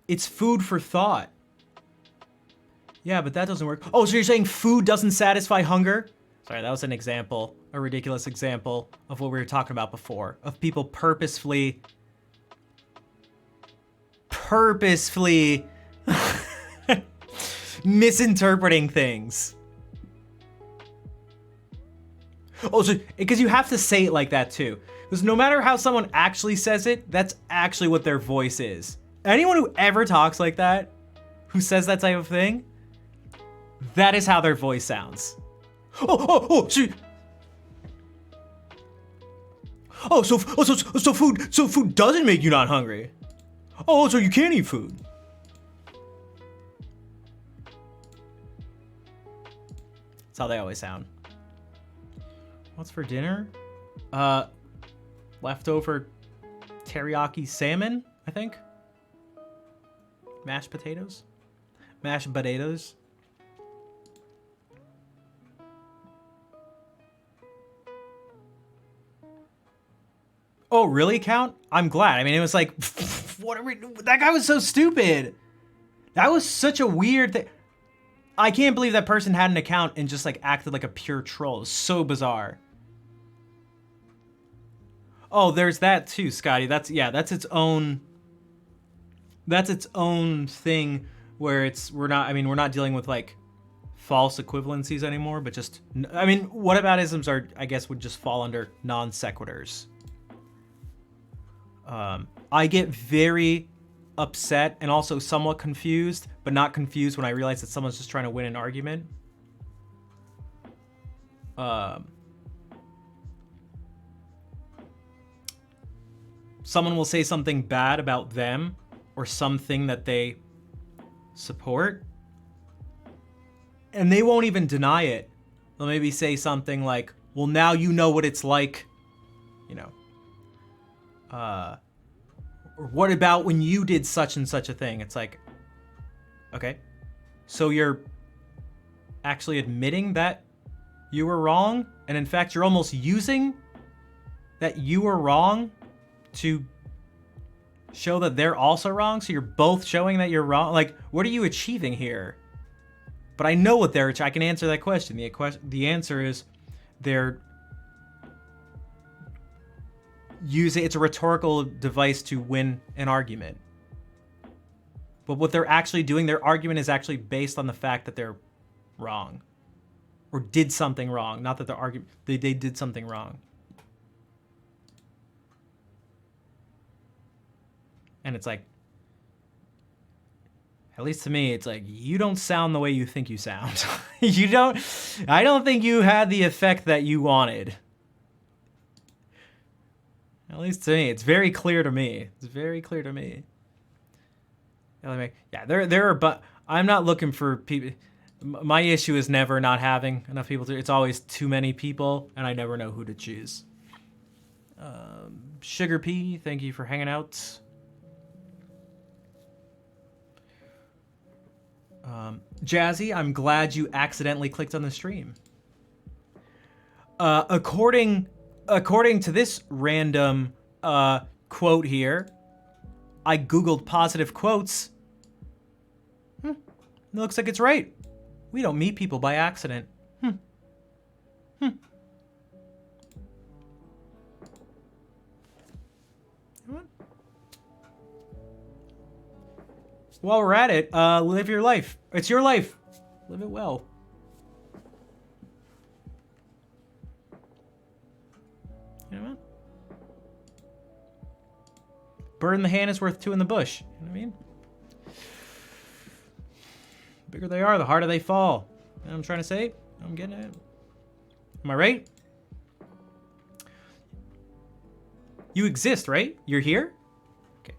It's food for thought. Yeah, but that doesn't work. Oh, so you're saying food doesn't satisfy hunger? Sorry, that was an example, a ridiculous example of what we were talking about before, of people purposefully misinterpreting things. Oh, so because you have to say it like that too. Because no matter how someone actually says it, that's actually what their voice is. Anyone who ever talks like that, who says that type of thing, that is how their voice sounds. So food doesn't make you not hungry. Oh, so you can't eat food. That's how they always sound. What's for dinner? Leftover teriyaki salmon, I think. Mashed potatoes. Mashed potatoes. Oh, really, Count? I'm glad. I mean, it was like, what are we? That guy was so stupid. That was such a weird thing. I can't believe that person had an account and just like acted like a pure troll. It was so bizarre. Oh, there's that too, Scotty. That's its own thing where we're not dealing with like false equivalencies anymore, but just, I mean, whataboutisms are, I guess, would just fall under non sequiturs. I get very upset and also somewhat confused, but not confused when I realize that someone's just trying to win an argument. Someone will say something bad about them or something that they support, and they won't even deny it. They'll maybe say something like, well, now you know what it's like, you know. Or what about when you did such and such a thing? It's like, okay, so you're actually admitting that you were wrong, and in fact, you're almost using that you were wrong to show that they're also wrong, so you're both showing that you're wrong. Like, what are you achieving here? But I know what I can answer that question. The answer is they're it's a rhetorical device to win an argument. But what they're actually doing, their argument is actually based on the fact that they're wrong or did something wrong. Not that they did something wrong. And it's like, at least to me, it's like, you don't sound the way you think you sound. I don't think you had the effect that you wanted. At least to me, it's very clear to me. It's very clear to me. Yeah, there are, but I'm not looking for people. My issue is never not having enough people to. It's always too many people, and I never know who to choose. Sugar P, thank you for hanging out. Jazzy, I'm glad you accidentally clicked on the stream. According to this random quote here, I googled positive quotes. It looks like it's right. We don't meet people by accident. while we're at it, live your life. It's your life. Live it well. You know what? Bird in the hand is worth two in the bush. You know what I mean? The bigger they are, the harder they fall. You know what I'm trying to say? I'm getting it. Am I right? You exist, right? You're here? Okay.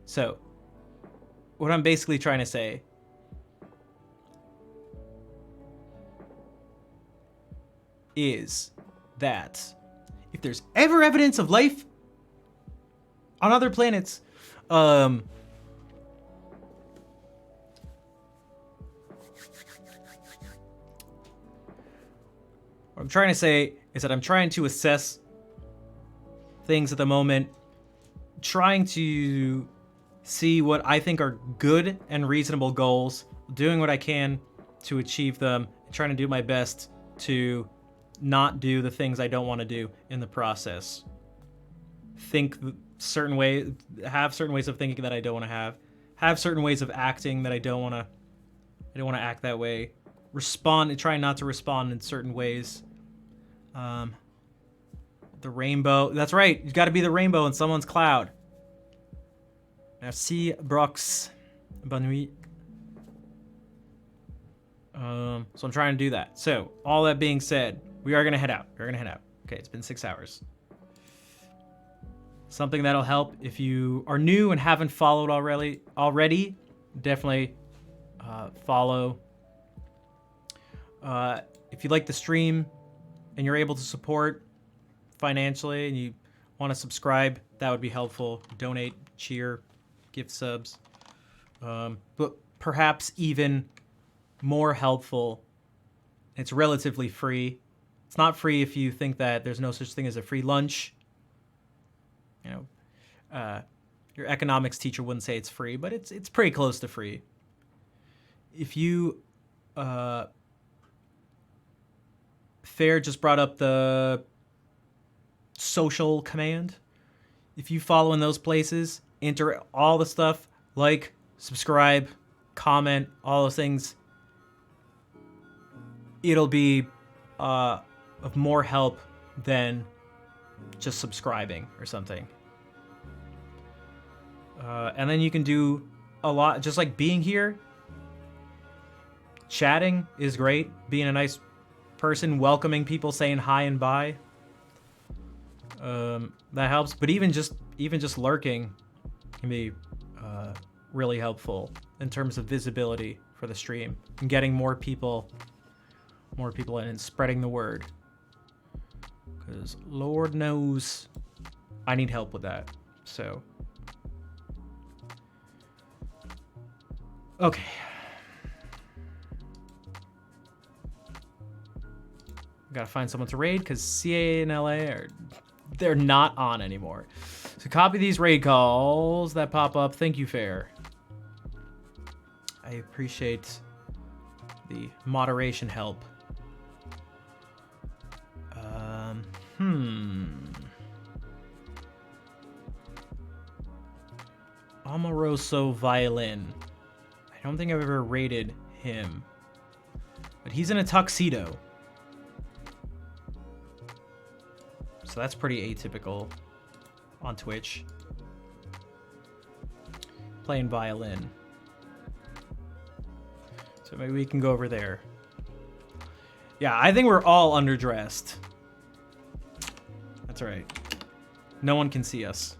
So, what I'm basically trying to say is that if there's ever evidence of life on other planets, what I'm trying to say is that I'm trying to assess things at the moment, trying to see what I think are good and reasonable goals, doing what I can to achieve them, and trying to do my best to not do the things I don't want to do in the process. Think certain ways, have certain ways of thinking that I don't want to have certain ways of acting that I don't want to act that way. Respond, try not to respond in certain ways. The rainbow, that's right, you got to be the rainbow in someone's cloud. Merci, Brox. Bonne nuit. So I'm trying to do that. So, all that being said, we are going to head out. Okay, it's been 6 hours. Something that'll help if you are new and haven't followed already, definitely follow. If you like the stream and you're able to support financially and you want to subscribe, that would be helpful. Donate, cheer, gift subs. But perhaps even more helpful, it's relatively free. It's not free if you think that there's no such thing as a free lunch. You know, your economics teacher wouldn't say it's free, but it's pretty close to free. If you, Fair just brought up the social command. If you follow in those places, enter all the stuff, like, subscribe, comment, all those things, it'll be of more help than just subscribing or something. And then you can do a lot, just like being here. Chatting is great. Being a nice person, welcoming people, saying hi and bye. That helps. But even just lurking can be really helpful in terms of visibility for the stream and getting more people in and spreading the word. Because Lord knows I need help with that. So, okay. Gotta find someone to raid because CA and LA they're not on anymore. So copy these raid calls that pop up. Thank you, Fair. I appreciate the moderation help. Amoroso Violin. I don't think I've ever rated him, but he's in a tuxedo. So that's pretty atypical on Twitch. Playing violin. So maybe we can go over there. Yeah, I think we're all underdressed. That's right. No one can see us.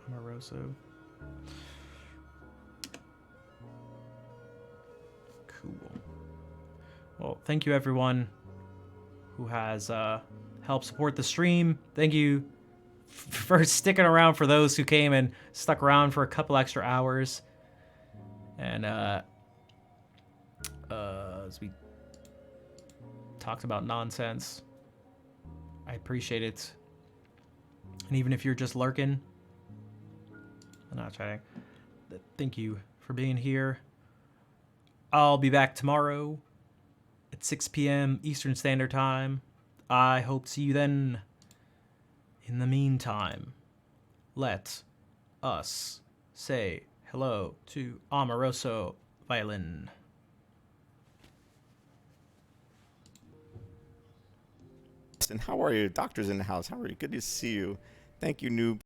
Amoroso. Cool. Well, thank you everyone who has helped support the stream. Thank you for sticking around, for those who came and stuck around for a couple extra hours. And as we talked about nonsense, I appreciate it. And even if you're just lurking, I'm not trying. Thank you for being here. I'll be back tomorrow at 6 p.m. Eastern Standard Time. I hope to see you then. In the meantime, let us say hello to Amoroso Violin. And how are you? Doctor's in the house. How are you? Good to see you. Thank you, noob.